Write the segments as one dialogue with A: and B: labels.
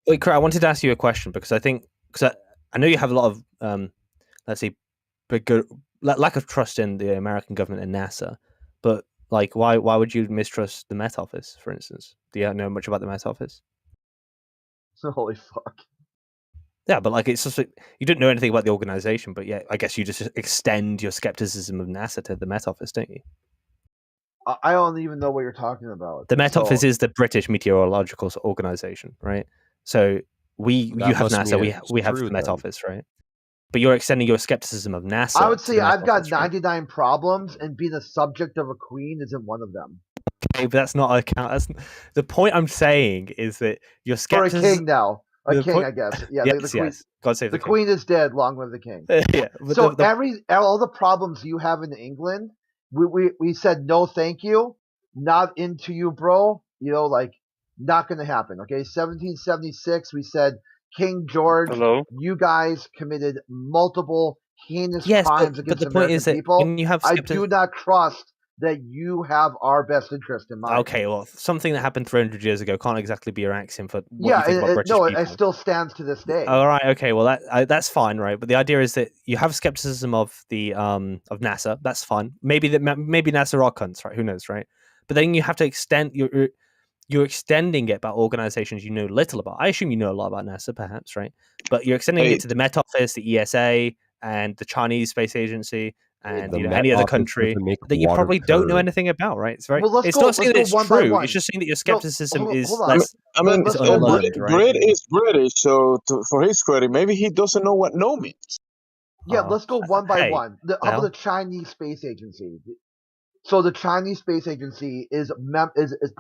A: Wait, Craig, I wanted to ask you a question because I know you have a lot of let's say lack of trust in the American government and NASA, but like why would you mistrust the Met Office, for instance? Do you know much about the Met Office?
B: Holy fuck.
A: Yeah, but like it's just like, you didn't know anything about the organization, but yeah, I guess you just extend your skepticism of NASA to the Met Office, don't you?
B: I don't even know what you're talking about.
A: The Met Office is the British Meteorological Organization, right? So you have NASA, we have the Met Office, right? But you're extending your skepticism of NASA.
B: I would say I've got
A: Office,
B: 99 right? problems, and being a subject of a queen isn't one of them.
A: Okay, but that's not a count. That's the point I'm saying is that your skepticism
B: for a king now. A king, I guess. Yeah,
A: yes,
B: the queen.
A: Yes. God save
B: the queen is dead. Long live the king.
A: Yeah.
B: So all the problems you have in England, we said no, thank you, not into you, bro. You know, like not going to happen. Okay, 1776, we said King George.
C: Hello?
B: You guys committed multiple heinous crimes against
A: the
B: American
A: point is that
B: people.
A: when you have
B: I do not trust that you have our best interest in mind.
A: Okay, well, something that happened 300 years ago can't exactly be your axiom for what you think about British people.
B: It still stands to this day.
A: All right, okay, well that's fine, right? But the idea is that you have skepticism of the of NASA. That's fine. Maybe NASA are cunts, right? Who knows, right? But then you have to extend you're extending it about organizations you know little about. I assume you know a lot about NASA, perhaps, right? But you're extending it to the Met Office, the ESA, and the Chinese Space Agency, and any other country that you probably don't know anything about, right? It's not saying that it's true. It's just saying that your skepticism is less.
C: I mean, Brit is British, so for his credit, maybe he doesn't know what no means.
B: Yeah, let's go one by one. How about the Chinese Space Agency? So the Chinese Space Agency is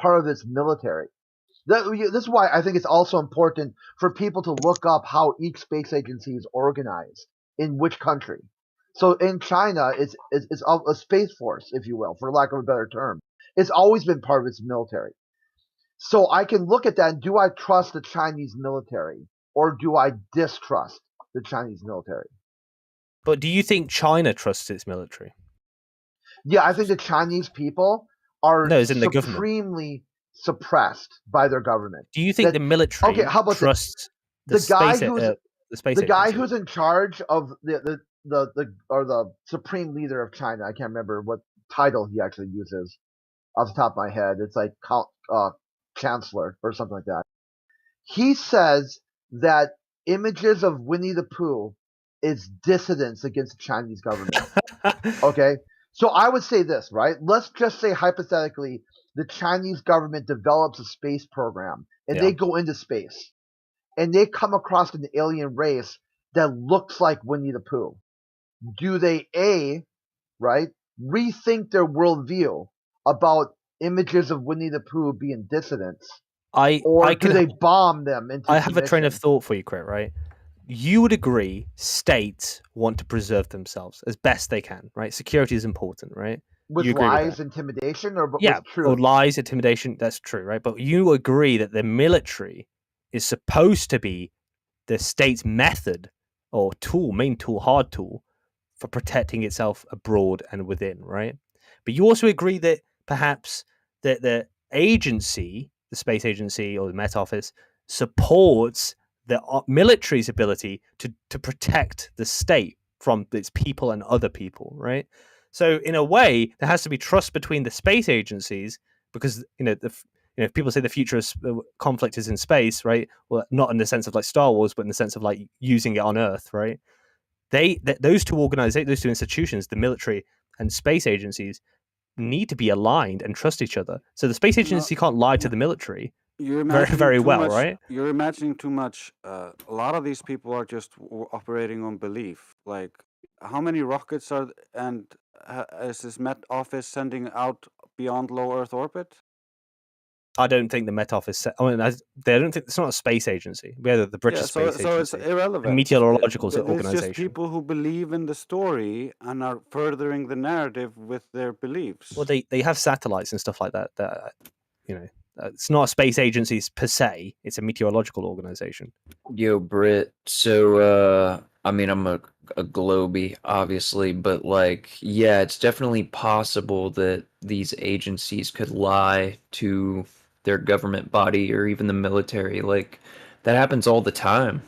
B: part of its military. This is why I think it's also important for people to look up how each space agency is organized in which country. So in China, it's a space force, if you will, for lack of a better term. It's always been part of its military. So I can look at that and do I trust the Chinese military or do I distrust the Chinese military?
A: But do you think China trusts its military?
B: Yeah, I think the Chinese people are supremely suppressed by their government.
A: Do you think the military trusts the
B: guy who's in charge of the supreme leader of China? I can't remember what title he actually uses off the top of my head. It's like chancellor or something like that. He says that images of Winnie the Pooh is dissidence against the Chinese government. Okay? So I would say this, right? Let's just say hypothetically the Chinese government develops a space program and they go into space and they come across an alien race that looks like Winnie the Pooh. Do they rethink their worldview about images of Winnie the Pooh being dissidents? Or do they bomb them into
A: I have a train of thought for you, Crit, right? You would agree states want to preserve themselves as best they can, right? Security is important, right?
B: With lies, intimidation, or with truth?
A: Or lies, intimidation, that's true, right? But you agree that the military is supposed to be the state's method or tool, main tool, hard tool for protecting itself abroad and within, right? But you also agree that perhaps that the agency, the space agency or the Met Office, supports the military's ability to protect the state from its people and other people, right? So in a way, there has to be trust between the space agencies because if people say the future of conflict is in space, right? Well, not in the sense of like Star Wars, but in the sense of like using it on Earth, right? Those two organizations, those two institutions, the military and space agencies, need to be aligned and trust each other. So the space agency can't lie to the military. Very well, right?
D: You're imagining too much. A lot of these people are just operating on belief. Like, how many rockets is this Met Office sending out beyond low Earth orbit?
A: I don't think the Met Office. I don't think it's not a space agency. We have the British Space Agency.
D: So it's irrelevant.
A: A meteorological organization.
D: It's just people who believe in the story and are furthering the narrative with their beliefs.
A: Well, they have satellites and stuff like that. It's not a space agency per se. It's a meteorological organization.
E: Yo, Brit. So, I'm a globie, obviously, but it's definitely possible that these agencies could lie to their government body or even the military. Like, that happens all the time.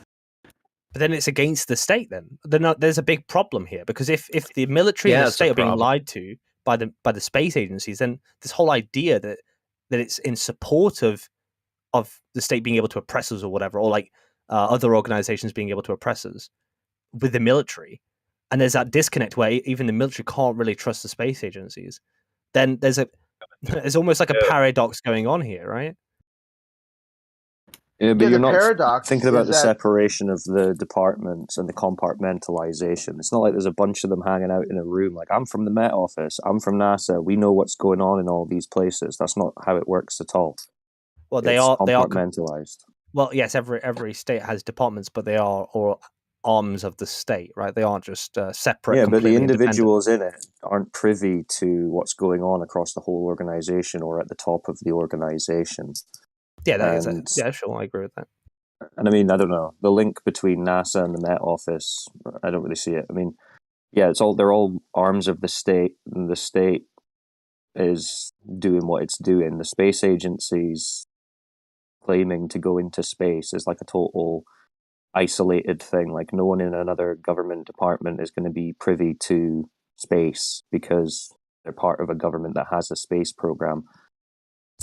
A: But then it's against the state. Then there's a big problem here, because if the military and the state are being lied to by the space agencies, then this whole idea that it's in support of the state being able to oppress us or whatever, or like other organizations being able to oppress us with the military, and there's that disconnect where even the military can't really trust the space agencies, then there's almost like a paradox going on here, right?
F: Yeah, but you're not
B: thinking
F: about the separation of the departments and the compartmentalization. It's not like there's a bunch of them hanging out in a room. Like, I'm from the Met Office, I'm from NASA. We know what's going on in all these places. That's not how it works at all.
A: Well, they are compartmentalized. Well, yes, every state has departments, but they are all arms of the state, right? They aren't just separate.
F: Yeah, but the individuals in it aren't privy to what's going on across the whole organization or at the top of the organization.
A: Yeah, yeah, sure, I agree with that.
F: And I mean, I don't know, the link between NASA and the Met Office, I don't really see it. I mean, yeah, they're all arms of the state, and the state is doing what it's doing. The space agencies claiming to go into space is like a total isolated thing. Like, no one in another government department is going to be privy to space because they're part of a government that has a space program.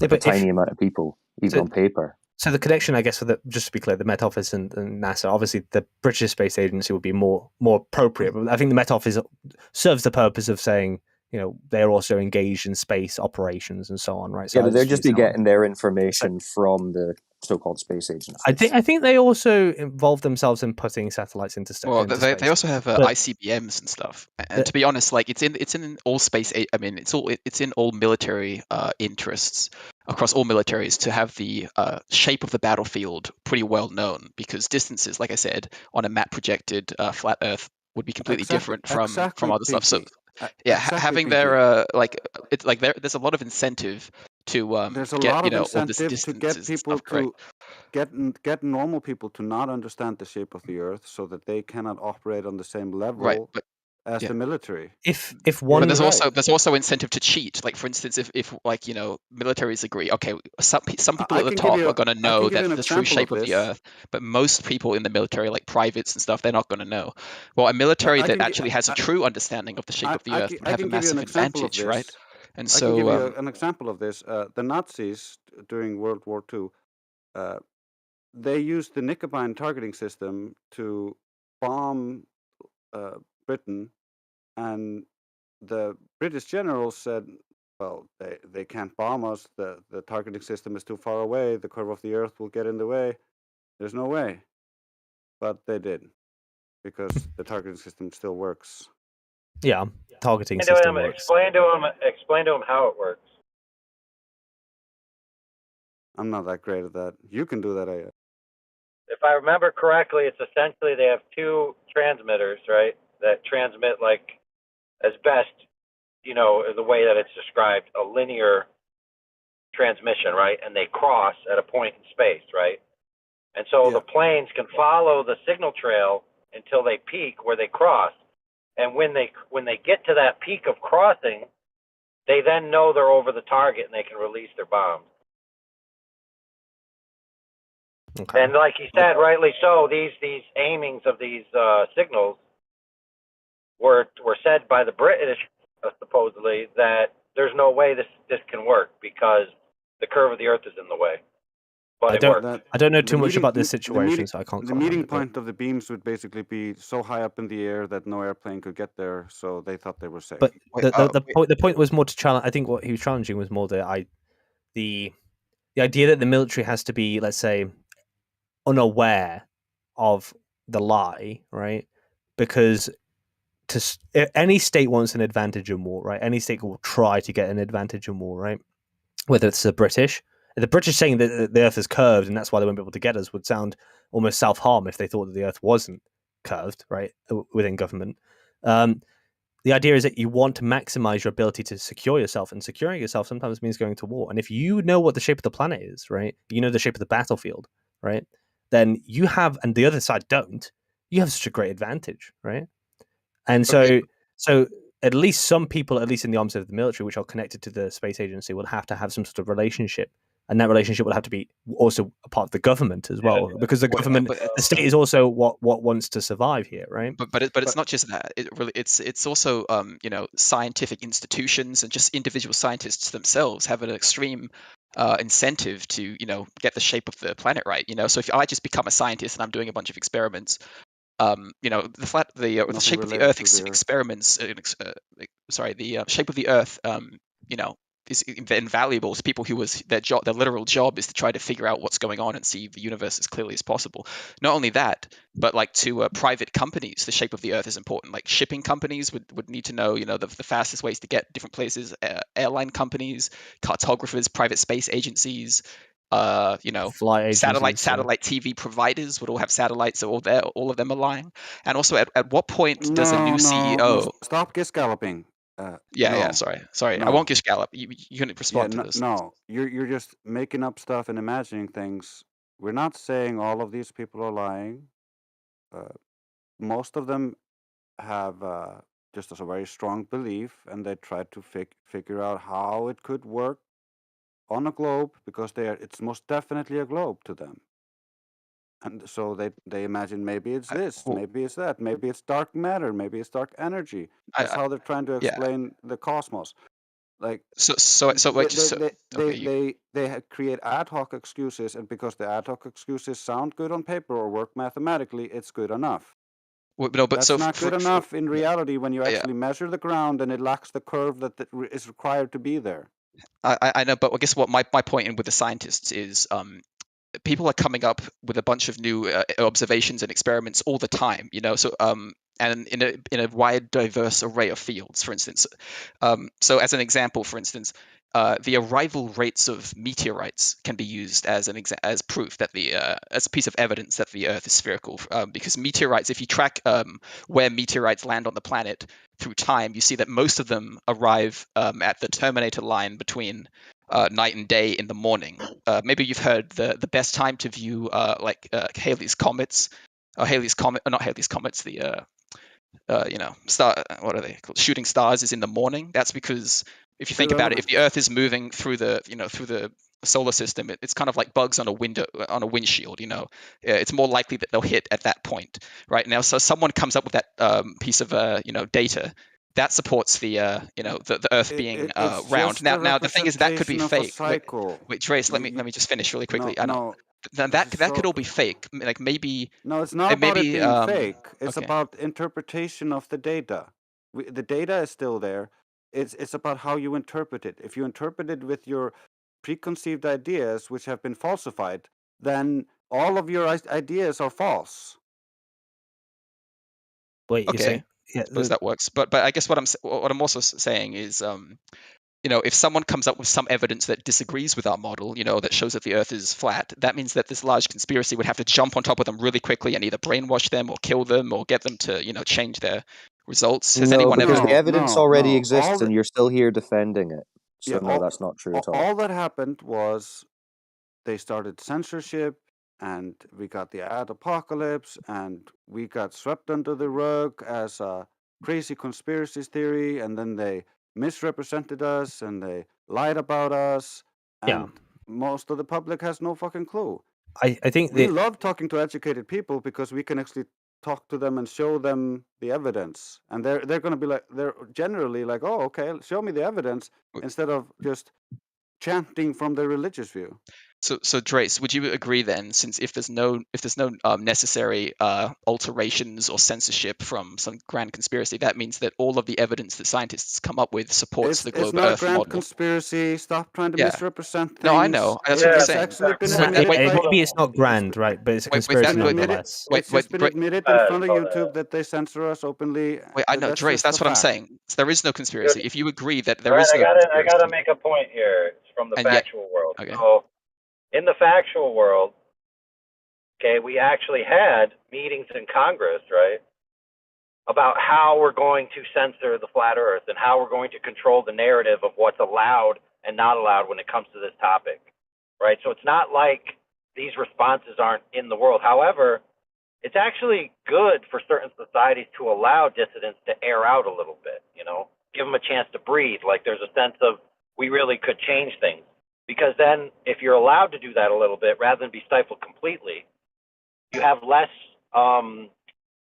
F: It's a tiny amount of people, even on paper.
A: So the connection, I guess, just to be clear, the Met Office and NASA, obviously the British Space Agency would be more appropriate. But I think the Met Office serves the purpose of saying, they're also engaged in space operations and so on, right? So
F: yeah, but they're just getting their information from the so-called space agencies.
A: I think they also involve themselves in putting satellites into space.
G: Well, they also have ICBMs and stuff. And to be honest, like it's in all space. I mean, it's in all military interests across all militaries to have the shape of the battlefield pretty well known, because distances, like I said, on a map projected flat Earth would be completely different from other stuff. So yeah, having their there's a lot of incentive to
D: there's a lot of incentive to get people to get normal people to not understand the shape of the Earth, so that they cannot operate on the same level as the military.
A: If one,
G: but there's also incentive to cheat. Like, for instance, if militaries agree, okay, some people at the top are going to know that the true shape of the Earth, but most people in the military, like privates and stuff, they're not going to know. Well, a military that actually has a true understanding of the shape of the Earth would have a massive advantage, right? And so,
D: I can give you an example of this. The Nazis during World War II, they used the Nicobine targeting system to bomb Britain, and the British generals said, well, they can't bomb us. The targeting system is too far away. The curve of the Earth will get in the way. There's no way. But they did, because the targeting system still works.
A: Yeah, targeting system works.
H: Explain to him how it works.
D: I'm not that great at that. You can do that, I.
H: If I remember correctly, it's essentially they have two transmitters, right, that transmit, like, as best, the way that it's described, a linear transmission, right? And they cross at a point in space, right? And so the planes can follow the signal trail until they peak where they cross. And when they get to that peak of crossing, they then know they're over the target and they can release their bombs. Okay. And like he said, rightly so, these aimings of these signals were said by the British, supposedly, that there's no way this can work because the curve of the Earth is in the way. But
A: I don't know too much about this situation, so I can't.
D: The meeting point of the beams would basically be so high up in the air that no airplane could get there, so they thought they were safe.
A: But the point was more to challenge. I think what he was challenging was more the idea that the military has to be, let's say, unaware of the lie, right? Because any state wants an advantage in war, right? Any state will try to get an advantage in war, right? Whether it's the British saying that the Earth is curved and that's why they won't be able to get us would sound almost self-harm if they thought that the Earth wasn't curved, right? Within government. The idea is that you want to maximize your ability to secure yourself, and securing yourself sometimes means going to war. And if you know what the shape of the planet is, right? You know the shape of the battlefield, right? Then you have, and the other side don't, you have such a great advantage, right? And so at least some people, at least in the arms of the military, which are connected to the space agency, will have to have some sort of relationship and that relationship will have to be also a part of the government as well, because the government, the state is also what wants to survive here, right?
G: But it's not just that. It's also scientific institutions and just individual scientists themselves have an extreme incentive to get the shape of the planet right. So if I just become a scientist and I'm doing a bunch of experiments, the shape of the Earth experiments. The shape of the Earth, is invaluable to people who their literal job is to try to figure out what's going on and see the universe as clearly as possible. Not only that, but like to private companies, the shape of the Earth is important. Like shipping companies would need to know, the fastest ways to get different places. Airline companies, cartographers, private space agencies.
A: Flight agencies,
G: satellite TV providers would all have satellites, so all of them are lying. And also, at what point does a new CEO
D: stop galloping?
G: Sorry.
D: No.
G: I won't gallop. You can respond to this.
D: No, you're just making up stuff and imagining things. We're not saying all of these people are lying. Most of them have just a very strong belief, and they try to figure out how it could work on a globe, because it's most definitely a globe to them. And so they imagine maybe it's this, maybe it's that, maybe it's dark matter, maybe it's dark energy. That's how they're trying to explain the cosmos. Like they create ad hoc excuses, and because the ad hoc excuses sound good on paper or work mathematically, it's good enough. That's not good enough in reality when you actually measure the ground and it lacks the curve that is required to be there.
G: I know, but I guess what my point with the scientists is, people are coming up with a bunch of new observations and experiments all the time, so and in a wide diverse array of fields, for instance. So as an example, for instance, the arrival rates of meteorites can be used as as proof that as a piece of evidence that the Earth is spherical, because meteorites, if you track where meteorites land on the planet through time, you see that most of them arrive at the terminator line between night and day in the morning. Maybe you've heard the best time to view Halley's comets, or not Halley's comets, the star, what are they called? Shooting stars, is in the morning. That's because if you think about it, if the Earth is moving through the solar system, it's kind of like bugs on a windshield. It's more likely that they'll hit at that point, right? Now, so someone comes up with that piece of data that supports the Earth being round. Now the thing is, that could be fake. Wait, Trace, let me just finish really quickly.
D: No,
G: I know. That could all be fake. Like maybe.
D: No, it's not about it being fake. It's about interpretation of the data. The data is still there. It's about how you interpret it. If you interpret it with your preconceived ideas, which have been falsified, then all of your ideas are false.
A: Wait,
G: okay. I suppose that works. But I guess what I'm also saying is, if someone comes up with some evidence that disagrees with our model, that shows that the Earth is flat, that means that this large conspiracy would have to jump on top of them really quickly and either brainwash them or kill them or get them to, change their results. Has anyone
F: because
G: ever?
F: the evidence already exists, and you're still here defending it. So no, that's not true at all.
D: All that happened was they started censorship, and we got the ad apocalypse, and we got swept under the rug as a crazy conspiracy theory, and then they misrepresented us and they lied about us, and most of the public has no fucking clue.
A: I think
D: we love talking to educated people because we can actually talk to them and show them the evidence, and they're going to be like, they're generally like, oh, okay, show me the evidence, instead of just chanting from the religious view.
G: So Drace, would you agree then, since if there's no necessary alterations or censorship from some grand conspiracy, that means that all of the evidence that scientists come up with supports the globe Earth model?
D: It's not a grand conspiracy. Stop trying to misrepresent things.
G: No, I know. That's what I'm saying.
A: Maybe it's not grand, right? But it's a conspiracy nonetheless.
D: It's just been admitted in front of YouTube that they censor us openly.
G: Wait, I know, Drace. That's what I'm saying. There is no conspiracy. If you agree that there is no
H: conspiracy, I gotta make a point here. It's from the factual world.
G: Okay.
H: So, in the factual world, okay, we actually had meetings in Congress, right, about how we're going to censor the flat Earth and how we're going to control the narrative of what's allowed and not allowed when it comes to this topic, right? So it's not like these responses aren't in the world. However, it's actually good for certain societies to allow dissidents to air out a little bit, give them a chance to breathe. Like there's a sense of we really could change things. Because then if you're allowed to do that a little bit rather than be stifled completely, you have less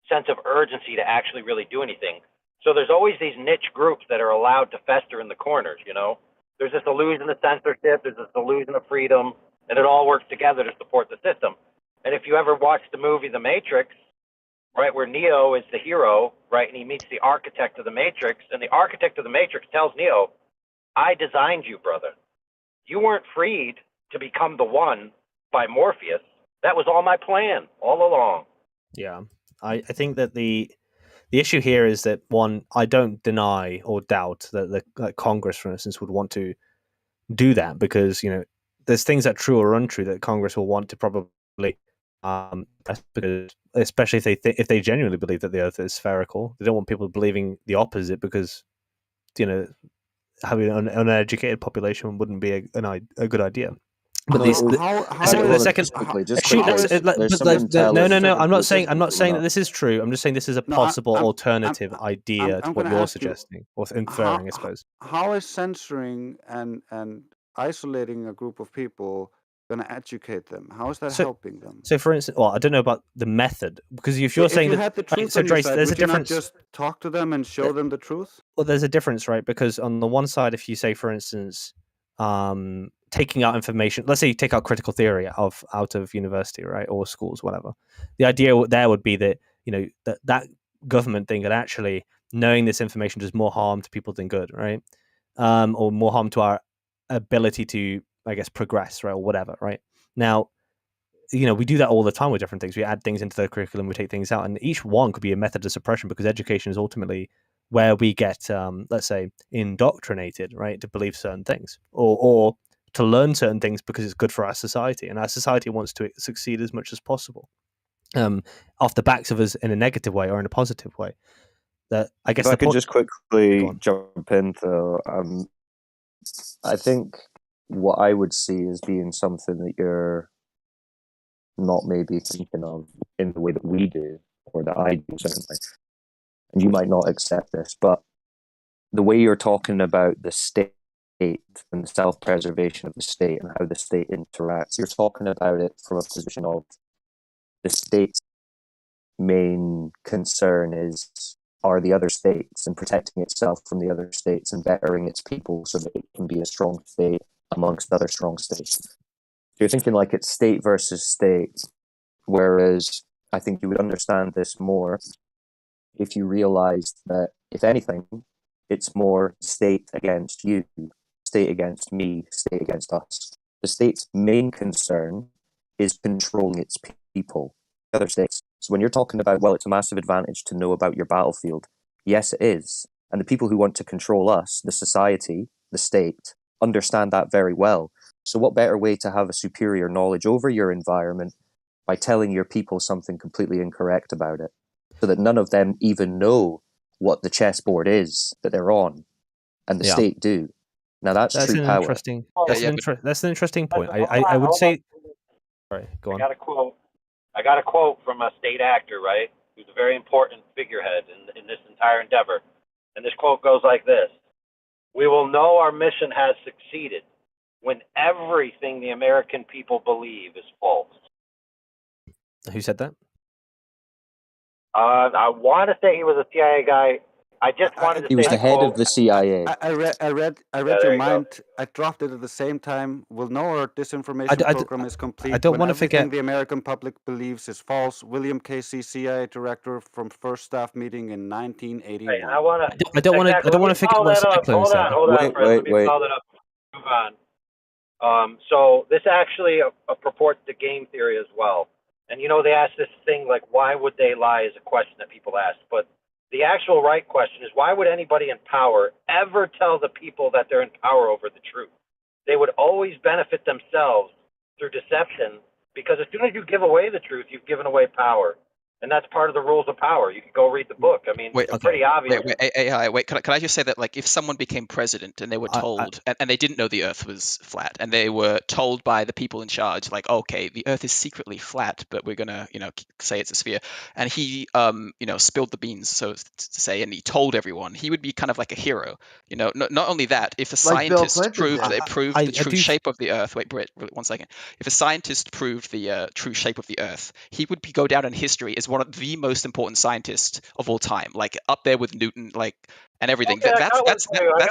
H: sense of urgency to actually really do anything. So there's always these niche groups that are allowed to fester in the corners, you know? There's this illusion of censorship, there's this illusion of freedom, and it all works together to support the system. And if you ever watch the movie The Matrix, right, where Neo is the hero, right, and he meets the architect of the Matrix, and the architect of the Matrix tells Neo, I designed you, brother. You weren't freed to become the one by Morpheus. That was all my plan all along.
A: Yeah, I think that the issue here is that, one, I don't deny or doubt that the Congress, for instance, would want to do that, because, you know, there's things that are true or untrue that Congress will want to probably because, especially if they genuinely believe that the Earth is spherical. They don't want people believing the opposite, because, you know, having an uneducated population wouldn't be a good idea. But
F: No,
A: the second, no. I'm not saying that this is true. I'm just saying this is a possible alternative idea to what you're suggesting or inferring, I suppose.
D: How is censoring and isolating a group of people going to educate them? How is that helping them?
A: So, for instance, well, I don't know about the method, because if you're saying
D: you
A: that,
D: had the truth
A: so
D: on your
A: Drace,
D: side,
A: there's a
D: would you not
A: difference.
D: just talk to them and show them the truth?
A: Well, there's a difference, right? Because on the one side, if you say, for instance, taking out information, let's say you take out critical theory out of university, right, or schools, whatever. The idea there would be that, you know, that government thing that actually knowing this information does more harm to people than good, right, or more harm to our ability to, I guess, progress, right, or whatever, right. Now, you know, we do that all the time with different things. We add things into the curriculum, we take things out, and each one could be a method of suppression, because education is ultimately where we get, let's say, indoctrinated, right, to believe certain things, or to learn certain things because it's good for our society, and our society wants to succeed as much as possible, off the backs of us in a negative way or in a positive way. That, I guess,
F: if I could just quickly jump in, though, I think what I would see as being something that you're not maybe thinking of in the way that we do, or that I do, certainly. And you might not accept this, but the way you're talking about the state and the self-preservation of the state and how the state interacts, you're talking about it from a position of the state's main concern are the other states, and protecting itself from the other states and bettering its people so that it can be a strong state amongst other strong states. You're thinking like it's state versus state, whereas I think you would understand this more if you realized that, if anything, it's more state against you, state against me, state against us. The state's main concern is controlling its people, other states. So when you're talking about, well, it's a massive advantage to know about your battlefield, yes, it is. And the people who want to control us, the society, the state, understand that very well. So what better way to have a superior knowledge over your environment by telling your people something completely incorrect about it, so that none of them even know what the chessboard is that they're on, and the state do. Now that's true power.
A: That's an interesting point. I would say. Sorry, go on.
H: I got a quote from a state actor, right, who's a very important figurehead in this entire endeavor, and this quote goes like this: "We will know our mission has succeeded when everything the American people believe is false."
A: Who said that?
H: I want to say he was a CIA guy. I just wanted to say
F: he was the head of the CIA.
D: I read your mind. I dropped it at the same time. We'll know our disinformation program is complete.
A: I don't want to forget
D: the American public believes is false. William Casey, CIA director from first staff meeting in 1981.
H: Right, I
A: don't want to forget what Cyclone said.
H: Hold on, Fred. Let me call that up. Move on. So this actually purports to game theory as well. And, you know, they ask this thing like, why would they lie, is a question that people ask. But the actual right question is, why would anybody in power ever tell the people that they're in power over the truth? They would always benefit themselves through deception, because as soon as you give away the truth, you've given away power. And that's part of the rules of power. You can go read the book. I mean, it's pretty obvious.
G: Wait. Can I just say that, like, if someone became president and they were told, and they didn't know the Earth was flat, and they were told by the people in charge, like, okay, the Earth is secretly flat, but we're gonna, say it's a sphere, and he, spilled the beans, so to say, and he told everyone, he would be kind of like a hero. Not only that, if a scientist proved the true shape of the Earth. Wait, Britt, 1 second. If a scientist proved the true shape of the Earth, he would go down in history as one of the most important scientists of all time, like up there with Newton, like, and everything.
H: Okay, I got one for you. I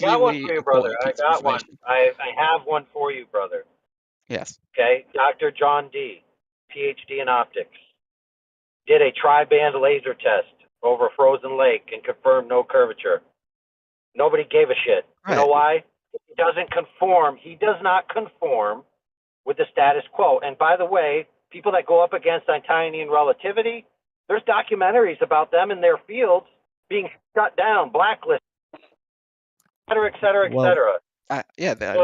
H: got one for you, brother. I got one. I have one for you, brother.
G: Yes.
H: Okay, Dr. John D., PhD in optics, did a tri-band laser test over a frozen lake and confirmed no curvature. Nobody gave a shit. Right. You know why? He doesn't conform. He does not conform with the status quo. And by the way, people that go up against Einsteinian relativity, there's documentaries about them in their fields being shut down, blacklisted, et cetera, et cetera, et cetera.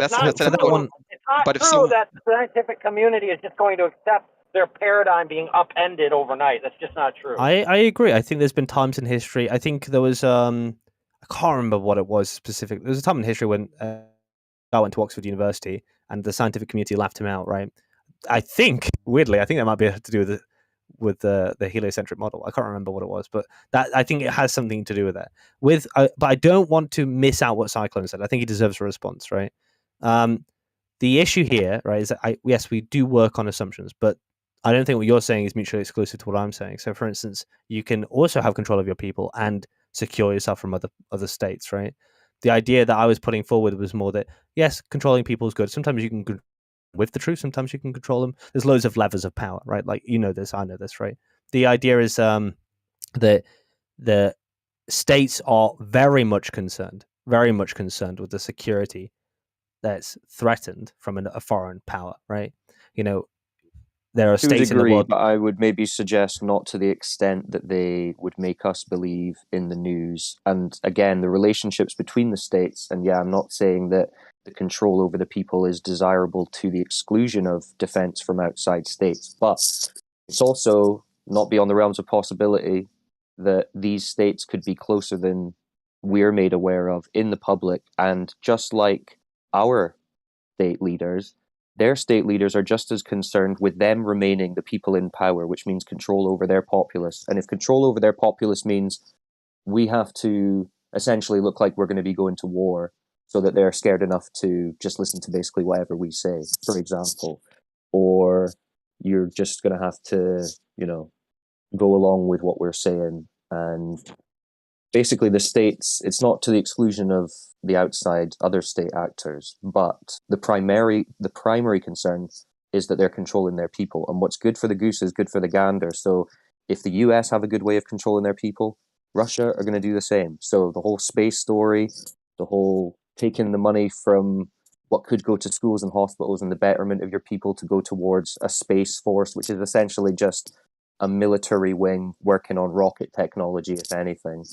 G: That's
H: not true. It's not true that the scientific community is just going to accept their paradigm being upended overnight. That's just not true.
A: I agree. I think there's been times in history. I think there was I can't remember what it was specifically. There was a time in history when I went to Oxford University and the scientific community laughed him out. Right? I think weirdly, that might be to do with the heliocentric model. I can't remember what it was, but that I think it has something to do with that. But I don't want to miss out what Cyclone said. I think he deserves a response. Right? The issue here, right, is that yes, we do work on assumptions, but I don't think what you're saying is mutually exclusive to what I'm saying. So, for instance, you can also have control of your people and secure yourself from other states, right? The idea that I was putting forward was more that, yes, controlling people is good. Sometimes you can with the truth, sometimes you can control them. There's loads of levers of power, right? Like, you know this, I know this, right? The idea is that the states are very much concerned with the security that's threatened from a foreign power, right? There are states in the world,
F: but I would maybe suggest not to the extent that they would make us believe in the news. And again, the relationships between the states, and yeah, I'm not saying that the control over the people is desirable to the exclusion of defense from outside states, but it's also not beyond the realms of possibility that these states could be closer than we're made aware of in the public. And just like our state leaders, their state leaders are just as concerned with them remaining the people in power, which means control over their populace. And if control over their populace means we have to essentially look like we're going to be going to war so that they're scared enough to just listen to basically whatever we say, for example, or you're just going to have to, go along with what we're saying. And basically the states, it's not to the exclusion of the outside other state actors, but the primary concern is that they're controlling their people. And what's good for the goose is good for the gander. So if the US have a good way of controlling their people, Russia are going to do the same. So the whole space story, the whole taking the money from what could go to schools and hospitals and the betterment of your people to go towards a space force, which is essentially just a military wing working on rocket technology, if anything,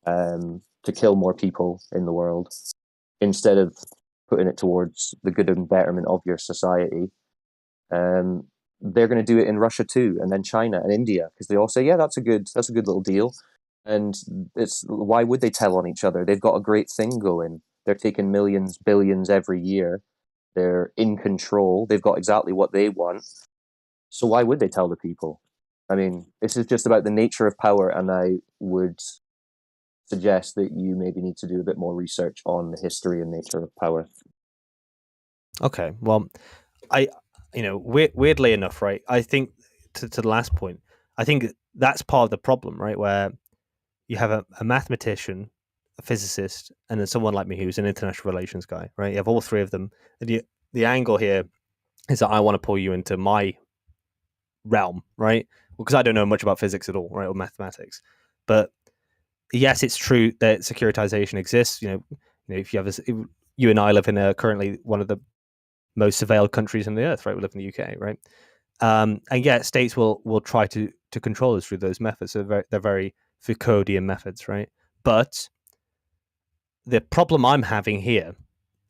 F: to kill more people in the world, instead of putting it towards the good and betterment of your society. They're going to do it in Russia too, and then China and India, because they all say, yeah, that's a good little deal. And why would they tell on each other? They've got a great thing going. They're taking millions, billions every year. They're in control. They've got exactly what they want. So why would they tell the people? I mean, this is just about the nature of power, and I would suggest that you maybe need to do a bit more research on the history and nature of power.
A: Okay, well, weirdly enough, right, I think to the last point, I think that's part of the problem, right, where you have a mathematician, a physicist, and then someone like me who's an international relations guy, right? You have all three of them. And the angle here is that I want to pull you into my realm, right? Because I don't know much about physics at all, right, or mathematics. But yes, it's true that securitization exists. If you have you and I live in currently one of the most surveilled countries on the earth, right? We live in the UK, right? And yet states will try to control us through those methods. So they're very Foucauldian methods, right? But the problem I'm having here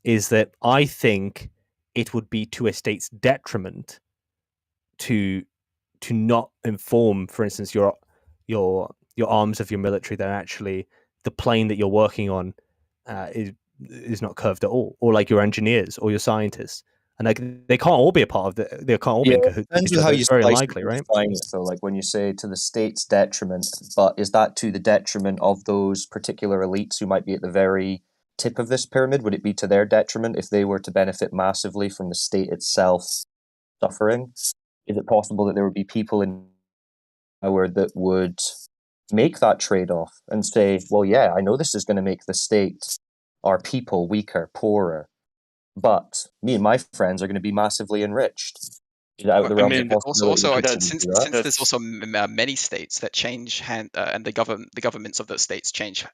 A: is that I think it would be to a state's detriment to to not inform, for instance, your arms of your military that actually the plane that you're working on is not curved at all, or like your engineers or your scientists, and like they can't all be a part of they can't all be in cahoots with each other. It's very unlikely, right?
F: So, like when you say to the state's detriment, but is that to the detriment of those particular elites who might be at the very tip of this pyramid? Would it be to their detriment if they were to benefit massively from the state itself suffering? Is it possible that there would be people in power that would make that trade-off and say, well, yeah, I know this is going to make the state, our people, weaker, poorer, but me and my friends are going to be massively enriched.
G: Since there's also many states that change and the governments of those states change,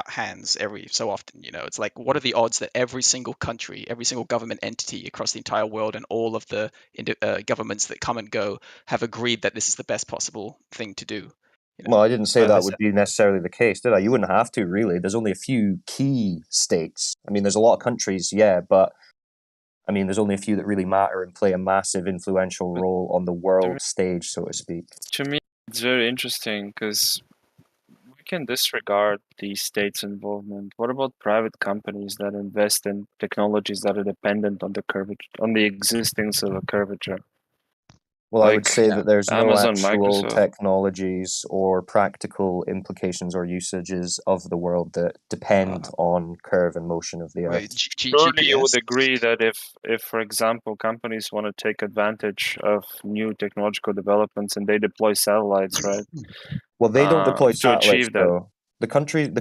G: hands every so often. It's like, what are the odds that every single country, every single government entity across the entire world, and all of the governments that come and go have agreed that this is the best possible thing to do?
F: Well, I didn't say that would be necessarily the case, did I? You wouldn't have to, really. There's only a few key states. I mean, there's a lot of countries, yeah, but I mean, there's only a few that really matter and play a massive influential role on the world stage, so to speak.
I: To me, it's very interesting because we can disregard the state's involvement. What about private companies that invest in technologies that are dependent on the existence of a curvature?
F: Well, I would say that there's
I: Amazon,
F: no actual
I: Microsoft.
F: technologies or practical implications or usages of the world that depend on curve and motion of the Earth.
I: Surely you would agree that if, for example, companies want to take advantage of new technological developments and they deploy satellites, right?
F: Well, they don't deploy
I: to
F: satellites,
I: achieve that.
F: though. The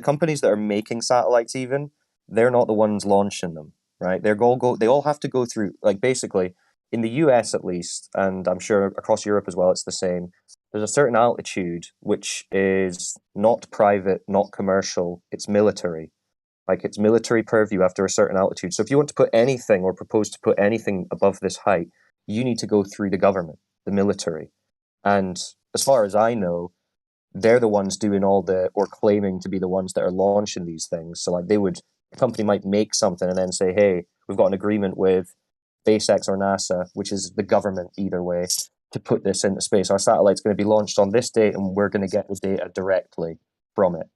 F: companies that are making satellites, even, they're not the ones launching them, right? They all have to go through, like, basically, in the US at least, and I'm sure across Europe as well, it's the same. There's a certain altitude which is not private, not commercial, it's military. Like, it's military purview after a certain altitude. So if you want to put anything or propose to put anything above this height, you need to go through the government, the military. And as far as I know, they're the ones doing or claiming to be the ones that are launching these things. So like a company might make something and then say, hey, we've got an agreement with SpaceX or NASA, which is the government either way, to put this into space. Our satellite's going to be launched on this date and we're going to get the data directly from it.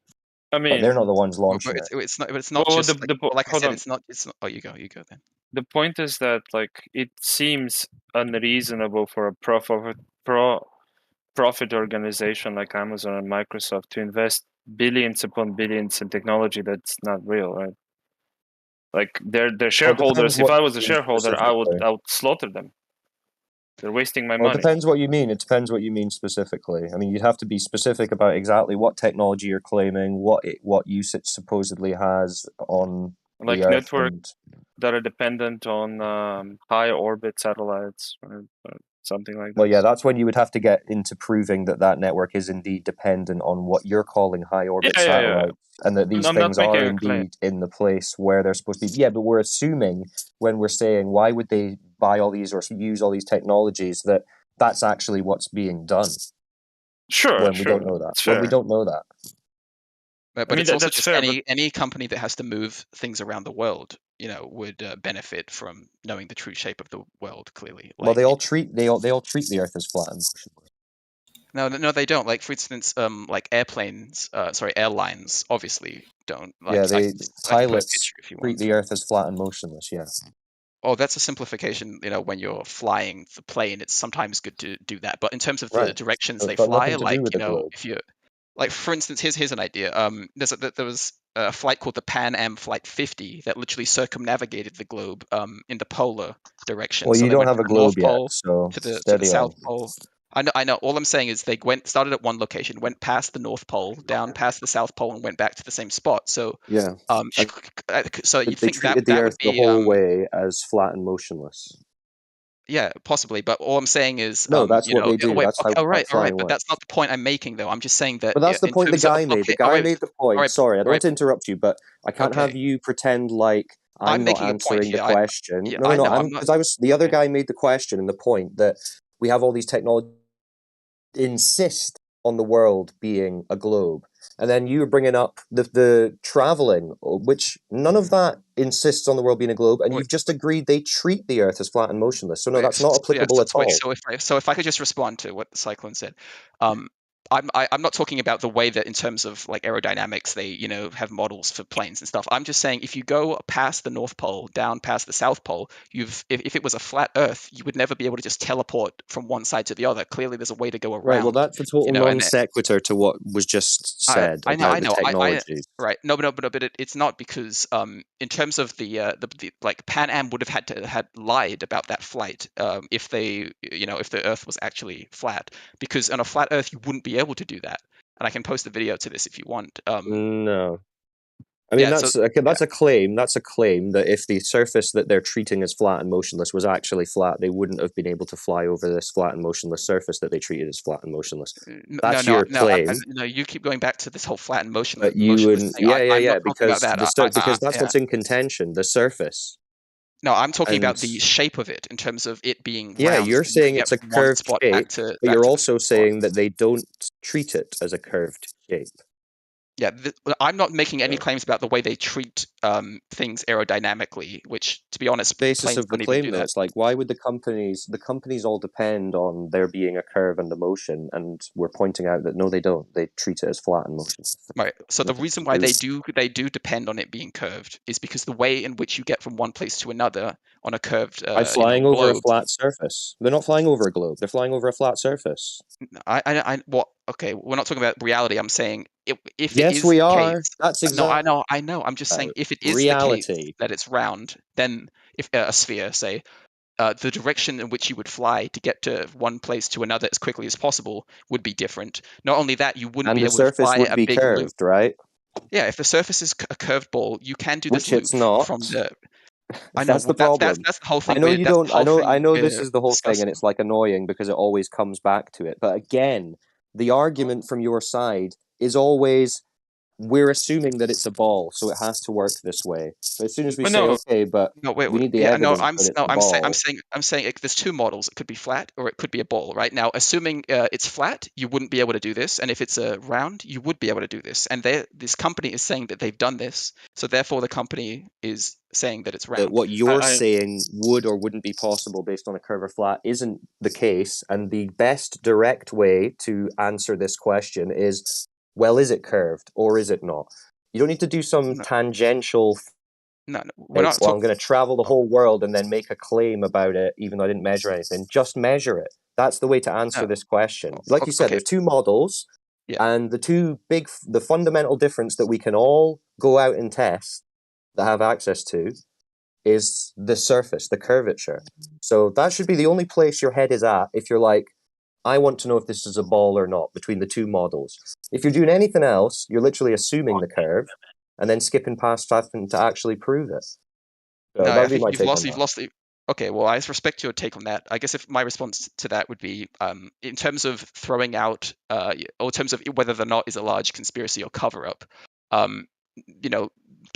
I: I mean,
F: but they're not the ones launching it.
G: It's not just like I said, it's not. Oh, you go then.
I: The point is that it seems unreasonable for a profit organization like Amazon and Microsoft to invest billions upon billions in technology that's not real, right? Like they're shareholders. If I was a shareholder, I would slaughter them. They're wasting my money.
F: It depends what you mean. It depends what you mean specifically. I mean, you'd have to be specific about exactly what technology you're claiming, what use it supposedly has on
I: like
F: the
I: networks that are dependent on high orbit satellites or something like that.
F: Well, yeah, that's when you would have to get into proving that network is indeed dependent on what you're calling high orbit satellites, and that these things are indeed in the place where they're supposed to be. Yeah, but we're assuming when we're saying why would they buy all these or use all these technologies that that's actually what's being done.
I: Sure,
F: when we don't know that. When we don't know that.
G: But it's also just any company that has to move things around the world, would benefit from knowing the true shape of the world clearly.
F: Well, they all treat the Earth as flat and motionless.
G: No, they don't. Like, for instance, like airlines obviously don't. Like,
F: pilots treat the Earth as flat and motionless. Yeah.
G: Oh, that's a simplification. When you're flying the plane, it's sometimes good to do that. But in terms of the directions they fly, like if you, like for instance, here's an idea. There was a flight called the Pan Am Flight 50 that literally circumnavigated the globe in the polar direction.
F: Well, you don't have a globe yet, so
G: to the South Pole. I know. All I'm saying is they started at one location, went past the North Pole, down past the South Pole, and went back to the same spot. So
F: yeah.
G: So you think
F: treated the Earth the whole way as flat and motionless?
G: Yeah, possibly. But all I'm saying is,
F: no, that's what they do. That's
G: all right. But that's not the point I'm making, though. I'm just saying that.
F: But that's the point the guy made. The guy made the point. Sorry, I don't want to interrupt you, but I can't have you pretend like I'm not answering the question. No, because the other guy made the question and the point that we have all these technologies. Insist on the world being a globe. And then you were bringing up the traveling, which none of that insists on the world being a globe, and you've just agreed they treat the Earth as flat and motionless. So no, that's not applicable at all.
G: So if I could just respond to what the Cyclone said, I'm not talking about the way that in terms of like aerodynamics they have models for planes and stuff. I'm just saying if you go past the North Pole, down past the South Pole, if it was a flat Earth, you would never be able to just teleport from one side to the other. Clearly, there's a way to go around.
F: Right. Well, that's a total non sequitur to what was just said about the technology.
G: Right. No, but it's not, because in terms of the like Pan Am would have had lied about that flight if they if the Earth was actually flat, because on a flat Earth you wouldn't be able to do that. And I can post a video to this if you want.
F: No. I mean, that's a claim. That's a claim that if the surface that they're treating as flat and motionless was actually flat, they wouldn't have been able to fly over this flat and motionless surface that they treated as flat and motionless. That's your claim.
G: No, you keep going back to this whole flat and motionless.
F: But you wouldn't. Because that's what's in contention. The surface.
G: No, I'm talking about the shape of it in terms of it being round.
F: Yeah, you're saying it's a curved shape, but you're also saying that they don't treat it as a curved shape.
G: Yeah, I'm not making any claims about the way they treat things aerodynamically, which, to be honest,
F: the basis of the claim, though, it's like, why would the companies all depend on there being a curve and a motion, and we're pointing out that no, they don't. They treat it as flat and motionless.
G: Right. So the reason why they do depend on it being curved is because the way in which you get from one place to another on a curved
F: by flying over a flat surface. They're not flying over a globe. They're flying over a flat surface.
G: Okay, we're not talking about reality. I'm saying if
F: yes,
G: it is
F: we
G: the
F: are.
G: Case,
F: that's exactly.
G: No, I know. I'm just saying if it is reality. The case that it's round, then if a sphere, say, the direction in which you would fly to get to one place to another as quickly as possible would be different. Not only that, you wouldn't be able to fly a big
F: curved,
G: loop.
F: Right?
G: Yeah, if the surface is a curved ball, you can do this loop
F: it's not.
G: from the. I
F: know that's the problem.
G: That's the whole thing.
F: I know you don't. I know this is the whole thing, and it's like annoying because it always comes back to it. But again, the argument from your side is always, we're assuming that it's a ball, so it has to work this way. But as soon as we say, okay, but we need the evidence that it's a ball.
G: I'm saying there's two models. It could be flat or it could be a ball. Right now, assuming it's flat, you wouldn't be able to do this, and if it's a round, you would be able to do this. And this company is saying that they've done this, so therefore the company is saying that it's round.
F: That what you're saying would or wouldn't be possible based on a curve or flat isn't the case, and the best direct way to answer this question is, well, is it curved or is it not? You don't need to do some tangential.
G: No, we're not.
F: I'm going to travel the whole world and then make a claim about it, even though I didn't measure anything. Just measure it. That's the way to answer this question. Like you said, there's two models, and the fundamental difference that we can all go out and test that have access to is the surface, the curvature. So that should be the only place your head is at if you're like, I want to know if this is a ball or not between the two models. If you're doing anything else, you're literally assuming the curve and then skipping past having to actually prove it. So
G: no, I think you've lost the. Okay, well, I respect your take on that. I guess if my response to that would be, in terms of throwing out, or in terms of whether or not is a large conspiracy or cover up,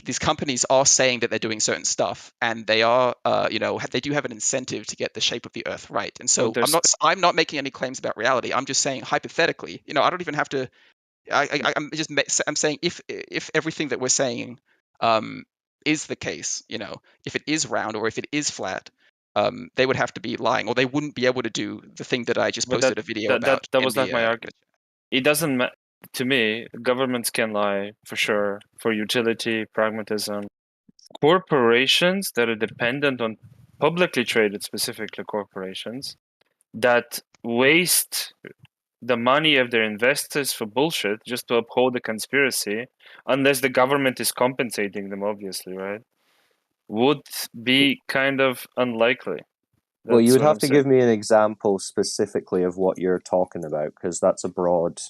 G: these companies are saying that they're doing certain stuff, and they are, they do have an incentive to get the shape of the Earth right. And so I'm not making any claims about reality. I'm just saying hypothetically. I don't even have to. I'm saying if everything that we're saying is the case, if it is round or if it is flat, they would have to be lying, or they wouldn't be able to do the thing that I just posted a video about.
I: That was not my argument. It doesn't matter. To me, governments can lie for sure, for utility, pragmatism. Corporations that are dependent on publicly traded, specifically corporations, that waste the money of their investors for bullshit just to uphold the conspiracy, unless the government is compensating them, obviously, right? Would be kind of unlikely.
F: Well, you would have to give me an example specifically of what you're talking about, because that's a broad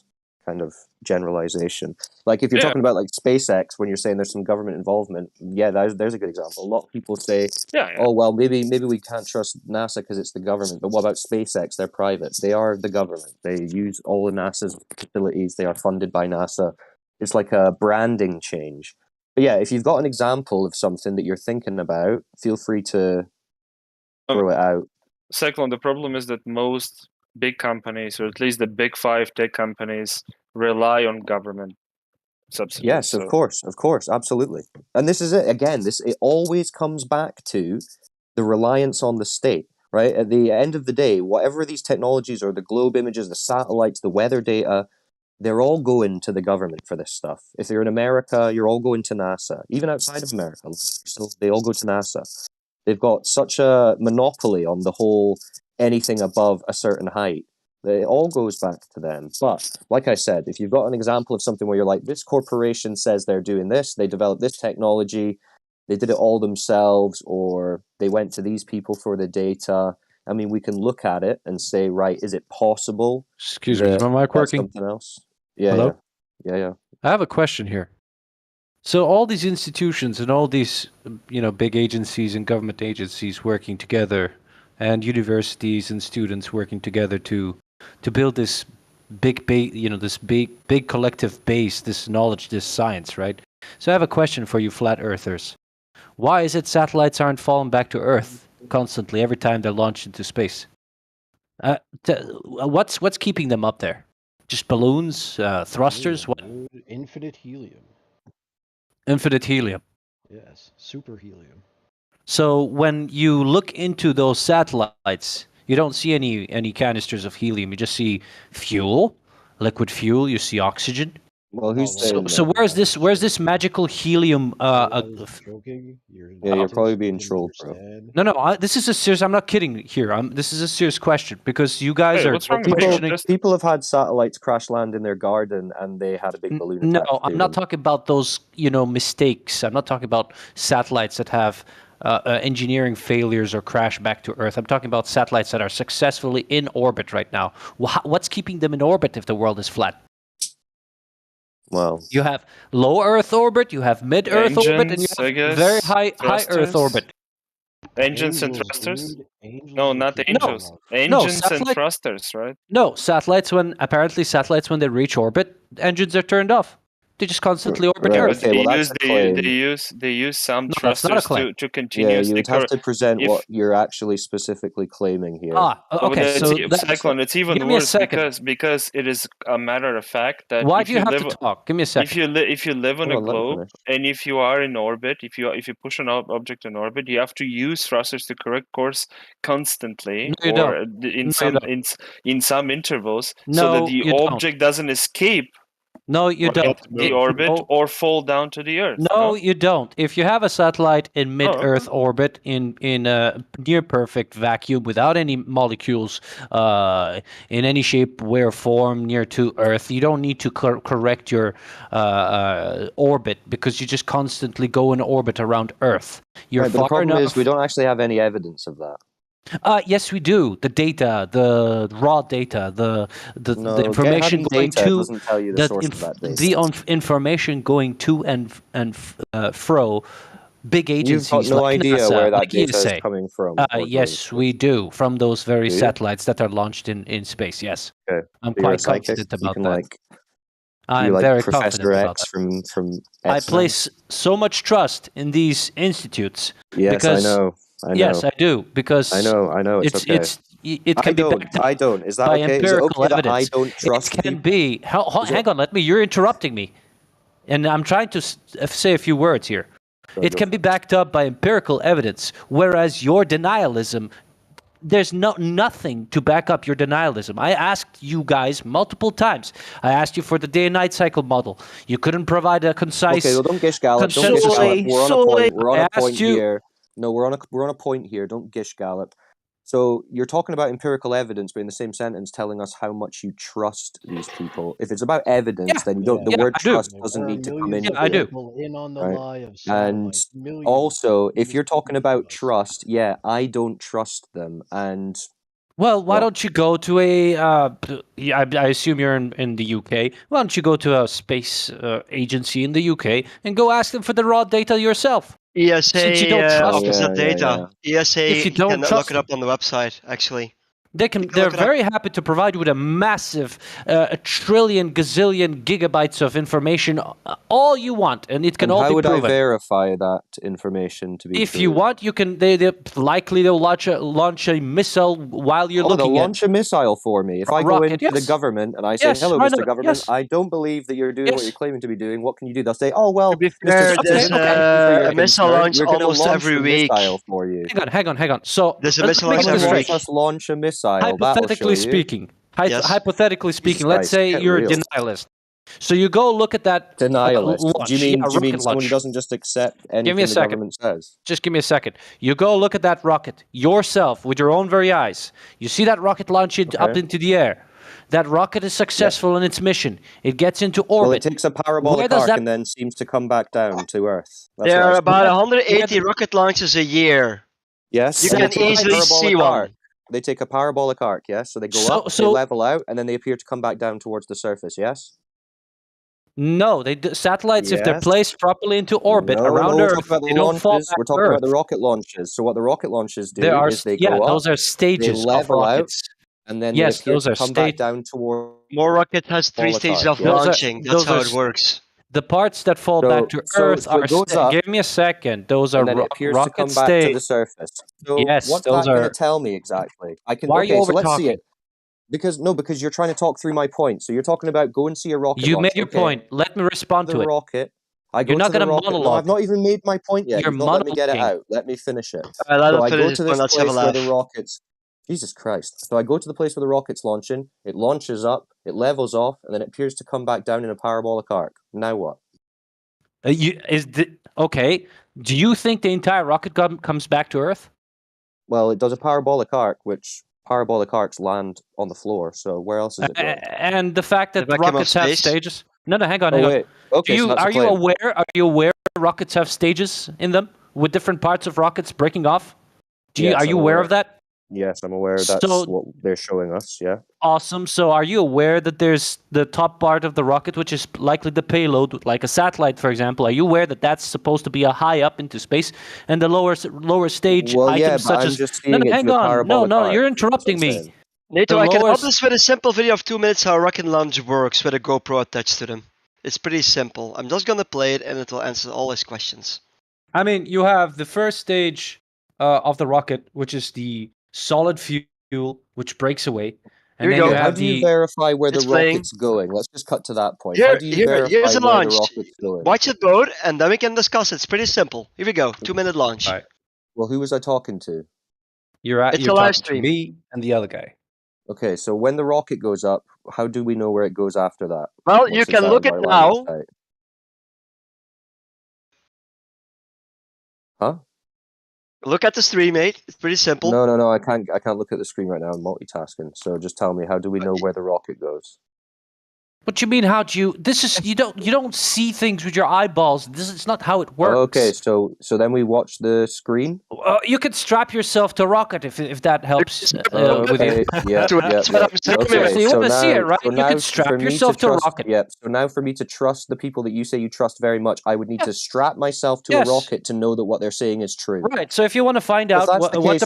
F: kind of generalization. Like if you're talking about like SpaceX, when you're saying there's some government involvement, there's a good example. A lot of people say, oh well, maybe we can't trust NASA because it's the government. But what about SpaceX? They're private. They are the government. They use all of NASA's facilities. They are funded by NASA. It's like a branding change. But yeah, if you've got an example of something that you're thinking about, feel free to throw it out.
I: Cyclone, the problem is that most big companies, or at least the big 5 tech companies, rely on government subsidies.
F: Yes, of course, absolutely. And this is it again. It always comes back to the reliance on the state, right? At the end of the day, whatever these technologies or the globe images, the satellites, the weather data, they're all going to the government for this stuff. If you're in America, you're all going to NASA. Even outside of America, so they all go to NASA. They've got such a monopoly on the whole anything above a certain height. It all goes back to them. But like I said, if you've got an example of something where you're like, this corporation says they're doing this, they developed this technology, they did it all themselves, or they went to these people for the data. I mean, we can look at it and say, right, is it possible?
J: Excuse me, is my mic working?
F: Something else? Yeah,
J: Hello?
F: Yeah.
J: I have a question here. So all these institutions and all these, big agencies and government agencies working together, and universities and students working together to build this big this big collective base, this knowledge, this science, right? So I have a question for you flat earthers. Why is it satellites aren't falling back to Earth constantly every time they're launched into space? What's keeping them up there? Just balloons, thrusters? What?
K: Infinite helium.
J: Infinite helium.
K: Yes, super helium.
J: So when you look into those satellites, you don't see any canisters of helium. You just see fuel, liquid fuel. You see oxygen.
F: Well, who's saying
J: so where's this magical helium?
K: Joking?
F: You're probably being trolled, bro.
J: No. This is a serious. I'm not kidding here. This is a serious question because you guys are questioning.
F: People have had satellites crash land in their garden, and they had a big balloon.
J: No, I'm not talking about those. mistakes. I'm not talking about satellites that have engineering failures or crash back to Earth. I'm talking about satellites that are successfully in orbit right now. What's keeping them in orbit if the world is flat?
F: Well,
J: you have low Earth orbit, you have mid Earth orbit, and you have very high Earth orbit.
I: Engines and thrusters? No, not the angels. Engines and thrusters, right?
J: No, satellites when they reach orbit, engines are turned off. They just constantly orbit Earth.
I: They use some thrusters to continue.
F: Yeah, you would have to present what you're actually specifically claiming here.
J: Okay. So
I: Cyclone, it's even worse because it is a matter of fact that
J: why do you have to talk? Give me a second.
I: If you live on a globe and if you are in orbit, if you push an object in orbit, you have to use thrusters to correct course constantly in some intervals so that the object doesn't escape.
J: No, you don't.
I: The orbit or fall down to the Earth.
J: No, you don't. If you have a satellite in mid-Earth orbit in a near perfect vacuum without any molecules in any shape, way, or form near to Earth, you don't need to correct your orbit because you just constantly go in orbit around Earth.
F: But the problem is we don't actually have any evidence of that.
J: Yes, we do. The data, the raw data, the information going to the information going to and fro. Big agencies.
F: You've got no idea
J: NASA,
F: where that data is coming from.
J: Yes, we do. From those very satellites that are launched in space. Yes, I'm quite confident about that. I'm very confident about that.
F: From
J: I place so much trust in these institutes.
F: Yes,
J: because
F: I know.
J: Yes, I do because
F: I know. It can
J: be backed up.
F: I don't. Is that
J: by
F: okay?
J: empirical
F: Is it okay
J: evidence.
F: that I don't trust
J: it can be. Hang on, you're interrupting me, and I'm trying to say a few words here. It can be backed up by empirical evidence, whereas your denialism, there's nothing to back up your denialism. I asked you guys multiple times. I asked you for the day and night cycle model. You couldn't provide a concise.
F: Okay, well, don't gish gallop. We're on a point. We're on a point here. No, we're on a point here. Don't gish gallop. So you're talking about empirical evidence, but in the same sentence, telling us how much you trust these people. If it's about evidence, then you don't. The word trust doesn't need to come into it.
J: I do.
F: And also, if you're talking about trust, I don't trust them. And
J: well, why don't you go to a? I assume you're in the UK. Why don't you go to a space agency in the UK and go ask them for the raw data yourself?
L: ESA offers that data. ESA, you can look it up on the website, actually.
J: They're very happy to provide you with a massive, a trillion, gazillion gigabytes of information, all you want, and it can all be proven.
F: How would I verify that information to be
J: If
F: true?
J: you want, you can. They'll launch a missile while you're looking.
F: They'll launch a missile for me. If I go into the government and I say, "Hello, Mr. Government, I don't believe that you're doing what you're claiming to be doing. What can you do?" They'll say, "Oh well,
L: to be fair, there's a missile launch almost every week.
F: For you."
J: Hang on. So
L: there's a missile launch every week.
F: Us launch a missile.
J: Hypothetically speaking, let's say you're a denialist. So you go look at that
F: denialist.
J: Launch.
F: Do you mean someone who doesn't just accept anything the government says?
J: Just give me a second. You go look at that rocket yourself with your own very eyes. You see that rocket launch it up into the air. That rocket is successful in its mission. It gets into orbit.
F: Well, it takes a parabolic arc and then seems to come back down to Earth.
L: There are about 180 rocket launches a year.
F: Yes.
L: You can easily see one.
F: They take a parabolic arc, yes? So they go up, they level out, and then they appear to come back down towards the surface, yes?
J: No, satellites, if they're placed properly into orbit around Earth, they don't fall back
F: We're talking about the rocket launches. So what the rocket launches do is they go up,
J: those are stages
F: they level
J: of rockets.
F: Out, and then they appear to come back down toward...
L: More rocket has 3 stages of launching. That's how it works.
J: The parts that fall back to Earth are... Give me a second. Those are rocket
F: stages. To the surface. So
J: yes,
F: what's
J: those
F: that going to tell me exactly?
J: Why are you over
F: let's see it. Because you're trying to talk through my point. So you're talking about go and see a rocket.
J: You made your point. Let me respond to it.
F: Rocket.
J: You're not going to monologue.
F: No, I've not even made my point yet.
J: You're
F: let me get it out. Let me finish it.
L: I go to this place
F: where the rockets. Jesus Christ! So I go to the place where the rocket's launching. It launches up. It levels off, and then it appears to come back down in a parabolic arc. Now what?
J: Okay. Do you think the entire rocket comes back to Earth?
F: Well, it does a parabolic arc, which parabolic arcs land on the floor. So where else is it going?
J: And the fact that rockets have stages. No, hang on.
F: Wait. Okay,
J: are you aware rockets have stages in them with different parts of rockets breaking off? Are you aware of that?
F: Yes, I'm aware that's what they're showing us, yeah.
J: Awesome. So are you aware that there's the top part of the rocket, which is likely the payload, like a satellite, for example? Are you aware that that's supposed to be a high up into space? And the lower stage items such as... hang on. No, you're interrupting me.
L: Nato, I can help this with a simple video of 2 minutes how a rocket launch works with a GoPro attached to them. It's pretty simple. I'm just going to play it and it will answer all his questions.
J: I mean, you have the first stage of the rocket, which is the solid fuel, which breaks away. And then
F: how do you verify where the rocket's going? Let's just cut to that point. How do you verify
L: here's a
F: where
L: launch.
F: the rocket's going?
L: Watch it load, and then we can discuss it. It's pretty simple. Here we go. 2-minute launch.
J: All right.
F: Well, who was I talking to?
J: You're
L: a live stream.
J: Me and the other guy.
F: Okay, so when the rocket goes up, how do we know where it goes after that?
L: Well, you can look at now.
F: Huh?
L: Look at the stream, mate. It's pretty simple.
F: No. I can't look at the screen right now. I'm multitasking. So just tell me, how do we know where the rocket goes?
J: What you mean? How do you? You don't see things with your eyeballs. This is not how it works.
F: Okay, so then we watch the screen.
J: You could strap yourself to a rocket if that helps with you.
F: Yeah.
J: Okay, so you want to see it, right? You could strap yourself to a rocket.
F: Yeah. So now, for me to trust the people that you say you trust very much, I would need to strap myself to a rocket to know that what they're saying is true.
J: Right. So if you want to find out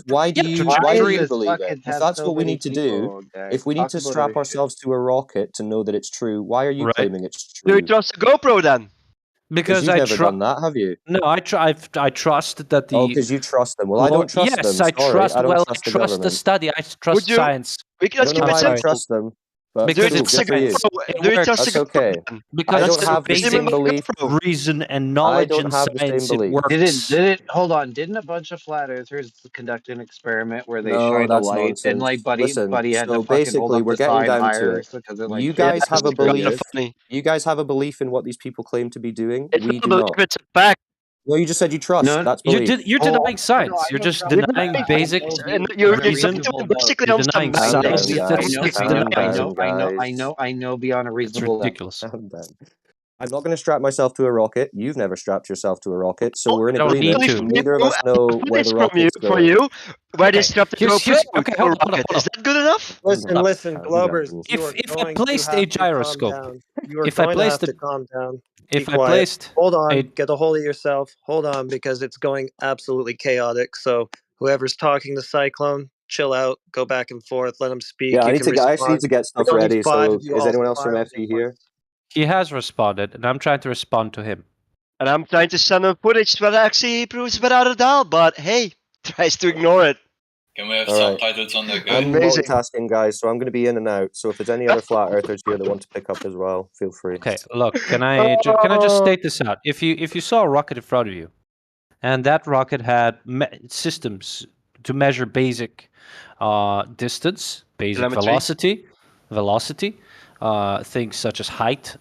F: why do you believe it? If that's what we need to do, if we need to strap ourselves to a rocket to know that it's true, why are you claiming it's true?
L: Do you trust the GoPro then?
J: Because
F: you've never done that, have you?
J: No, I trust that the...
F: Oh, because you trust them. Well, I don't trust them.
J: Yes, I trust. I trust the study. I trust science.
L: Let's keep it simple.
F: I trust them.
J: Because it's
F: That's okay.
J: Because
F: I don't have the same belief.
J: Reason and knowledge and science. It works.
M: Hold on. Didn't a bunch of flat earthers conduct an experiment where they shine a light
F: nonsense.
M: and like Buddy had to fucking hold up
F: we're
M: the
F: getting
M: side
F: down
M: higher
F: to
M: because they're like,
F: you guys have a belief. You guys have a belief in what these people claim to be doing. We do not.
L: It's a fact.
F: No, you just said you trust.
M: No,
F: that's belief.
J: You're denying science. You're just denying basic reason.
L: Basically
J: You're denying science.
M: I know beyond a reasonable
J: level.
F: I'm not going to strap myself to a rocket. You've never strapped yourself to a rocket, so we're in agreement. Neither of us know where the rocket's going.
L: For you, where they strap the GoPro
J: to a rocket.
L: Is that good enough?
N: Listen, Globers.
J: If I placed a gyroscope,
N: if I placed it, calm down.
J: If I placed,
N: hold on, get a hold of yourself. Hold on, because it's going absolutely chaotic. So whoever's talking to Cyclone, chill out, go back and forth, let him speak.
F: Yeah,
N: I
F: actually need to get stuff ready. So is anyone else from FE here?
J: He has responded, and I'm trying to respond to him.
L: And I'm trying to send him footage that actually proves without a doubt, but hey, tries to ignore it.
O: Can we have subtitles on the go?
F: I'm multitasking, guys, so I'm going to be in and out. So if there's any other flat earthers here that want to pick up as well, feel free.
J: Okay, look, can I just state this out? If you saw a rocket in front of you, and that rocket had systems to measure basic distance, basic
L: Telemetry.
J: velocity, things such as height,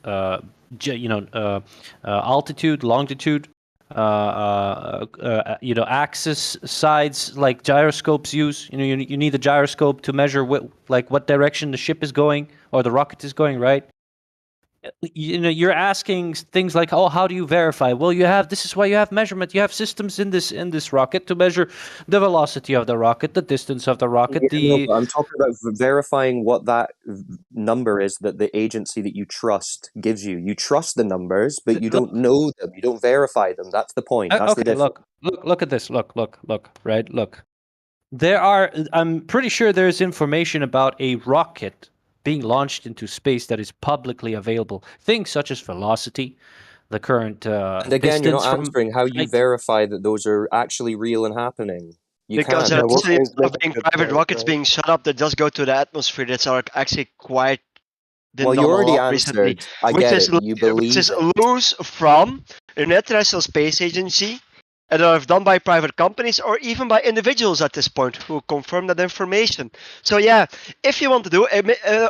J: altitude, longitude, axis, sides, like gyroscopes use. You need a gyroscope to measure what direction the ship is going or the rocket is going, right? You're asking things like, oh, how do you verify? Well, this is why you have measurement. You have systems in this rocket to measure the velocity of the rocket, the distance of the rocket.
F: I'm talking about verifying what that number is that the agency that you trust gives you. You trust the numbers, but you don't know them. You don't verify them. That's the point. That's the difference.
J: Look at this. Look. Right. Look. I'm pretty sure there's information about a rocket being launched into space that is publicly available. Things such as velocity, the current
F: and again, you're not answering how you verify that those are actually real and happening.
L: Because there are being private rockets being shot up that just go to the atmosphere that are actually quite.
F: Well, you already answered.
L: Recently,
F: I get it. You believe
L: which is loose from the International Space Agency, and are done by private companies or even by individuals at this point who confirm that information. So yeah, if you want to do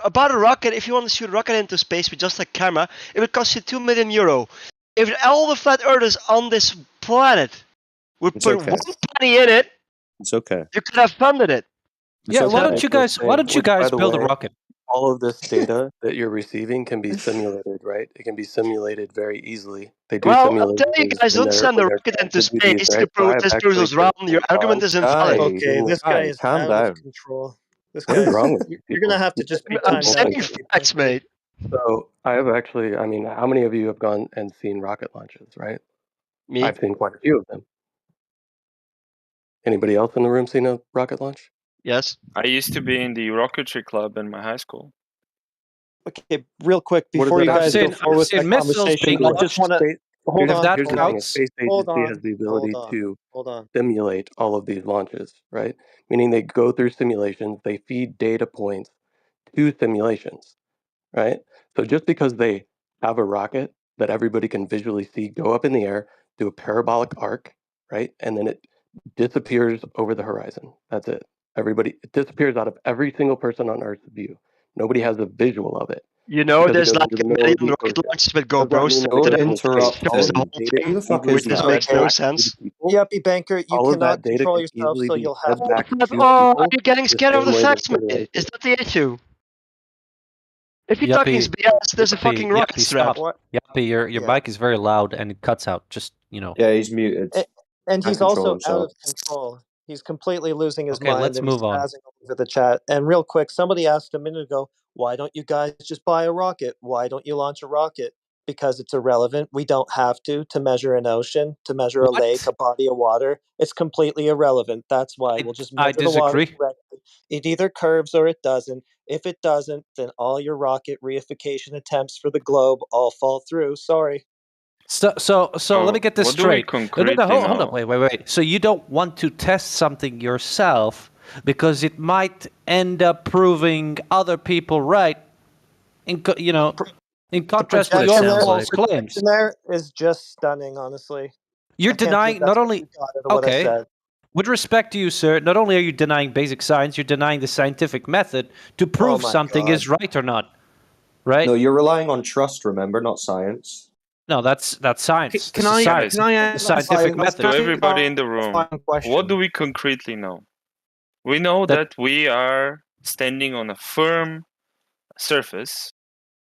L: about a rocket, if you want to shoot a rocket into space with just a camera, it would cost you €2 million. If all the flat earthers on this planet would put 1 penny in it,
F: it's okay.
L: You could have funded it.
J: Yeah, why don't you guys build a rocket?
P: All of this data that you're receiving can be simulated, right? It can be simulated very easily. They do
L: I'll tell you guys, don't send a rocket into space to prove this proves us wrong. Your argument is invalid.
N: Okay, this guy is out of control.
P: What is wrong with you?
N: You're going to have to just be
L: I'm saying facts, mate.
P: So I have actually, how many of you have gone and seen rocket launches, right?
L: Me.
P: I've seen quite a few of them. Anybody else in the room seen a rocket launch?
L: Yes.
I: I used to be in the rocketry club in my high school.
N: Okay, real quick before you guys go forward with that conversation, I just want to hold on.
P: Here's the thing: a space agency has the ability to simulate all of these launches, right? Meaning they go through simulations, they feed data points to simulations, right? So just because they have a rocket that everybody can visually see go up in the air, do a parabolic arc, right, and then it disappears over the horizon. That's it. It disappears out of every single person on Earth's view. Nobody has a visual of it.
L: There's like a million rocket launches with GoPros.
F: Who the fuck is
L: that? Makes no sense.
N: Yuppie banker, you cannot control yourself, so you'll have to.
L: Are you getting scared of the facts, mate? Is that the issue? If you're talking BS, there's a fucking rocket strap.
J: Yuppie, your mic is very loud and it cuts out. Just
F: Yeah, he's muted.
N: And he's also out of control. He's completely losing his mind.
J: Let's move on.
N: Over the chat. And real quick, somebody asked a minute ago, why don't you guys just buy a rocket? Why don't you launch a rocket? Because it's irrelevant. We don't have to measure an ocean, to measure a lake, a body of water. It's completely irrelevant. That's why we'll just measure the water correctly. It either curves or it doesn't. If it doesn't, then all your rocket reification attempts for the globe all fall through. Sorry.
J: So let me get this straight. Hold up, wait. So you don't want to test something yourself because it might end up proving other people right. In contrast to your false claims.
N: There is just stunning, honestly.
J: You're denying not only with respect to you, sir. Not only are you denying basic science, you're denying the scientific method to prove something is right or not. Right?
F: No, you're relying on trust. Remember, not science.
J: No, that's science.
I: Can I ask
J: scientific method?
I: to everybody in the room? What do we concretely know? We know that we are standing on a firm surface.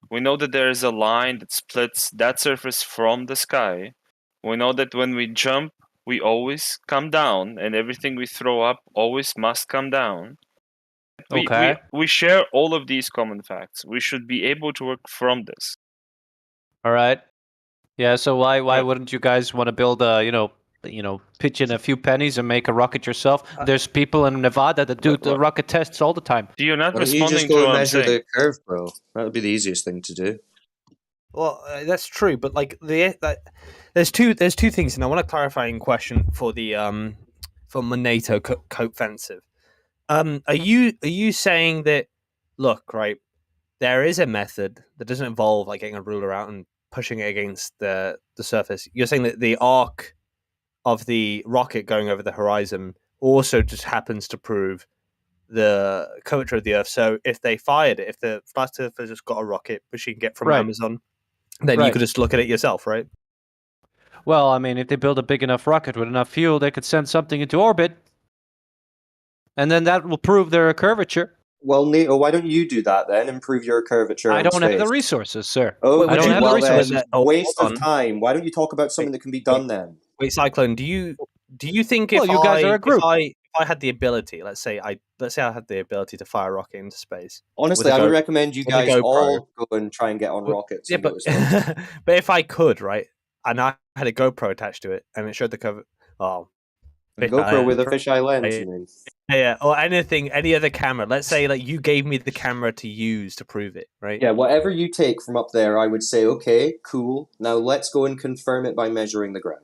I: We know that there is a line that splits that surface from the sky. We know that when we jump, we always come down, and everything we throw up always must come down. We share all of these common facts. We should be able to work from this.
J: All right. Yeah, so why wouldn't you guys want to build a pitch in a few pennies and make a rocket yourself. There's people in Nevada that do the rocket tests all the time.
I: You're not
F: Why don't you
I: responding
F: just
I: to
F: go and
I: what I'm
F: measure
I: saying.
F: the curve, bro? That would be the easiest thing to do.
A: Well, that's true, but like there's two things, and I want a clarifying question for the from the NATO co-offensive. Are you saying that, look, right, there is a method that doesn't involve like getting a ruler out and pushing it against the surface? You're saying that the arc of the rocket going over the horizon also just happens to prove the curvature of the Earth. So if they fired it, if the flat earthers just got a rocket, which you can get from Amazon, then you could just look at it yourself, right?
J: Well, I mean, if they build a big enough rocket with enough fuel, they could send something into orbit, and then that will prove their curvature.
F: Well, Neto, why don't you do that then? Improve your curvature
J: I
F: in
J: don't have the
F: space.
J: resources, sir.
F: Oh,
J: I don't have the resources.
F: Waste of time. Why don't you talk about something that can be done then?
A: Wait, Cyclone, do you think
J: Well, you guys are a group.
A: if I had the ability, let's say I had the ability to fire a rocket into space.
F: Honestly, I would recommend you guys all go and try and get on rockets.
A: Yeah,
F: and go to space.
A: but if I could, right, and I had a GoPro attached to it, and it showed the cover. Oh,
F: a GoPro with a fisheye lens, you mean?
A: Yeah, or anything, any other camera. Let's say like you gave me the camera to use to prove it, right?
F: Yeah, whatever you take from up there, I would say, okay, cool. Now let's go and confirm it by measuring the ground.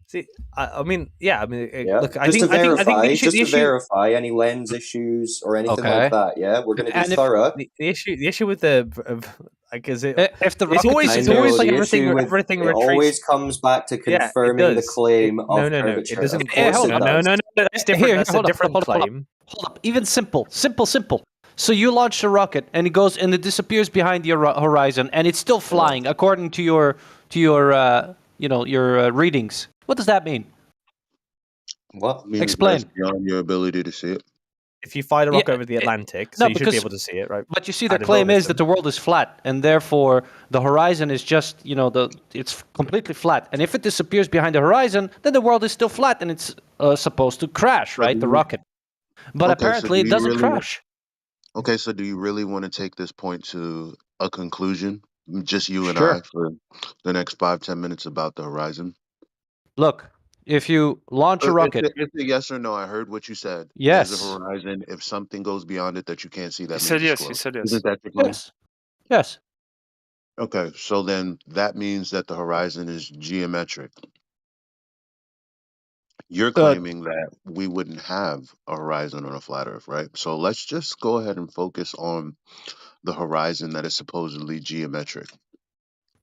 A: See, I mean, yeah, I mean,
F: Yeah.
A: look,
F: I think the issue,
A: to
F: verify any lens issues or anything like that. Yeah, we're going to be thorough.
A: The issue with the like is it
J: if the
A: it's always like everything
F: it always comes back to confirming the claim of curvature.
A: It doesn't.
F: Of course it does.
A: No, that's different. That's a different claim.
J: Hold up. Even simple. So you launch a rocket and it goes and it disappears behind your horizon and it's still flying according to your readings. What does that mean?
F: What?
J: Explain.
C: Beyond your ability to see it.
A: If you fired a rocket over the Atlantic, so you should be able to see it, right?
J: But you see, their claim is that the world is flat, and therefore the horizon is just, it's completely flat. And if it disappears behind the horizon, then the world is still flat, and it's supposed to crash, right? The rocket. But apparently it doesn't crash.
C: Okay, so do you really want to take this point to a conclusion? Just you and I for the next 5-10 minutes about the horizon?
J: Look. If you launch a rocket...
C: It's a yes or no. I heard what you said.
J: Yes.
C: There's a horizon. If something goes beyond it that you can't see, that means
I: said yes.
C: He
I: said yes.
C: Isn't that your claim?
J: Yes.
C: Okay, so then that means that the horizon is geometric. You're claiming that we wouldn't have a horizon on a flat Earth, right? So let's just go ahead and focus on the horizon that is supposedly geometric.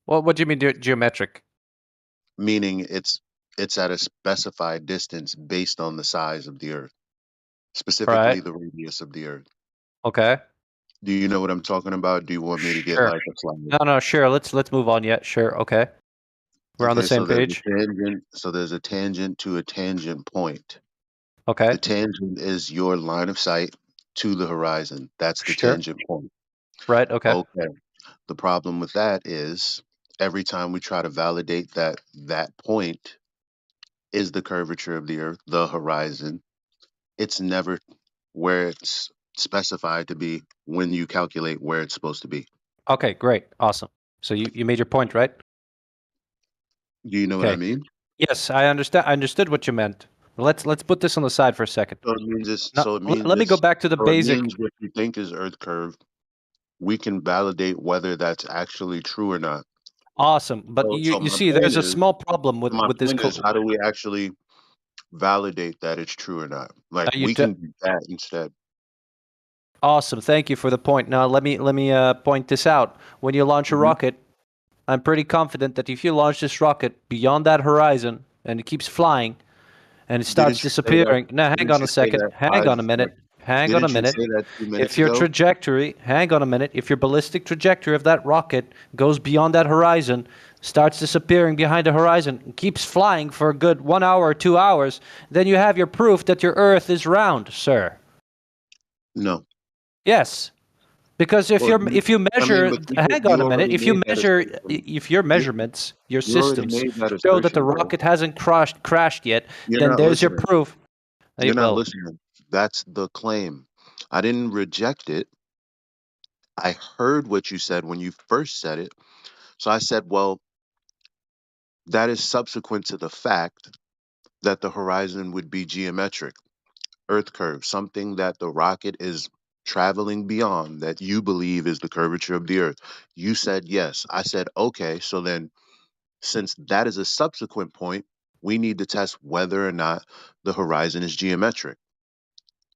J: Well, what do you mean geometric?
C: Meaning it's at a specified distance based on the size of the Earth, specifically the radius of the Earth.
J: Okay.
C: Do you know what I'm talking about? Do you want me to get like a slide?
J: No, sure. Let's move on yet. Sure. Okay. We're on the same page.
C: So there's a tangent to a tangent point.
J: Okay.
C: The tangent is your line of sight to the horizon. That's the tangent point.
J: Right. Okay.
C: Okay. The problem with that is every time we try to validate that point is the curvature of the Earth, the horizon, it's never where it's specified to be when you calculate where it's supposed to be.
J: Okay, great. Awesome. So you made your point, right?
C: Do you know what I mean?
J: Yes, I understand. I understood what you meant. Let's put this on the side for a second.
C: So it means
J: let me go back to the basic.
C: What you think is Earth curve, we can validate whether that's actually true or not.
J: Awesome, but you see, there's a small problem with this.
C: How do we actually validate that it's true or not? Like we can do that instead.
J: Awesome, thank you for the point. Now let me point this out. When you launch a rocket, I'm pretty confident that if you launch this rocket beyond that horizon and it keeps flying, and it starts disappearing. Now, hang on a second. Hang on a minute. Hang on a minute. If your trajectory, hang on a minute. If your ballistic trajectory of that rocket goes beyond that horizon, starts disappearing behind the horizon, and keeps flying for a good 1 hour or 2 hours, then you have your proof that your Earth is round, sir.
C: No.
J: Yes. Because if you measure, hang on a minute. If you measure, if your measurements, your systems show that the rocket hasn't crashed yet, then there's your proof.
C: You're not listening. That's the claim. I didn't reject it. I heard what you said when you first said it. So I said, well, that is subsequent to the fact that the horizon would be geometric, Earth curve, something that the rocket is traveling beyond that you believe is the curvature of the Earth. You said yes. I said okay. So then, since that is a subsequent point, we need to test whether or not the horizon is geometric.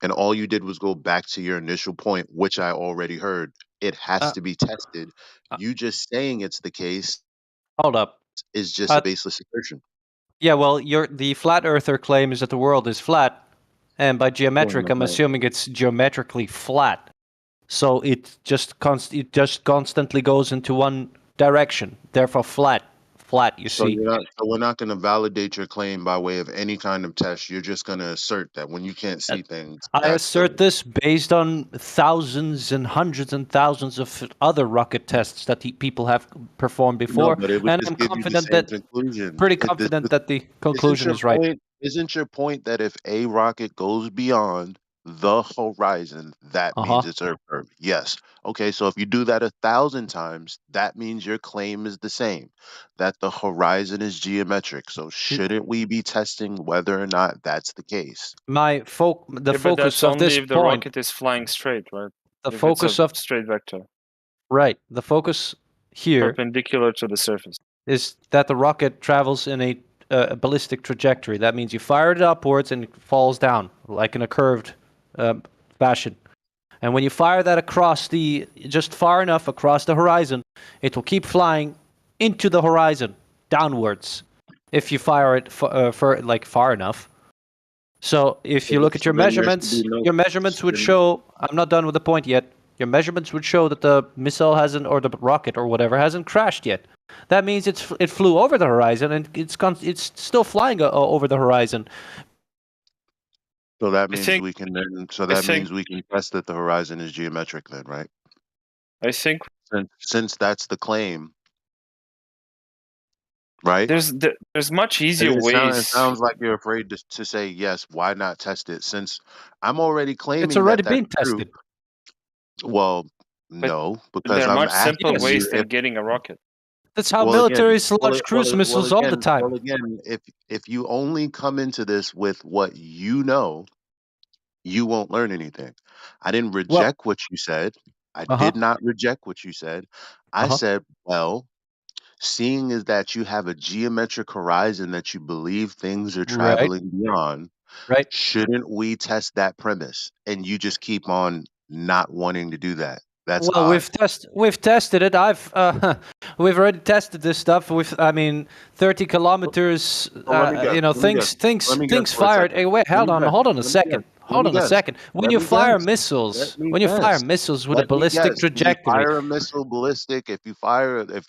C: And all you did was go back to your initial point, which I already heard. It has to be tested. You just saying it's the case
J: Hold up.
C: is just a baseless assertion.
J: Yeah, well, the flat earther claim is that the world is flat, and by geometric, I'm assuming it's geometrically flat. So it just constantly goes into one direction. Therefore, flat. You
C: So
J: see.
C: we're not going to validate your claim by way of any kind of test. You're just going to assert that when you can't see things.
J: I assert this based on thousands and hundreds and thousands of other rocket tests that people have performed before,
C: No, but it would
J: and
C: just
J: I'm
C: give you the
J: confident
C: same
J: that
C: conclusion.
J: pretty confident that the conclusion is right.
C: Isn't your point that if a rocket goes beyond the horizon, that means it's Earth curve? Yes. Okay, so if you do that 1,000 times, that means your claim is the same, that the horizon is geometric. So shouldn't we be testing whether or not that's the case?
J: The
I: but
J: focus
I: that's
J: of
I: only
J: this
I: if the
J: point,
I: rocket is flying straight, right?
J: the
I: If
J: focus
I: it's a
J: of
I: straight vector,
J: right, the focus here
I: perpendicular to the surface,
J: is that the rocket travels in a ballistic trajectory. That means you fire it upwards and it falls down like in a curved fashion. And when you fire that just far enough across the horizon, it will keep flying into the horizon downwards. If you fire it far enough. So if you look at your measurements, your measurements would show. I'm not done with the point yet. Your measurements would show that the missile hasn't, or the rocket or whatever, hasn't crashed yet. That means it flew over the horizon and it's still flying over the horizon.
C: So that means we can test that the horizon is geometric then, right?
I: I think
C: since that's the claim, right?
I: There's much easier ways.
C: It sounds like you're afraid to say yes. Why not test it? Since I'm already claiming
J: it's already
C: that's
J: been tested.
C: True. Well, no, because
I: there are
C: I'm
I: much simpler
C: asking
I: ways
C: you
I: than getting a rocket.
J: That's how militaries launch cruise missiles all the time.
C: Well, again, if you only come into this with what you know, you won't learn anything. I didn't reject what you said. I did not reject what you said. I said, well, seeing is that you have a geometric horizon that you believe things are traveling beyond, shouldn't we test that premise? And you just keep on not wanting to do that. That's odd.
J: We've tested it. We've already tested this stuff with 30 kilometers. Things fired. Hey, wait, hold on a second. When you fire missiles with a ballistic trajectory,
C: fire a missile ballistic. If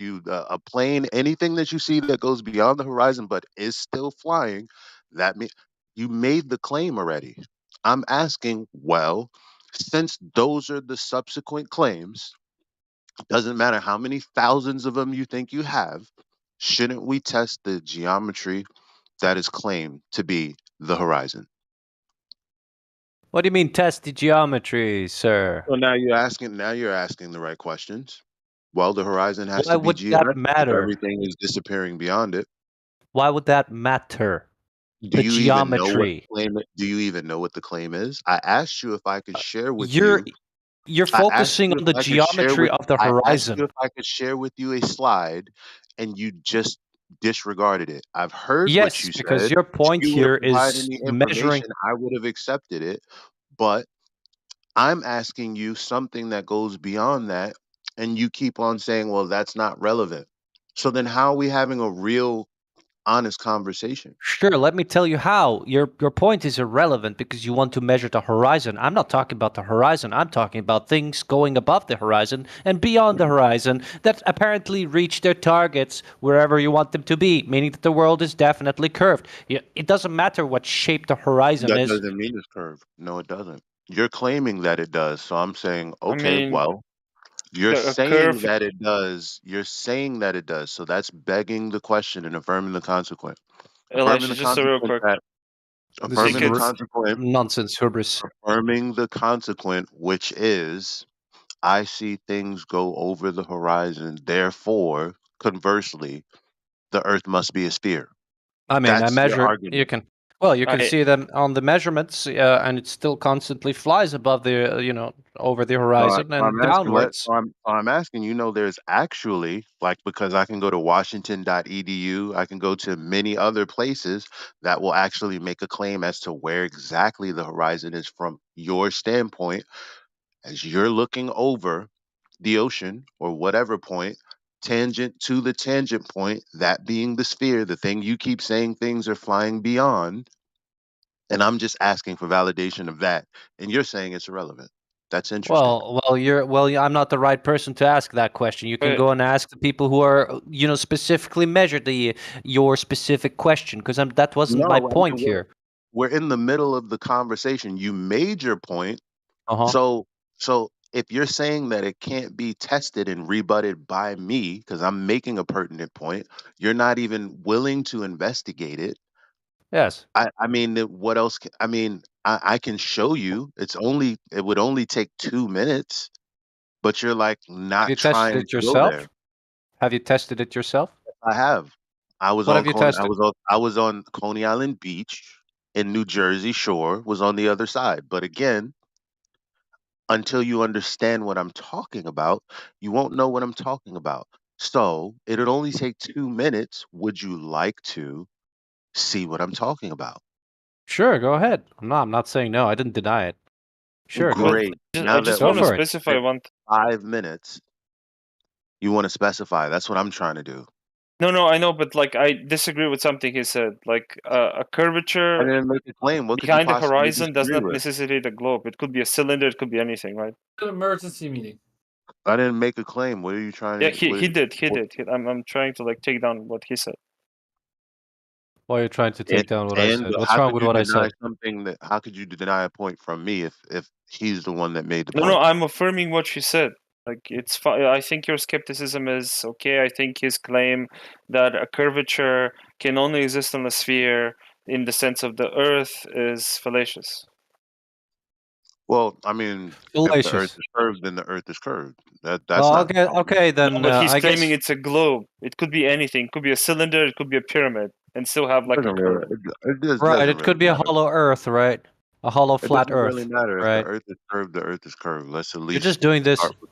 C: you a plane, anything that you see that goes beyond the horizon but is still flying, that means you made the claim already. I'm asking, well, since those are the subsequent claims, doesn't matter how many thousands of them you think you have, shouldn't we test the geometry that is claimed to be the horizon?
J: What do you mean test the geometry, sir?
C: Well, now you're asking the right questions. Well, the horizon has
J: Why
C: to be
J: would that
C: geometric if
J: matter?
C: everything is disappearing beyond it.
J: Why would that matter?
C: Do you even know what the claim is? I asked you if I could share with you.
J: You're focusing on the geometry of the horizon.
C: I asked you if I could share with you a slide, and you just disregarded it. I've heard what you said.
J: Yes, because your point here is measuring.
C: I would have accepted it, but I'm asking you something that goes beyond that, and you keep on saying, well, that's not relevant. So then how are we having a real, honest conversation?
J: Sure, let me tell you how. Your point is irrelevant because you want to measure the horizon. I'm not talking about the horizon. I'm talking about things going above the horizon and beyond the horizon that apparently reach their targets wherever you want them to be, meaning that the world is definitely curved. It doesn't matter what shape the horizon is.
C: That doesn't mean it's curved. No, it doesn't. You're claiming that it does. So I'm saying, okay, well, you're saying that it does. You're saying that it does. So that's begging the question and affirming the consequence.
I: Elijah, just a real quick.
C: Affirming the consequent.
J: Nonsense, hubris.
C: Affirming the consequent, which is, I see things go over the horizon. Therefore, conversely, the Earth must be a sphere.
J: I mean, I measure. You can. Well, you can see them on the measurements, and it still constantly flies above the, over the horizon and downwards.
C: I'm asking, there's actually, because I can go to washington.edu, I can go to many other places that will actually make a claim as to where exactly the horizon is from your standpoint as you're looking over the ocean or whatever point, tangent to the tangent point, that being the sphere, the thing you keep saying things are flying beyond. And I'm just asking for validation of that. And you're saying it's irrelevant. That's interesting.
J: I'm not the right person to ask that question. You can go and ask the people who are, specifically measured your specific question, because that wasn't my point here.
C: We're in the middle of the conversation. You made your point. So if you're saying that it can't be tested and rebutted by me, because I'm making a pertinent point, you're not even willing to investigate it.
J: Yes.
C: I mean, what else? I can show you. It would only take 2 minutes, but you're not
J: Have you tested
C: trying
J: it
C: to go there.
J: yourself? Have you tested it yourself?
C: I have. I was
J: What
C: on
J: have you tested?
C: I was on Coney Island Beach in New Jersey Shore, was on the other side. But again, until you understand what I'm talking about, you won't know what I'm talking about. So it'd only take 2 minutes. Would you like to see what I'm talking about?
J: Sure, go ahead. I'm not saying no. I didn't deny it. Sure,
C: great.
I: I just want to specify one.
C: 5 minutes. You want to specify? That's what I'm trying to do.
I: No, I know, but I disagree with something he said. A curvature
C: I didn't make a claim. What
I: behind the
C: could you possibly
I: horizon does
C: disagree
I: not
C: with?
I: necessitate a globe. It could be a cylinder. It could be anything, right?
Q: An emergency meeting.
C: I didn't make a claim. What are you trying to?
I: Yeah, he did. I'm trying to take down what he said.
J: Why are you trying to take down what I said? What's
C: how
J: wrong
C: could
J: with
C: you
J: what I
C: deny
J: said?
C: something that? How could you deny a point from me if he's the one that made the point?
I: No, I'm affirming what you said. It's fine. I think your skepticism is okay. I think his claim that a curvature can only exist on a sphere in the sense of the Earth is fallacious.
C: Well, I mean, if the Earth is curved, then the Earth is curved. That's not.
J: Okay, then.
I: No, but he's
J: I
I: claiming
J: guess
I: it's a globe. It could be anything. It could be a cylinder. It could be a pyramid, and still have a curve.
J: right. It could be a hollow Earth, right? A hollow flat
C: It doesn't
J: Earth.
C: really matter if
J: right?
C: the Earth is curved. The Earth is curved. Let's at least.
J: You're just doing this.
C: Start with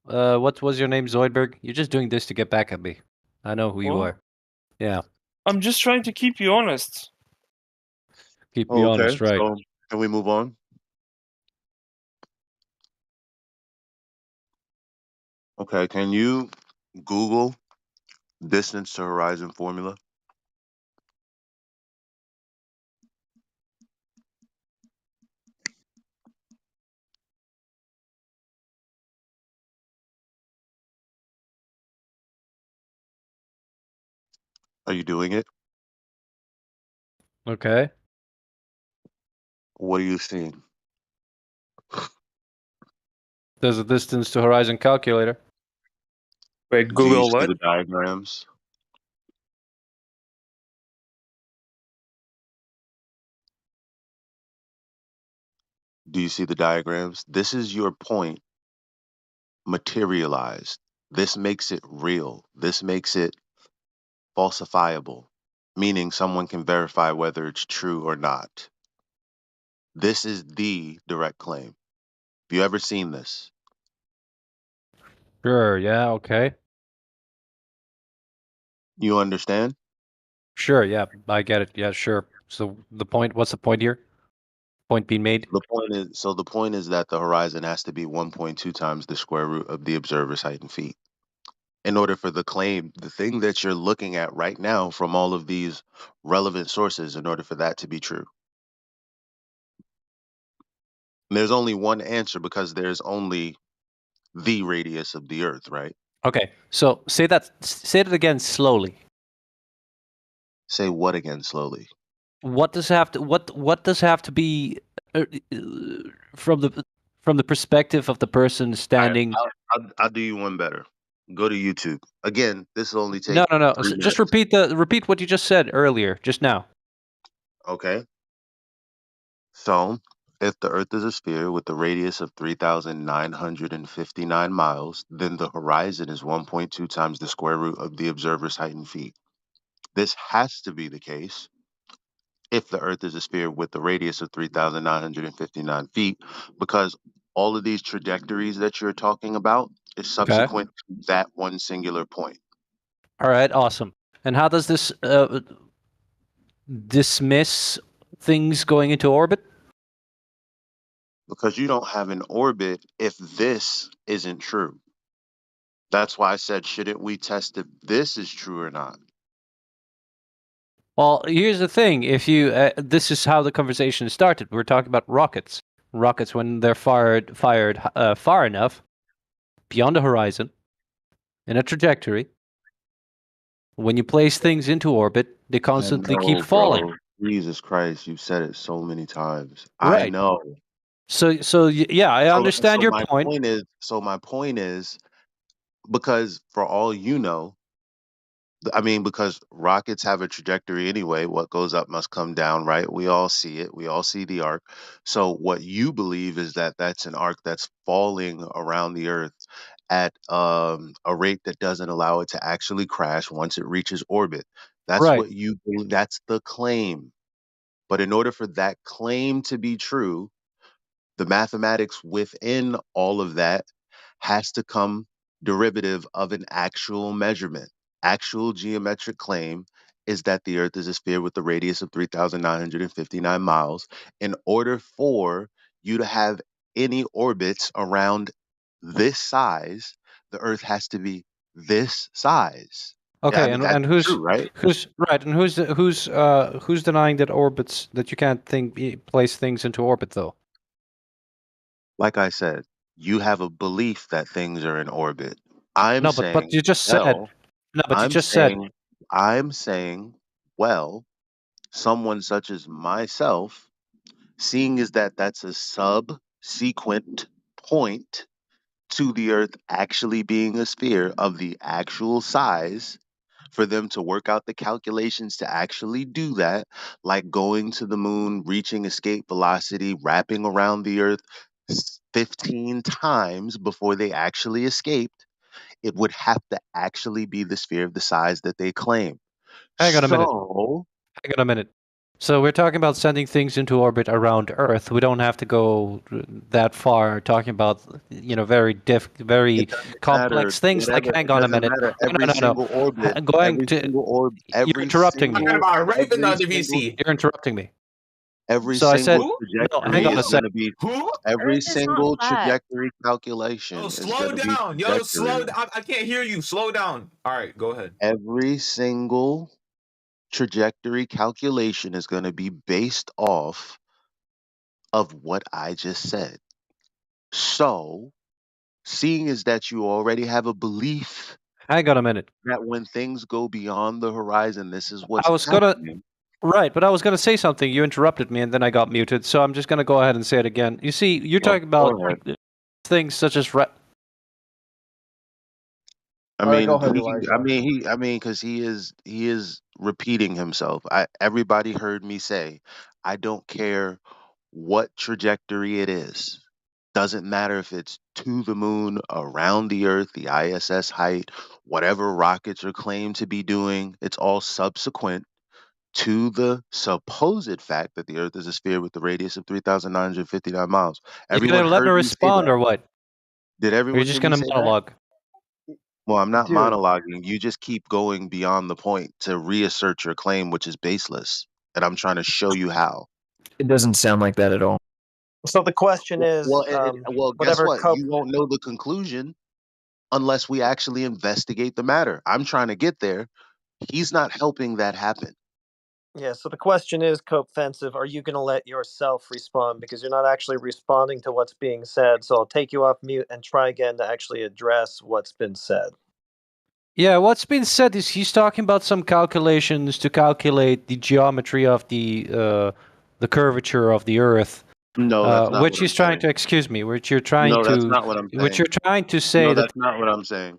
C: that.
J: What was your name, Zoidberg? You're just doing this to get back at me. I know who you are. Yeah.
I: I'm just trying to keep you honest.
J: Keep me honest, right?
C: So, can we move on? Okay. Can you Google distance to horizon formula? Are you doing it?
J: Okay.
C: What are you seeing?
J: There's a distance to horizon calculator.
P: Wait,
C: Do you
P: Google
C: see
P: what?
C: the diagrams? Do you see the diagrams? This is your point materialized. This makes it real. This makes it falsifiable, meaning someone can verify whether it's true or not. This is the direct claim. Have you ever seen this?
J: Sure. Yeah. Okay.
C: You understand?
J: Sure. Yeah. I get it. Yeah. Sure. So what's the point here? Point being made?
C: The point is that the horizon has to be 1.2 times the square root of the observer's height in feet. In order for the claim, the thing that you're looking at right now from all of these relevant sources, in order for that to be true. And there's only one answer because there's only the radius of the Earth, right?
J: Okay. So say that again slowly.
C: Say what again slowly?
J: What does have to be from the perspective of the person standing?
C: I'll do you one better. Go to YouTube. Again, this will only take
J: No.
C: 3
J: So just
C: minutes.
J: repeat what you just said earlier, just now.
C: Okay. So, if the Earth is a sphere with a radius of 3,959 miles, then the horizon is 1.2 times the square root of the observer's height in feet. This has to be the case if the Earth is a sphere with a radius of 3,959 feet, because all of these trajectories that you're talking about is subsequent to that one singular point.
J: All right, awesome. And how does this dismiss things going into orbit?
C: Because you don't have an orbit if this isn't true. That's why I said, shouldn't we test if this is true or not?
J: Well, here's the thing. If you, this is how the conversation started. We're talking about rockets. Rockets, when they're fired far enough beyond the horizon in a trajectory, when you place things into orbit, they constantly keep falling.
C: Bro. Jesus Christ, you've said it so many times.
J: Right.
C: I know.
J: So yeah, I understand your point.
C: My point is, because for all you know, I mean, because rockets have a trajectory anyway. What goes up must come down, right? We all see it. We all see the arc. So what you believe is that that's an arc that's falling around the Earth at a rate that doesn't allow it to actually crash once it reaches orbit. That's
J: Right.
C: what you believe. That's the claim. But in order for that claim to be true, the mathematics within all of that has to come derivative of an actual measurement. Actual geometric claim is that the Earth is a sphere with a radius of 3,959 miles. In order for you to have any orbits around this size, the Earth has to be this size.
J: Okay,
C: I mean, that's
J: and who's
C: true, right?
J: who's right, and who's denying that orbits that you can't place things into orbit though?
C: Like I said, you have a belief that things are in orbit. I'm
J: No, but
C: saying,
J: you just said
C: well,
J: no, but you
C: I'm
J: just said
C: saying, I'm saying, well, someone such as myself, seeing as that that's a subsequent point to the Earth actually being a sphere of the actual size, for them to work out the calculations to actually do that, like going to the moon, reaching escape velocity, wrapping around the Earth 15 times before they actually escaped, it would have to actually be the sphere of the size that they claim.
J: hang on a minute.
C: So,
J: Hang on a minute. So we're talking about sending things into orbit around Earth. We don't have to go that far. Talking about very
C: it doesn't matter.
J: complex things like.
C: Whatever.
J: Hang
C: It
J: on a
C: doesn't
J: minute.
C: matter.
J: No,
C: Every
J: no, no.
C: single orbit.
J: Going
C: Every
J: to.
C: single orb.
J: You're interrupting me.
C: Single,
Q: Talking about Raven
C: every
Q: on the
C: single,
Q: VC.
J: You're interrupting me.
C: every
J: So I said,
C: single
J: no,
C: trajectory
J: hang on a
C: is going to
J: second.
C: be.
Q: Who?
C: Every
R: Earth is not
C: single
R: flat.
C: trajectory calculation
Q: Yo,
C: is
Q: slow
C: going to be
Q: down. Yo, slow
C: trajectory.
Q: down. I can't hear you. Slow down. All right, go ahead.
C: Every single trajectory calculation is going to be based off of what I just said. So, seeing as that you already have a belief
J: Hang on a minute.
C: that when things go beyond the horizon, this is
J: I
C: what's
J: was gonna.
C: happening.
J: Right, but I was gonna say something. You interrupted me, and then I got muted. So I'm just gonna go ahead and say it again. You see, you're
C: Well,
J: talking about
C: go ahead.
J: things such as.
C: I
B: All right, go
C: mean,
B: ahead,
C: he,
B: Elijah.
C: because he is repeating himself. Everybody heard me say, I don't care what trajectory it is. Doesn't matter if it's to the moon, around the Earth, the ISS height, whatever rockets are claimed to be doing. It's all subsequent to the supposed fact that the Earth is a sphere with a radius of 3,959 miles.
J: You
C: Everyone
J: gonna let me
C: heard me say
J: respond
C: that.
J: or what?
C: Did
J: Or you're
C: everyone
J: just
C: hear me
J: gonna
C: say that?
J: monologue?
C: Well, I'm not
B: Dude,
C: monologuing. You just keep going beyond the point to reassert your claim, which is baseless. And I'm trying to show you how.
E: It doesn't sound like that at all.
N: So the question is,
C: Well, guess
N: whatever
C: what?
N: Cope.
C: You won't know the conclusion unless we actually investigate the matter. I'm trying to get there. He's not helping that happen.
N: Yeah, so the question is, Cope Fensive, are you going to let yourself respond? Because you're not actually responding to what's being said. So I'll take you off mute and try again to actually address what's been said.
J: Yeah, what's been said is he's talking about some calculations to calculate the geometry of the curvature of the Earth.
C: No, that's not
J: which
C: what
J: he's
C: I'm
J: trying
C: saying.
J: to excuse me, which you're trying
C: No, that's
J: to,
C: not what I'm
J: which
C: saying.
J: you're trying to say
C: No,
J: that.
C: that's not what I'm saying.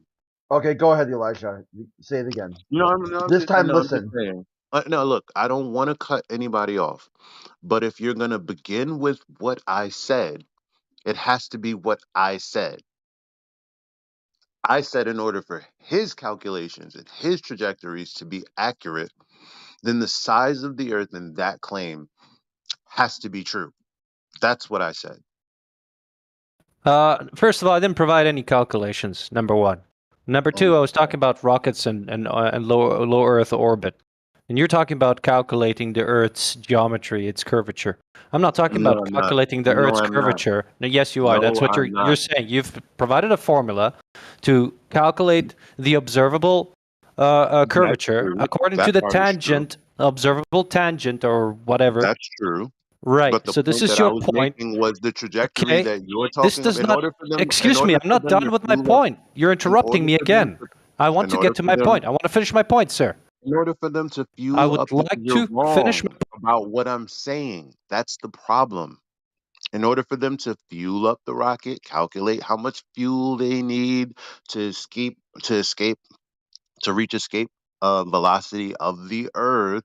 B: okay, go ahead, Elijah. Say it again. This
C: I
B: time,
C: know, I'm just
B: listen.
C: saying. No, look, I don't want to cut anybody off. But if you're going to begin with what I said, it has to be what I said. I said in order for his calculations and his trajectories to be accurate, then the size of the Earth in that claim has to be true. That's what I said.
J: First of all, I didn't provide any calculations. Number one. Number two, I was talking about rockets and low Earth orbit, and you're talking about calculating the Earth's geometry, its curvature. I'm not talking
C: No,
J: about
C: I'm not.
J: calculating the
C: No,
J: Earth's
C: I'm not.
J: curvature. No, yes, you are.
C: No,
J: That's what
C: I'm
J: you're
C: not.
J: saying. You've provided a formula to calculate the observable curvature
C: true.
J: according to
C: That
J: the
C: part is true.
J: observable tangent or whatever.
C: That's true.
J: Right.
C: But the
J: So this
C: point
J: is
C: that I
J: your
C: was
J: point.
C: making was the trajectory
J: Okay.
C: that you're
J: This
C: talking
J: does
C: about.
J: not. Excuse me. I'm not done with my point. You're interrupting me again. I want to get to my point. I want to finish my point, sir.
C: In order for them to
J: I
C: fuel
J: would
C: up,
J: like
C: you're
J: to finish
C: wrong
J: my
C: about what I'm saying. That's the problem. In order for them to fuel up the rocket, calculate how much fuel they need to escape, to reach escape velocity of the Earth.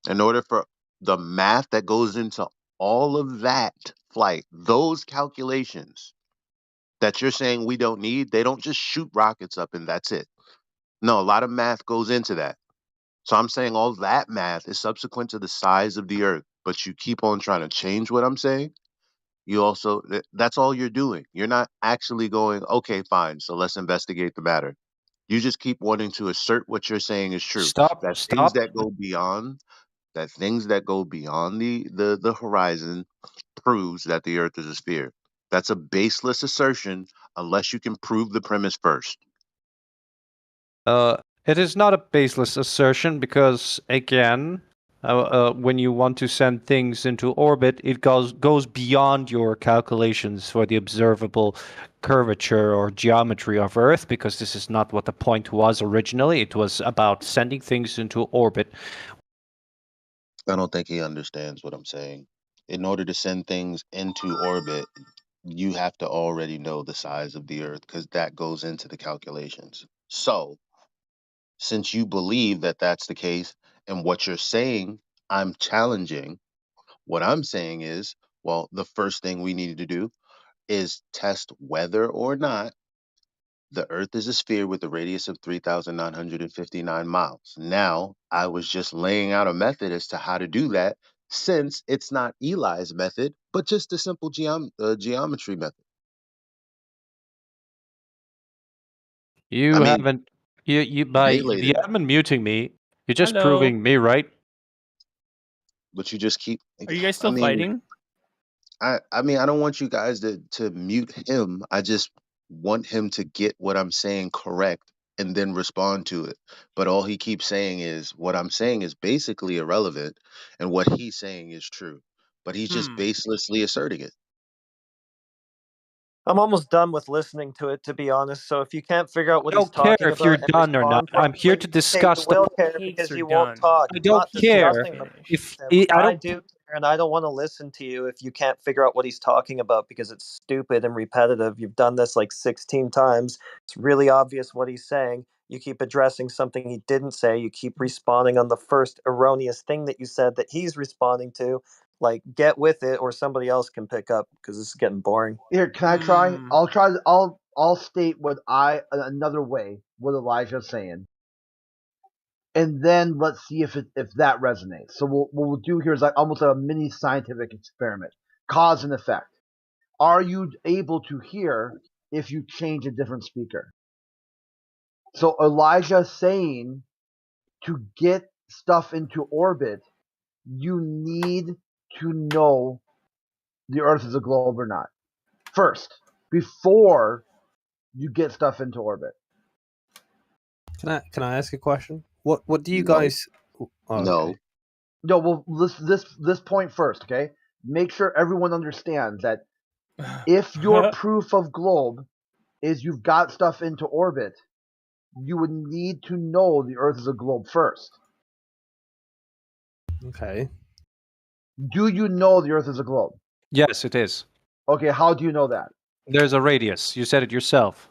C: In order for the math that goes into all of that flight, those calculations that you're saying we don't need, they don't just shoot rockets up and that's it. No, a lot of math goes into that. So I'm saying all that math is subsequent to the size of the Earth, but you keep on trying to change what I'm saying. You also, that's all you're doing. You're not actually going, okay, fine, so let's investigate the matter. You just keep wanting to assert what you're saying is true. That things
J: Stop.
C: that go beyond, that things that go beyond the horizon proves that the Earth is a sphere. That's a baseless assertion unless you can prove the premise first.
J: It is not a baseless assertion because, again, when you want to send things into orbit, it goes beyond your calculations for the observable curvature or geometry of Earth, because this is not what the point was originally. It was about sending things into orbit.
C: I don't think he understands what I'm saying. In order to send things into orbit, you have to already know the size of the Earth because that goes into the calculations. So, since you believe that that's the case and what you're saying, I'm challenging. What I'm saying is, well, the first thing we need to do is test whether or not the Earth is a sphere with a radius of 3,959 miles. Now, I was just laying out a method as to how to do that since it's not Eli's method, but just a simple geometry method.
J: You
C: I mean,
J: haven't. You by
C: Melee that,
J: VM and muting me, you're just
A: Hello.
J: proving me right.
C: but you just keep.
A: Are you guys
C: I
A: still
C: mean,
A: fighting?
C: I mean, I don't want you guys to mute him. I just want him to get what I'm saying correct and then respond to it. But all he keeps saying is what I'm saying is basically irrelevant, and what he's saying is true. But he's just baselessly asserting it.
N: I'm almost done with listening to it, to be honest. So if you can't figure out what
J: I
N: he's
J: don't care
N: talking
J: if you're
N: about and
J: done or not.
N: respond
J: I'm here
N: properly,
J: to
N: okay,
J: discuss
N: you
J: the
N: will
J: point.
N: care because you won't talk.
J: I
N: You're
J: don't
N: not
J: care
N: discussing the
J: if
N: system.
J: I
N: I
J: don't.
N: do care, and I don't want to listen to you if you can't figure out what he's talking about because it's stupid and repetitive. You've done this like 16 times. It's really obvious what he's saying. You keep addressing something he didn't say. You keep responding on the first erroneous thing that you said that he's responding to. Like, get with it, or somebody else can pick up because this is getting boring.
B: Here, can I try? I'll try. I'll state what another way what Elijah's saying, and then let's see if that resonates. So what we'll do here is like almost a mini scientific experiment, cause and effect. Are you able to hear if you change a different speaker? So Elijah's saying to get stuff into orbit, you need to know the Earth is a globe or not first, before you get stuff into orbit.
A: Can I ask a question? What do you
C: No.
A: guys? Oh, okay.
B: No, well, this point first, okay? Make sure everyone understands that if your proof of globe is you've got stuff into orbit, you would need to know the Earth is a globe first.
A: Okay.
B: Do you know the Earth is a globe?
J: Yes, it is.
B: Okay, how do you know that?
J: There's a radius. You said it yourself.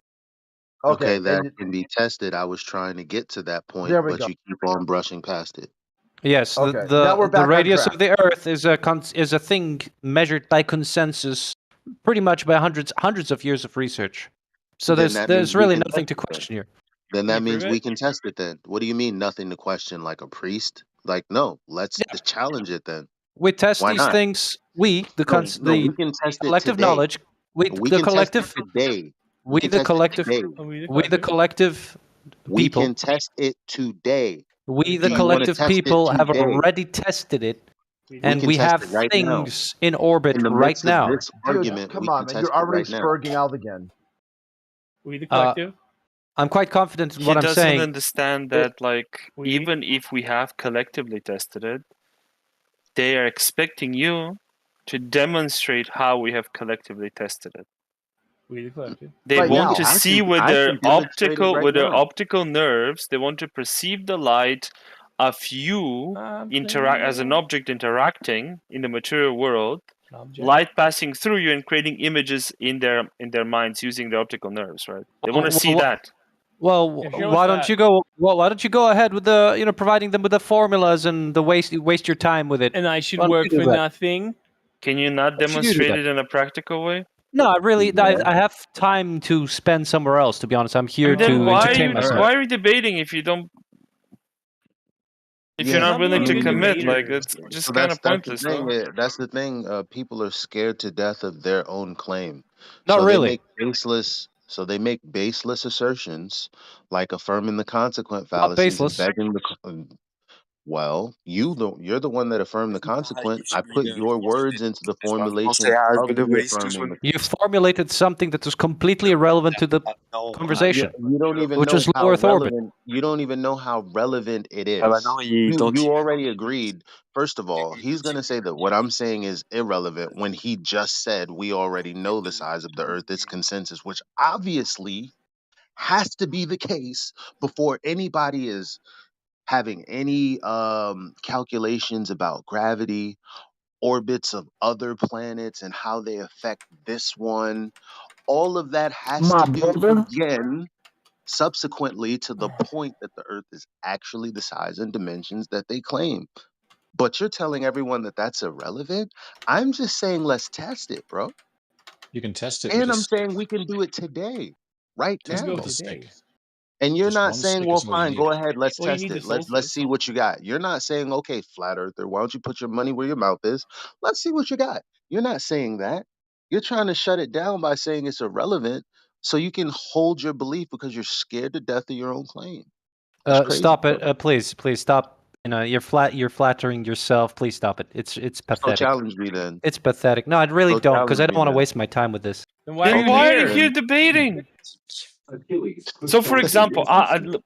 C: Okay, that can be tested. I was trying to get to that point,
B: There we
C: but
B: go.
C: you keep on brushing past it.
J: Yes,
B: Okay, now we're
J: the
B: back on
J: radius
B: track.
J: of the Earth is a thing measured by consensus, pretty much by hundreds of years of research. So
C: Then that means
J: there's
C: we
J: really
C: can
J: nothing
C: test
J: to
C: it then.
J: question here.
C: Then
A: Can
C: that
A: you prove
C: means we
A: it?
C: can test it then. What do you mean nothing to question, like a priest? Like, no, let's challenge it then.
J: We test
C: Why
J: these
C: not?
J: things. We, the
C: No, we
J: the
C: can test it
J: collective
C: today.
J: knowledge. We,
C: We
J: the
C: can test it
J: collective.
C: today.
J: We, the collective.
C: Today.
J: We, the collective
C: We
J: people.
C: can test it today.
J: We, the
C: Do you want to
J: collective
C: test it
J: people, have
C: today?
J: already tested it, and
C: can
J: we
C: test
J: have
C: it right now.
J: things in orbit
C: In the
J: right
C: midst of
J: now.
C: this argument,
B: Come
C: we
B: on,
C: can
B: man.
C: test
B: You're
C: it
B: already
C: right now.
B: spurging out again.
A: We the collective.
J: I'm quite confident in
I: He
J: what I'm
I: doesn't
J: saying.
I: understand that, like, even if we have collectively tested it, they are expecting you to demonstrate how we have collectively tested it.
A: We the collective.
I: They
B: Right
I: want
B: now.
I: to
C: I
I: see
C: can-
I: with
C: I
I: their
C: can demonstrate it right now.
I: optical nerves. They want to perceive the light of you interact as an object interacting in the material world, light passing through you and creating images in their minds using the optical nerves. Right? They want to see that.
J: Well, why don't you go? Well, why don't you go ahead with the providing them with the formulas and the waste your time with it?
A: And I should
J: Why don't
A: work
J: you do
A: for
J: that?
A: nothing.
I: Can you not
J: Why should you do
I: demonstrate
J: that?
I: it in a practical way?
J: No, I have time to spend somewhere else. To be honest, I'm here
I: And then
J: to entertain myself.
I: why are you debating if you don't? If you're not willing to commit, like it's just kind of pointless,
C: that's the
I: no?
C: thing. That's the thing. People are scared to death of their own claim.
J: Not
C: So
J: really.
C: they make baseless assertions, like affirming the consequent
J: Not
C: fallacies and
J: baseless.
C: begging the. Well, you're the one that affirmed the consequent. I put your words into the formulation of the affirming.
J: You formulated something that was completely irrelevant to the conversation,
C: You don't even
J: which
C: know
J: was low
C: how
J: Earth orbit.
C: relevant. You don't even know how relevant it is. You already agreed. First of all, he's going to say that what I'm saying is irrelevant when he just said we already know the size of the Earth. It's consensus, which obviously has to be the case before anybody is having any calculations about gravity, orbits of other planets, and how they affect this one. All of that has to do again subsequently to the point that the Earth is actually the size and dimensions that they claim. But you're telling everyone that that's irrelevant? I'm just saying let's test it, bro.
R: You can test it
C: And
R: with a
C: I'm
R: stick.
C: saying we can do it today, right
R: Test it
C: now.
R: with a stick.
C: And you're
R: Just
C: not
R: one
C: saying,
R: stick
C: well,
R: is all you
C: fine,
R: need.
C: go ahead, let's
A: Well, you
C: test
A: need
C: it.
A: the
C: Let's
A: solstice.
C: see what you got. You're not saying, okay, flat earther, why don't you put your money where your mouth is? Let's see what you got. You're not saying that. You're trying to shut it down by saying it's irrelevant so you can hold your belief because you're scared to death of your own claim. That's crazy.
J: Stop it, please stop. You're flattering yourself. Please stop it. It's pathetic.
C: So challenge me then.
J: It's pathetic. No, I really
C: So
J: don't, because I
C: challenge
J: don't
C: me
J: want to
C: then.
J: waste my time with this.
A: Then why
I: Then
A: are
I: why
A: you
I: are you
A: here?
I: here debating? So, for example,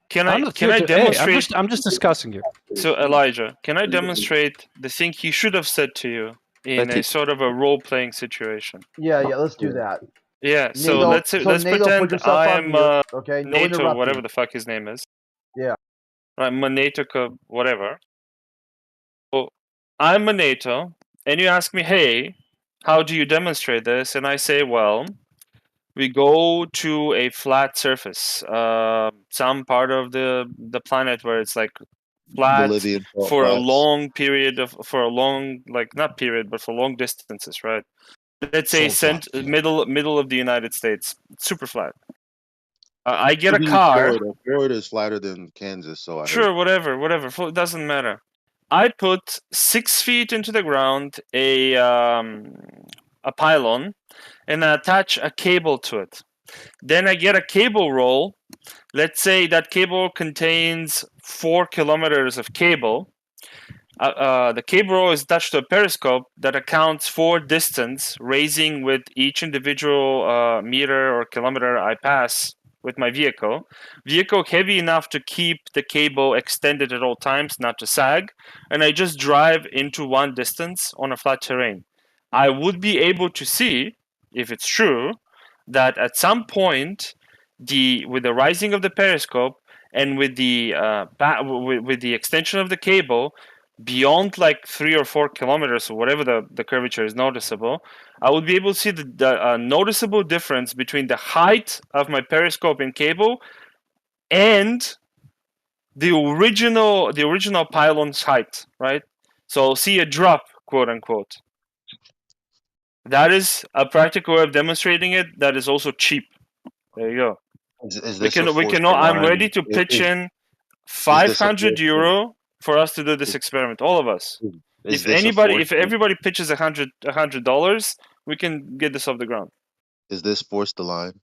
I: can
J: I'm
I: I
J: not here to- hey,
I: demonstrate?
J: I'm just discussing here.
I: So, Elijah, can I demonstrate the thing he should have said to you in a sort of a role-playing situation?
B: Yeah, let's do that.
I: Yeah. So
B: NATO,
I: let's
B: NATO,
I: pretend
B: put yourself
I: I
B: on
I: am
B: mute, okay? No
I: NATO,
B: interrupting.
I: whatever the fuck his name is.
B: Yeah.
I: Right, Maneto, whatever. So I'm Maneto, and you ask me, hey, how do you demonstrate this? And I say, well, we go to a flat surface, some part of the planet where it's like flat
C: Bolivian salt
I: for a
C: flats.
I: long period of, for a long, like not period, but for long distances, right? Let's say middle of the United States, super flat. I get a car.
C: Florida is flatter than Kansas, so I
I: Sure,
C: heard.
I: whatever. It doesn't matter. I put 6 feet into the ground a pylon, and I attach a cable to it. Then I get a cable roll. Let's say that cable contains 4 kilometers of cable. The cable roll is attached to a periscope that accounts for distance, raising with each individual meter or kilometer I pass with my vehicle. Vehicle heavy enough to keep the cable extended at all times, not to sag, and I just drive into one distance on a flat terrain. I would be able to see, if it's true, that at some point, with the rising of the periscope and with the with the extension of the cable, beyond like 3 or 4 kilometers or whatever the curvature is noticeable, I would be able to see the noticeable difference between the height of my periscope and cable and the original pylon's height, right? So I'll see a drop, quote unquote. That is a practical way of demonstrating it. That is also cheap. There you go.
C: Is
I: We
C: this
I: can.
C: a
I: I'm
C: line?
I: ready to pitch in €500 for us to do this experiment. All of us. If everybody pitches $100, we can get this off the ground.
C: Is this forced align?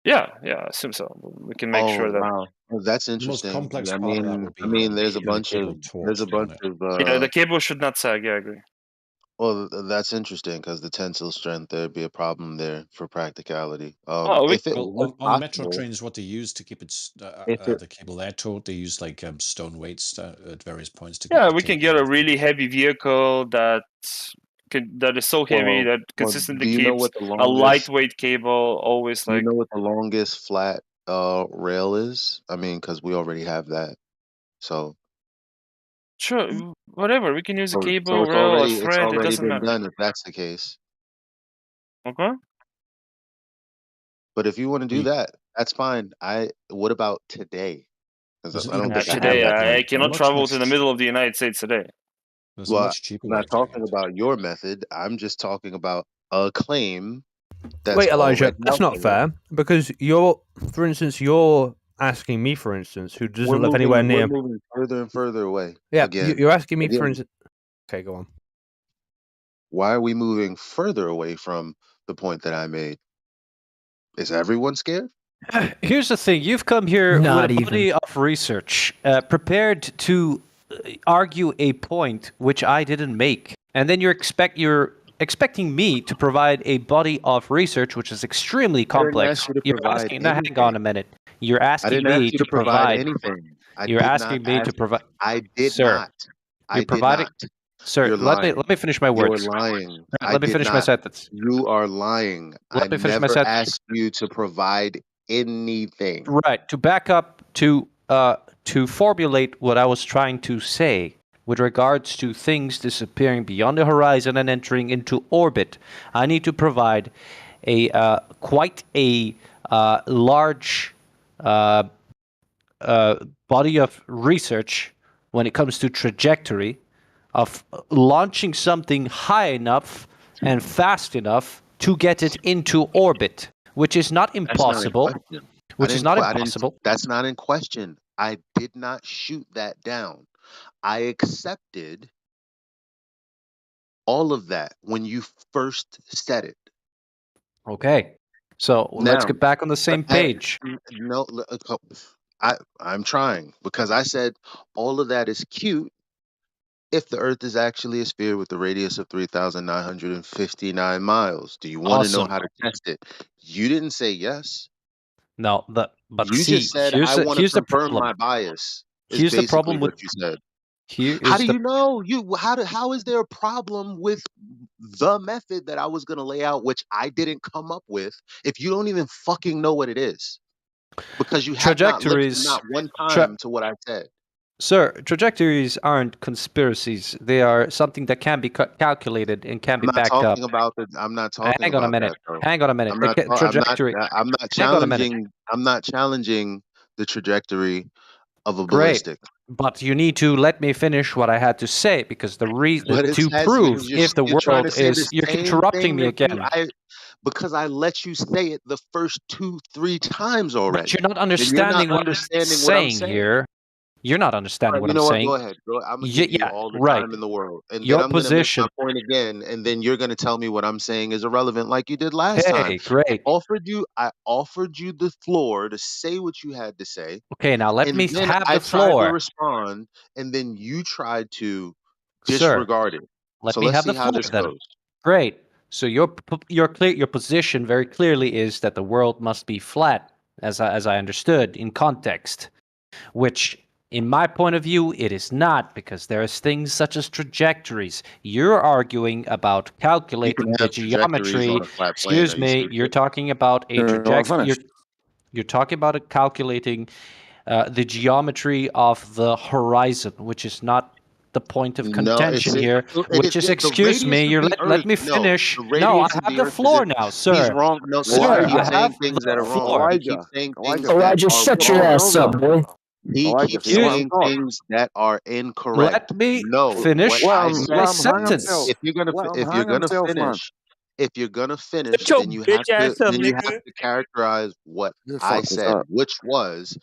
I: Yeah, I assume so. We can make sure that.
C: Wow, that's interesting.
K: The most complex part of that would be
C: there's a bunch of
I: the cable should not sag. Yeah, I agree.
C: Well, that's interesting because the tensile strength, there'd be a problem there for practicality.
I: If
C: it was
K: on the metro trains, what they use to keep the cable there taut, they use like stone weights at various points to.
I: Yeah, we can get a really heavy vehicle that is so heavy that consistently keeps a lightweight cable always like.
C: Do you know what the longest flat rail is? I mean, because we already have that, so.
I: Sure, whatever. We can use a cable,
C: so
I: rail, a thread.
C: It's already
I: it doesn't
C: been
I: matter.
C: done if that's the case.
I: Okay.
C: But if you want to do that, that's fine. What about today?
I: I cannot travel to the middle of the United States today.
C: Well, I'm not talking about your method. I'm just talking about a claim.
A: Wait, Elijah, that's not fair because for instance, you're asking me, for instance, who doesn't live anywhere near.
C: We're moving further and further away.
A: Yeah, you're asking me, for instance. Okay, go on.
C: Why are we moving further away from the point that I made? Is everyone scared?
J: Here's the thing: you've come here with a body of research, prepared to argue a point which I didn't make, and then you're expecting me to provide a body of research which is extremely complex. You're asking. Now, hang on a minute. You're asking me to provide
C: anything.
J: You're asking me to provide.
C: I did not.
J: You're providing. Sir, let me finish my words.
C: You're lying.
J: Let me finish my sentence.
C: You are lying.
J: Let me finish my sentence.
C: I never asked you to provide anything.
J: Right. To back up, to formulate what I was trying to say with regards to things disappearing beyond the horizon and entering into orbit, I need to provide quite a large body of research when it comes to trajectory of launching something high enough and fast enough to get it into orbit, which is not impossible.
C: That's not in question. I did not shoot that down. I accepted all of that when you first said it.
J: Okay. So let's get back on the same page.
C: I'm trying because I said all of that is cute if the Earth is actually a sphere with a radius of 3,959 miles. Do you want to know how to test it? You didn't say yes.
J: No, but
C: you just said I want to confirm my bias.
J: Here's the problem with
C: what you said.
J: How
C: do you know? How is there a problem with the method that I was going to lay out, which I didn't come up with, if you don't even fucking know what it is? Because you have not listened not one time to what I said.
J: Sir, trajectories aren't conspiracies. They are something that can be calculated and can be backed up.
C: I'm not talking
J: Hang on a minute. Hang on a minute. Trajectory.
C: I'm not challenging the trajectory of a ballistic.
J: But you need to let me finish what I had to say, because the reason to prove if the world is you're interrupting me again.
C: Because I let you say it the first 2-3 times already.
J: But you're not understanding what I'm saying here. You're not understanding what I'm saying.
C: Go ahead. I'm going to give you all the time in the world. And then I'm going to make my point again, and then you're going to tell me what I'm saying is irrelevant like you did last time.
J: Great.
C: I offered you the floor to say what you had to say.
J: Okay, now let me have the floor.
C: I tried to respond, and then you tried to disregard it.
J: Let me have the floor then. Great. So your position very clearly is that the world must be flat, as I understood in context, which in my point of view, it is not, because there is things such as trajectories. You're arguing about calculating the geometry. Excuse me, you're talking about a trajectory. You're talking about calculating the geometry of the horizon, which is not the point of contention here. Which is, excuse me, let me finish. No, I have the floor now, sir.
C: He's wrong. No,
J: sir,
C: I have things that are wrong.
R: Elijah, shut your ass up, boy.
C: He keeps saying things that are incorrect.
J: Let me finish my sentence.
C: If you're gonna finish, then you have to characterize what I said, which was,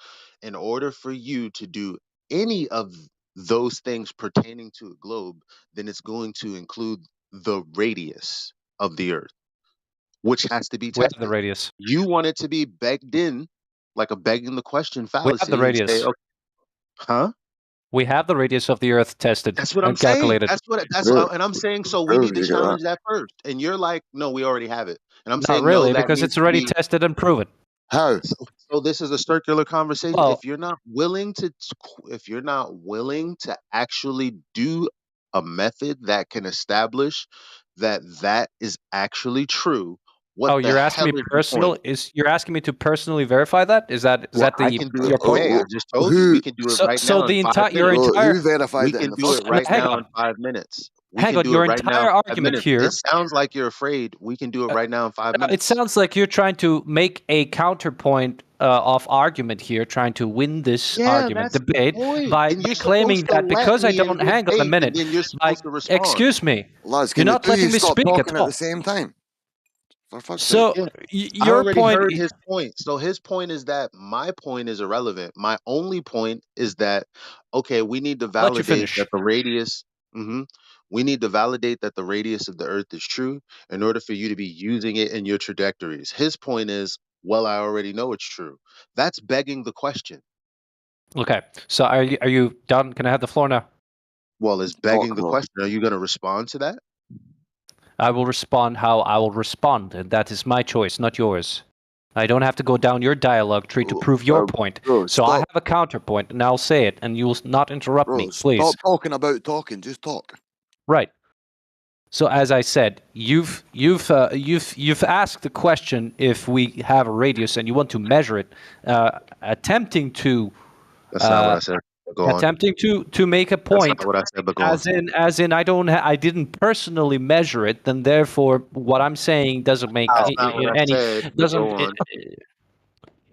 C: in order for you to do any of those things pertaining to a globe, then it's going to include the radius of the Earth, which has to be
J: We have
C: tested.
J: the radius.
C: You want it to be begged in, like a begging the question
J: We have the
C: fallacy, and say,
J: radius.
C: okay, huh?
J: We have the radius of the Earth tested
C: That's what I'm
J: and
C: saying.
J: calculated.
C: And I'm saying, so we need to challenge that first. And you're like, no, we already have it. And I'm
J: Not
C: saying, no,
J: really,
C: that
J: because
C: needs
J: it's
C: to
J: already
C: be.
J: tested and proven.
S: How?
C: So this is a circular conversation.
J: Well,
C: If you're not willing to actually do a method that can establish that is actually true, what
J: oh,
C: the
J: you're asking
C: hell
J: me
C: is the point?
J: You're asking me to personally verify that? Is that
C: Well, I
J: the
C: can do it
J: your point?
C: today. I just told you
S: Who?
C: we can do it right
J: So
C: now in
J: the
C: 5
J: entire your
C: minutes.
J: entire
S: Who verified
C: We
S: it in
C: can
S: the
C: do
S: first
C: it
S: place?
C: right
J: hang
C: now in
J: on.
C: 5 minutes. We
J: Hang
C: can
J: on,
C: do it
J: your
C: right now
J: entire
C: in 5
J: argument
C: minutes.
J: here.
C: It sounds like you're afraid. We can do it right now in 5
J: It
C: minutes.
J: sounds like you're trying to make a counterpoint of argument here, trying to win this
C: Yeah,
J: argument
C: that's the
J: debate
C: point.
J: by
C: And you're
J: claiming
C: supposed to
J: that
C: let
J: because I
C: me in
J: don't
C: good
J: hang on a
C: faith, and
J: minute.
C: then you're
J: By
C: supposed to respond.
J: excuse me,
S: Lads,
J: you're
S: can the
J: not
S: two of you
J: letting me
S: stop
J: speak at
S: talking at
J: all.
S: the same time? For fuck's sake.
J: So
C: Yeah, I
J: your
C: already
J: point.
C: heard his point. So his point is that my point is irrelevant. My only point is that, okay, we need to
J: I'll let you
C: validate
J: finish.
C: that the radius. We need to validate that the radius of the Earth is true in order for you to be using it in your trajectories. His point is, well, I already know it's true. That's begging the question.
J: Okay. So are you done? Can I have the floor now?
C: Well, it's begging the question. Are you going to respond to that?
J: I will respond how I will respond, and that is my choice, not yours. I don't have to go down your dialogue tree to prove your point.
S: Bro,
J: So I have a counterpoint, and I'll say it, and you will not interrupt me, please.
S: Stop talking about talking. Just talk.
J: Right. So as I said, you've asked the question if we have a radius and you want to measure it, attempting to.
C: That's not what I said. Go on.
J: Attempting to make a point.
C: That's not what I said, but go on.
J: As in, I didn't personally measure it, then therefore, what I'm saying doesn't make
C: That's not what I
J: any
C: said.
J: doesn't.
C: Go on.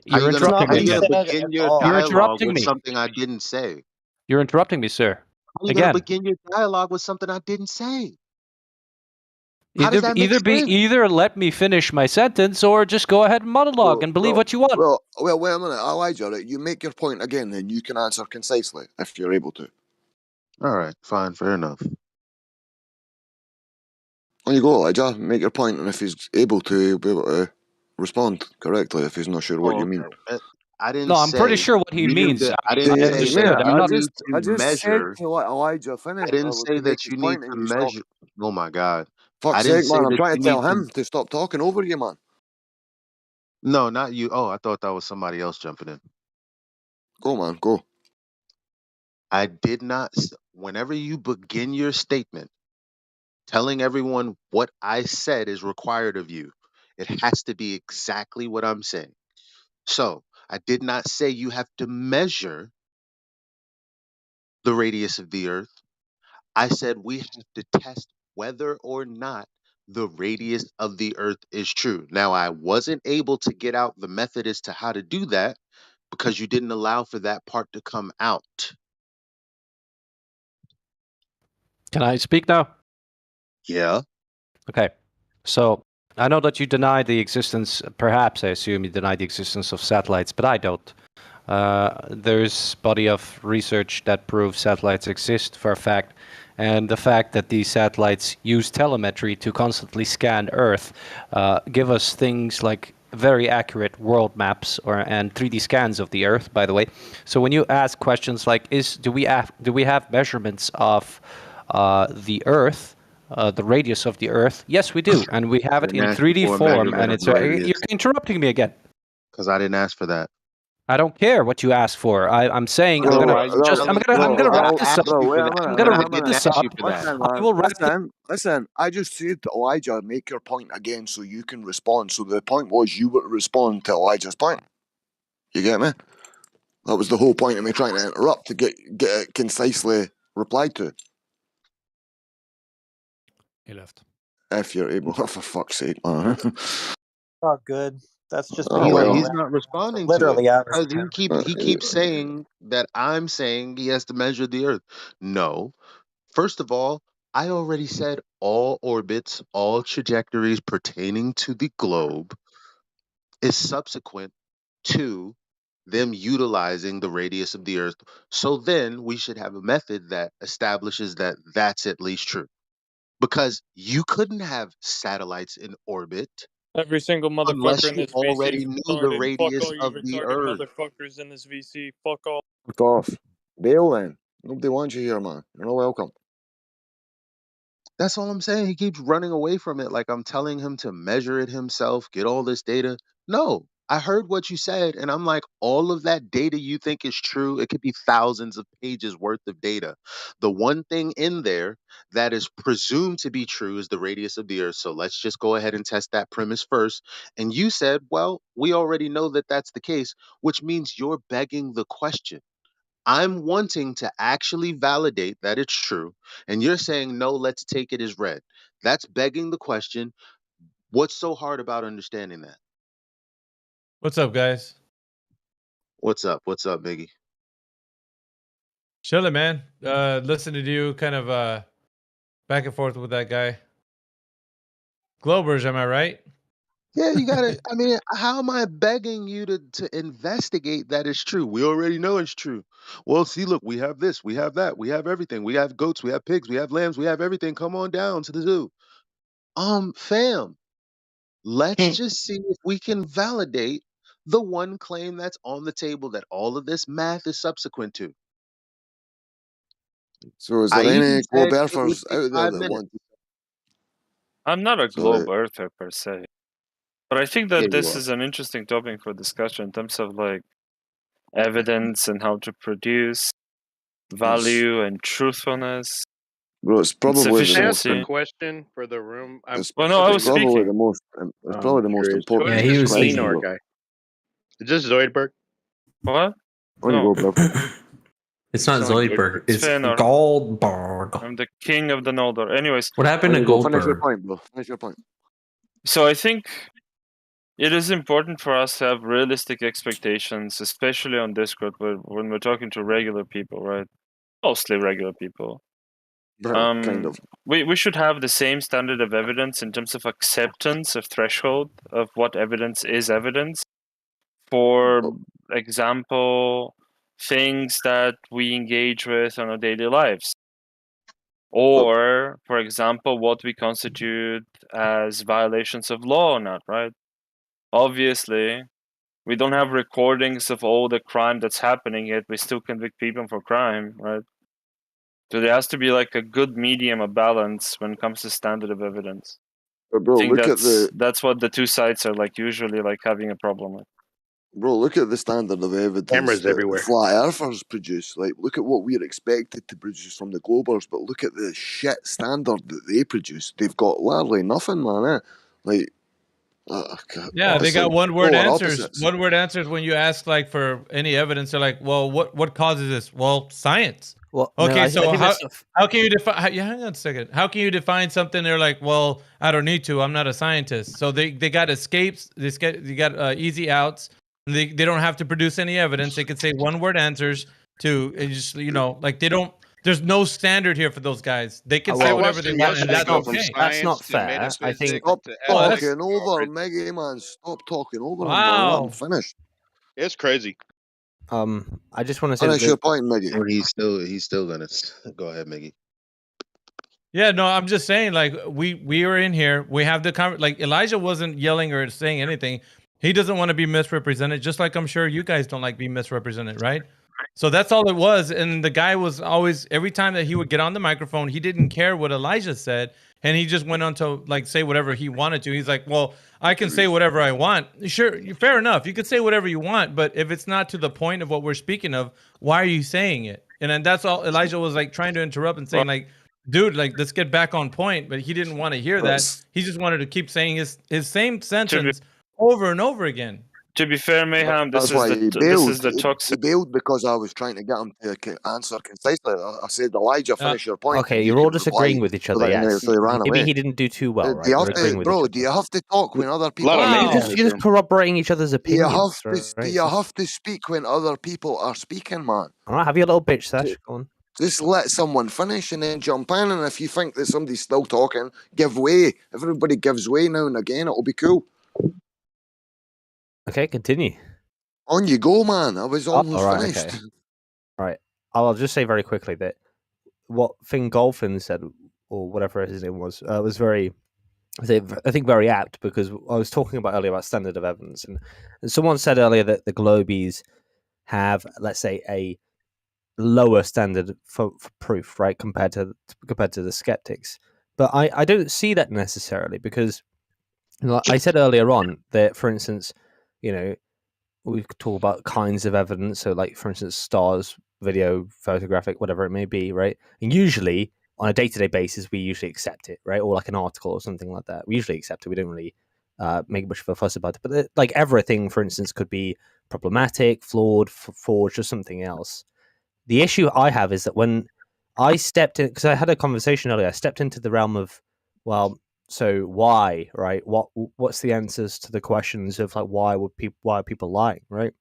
J: You're interrupting
C: How
J: me
C: you
J: again.
C: gonna begin your
J: You're
C: dialogue
J: interrupting
C: with
J: me.
C: something I didn't say?
J: You're interrupting me, sir.
C: How you gonna begin your dialogue with something I didn't say? How does that make sense?
J: Either let me finish my sentence or just go ahead and monologue and believe what you want.
S: Well, wait a minute, Elijah. Right? You make your point again, then you can answer concisely if you're able to.
C: All right, fine, fair enough.
S: On you go, Elijah. Make your point, and if he's able to, he'll be able to respond correctly. If he's not sure what you mean.
C: I didn't.
J: No, I'm pretty sure what he means.
C: I didn't say that you
J: I'm not.
C: need to measure.
S: Said to let Elijah finish.
C: I didn't say that you need to measure. Oh my God!
S: Fuck's
C: I didn't
S: sake,
C: say
S: man! I'm
C: that
S: trying
C: you
S: to tell
C: need
S: him to stop talking over you, man.
C: No, not you. Oh, I thought that was somebody else jumping in.
S: Go, man, go.
C: I did not. Whenever you begin your statement, telling everyone what I said is required of you, it has to be exactly what I'm saying. So I did not say you have to measure the radius of the Earth. I said we have to test whether or not the radius of the Earth is true. Now, I wasn't able to get out the method as to how to do that because you didn't allow for that part to come out.
J: Can I speak now?
C: Yeah.
J: Okay. So I know that you deny the existence, perhaps I assume you deny the existence of satellites, but I don't. There's body of research that proves satellites exist for a fact, and the fact that these satellites use telemetry to constantly scan Earth give us things like very accurate world maps and 3D scans of the Earth, by the way. So when you ask questions like, do we have measurements of the Earth? The radius of the Earth? Yes, we do, and we have it in 3D form. And it's you're interrupting me again.
C: Because I didn't ask for that.
J: I don't care what you asked for. I'm saying I'm gonna wrap this up. I'm gonna wrap this up. I will wrap
S: Listen, I just said to Elijah, make your point again so you can respond. So the point was you would respond to Elijah's point. You get me? That was the whole point of me trying to interrupt to get it concisely replied to.
J: He left.
S: If you're able, for fuck's sake, man.
N: Oh, good. That's just
C: He's not responding
N: literally
C: to it
N: hours.
C: because he keeps saying that I'm saying he has to measure the Earth. No. First of all, I already said all orbits, all trajectories pertaining to the globe is subsequent to them utilizing the radius of the Earth. So then we should have a method that establishes that that's at least true. Because you couldn't have satellites in orbit
I: Every single
C: unless
I: motherfucker in
C: you
I: this VC
C: already
I: is
C: knew the
I: retarded. Fuck
C: radius
I: all you
C: of the
I: retarded
C: Earth.
I: motherfuckers in this VC. Fuck all.
S: Fuck off. Bail then. Nobody wants you here, man. You're not welcome.
C: That's all I'm saying. He keeps running away from it. Like I'm telling him to measure it himself, get all this data. No, I heard what you said. And I'm like, all of that data you think is true, it could be thousands of pages worth of data. The one thing in there that is presumed to be true is the radius of the Earth. So let's just go ahead and test that premise first. And you said, well, we already know that that's the case, which means you're begging the question. I'm wanting to actually validate that it's true, and you're saying, no, let's take it as read. That's begging the question. What's so hard about understanding that?
T: What's up, guys?
C: What's up? What's up, Biggie?
T: Chilling, man. Listening to you kind of back and forth with that guy. Globers, am I right?
C: Yeah, you got to, I mean, how am I begging you to investigate that it's true? We already know it's true. Well, see, look, we have this, we have that, we have everything. We have goats, we have pigs, we have lambs, we have everything. Come on down to the zoo. Fam, let's just see if we can validate the one claim that's on the table that all of this math is subsequent to.
S: So is
C: I
S: there
C: even
S: any
C: said
S: globe
C: it would
S: earthers
C: take
S: out there
C: 5
S: that
C: minutes.
S: want to?
I: I'm not a
S: So
I: globe earther per se, but I think
C: Yeah,
I: that
C: you
I: this
C: are.
I: is an interesting topic for discussion in terms of like evidence and how to produce value and truthfulness.
S: bro, it's probably the most.
M: Can I ask a
I: Sufficiency.
M: question for the room?
S: It's,
I: Well, no, I was
S: it's probably
I: speaking.
S: the most. It's probably the most
M: Curious. Who
S: important.
M: is
E: Yeah, he
M: this
E: was
S: question,
M: Xenor
E: speaking.
S: bro.
M: guy? Is this Zoidberg?
I: What?
S: On you
I: No,
S: go, bro.
E: It's not
M: Sound like
E: Zoidberg.
I: it's
E: It's
I: Fëanor.
E: Goldberg.
I: I'm the king of the Noldor. Anyways,
E: What happened
S: On
E: to
S: you go. Finish your
E: Goldberg?
S: point, bro. Finish your point.
I: so I think it is important for us to have realistic expectations, especially on Discord when we're talking to regular people, right? Mostly regular people.
S: Bro, kind of.
I: We should have the same standard of evidence in terms of acceptance of threshold of what evidence is evidence. For example, things that we engage with on our daily lives. Or, for example, what we constitute as violations of law or not, right? Obviously, we don't have recordings of all the crime that's happening, yet we still convict people for crime, right? So there has to be like a good medium of balance when it comes to standard of evidence.
S: But bro,
I: I think
S: look at the
I: that's what the two sides are like usually like having a problem with.
S: bro. Look at the standard of evidence
M: Cameras
S: that
M: everywhere.
S: flat earthers produce. Like, look at what we're expected to produce from the globers, but look at the shit standard that they produce. They've got literally nothing, man. Like,
T: Yeah, they
S: it's
T: got
S: like
T: one word
S: polar
T: answers.
S: opposites.
T: One word answers when you ask like for any evidence. They're like, "Well, what causes this?" Well, science.
A: Well,
T: Okay,
A: no, I
T: so
A: think that's
T: how can you define? Yeah, hang on a second. How can you define something? They're like, "Well, I don't need to. I'm not a scientist." So they got escapes. They got easy outs. They don't have to produce any evidence. They can say one word answers to just like they don't. There's no standard here for those guys. They can say whatever they want, and that's okay.
A: That's not fair. I think.
S: Stop
T: Oh, that's
S: talking over Meggy, man. Stop talking over him, man. Let him
T: wow.
S: finish.
M: It's crazy.
A: I just want to say
S: Finish
A: that
S: your point, Meggy.
C: And he's still gonna go ahead, Miggy.
T: Yeah, no, I'm just saying, like we are in here. We have the like Elijah wasn't yelling or saying anything. He doesn't want to be misrepresented, just like I'm sure you guys don't like being misrepresented, right? So that's all it was. And the guy was always, every time that he would get on the microphone, he didn't care what Elijah said, and he just went on to like say whatever he wanted to. He's like, well, I can say whatever I want. Sure, fair enough. You could say whatever you want, but if it's not to the point of what we're speaking of, why are you saying it? And then that's all Elijah was like trying to interrupt and saying like, dude, like let's get back on point. But he didn't want to hear that. He just wanted to keep saying his same sentence over and over again.
I: To be fair, Mayhem,
S: That's why he bailed.
I: the toxic.
S: He bailed because I was trying to get him to answer concisely. I said, Elijah, finish your point.
A: Okay,
S: and
A: you're
S: you
A: all
S: can
A: disagreeing
S: reply
A: with each
S: to
A: other.
S: that, and
A: Yes,
S: so he ran
A: maybe
S: away.
A: he didn't do too well, right?
S: Do you
A: You're
S: have
A: agreeing
S: to,
A: with
S: bro?
A: each
S: Do you have to talk when other people?
A: You're just corroborating each other's opinions,
S: Do
A: right?
S: you have to speak when other people are speaking, man?
A: All right, have your little bitch sesh. Go on.
S: Just let someone finish and then jump in. And if you think that somebody's still talking, give way. Everybody gives way now and again. It'll be cool.
A: Okay, continue.
S: On you go, man. I was almost
A: right,
S: finished.
A: okay. Right. I'll just say very quickly that what Fingolfin said, or whatever his name was very, I think very apt, because I was talking about earlier about standard of evidence, and someone said earlier that the Globies have, let's say, a lower standard for proof, right, compared to the skeptics. But I don't see that necessarily, because like I said earlier on that, for instance, we could talk about kinds of evidence. So, like, for instance, stars, video, photographic, whatever it may be, right? And usually, on a day-to-day basis, we usually accept it, right? Or like an article or something like that. We usually accept it. We don't really make much of a fuss about it. But like everything, for instance, could be problematic, flawed, forged, or something else. The issue I have is that when I stepped in, because I had a conversation earlier, I stepped into the realm of, well, so why, right? What's the answers to the questions of, like, why are people lying, right?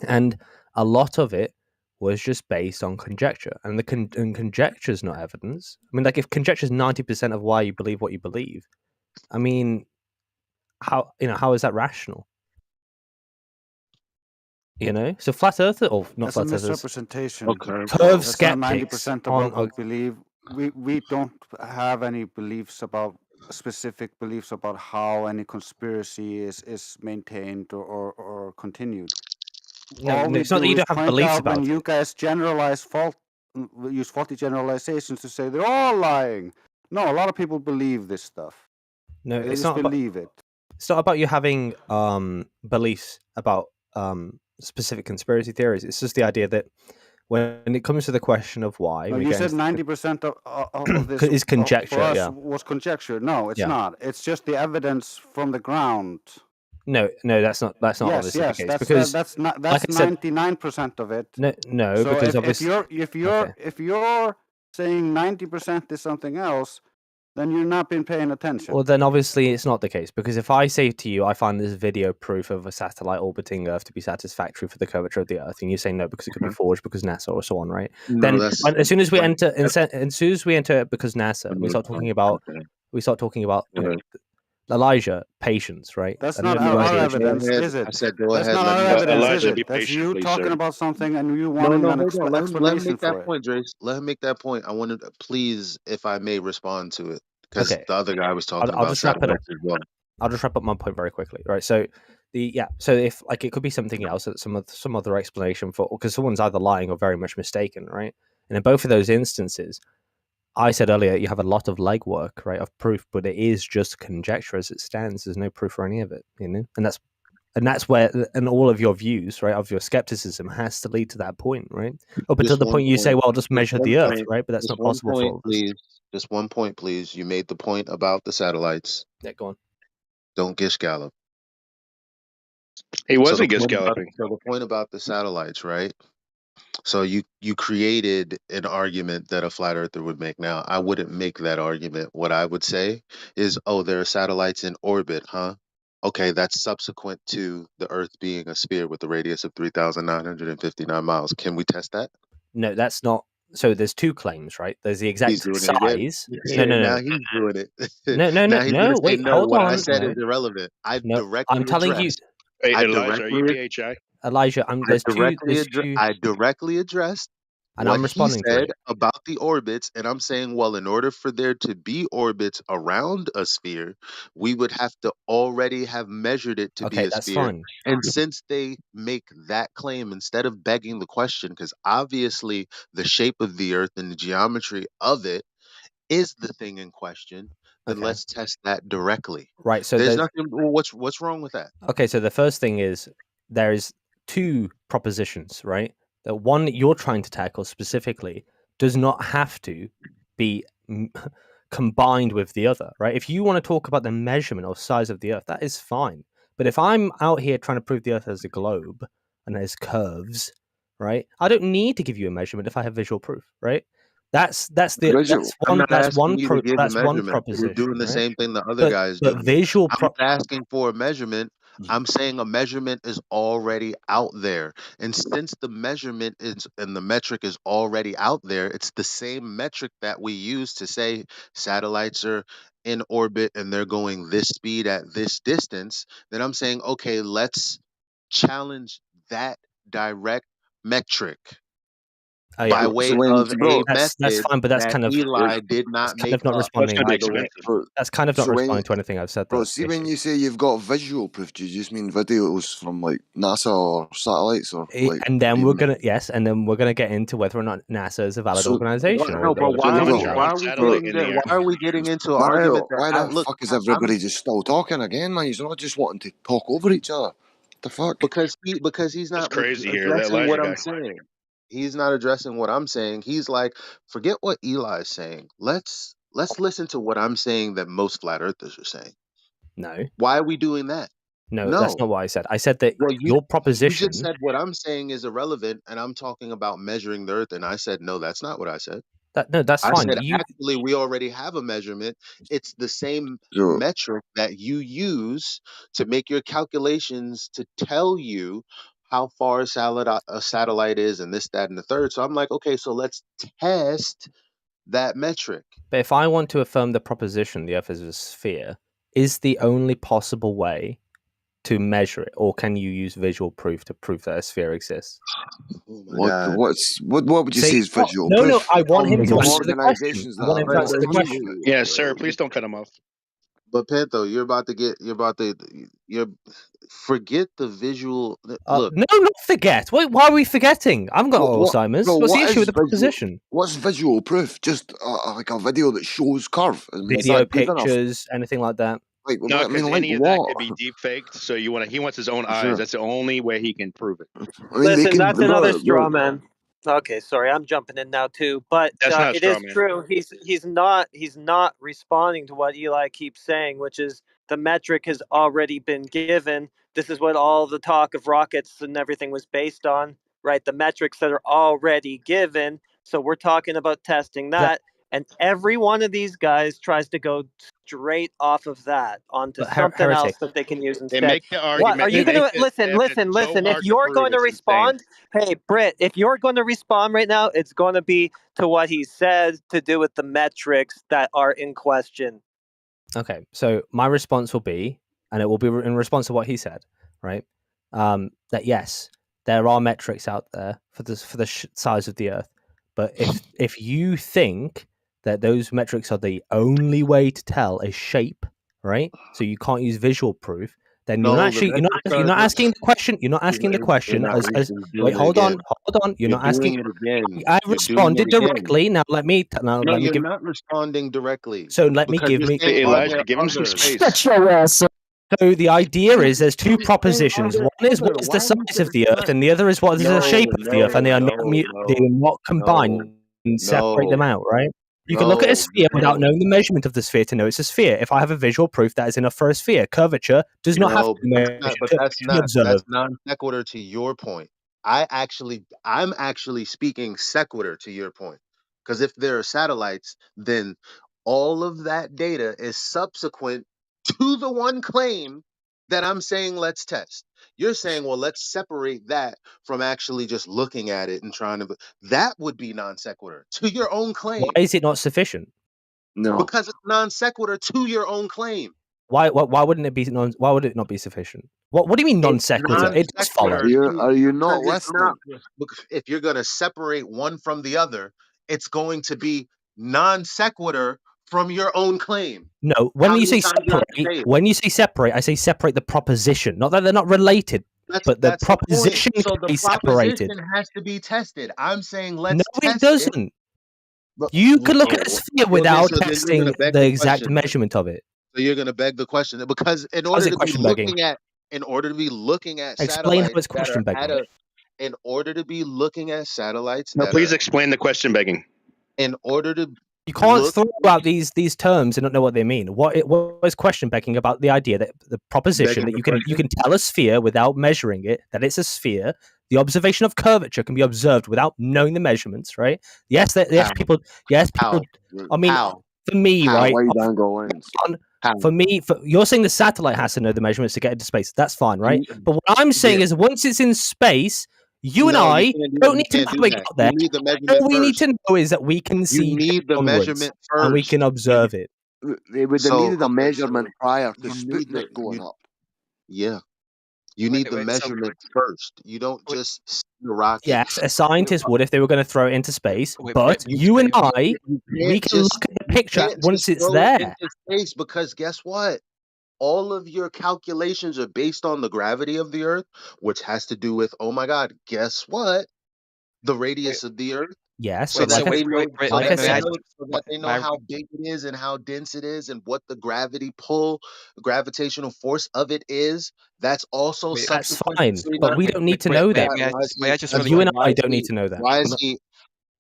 A: And a lot of it was just based on conjecture, and and conjecture is not evidence. I mean, like, if conjecture is 90% of why you believe what you believe, I mean, how is that rational? So flat earth, or not
D: That's a
A: flat earthers,
D: misrepresentation.
A: curve
D: That's not
A: skeptics
D: 90% of
A: on.
D: what we believe. We don't have any beliefs about specific beliefs about how any conspiracy is maintained or continued. All
A: No,
D: we
A: it's not that
D: do
A: you
D: is
A: don't have
D: point
A: beliefs
D: out when
A: about
D: you
A: it.
D: guys use faulty generalizations to say they're all lying. No, a lot of people believe this stuff.
A: No,
D: They
A: it's
D: just
A: not about.
D: believe it.
A: It's not about you having beliefs about specific conspiracy theories. It's just the idea that when it comes to the question of why,
D: No,
A: we
D: you
A: get
D: said
A: into
D: 90% of this
A: is
D: for
A: conjecture.
D: us
A: Yeah,
D: was conjecture. No, it's
A: yeah.
D: not. It's just the evidence from the ground.
A: No, that's not
D: Yes,
A: obviously the
D: yes,
A: case, because,
D: that's not
A: like
D: that's
A: I said,
D: 99% of it.
A: no,
D: So
A: because
D: if
A: obviously, okay.
D: if you're saying 90% is something else, then you're not been paying attention.
A: Well, then obviously it's not the case, because if I say to you, I find this video proof of a satellite orbiting Earth to be satisfactory for the curvature of the Earth, and you say no because it could be forged because NASA or so on, right?
C: No,
A: Then
C: that's
A: as soon as we
C: right.
A: enter, as soon as we enter because NASA, we start talking about,
C: Okay.
A: Elijah, patience, right?
D: That's
A: And
D: not
A: the
D: our
A: idea of
C: Go
D: evidence,
C: ahead.
D: is
C: I
D: it?
C: said go
D: That's
C: ahead.
D: not
C: Let
D: our
C: me make
D: evidence,
C: that
D: is
I: Elijah,
C: point.
I: be
D: it? That's
I: patient,
D: you
I: please, sir.
D: talking about something and you
C: No,
D: wanting
C: no,
D: an
C: hold on. Let him
D: explanation
C: make that
D: for it.
C: point, Drace. Let him make that point. I wanted to, please, if I may respond to it, because
A: okay.
C: the other guy was talking
A: I'll
C: about
A: just wrap it up.
C: satellites as well.
A: I'll just wrap up my point very quickly, right? So so if, like, it could be something else, some other explanation for, because someone's either lying or very much mistaken, right? And in both of those instances, I said earlier, you have a lot of legwork, right, of proof, but it is just conjecture as it stands. There's no proof for any of it, and that's where, and all of your views, right, of your skepticism has to lead to that point, right? Up until
C: Just
A: the
C: one
A: point you say,
C: point.
A: well, just
C: Just
A: measure
C: one
A: the Earth,
C: point.
A: right? But that's
C: Just
A: not
C: one
A: possible for
C: point,
A: all of us.
C: please. Just one point, please. You made the point about the satellites.
A: Yeah, go on.
C: Don't gish gallop.
I: He
C: So
I: wasn't just
C: so
I: galloping.
C: the point about the satellites, right? So you created an argument that a flat earther would make. Now, I wouldn't make that argument. What I would say is, oh, there are satellites in orbit, huh? Okay, that's subsequent to the Earth being a sphere with a radius of 3,959 miles. Can we test that?
A: No, that's not. So there's two claims, right? There's the
C: He's
A: exact
C: doing it again.
A: size. No,
C: Now he's doing it.
A: no,
C: Now he's gonna
A: no.
C: say
A: Wait,
C: no.
A: hold
C: What I
A: on.
C: said is
A: No,
C: irrelevant.
A: no. I'm telling you,
I: Hey,
C: I
I: Elijah, are you
C: directly
I: PHI?
A: Elijah. There's two,
C: I directly addressed
A: and
C: what
A: I'm
C: he
A: responding to
C: said
A: it.
C: about the orbits, and I'm saying, well, in order for there to be orbits around a sphere, we would have to already have measured it to be
A: Okay,
C: a
A: that's
C: sphere.
A: fine.
C: And since they make that claim, instead of begging the question, because obviously the shape of the Earth and the geometry of it is the thing in question, then
A: Okay,
C: let's test that directly.
A: right. So
C: There's
A: there's
C: nothing. What's wrong with that?
A: okay. So the first thing is there's two propositions, right? The one that you're trying to tackle specifically does not have to be combined with the other, right? If you want to talk about the measurement or size of the Earth, that is fine. But if I'm out here trying to prove the Earth as a globe and has curves, right? I don't need to give you a measurement if I have visual proof, right? That's
C: I'm not asking you to give a
A: that's one
C: measurement. We're
A: proposition,
C: doing the
A: right?
C: same thing the other guys
A: But
C: doing.
A: visual
C: I'm not asking for a measurement. I'm saying a measurement is already out there. And since the measurement is and the metric is already out there, it's the same metric that we use to say satellites are in orbit and they're going this speed at this distance. Then I'm saying, okay, let's challenge that direct metric
A: by
C: way of a
A: that's
C: method
A: fine, but that's
C: that
A: kind of
C: Eli did not make
A: not
C: up.
A: responding. That's kind of not responding to anything I've said. Though,
S: see, when you say you've got visual proof, do you just mean videos from like NASA or satellites or like?
A: And then we're gonna get into whether or not NASA is a valid organization.
C: No, but why are we getting into an argument
S: why
C: that
S: the fuck is everybody just still talking again, man? He's not just wanting to talk over each other. What the fuck?
C: Because he's not addressing what I'm saying. He's not addressing what I'm saying. He's like, forget what Eli's saying. Let's listen to what I'm saying that most flat earthers are saying.
A: No.
C: Why are we doing that?
A: No, that's not what I said. I said that your proposition.
C: You just said what I'm saying is irrelevant, and I'm talking about measuring the earth, and I said, no, that's not what I said.
A: That's fine.
C: I said, actually, we already have a measurement. It's the same metric that you use to make your calculations to tell you how far a satellite is and this, that, and the third. So I'm like, okay, so let's test that metric.
A: But if I want to affirm the proposition the Earth is a sphere, is the only possible way to measure it, or can you use visual proof to prove that a sphere exists?
S: What would you say is visual proof?
A: No, I want him to answer the question.
U: Yeah, sir, please don't cut him off.
C: But Pantho, you're forget the visual. Look,
A: no, not forget. Why are we forgetting? I've got Alzheimer's. What's the issue with the proposition?
S: What's visual proof? Just like a video that shows curve,
A: video, pictures, anything like that.
S: Like,
U: no, because any of that could be deep faked. So he wants his own eyes. That's the only way he can prove it.
N: Listen, that's another straw man. Okay, sorry, I'm jumping in now too, but it is true. He's not responding to what Eli keeps saying, which is the metric has already been given. This is what all the talk of rockets and everything was based on, right? The metrics that are already given. So we're talking about testing that. And every one of these guys tries to go straight off of that onto something else that they can use instead.
U: They make the argument.
N: What, are you going to listen? If you're going to respond, hey, Britt, if you're going to respond right now, it's going to be to what he said to do with the metrics that are in question.
A: Okay, so my response will be, and it will be in response to what he said, right? That yes, there are metrics out there for the size of the Earth, but if you think that those metrics are the only way to tell a shape, right? So you can't use visual proof. Then you're not asking the question. You're not asking the question as wait, hold on. You're not asking. I responded directly. Now let me.
C: You're not responding directly.
A: So let me give me.
U: Elijah, give him some space.
A: So the idea is there's two propositions. One is what is the size of the Earth, and the other is what is the shape of the Earth, and they are not combined and separate them out, right? You can look at a sphere without knowing the measurement of the sphere to know it's a sphere. If I have a visual proof that is enough for a sphere, curvature does not have to be measured.
C: But that's non sequitur to your point. I'm actually speaking sequitur to your point. Because if there are satellites, then all of that data is subsequent to the one claim that I'm saying let's test. You're saying, well, let's separate that from actually just looking at it and trying to. That would be non sequitur to your own claim.
A: Why is it not sufficient?
S: No,
C: because it's non sequitur to your own claim.
A: Why wouldn't it be why would it not be sufficient? What do you mean non sequitur? It does follow.
S: Are you not listening?
C: If you're going to separate one from the other, it's going to be non sequitur from your own claim.
A: No, when you say separate, I say separate the proposition. Not that they're not related, but the proposition can be separated.
C: The proposition has to be tested. I'm saying let's test it.
A: No, it doesn't. You can look at a sphere without testing the exact measurement of it.
C: So you're going to beg the question because in order to be looking at
A: explain how it's question begging.
C: In order to be looking at satellites,
U: please explain the question begging.
C: In order to
A: you can't throw out these terms and not know what they mean. What is question begging about the idea that the proposition that you can tell a sphere without measuring it that it's a sphere. The observation of curvature can be observed without knowing the measurements, right? Yes, people. I mean, for me, right? For me, you're saying the satellite has to know the measurements to get into space. That's fine, right? But what I'm saying is, once it's in space, you and I don't need to know how we got there. All we need to know is that we can see.
C: You need the measurement first,
A: and we can observe it.
S: They would have needed a measurement prior to Sputnik going up.
C: Yeah. You need the measurements first. You don't just send a rocket.
A: Yes, a scientist would if they were going to throw it into space. But you and I, we can look at the picture once it's there.
C: Into space because guess what? All of your calculations are based on the gravity of the Earth, which has to do with, oh my God, guess what? The radius of the Earth.
A: Yes,
C: so
A: but like
C: they know how big it is and how dense it is and what the gravitational force of it is. That's also
A: that's fine, but we don't need to know that. You and I don't need to know that.
C: Why is he?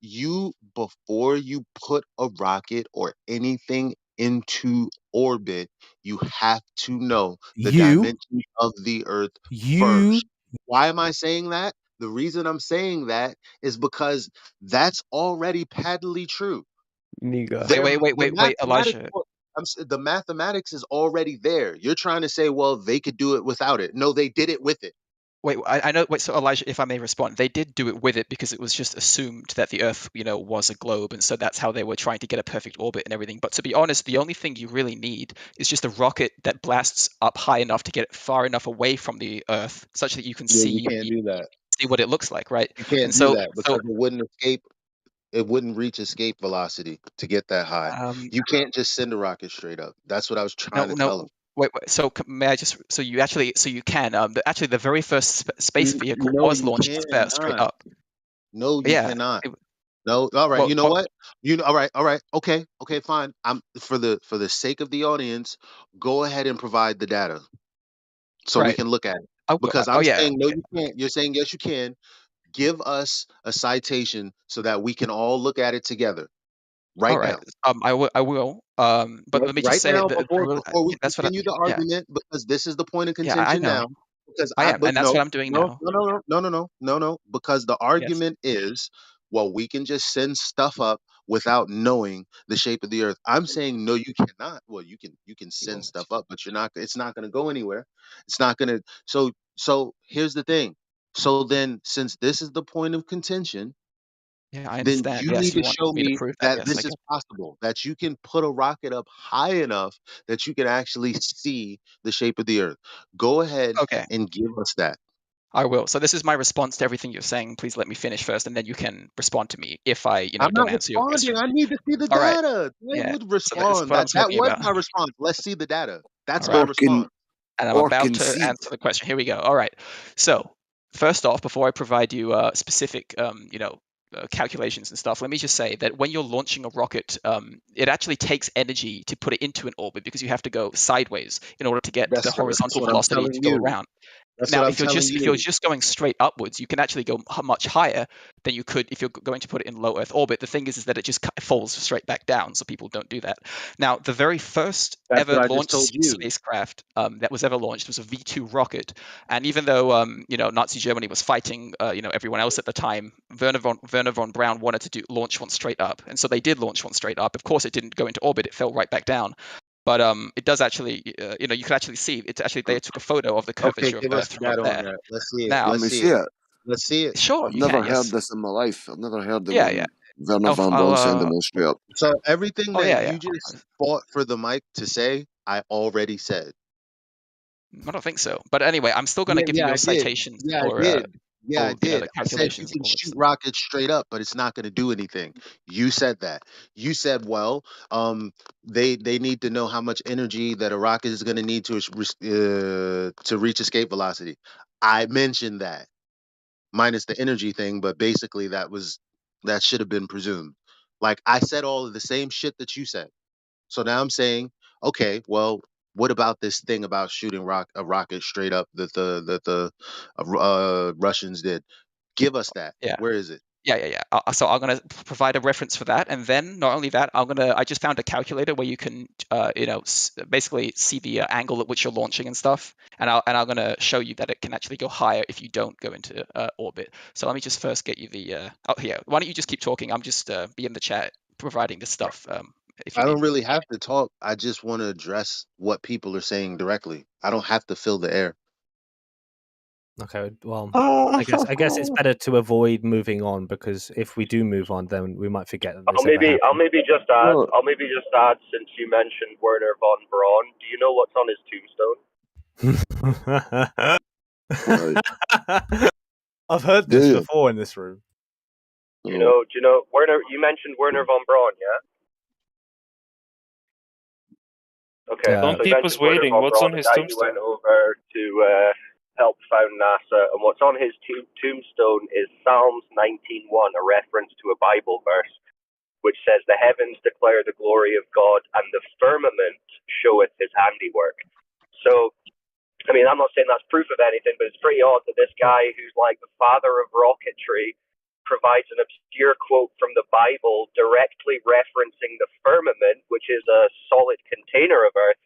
C: You, before you put a rocket or anything into orbit, you have to know the dimensions of the Earth first. Why am I saying that? The reason I'm saying that is because that's already patently true.
G: Wait, Elijah.
C: The mathematics is already there. You're trying to say, well, they could do it without it. No, they did it with it.
G: Wait, I know. Wait, so Elijah, if I may respond, they did do it with it because it was just assumed that the Earth, was a globe, and so that's how they were trying to get a perfect orbit and everything. But to be honest, the only thing you really need is just a rocket that blasts up high enough to get it far enough away from the Earth, such that you can see.
C: You can't do that.
G: See what it looks like, right?
C: You can't do that because it wouldn't escape. It wouldn't reach escape velocity to get that high. You can't just send a rocket straight up. That's what I was trying to tell him.
G: Wait, so may I just? So you can. Actually, the very first space vehicle was launched straight up.
C: No, you cannot. No, all right. You know what? All right. Okay, fine. I'm for the sake of the audience, go ahead and provide the data so we can look at it. Because I'm saying no, you can't. You're saying yes, you can. Give us a citation so that we can all look at it together. Right now.
G: I will. But let me just say
C: now, before we continue the argument, because this is the point of contention now. Because
G: and that's what I'm doing now.
C: No. Because the argument is, well, we can just send stuff up without knowing the shape of the Earth. I'm saying no, you cannot. Well, you can send stuff up, but you're not. It's not going to go anywhere. It's not going to. So here's the thing. So then, since this is the point of contention.
G: Yeah, I understand.
C: Then you need to show me that this is possible, that you can put a rocket up high enough that you can actually see the shape of the Earth. Go ahead and give us that.
G: I will. So this is my response to everything you're saying. Please let me finish first, and then you can respond to me if I, don't answer your question.
C: I need to see the data. They would respond.
G: So
C: that was my response. Let's see the data. That's my response.
G: And I'm about to answer the question. Here we go. All right. So first off, before I provide you specific, calculations and stuff, let me just say that when you're launching a rocket, it actually takes energy to put it into an orbit because you have to go sideways in order to get the horizontal velocity to go around. Now, if you're just going straight upwards, you can actually go much higher than you could if you're going to put it in low Earth orbit. The thing is that it just falls straight back down, so people don't do that. Now, the very first ever launched spacecraft that was ever launched was a V2 rocket, and even though Nazi Germany was fighting everyone else at the time, Werner von Braun wanted to launch one straight up, and so they did launch one straight up. Of course, it didn't go into orbit; it fell right back down. But it does actually, you can actually see it's actually they took a photo of the curvature of Earth from there.
C: Let's see it.
G: Now,
S: let me see it.
C: Let's see it.
G: Sure,
S: I've never heard this in my life. I've never heard of Werner von Braun sending one straight up.
C: So everything that you just fought for the mic to say, I already said.
G: I don't think so. But anyway, I'm still going to give you your citations for.
C: I did. I said you can shoot rockets straight up, but it's not going to do anything. You said that. You said, well, they need to know how much energy that a rocket is going to need to reach escape velocity. I mentioned that, minus the energy thing, but basically that should have been presumed. Like I said all of the same shit that you said. So now I'm saying, okay, well, what about this thing about shooting a rocket straight up that the Russians did? Give us that.
G: Yeah.
C: Where is it?
G: Yeah. So I'm going to provide a reference for that, and then not only that, I just found a calculator where you can, basically see the angle at which you're launching and stuff, and I'm going to show you that it can actually go higher if you don't go into orbit. So let me just first get you the. Here. Why don't you just keep talking? I'm just be in the chat providing this stuff.
C: I don't really have to talk. I just want to address what people are saying directly. I don't have to fill the air.
A: Okay, well, I guess it's better to avoid moving on, because if we do move on, then we might forget that this
H: I'll maybe just add, since you mentioned Werner von Braun, do you know what's on his tombstone?
S: Right.
A: I've heard this before in this room.
H: Do you know Werner? You mentioned Werner von Braun, yeah? Okay,
I: Don't
H: so you
I: keep us
H: mentioned Werner
I: waiting.
H: von
I: What's
H: Braun,
I: on
H: the
I: his
H: guy who went
I: tombstone?
H: over to help found NASA, and what's on his tombstone is Psalms 19:1, a reference to a Bible verse, which says, "The heavens declare the glory of God, and the firmament showeth his handiwork." So, I mean, I'm not saying that's proof of anything, but it's pretty odd that this guy, who's like the father of rocketry, provides an obscure quote from the Bible directly referencing the firmament, which is a solid container of Earth,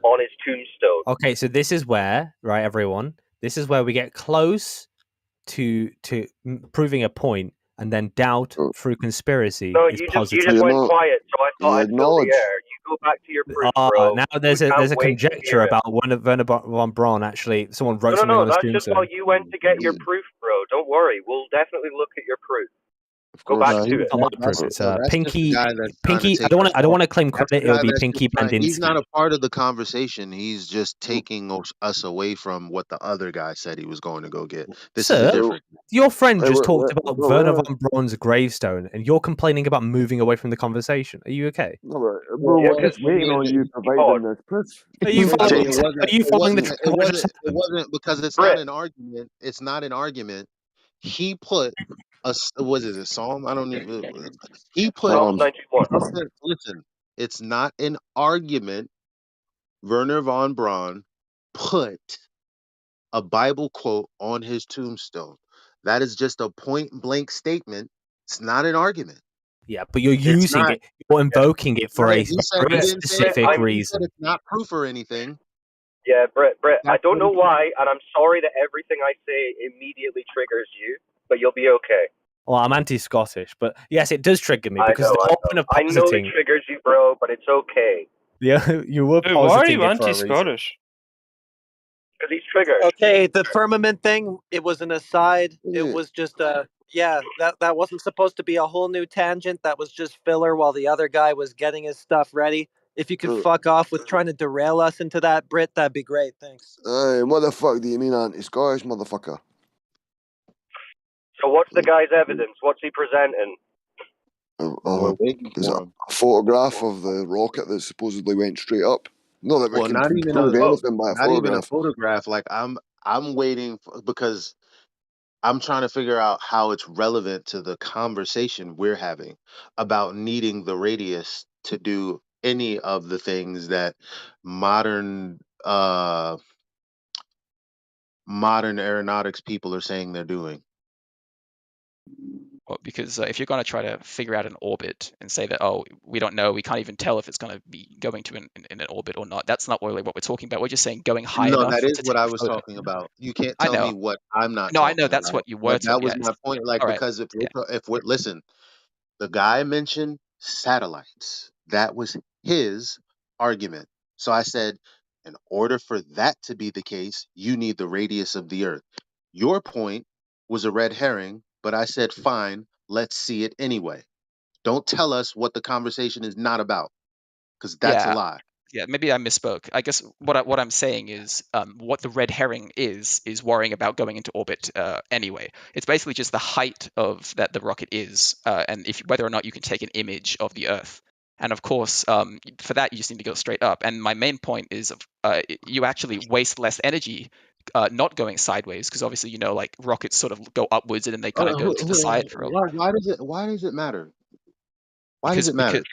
H: on his tombstone.
A: Okay, so this is where, right, everyone, this is where we get close to proving a point, and then doubt through conspiracy
H: No,
A: is
H: you
A: positive.
H: just went quiet, so I thought I'd fill the
S: acknowledge.
H: air. You go back to your proof, bro.
A: Now there's
H: We
A: a
H: can't wait to
A: conjecture
H: hear it.
A: about Werner von Braun. Actually, someone wrote something
H: No,
A: on his
H: that's just
A: tombstone.
H: while you went to get your proof, bro. Don't worry, we'll definitely look at your proof. Go back to it.
A: It's not my proof. It's Pinky.
C: Guy that's
A: Pinky.
C: trying
A: I
C: to
A: don't
C: take
A: want. I don't want to claim
C: That's the
A: credit. It'll
C: guy
A: be
C: that's
A: Pinky
C: just trying. He's
A: Bandinsky.
C: not a part of the conversation. He's just taking us away from what the other guy said he was going to go get. This is a
A: Sir,
C: different.
A: your friend just talked about Werner von Braun's gravestone, and you're complaining about moving away from the conversation. Are you okay?
S: No, bro, we're just waiting on you providing this proof.
A: Are you following?
C: It
A: Are you following the?
C: It wasn't because it's not an argument. It's not an argument. He put was it a psalm? I don't even. He put.
H: Psalms 91.
C: Listen, it's not an argument. Werner von Braun put a Bible quote on his tombstone. That is just a point blank statement. It's not an argument.
A: Yeah, but you're using it. You're invoking it for a very specific
C: He
A: reason.
C: said it's not proof or anything.
H: Yeah, Brett, I don't know why, and I'm sorry that everything I say immediately triggers you, but you'll be okay.
A: Well, I'm anti-Scottish, but yes, it does trigger me because the whole point of
H: I know
A: positing.
H: it triggers you, bro, but it's okay.
A: Yeah, you were
I: Dude, why are
A: positing
I: you
A: it for a reason.
I: anti-Scottish?
H: Because he's triggered.
N: Okay, the firmament thing, it was an aside. It was just that wasn't supposed to be a whole new tangent. That was just filler while the other guy was getting his stuff ready. If you could fuck off with trying to derail us into that, Brit, that'd be great. Thanks.
S: Hey, what the fuck do you mean anti-Scottish, motherfucker?
H: So what's the guy's evidence? What's he presenting?
S: There's a photograph of the rocket that supposedly went straight up. Not that we can
C: not even
S: prove anything by a
C: not even a
S: photograph.
C: photograph. Like I'm waiting because I'm trying to figure out how it's relevant to the conversation we're having about needing the radius to do any of the things that modern aeronautics people are saying they're doing.
G: Well, because if you're going to try to figure out an orbit and say that, oh, we don't know, we can't even tell if it's going to be going to in an orbit or not, that's not really what we're talking about. We're just saying going high enough.
C: No, that is
G: to
C: what
G: take
C: I
G: a
C: was
G: photo.
C: talking about. You can't
G: I
C: tell
G: know.
C: me what I'm not
G: No, I
C: talking
G: know that's
C: about.
G: what you were
C: But that
G: talking
C: was
G: about.
C: my point. Like,
G: All right.
C: because if we're listen, the guy mentioned satellites. That was his argument. So I said, in order for that to be the case, you need the radius of the Earth. Your point was a red herring, but I said, fine, let's see it anyway. Don't tell us what the conversation is not about, because that's a lie.
G: Yeah, maybe I misspoke. I guess what I'm saying is what the red herring is worrying about going into orbit anyway. It's basically just the height of that the rocket is, and if whether or not you can take an image of the Earth. And of course, for that you just need to go straight up. And my main point is, you actually waste less energy not going sideways, because obviously like rockets sort of go upwards and then they kind of go to the side for a
C: Why does it matter? Why does it matter?
G: Because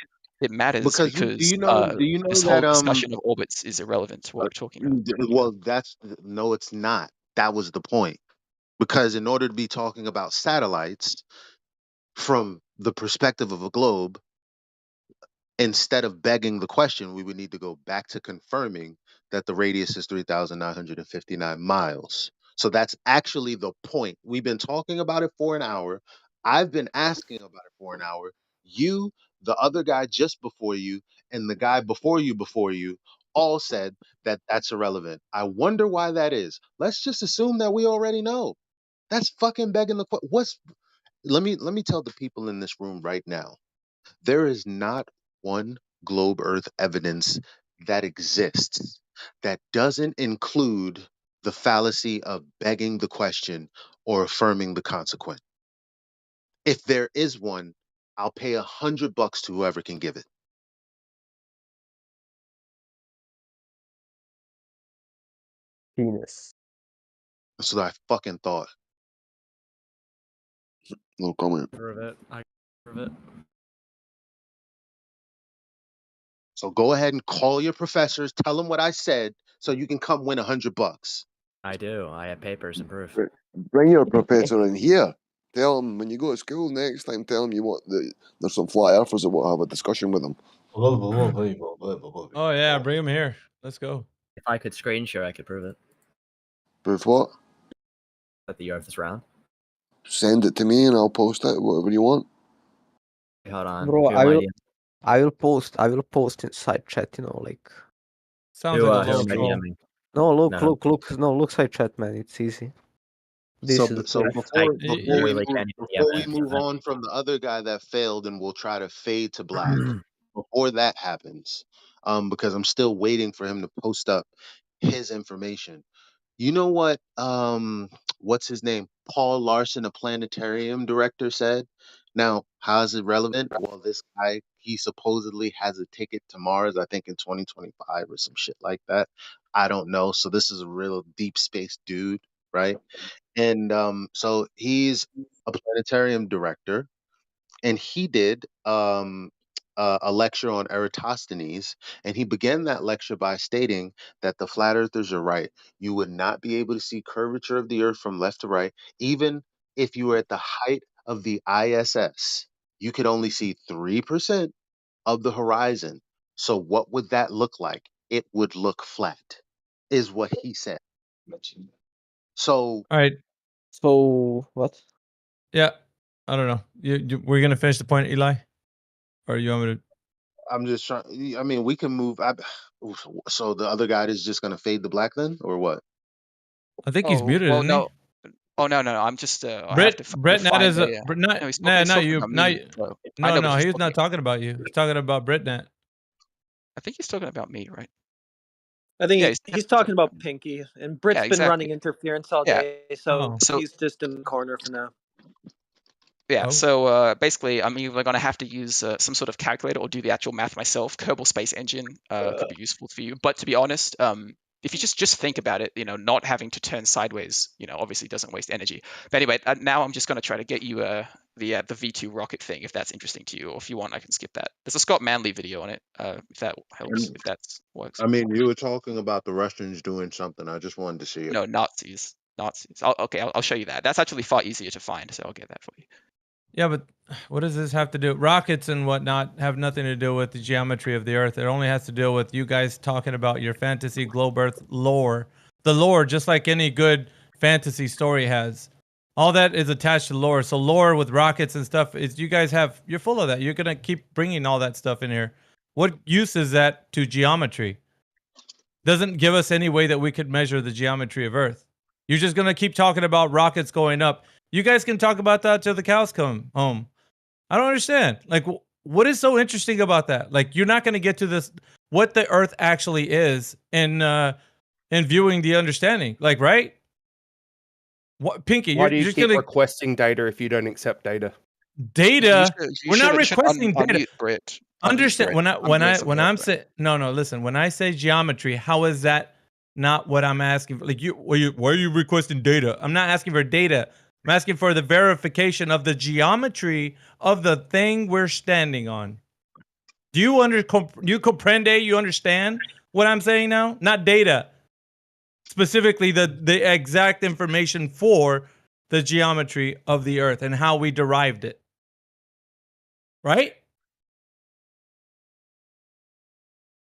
G: it matters
C: Because
G: because
C: do you know
G: this
C: that
G: whole discussion of orbits is irrelevant to what we're talking about.
C: well, no, it's not. That was the point. Because in order to be talking about satellites from the perspective of a globe, instead of begging the question, we would need to go back to confirming that the radius is 3,959 miles. So that's actually the point. We've been talking about it for an hour. I've been asking about it for an hour. You, the other guy just before you, and the guy before you all said that that's irrelevant. I wonder why that is. Let's just assume that we already know. That's fucking begging the question. Let me tell the people in this room right now. There is not one globe Earth evidence that exists that doesn't include the fallacy of begging the question or affirming the consequent. If there is one, I'll pay $100 to whoever can give it.
O: Penis.
C: That's what I fucking thought.
S: No comment.
V: Prove it. I prove it.
C: So go ahead and call your professors, tell them what I said, so you can come win $100.
V: I do. I have papers and proof.
S: Bring your professor in here. Tell him when you go to school next time. Tell him you want there's some flat earthers that will have a discussion with them.
T: Oh yeah, bring him here. Let's go.
V: If I could screen share, I could prove it.
S: Prove what?
V: That the Earth is round.
S: Send it to me and I'll post it. Whatever you want.
V: Hold on.
O: Bro, I will post inside chat. You know, like.
T: Sounds like a low troll.
O: No, look side chat, man. It's easy.
C: So before we move on from the other guy that failed, and we'll try to fade to black. Before that happens, because I'm still waiting for him to post up his information. You know what? What's his name? Paul Larson, a planetarium director, said. Now, how is it relevant? Well, this guy, he supposedly has a ticket to Mars, I think in 2025 or some shit like that. I don't know. So this is a real deep space dude, right? And so he's a planetarium director, and he did a lecture on Eratosthenes, and he began that lecture by stating that the flat earthers are right. You would not be able to see curvature of the earth from left to right, even if you were at the height of the ISS. You could only see 3% of the horizon. So what would that look like? It would look flat, is what he said. So
T: all right.
O: So what?
T: Yeah, I don't know. We're gonna finish the point, Eli, or you want me to?
C: I'm just trying. I mean, we can move. So the other guy is just gonna fade the black then, or what?
T: I think he's muted,
G: well,
T: isn't
G: no.
T: he?
G: Oh no, I'm just. I have to
T: Brett,
G: find
T: is
G: a.
T: not.
G: No, he's
T: Nah, not
G: talking
T: you.
G: about
T: Not
G: me. So I know, but
T: no. He's not talking about you. He's talking about BritNet.
G: I think he's talking about me, right?
N: I think
G: Yeah,
N: he's talking about Pinky, and Brit's been running interference all day, so he's just in the corner for now.
G: Yeah, so basically, I'm either going to have to use some sort of calculator or do the actual math myself. Kerbal Space Engine could be useful for you. But to be honest, if you just think about it, not having to turn sideways, obviously doesn't waste energy. But anyway, now I'm just going to try to get you the V2 rocket thing, if that's interesting to you, or if you want, I can skip that. There's a Scott Manley video on it, if that helps, if that works.
C: I mean, you were talking about the Russians doing something. I just wanted to see it.
G: No, Nazis. I'll show you that. That's actually far easier to find, so I'll get that for you.
T: Yeah, but what does this have to do? Rockets and whatnot have nothing to do with the geometry of the Earth. It only has to do with you guys talking about your fantasy globe Earth lore. The lore, just like any good fantasy story has. All that is attached to lore. So lore with rockets and stuff is you're full of that. You're going to keep bringing all that stuff in here. What use is that to geometry? Doesn't give us any way that we could measure the geometry of Earth. You're just going to keep talking about rockets going up. You guys can talk about that till the cows come home. I don't understand. Like, what is so interesting about that? Like, you're not going to get to this, what the Earth actually is in viewing the understanding. Like, right? What, Pinky?
W: Why do you
T: just
W: keep
T: gonna
W: requesting data if you don't accept data?
T: Data.
G: You
T: We're not
G: should
T: requesting data.
G: unmute Brit.
T: Understand when I'm saying no, listen. When I say geometry, how is that not what I'm asking for? Like why are you requesting data? I'm not asking for data. I'm asking for the verification of the geometry of the thing we're standing on. Do you comprende? You understand what I'm saying now? Not data. Specifically the exact information for the geometry of the Earth and how we derived it. Right?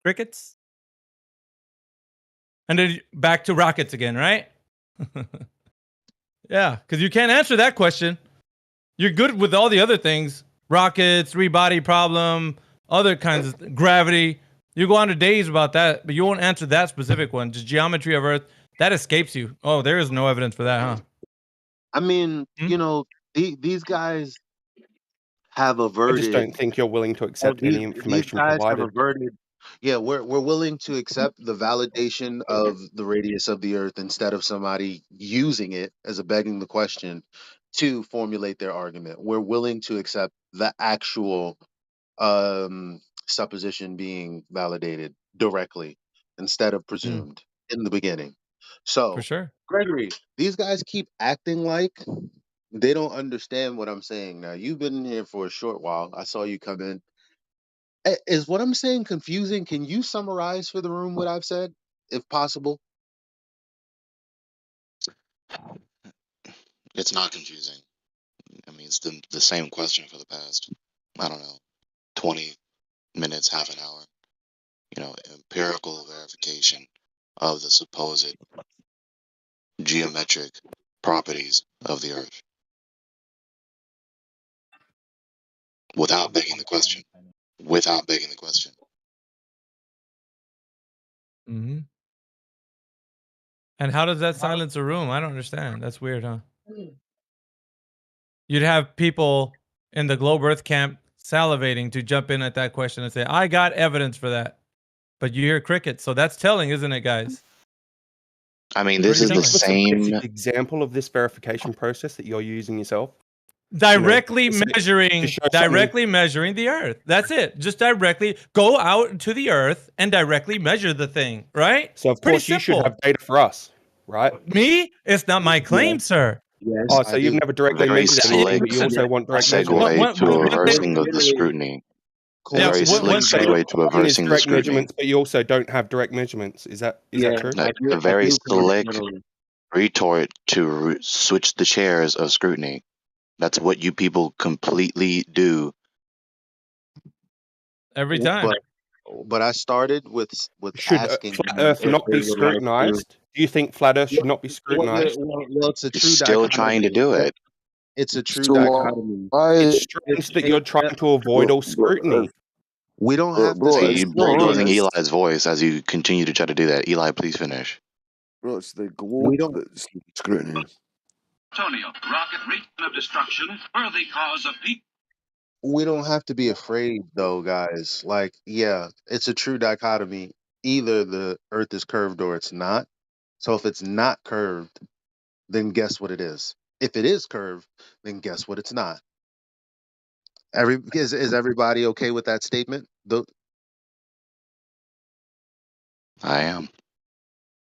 T: Crickets? And then back to rockets again, right? Yeah, because you can't answer that question. You're good with all the other things. Rockets, three-body problem, other kinds of gravity. You go on to days about that, but you won't answer that specific one. Just geometry of Earth, that escapes you. Oh, there is no evidence for that, huh?
C: I mean, these guys have
W: I
C: averted.
W: just don't think you're willing to accept any information
C: these guys
W: provided.
C: have averted Yeah, we're willing to accept the validation of the radius of the Earth instead of somebody using it as a begging the question to formulate their argument. We're willing to accept the actual supposition being validated directly instead of presumed in the beginning.
T: For
C: So,
T: sure.
C: Gregory, these guys keep acting like they don't understand what I'm saying. Now, you've been in here for a short while. I saw you come in. Is what I'm saying confusing? Can you summarize for the room what I've said, if possible?
F: It's not confusing. I mean, it's the same question for the past, I don't know, 20 minutes, half an hour. You know, empirical verification of the supposed geometric properties of the Earth without begging the question. Without begging the question.
T: Mm-hmm. And how does that silence a room? I don't understand. That's weird, huh? You'd have people in the Globe Earth camp salivating to jump in at that question and say, I got evidence for that. But you hear crickets. So that's telling, isn't it, guys?
F: I mean, this is the same
W: example of this verification process that you're using yourself.
T: Directly measuring the Earth. That's it. Just directly go out to the Earth and directly measure the thing, right?
W: So of course you should have data for us, right?
T: Me? It's not my claim, sir.
C: Yes.
W: Oh, so you've never directly
F: very
W: measured anything,
F: slick
W: but you also want direct
F: segue to a reversing of the scrutiny.
W: Yeah,
F: Very slick segue to reversing the
W: direct
F: scrutiny.
W: measurements, but you also don't have direct measurements. Is that true?
F: A very slick retort to switch the chairs of scrutiny. That's what you people completely do
T: every time.
C: But I started with
W: should
C: asking
W: flat Earth not be scrutinized? Do you think flat Earth should not be scrutinized?
C: Well, it's a true
F: still trying to do it.
C: It's a true dichotomy.
W: It's strange that you're trying to avoid all scrutiny.
C: We don't have to
F: See,
C: say
F: you're losing Eli's voice as you continue to try to do that. Eli, please finish.
S: Bro, it's the globe that's scrutiny.
L: Antonio, rocket region of destruction, worthy cause of peak.
C: We don't have to be afraid though, guys. Like, yeah, it's a true dichotomy. Either the Earth is curved or it's not. So if it's not curved, then guess what it is? If it is curved, then guess what it's not? Is everybody okay with that statement?
F: I am.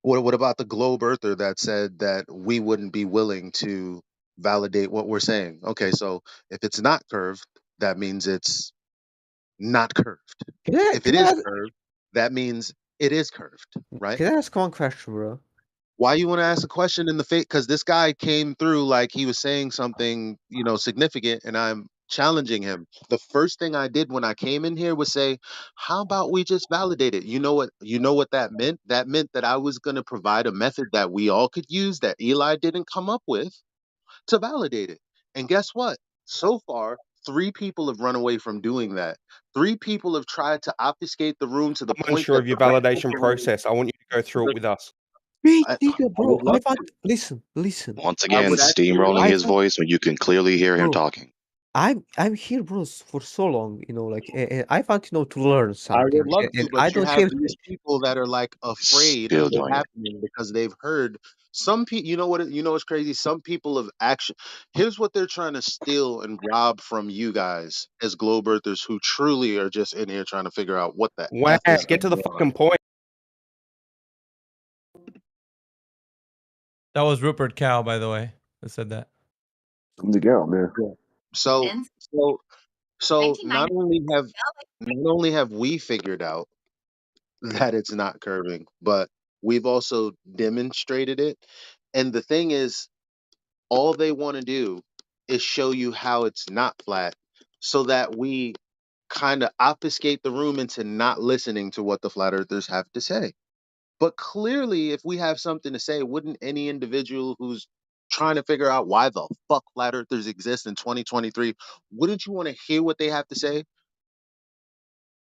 C: What about the globe earther that said that we wouldn't be willing to validate what we're saying? Okay, so if it's not curved, that means it's not curved. If it is curved, that means it is curved, right?
O: Can I ask one question, bro?
C: Why you want to ask a question in the face? Because this guy came through like he was saying something, significant, and I'm challenging him. The first thing I did when I came in here was say, "How about we just validate it?" You know what? You know what that meant? That meant that I was going to provide a method that we all could use that Eli didn't come up with to validate it. And guess what? So far, 3 people have run away from doing that. 3 people have tried to obfuscate the room to the
W: I'm
C: point
W: unsure
C: that
W: of your validation process. I want you to go through it with us.
O: Wait, nigga, bro. Listen.
F: Once again, steamrolling his voice when you can clearly hear him talking.
O: I'm here, bro, for so long. I want to learn
C: I
O: something.
C: would love to,
O: And
C: but
O: I
C: you
O: don't
C: have
O: have.
C: these people that are like afraid
F: Still
C: of
F: doing
C: what's
F: it.
C: happening because they've heard some people. You know what's crazy? Some people have actually. Here's what they're trying to steal and rob from you guys as globe earthers who truly are just in here trying to figure out what the
W: Wow,
C: f is
W: get to the
C: going on.
W: fucking point.
T: That was Rupert Cow, by the way, that said that.
S: I'm the girl, man.
C: So not only have we figured out that it's not curving, but we've also demonstrated it. And the thing is, all they want to do is show you how it's not flat so that we kind of obfuscate the room into not listening to what the flat earthers have to say. But clearly, if we have something to say, wouldn't any individual who's trying to figure out why the fuck flat earthers exist in 2023, wouldn't you want to hear what they have to say?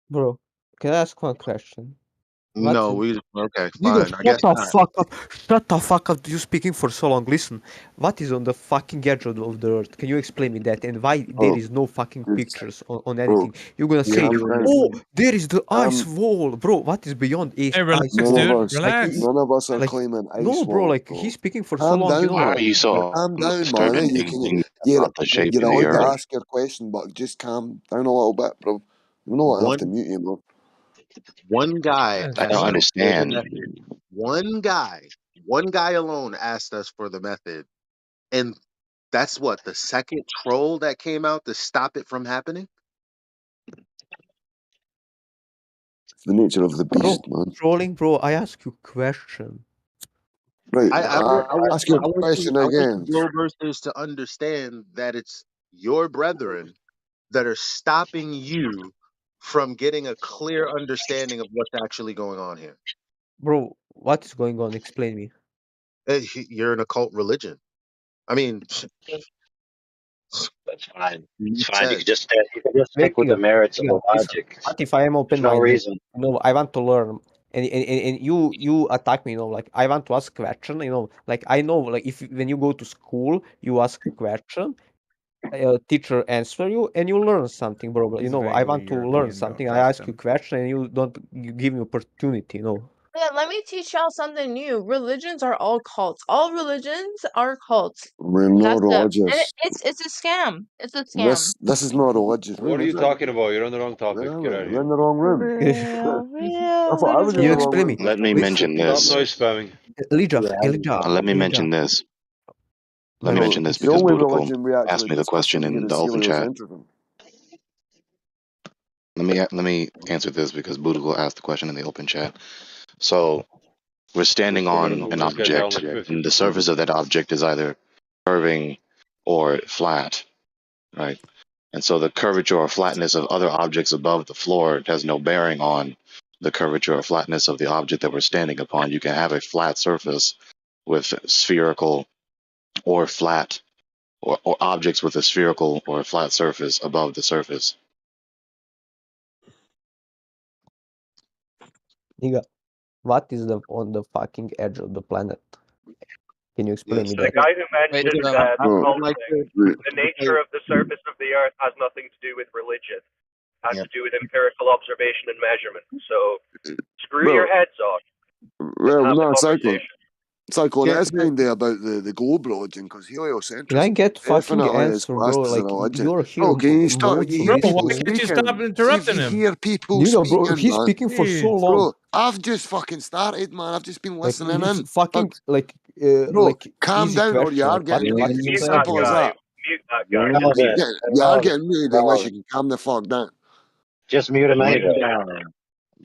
O: Bro, can I ask one question?
C: No, we okay,
O: Nigga,
C: fine. I guess
O: shut the
C: not.
O: fuck up. Shut the fuck up. You speaking for so long. Listen, what is on the fucking edge of the earth? Can you explain me that? And why there is no fucking pictures on anything? You're gonna say, oh, there is the ice wall. Bro, what is beyond
T: Hey,
O: ice
T: relax,
O: wall?
T: dude. Relax.
S: None of us are
O: Like,
S: claiming ice
O: no, bro,
S: walls,
O: like,
S: bro.
O: he's speaking for so
S: Calm
O: long, you
S: down,
O: know.
F: Why are you so
S: calm down,
F: disturbed
S: man.
F: in
S: You can,
F: thinking
S: you're,
F: about the shape
S: you're
F: of the
S: allowed to
F: earth?
S: ask your question, but just calm down a little bit, bro. You know I have to mute you, bro.
C: One guy
F: I don't
C: asked us for the
F: understand.
C: method. One guy alone asked us for the method, and that's what the second troll that came out to stop it from happening.
S: It's the nature of the beast, man.
O: Trolling, bro, I ask you question.
S: Right,
C: I
S: ask your question again.
C: want Glowbursters to understand that it's your brethren that are stopping you from getting a clear understanding of what's actually going on here.
O: Bro, what is going on? Explain me.
C: You're an occult religion. I mean,
B: That's fine. It's
C: makes
B: fine. You
C: sense.
B: can just stick with the merits of the logic.
O: What if I am
B: There's no
O: open-minded?
B: reason.
O: You know, I want to learn, and you attack me. You know, like I want to ask question. You know, like I know, like if when you go to school, you ask a question, teacher answer you, and you learn something, bro. You
P: He's
O: know, I want
P: vaguely
O: to learn
P: European,
O: something.
P: don't
O: I
P: trust
O: ask you
P: him.
O: question, and you give me opportunity. You know.
Q: Yeah, let me teach y'all something new. Religions are all cults. All religions are cults.
S: We're not
Q: That's it. And
S: religious.
Q: it's a scam. It's a scam.
S: This is not a religious room.
X: What are you
S: Is it?
X: talking about? You're on the wrong topic. Get out of
S: We're
X: here.
S: in the wrong room. I thought I was in
O: Can you
S: the wrong
O: explain
S: room.
O: me?
F: Let me mention
X: Stop
F: this.
X: noise spamming.
F: Let me mention this. Let me
S: No,
F: mention this
S: the
F: because
S: only
F: Boudical
S: religion we
F: asked
S: actually
F: me the
S: discuss
F: question
S: in here
F: in
S: is
F: the open chat.
S: heliocentrism.
F: Let me answer this because Boudical asked the question in the open chat. So we're standing on an
X: This guy's got
F: object,
X: like 50.
F: and the surface of that object is either curving or flat, right? And so the curvature or flatness of other objects above the floor has no bearing on the curvature or flatness of the object that we're standing upon. You can have a flat surface with spherical or flat, or objects with a spherical or flat surface above the surface.
O: Nigga, what is on the fucking edge of the planet? Can you explain me
H: The
O: that?
H: guy who mentioned the cult thing, the nature of the surface of the earth has nothing to do with religion. It has to do with empirical observation and measurement. So screw
S: Well,
H: your heads off.
S: well,
H: Have the
S: no,
H: conversation.
S: Cyclone, it is kind of about the globe religion, because
O: Can I
S: heliocentrism
O: get fucking
S: definitely is
O: answer, bro?
S: classed as a
O: Like
S: religion.
O: you're here
S: Bro, can you stop? You
T: Bro,
S: hear
O: motivating
T: why
S: people
O: me.
T: can't you stop
S: speaking? See if
T: interrupting
S: you
T: him?
S: hear people
O: Nigga, bro,
S: speaking,
O: he's
S: man.
O: speaking for so
T: Jeez.
O: long.
S: Bro, I've just fucking started, man. I've just been
O: Like
S: listening
O: he's
S: in.
O: fucking
S: Bro,
O: like
S: calm
O: easy
S: down or you
O: question.
S: are
O: Like
S: getting
O: what
S: muted.
O: is he
H: Mute
O: saying
H: that
S: Simple as
O: here?
H: guy.
S: that.
H: Mute that guy. Just
B: Relevant.
H: mute him.
S: You are
B: Irrelevant.
S: getting muted unless you can calm the fuck down.
B: Just mute him anyway.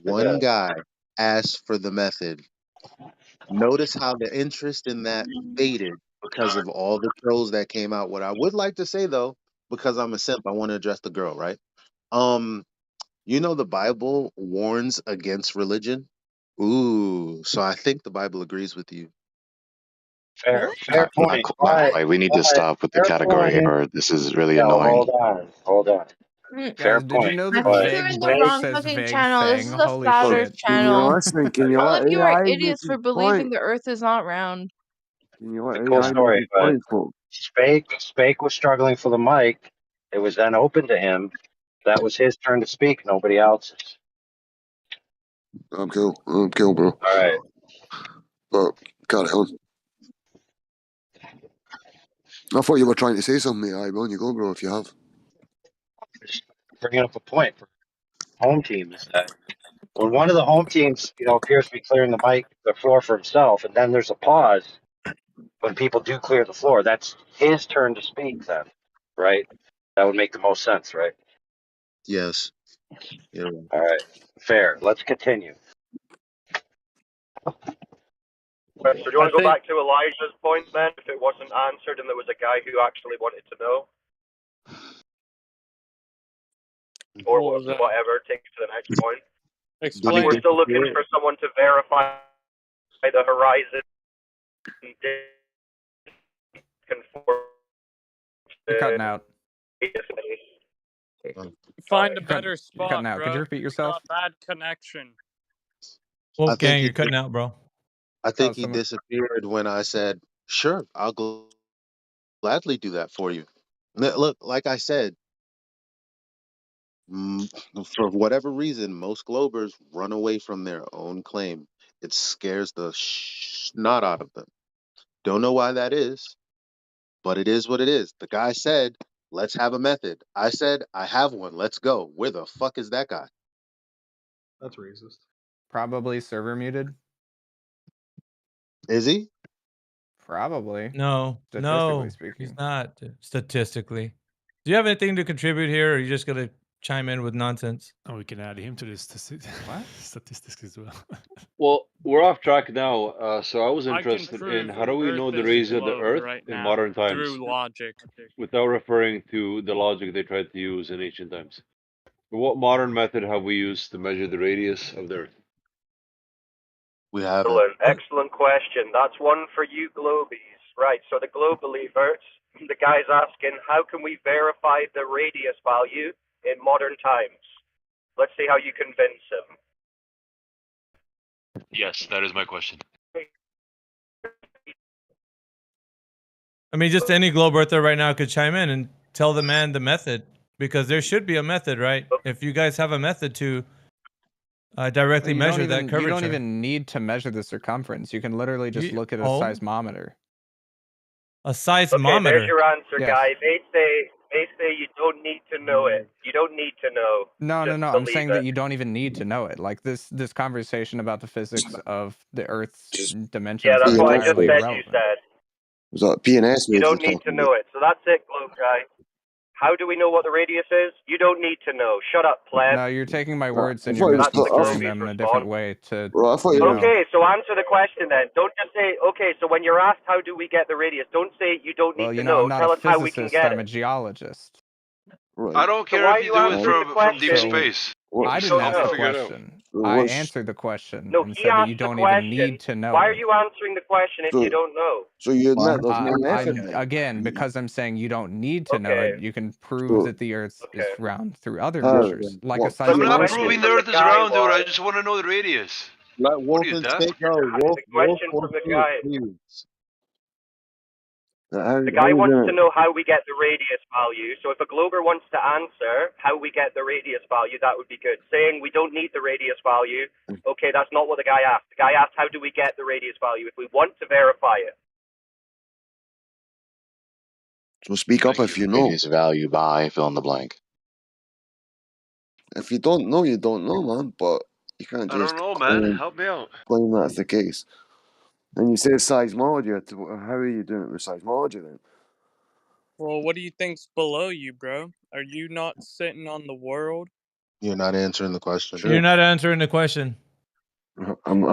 C: One guy asked for the method. Notice how the interest in that faded because of all the trolls that came out. What I would like to say though, because I'm a simp, I want to address the girl, right? You know the Bible warns against religion. Ooh, so I think the Bible agrees with you.
B: Fair point.
F: Not
B: But
F: quite. We need to stop with the
B: fair
F: category
B: point.
F: error. This is really
B: No,
F: annoying.
B: hold on. Fair
P: Guys, did you
B: point.
P: know
Q: I
P: that
Q: think
B: But
Q: you're in
P: vague
Q: the
P: book
B: Spade,
Q: wrong
P: says
Q: fucking
P: vague
Q: channel. This
P: thing?
Q: is a
P: Holy
Q: flat Earth
P: shit.
S: Can you
Q: channel.
S: listen? Can you
Q: All
S: let
Q: of you are
S: AI make
Q: idiots
S: his
Q: for believing
S: point?
Q: the Earth is not round.
S: Can you let
B: the cool
S: AI make
B: story.
S: his
B: But
S: point, folks?
B: Spake was struggling for the mic. It was then open to him. That was his turn to speak. Nobody else's.
S: I'm cool. I'm cool, bro.
B: All right.
S: But carry on. I thought you were trying to say something, mate. On you go, bro, if you have.
B: Just bringing up a point for home team is that when one of the home teams, appears to be clearing the floor for himself, and then there's a pause when people do clear the floor, that's his turn to speak then, right? That would make the most sense, right?
C: Yes. Yeah.
B: All right. Fair. Let's continue.
H: So do you want to go back to Elijah's point then, if it wasn't answered and there was a guy who actually wanted to know? Or
I: What was that?
H: whatever, take it to the next point. I think
I: Explain
H: we're
I: it.
H: still looking for someone to verify the horizon conform
P: You're cutting out.
I: Find a
P: You're
I: better
P: You're
I: spot,
P: cutting out. Could you
I: bro.
P: repeat
I: You
P: yourself?
I: got bad connection.
A: Wolfgang, you're cutting out, bro.
C: I think he disappeared when I said, "Sure, I'll gladly do that for you." Look, like I said, for whatever reason, most Globers run away from their own claim. It scares the snot out of them. Don't know why that is, but it is what it is. The guy said, "Let's have a method." I said, "I have one. Let's go." Where the fuck is that guy?
P: That's racist. Probably server muted.
C: Is he?
P: Probably.
T: No,
P: Statistically
T: no,
P: speaking.
T: he's not. Statistically, do you have anything to contribute here, or are you just gonna chime in with nonsense?
E: Oh, we can add him to this statistics as well.
X: Well, we're off track now. So I was
J: I can
X: interested in
J: prove
X: how do we
J: Earth
X: know the
J: is
X: rays of the
J: globe
X: Earth
J: right
X: in
J: now
X: modern times
J: through logic.
X: without referring to the logic they tried to use in ancient times? What modern method have we used to measure the radius of the Earth?
C: We haven't.
H: Excellent question. That's one for you globies. Right, so the globe believers, the guy's asking, how can we verify the radius value in modern times? Let's see how you convince him.
X: Yes, that is my question.
T: I mean, just any globe earther right now could chime in and tell the man the method, because there should be a method, right? If you guys have a method to directly measure that curvature.
P: You don't even need to measure the circumference. You can literally just look at a seismometer.
T: A seismometer.
H: Okay, there's your answer,
P: Yes.
H: guy. They say you don't need to know it. You don't need to know.
P: No.
H: Just
P: I'm
H: believe
P: saying
H: it.
P: that you don't even need to know it. Like this conversation about the physics of the Earth's dimensions.
H: Yeah, that's
P: is
H: what I just
P: entirely
H: said.
P: irrelevant.
H: You said
S: Was that PNS?
H: you don't need to know it. So that's it, globe guy. How do we know what the radius is? You don't need to know. Shut up, pleb.
P: No, you're taking my words and
S: thought
P: you're
S: it was the
P: misconstruing
S: Earth.
P: them in a different way to.
S: Well, I thought you were-
H: Okay, so answer the question then. Don't just say, okay, so when you're asked how do we get the radius, don't say you don't need
P: Well,
H: to
P: you know,
H: know.
P: I'm not
H: Tell
P: a
H: us how we can
P: physicist.
H: get
P: I'm a
H: it.
P: geologist.
X: I don't care
H: why
X: if you
H: are
X: do
H: you
X: it
H: answering the
X: from deep
H: question?
X: space.
P: I
X: You
P: didn't
X: still
P: ask
X: have
P: the
X: to figure it out.
P: question. I answered the question
H: No,
P: and
H: he
P: said that
H: asked
P: you
H: the
P: don't
H: question.
P: even need to know.
H: Why are
P: it.
H: you answering the question if you don't know?
S: So you admit there's no method then?
P: Again, because I'm saying you don't need to know it, you can prove
S: So-
P: that the Earth is round through other
S: How?
P: measures, like a
S: What,
X: I'm not
P: seismometer.
X: proving the Earth is round, dude. I just want to know the radius.
C: Let
X: What
C: Wolf
X: are you,
C: and
X: deaf?
C: Snake go. Wolf,
H: The question from the
C: Wolf,
H: guy.
C: please.
H: The guy wants to know how we get the radius value. So if a glober wants to answer how we get the radius value, that would be good. Saying we don't need the radius value, okay, that's not what the guy asked. The guy asked how do we get the radius value if we want to verify it.
S: So speak up if you know.
F: Radius value by fill in the blank.
S: If you don't know, you don't know, man. But you can't
X: I
S: just
X: don't know, man. Help me out.
S: claim that's the case. And you say seismology. How are you doing it with seismology then?
J: Well, what do you think's below you, bro? Are you not sitting on the world?
C: You're not answering the question.
T: You're not answering the question.
S: I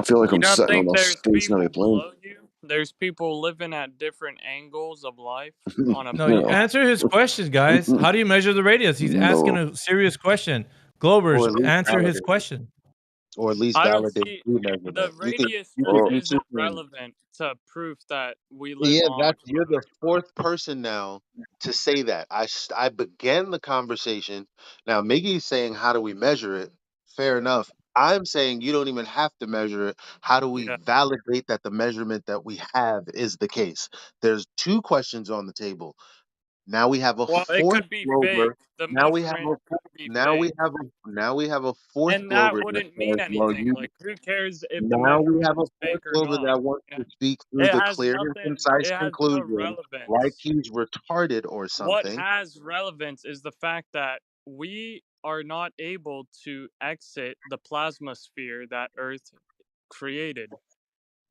S: feel like
J: You
S: I'm
J: don't
S: sitting
J: think
S: on a
J: there's
S: stationary
J: people
S: plane.
J: below you? There's people living at different angles of life on a
T: No, you answer his questions, guys. How do you measure the radius? He's asking a serious question. Globers, answer his question.
C: Or at least
J: I don't
C: validate
J: see
C: the
J: the
C: measurement.
J: radius
C: You could
J: isn't
C: just
J: relevant to proof that we live
C: Yeah,
J: on.
C: you're the fourth person now to say that. I began the conversation. Now Miggy's saying, how do we measure it? Fair enough. I'm saying you don't even have to measure it. How do we validate that the measurement that we have is the case? There's two questions on the table. Now we have a
J: Well, it
C: fourth
J: could be fake.
C: Glober.
J: The
C: Now we have
J: measurement
C: a
J: could be
C: now we
J: fake.
C: have a now we have a fourth
J: And that
C: Glober that
J: wouldn't mean
C: says, well,
J: anything. Like, who cares if the
C: now we
J: measurement
C: have a
J: is
C: fourth
J: fake or
C: Glober
J: not?
C: that wants to speak through
J: It
C: the
J: has
C: clear and
J: nothing.
C: concise
J: It has no
C: conclusion, like
J: relevance.
C: he's retarded or
J: What
C: something.
J: has relevance is the fact that we are not able to exit the plasma sphere that Earth created.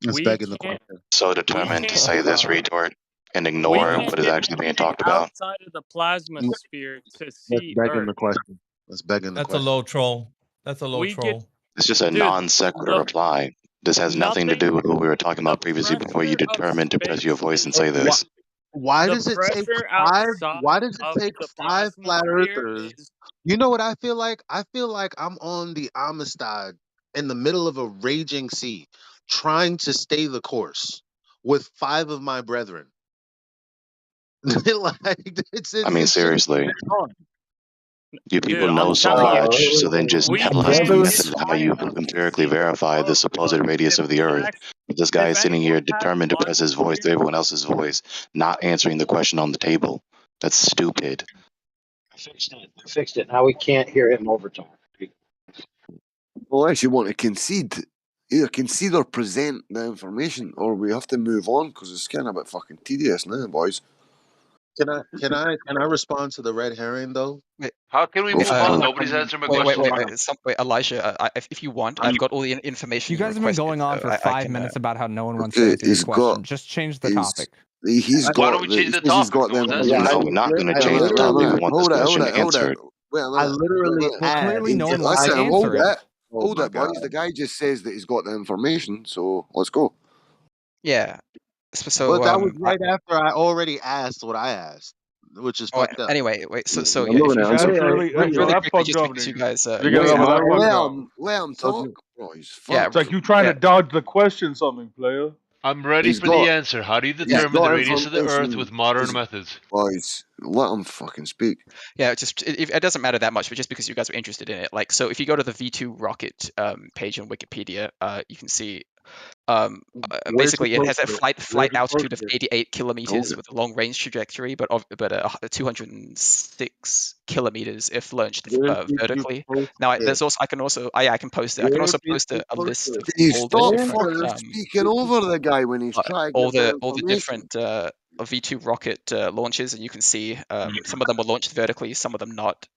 C: It's
J: We
C: begging the
J: can't.
C: question.
F: So determined to say this retort and
J: We
F: ignore
J: can't
F: what is
J: get
F: actually being
J: anything
F: talked about.
J: outside of the plasma sphere to
C: That's
J: see
C: begging
J: Earth.
C: the question. That's begging the
T: That's a
C: question.
T: low troll. That's a low
J: We
T: troll.
F: It's just a
J: Dude,
F: non sequitur reply. This has nothing to do with what we were talking about previously before you
J: pressure of
F: determined to press your
J: space
F: voice
J: is
F: and say this.
C: Why
J: the
C: does it take
J: pressure
C: five? Why
J: outside
C: does it
J: of
C: take
J: the
C: five
J: plasma
C: flat
J: sphere
C: earthers?
J: is
C: You know what I feel like? I feel like I'm on the Amistad in the middle of a raging sea, trying to stay the course with five of my brethren. Like it's
F: I mean,
C: just
F: seriously.
C: it's hard.
F: You people
J: Dude,
F: know
J: I'm
F: so
J: telling you,
F: much, so then just
J: we
F: tell us the
J: can't
F: method of how you
J: pinpoint
F: empirically
J: single
F: verify the supposed
J: but
F: radius
J: if
F: of the
J: we
F: Earth.
J: actually,
F: But this guy
J: if
F: is sitting here
J: anyone has
F: determined to press his voice through everyone else's voice, not answering the question on the table. That's stupid.
B: I fixed it. I fixed it. Now we can't hear him overtalk.
S: Unless you want to concede, either concede or present the information, or we have to move on because it's getting a bit fucking tedious now, boys.
C: Can I respond to the red herring though?
G: Wait,
X: How can we
S: Go
X: move
S: for
X: on?
S: it.
X: Nobody's answering my
G: wait,
X: question.
G: Elijah. If you want, I've got all the information
P: You guys have been
G: requested.
P: going on
G: So
P: for
G: I
P: 5
G: can.
P: minutes about how no one wants to
S: Okay,
P: answer your
S: he's got.
P: question. Just change the
S: He's
P: topic.
S: he's
X: Why
S: got.
X: don't we change
S: He
X: the
S: says he's
X: topic?
S: got
X: No
S: the
X: one's
S: information.
X: answering.
F: No, we're not going to
S: Wait a
F: change the
S: minute. Wait a
F: topic. We
S: minute.
F: want this
S: Hold it. Hold
F: question
S: it. Hold it.
F: answered.
S: Wait a minute. Wait a minute.
P: Well, clearly no one wants
S: Listen.
P: to
S: Hold
P: answer
S: it.
P: it.
S: Hold it, boys. The guy just says that he's got the information, so let's go.
G: Yeah.
C: But
G: So
C: that was right after I already asked what I asked, which is fucked up.
G: anyway, wait. So
S: I'm
G: yeah,
S: not
G: if
S: gonna
G: you
S: answer.
G: really quickly, just because you guys,
S: Let him talk. Bro, he's
G: yeah,
S: fucked.
D: It's like you trying
G: yeah.
D: to dodge the question, something, player.
X: I'm ready
S: He's
X: for the
S: got.
X: answer. How do you
S: He's
X: determine the
S: got
X: radius of the Earth
S: information.
X: with modern methods?
S: Boys, let him fucking speak.
G: Yeah, it doesn't matter that much, but just because you guys were interested in it, like, so if you go to the V2 rocket page on Wikipedia, you can see basically it has a flight altitude of 88 kilometers with a long range trajectory, but 206 kilometers if launched vertically. Now there's also I can post it. I can also post a list of
S: Can you
G: all the
S: stop
G: different
S: speaking over the guy when he's trying to
G: all
S: get
G: the
S: information?
G: different V2 rocket launches, and you can see some of them were launched vertically, some of them not.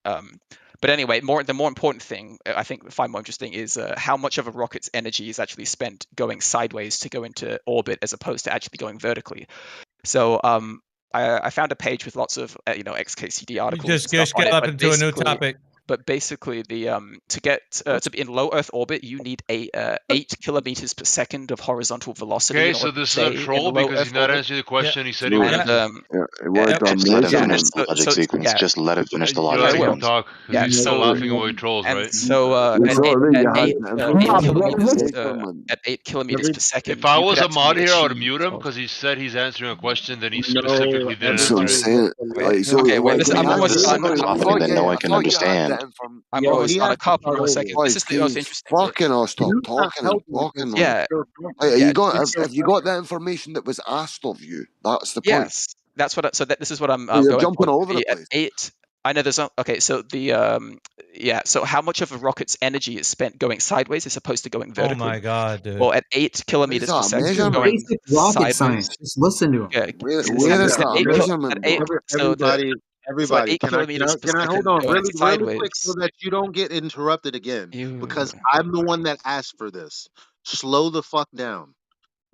G: But anyway, the more important thing I find more interesting is how much of a rocket's energy is actually spent going sideways to go into orbit as opposed to actually going vertically. So I found a page with lots of XKCD articles and stuff on
T: get
G: it,
T: up
G: but
T: into a new
G: basically
T: topic.
G: But basically, the to be in low Earth orbit, you need 8 kilometers per second of horizontal velocity.
X: Okay,
G: in
X: so
G: order to
X: this is a
G: stay
X: troll
G: in low
X: because
G: Earth
X: he's not
G: orbit.
X: answering the question he said he
S: No,
X: would
G: And
X: answer.
F: Just let it finish the logic sequence. Just let it finish the
X: You're
F: logic
X: letting him
F: sequence.
X: talk because he's still laughing while he trolls,
G: and
X: right?
G: so
S: It's all right, you had
G: at 8 kilometers per second,
X: If I
G: you could
X: was a
G: actually
X: mod here, I would
G: achieve.
X: mute him because he said he's answering a question, then he specifically didn't
S: That's what I'm
X: answer it.
S: saying. Like, so,
G: Okay, wait.
S: like,
G: Listen,
S: he
G: I'm
S: had
G: almost
S: the,
G: done.
S: I
F: Talking that no one can
S: thought you had
F: understand.
S: the information.
G: I'm almost done. A couple more seconds. This
S: Boys,
G: is
S: can
G: the most
S: you
G: interesting bit.
S: fucking all stop talking and talking, man?
G: Yeah,
S: Like,
G: yeah.
S: have you got the information that was asked of you? That's the point.
G: Yes, that's what. This is what I'm
S: Well, you're
G: going
S: jumping
G: for.
S: all over the
G: At
S: place.
G: 8. I know there's okay. So the So how much of a rocket's energy is spent going sideways as opposed to going
T: Oh
G: vertically?
T: my god, dude.
G: Well, at 8 kilometers per
S: that,
G: second,
S: measurement?
G: going
S: Basic rocket
G: sideways.
S: science.
K: Just listen to him.
G: Yeah,
S: Where
G: at
S: is that
G: 8
S: measurement,
G: at 8
S: bro?
G: so the so at
C: Everybody,
G: 8 kilometers per
C: can I hold
G: second
C: on
G: going
C: really quick so
G: sideways.
C: that you don't get interrupted again?
G: You
C: Because I'm the one that asked for this. Slow the fuck down.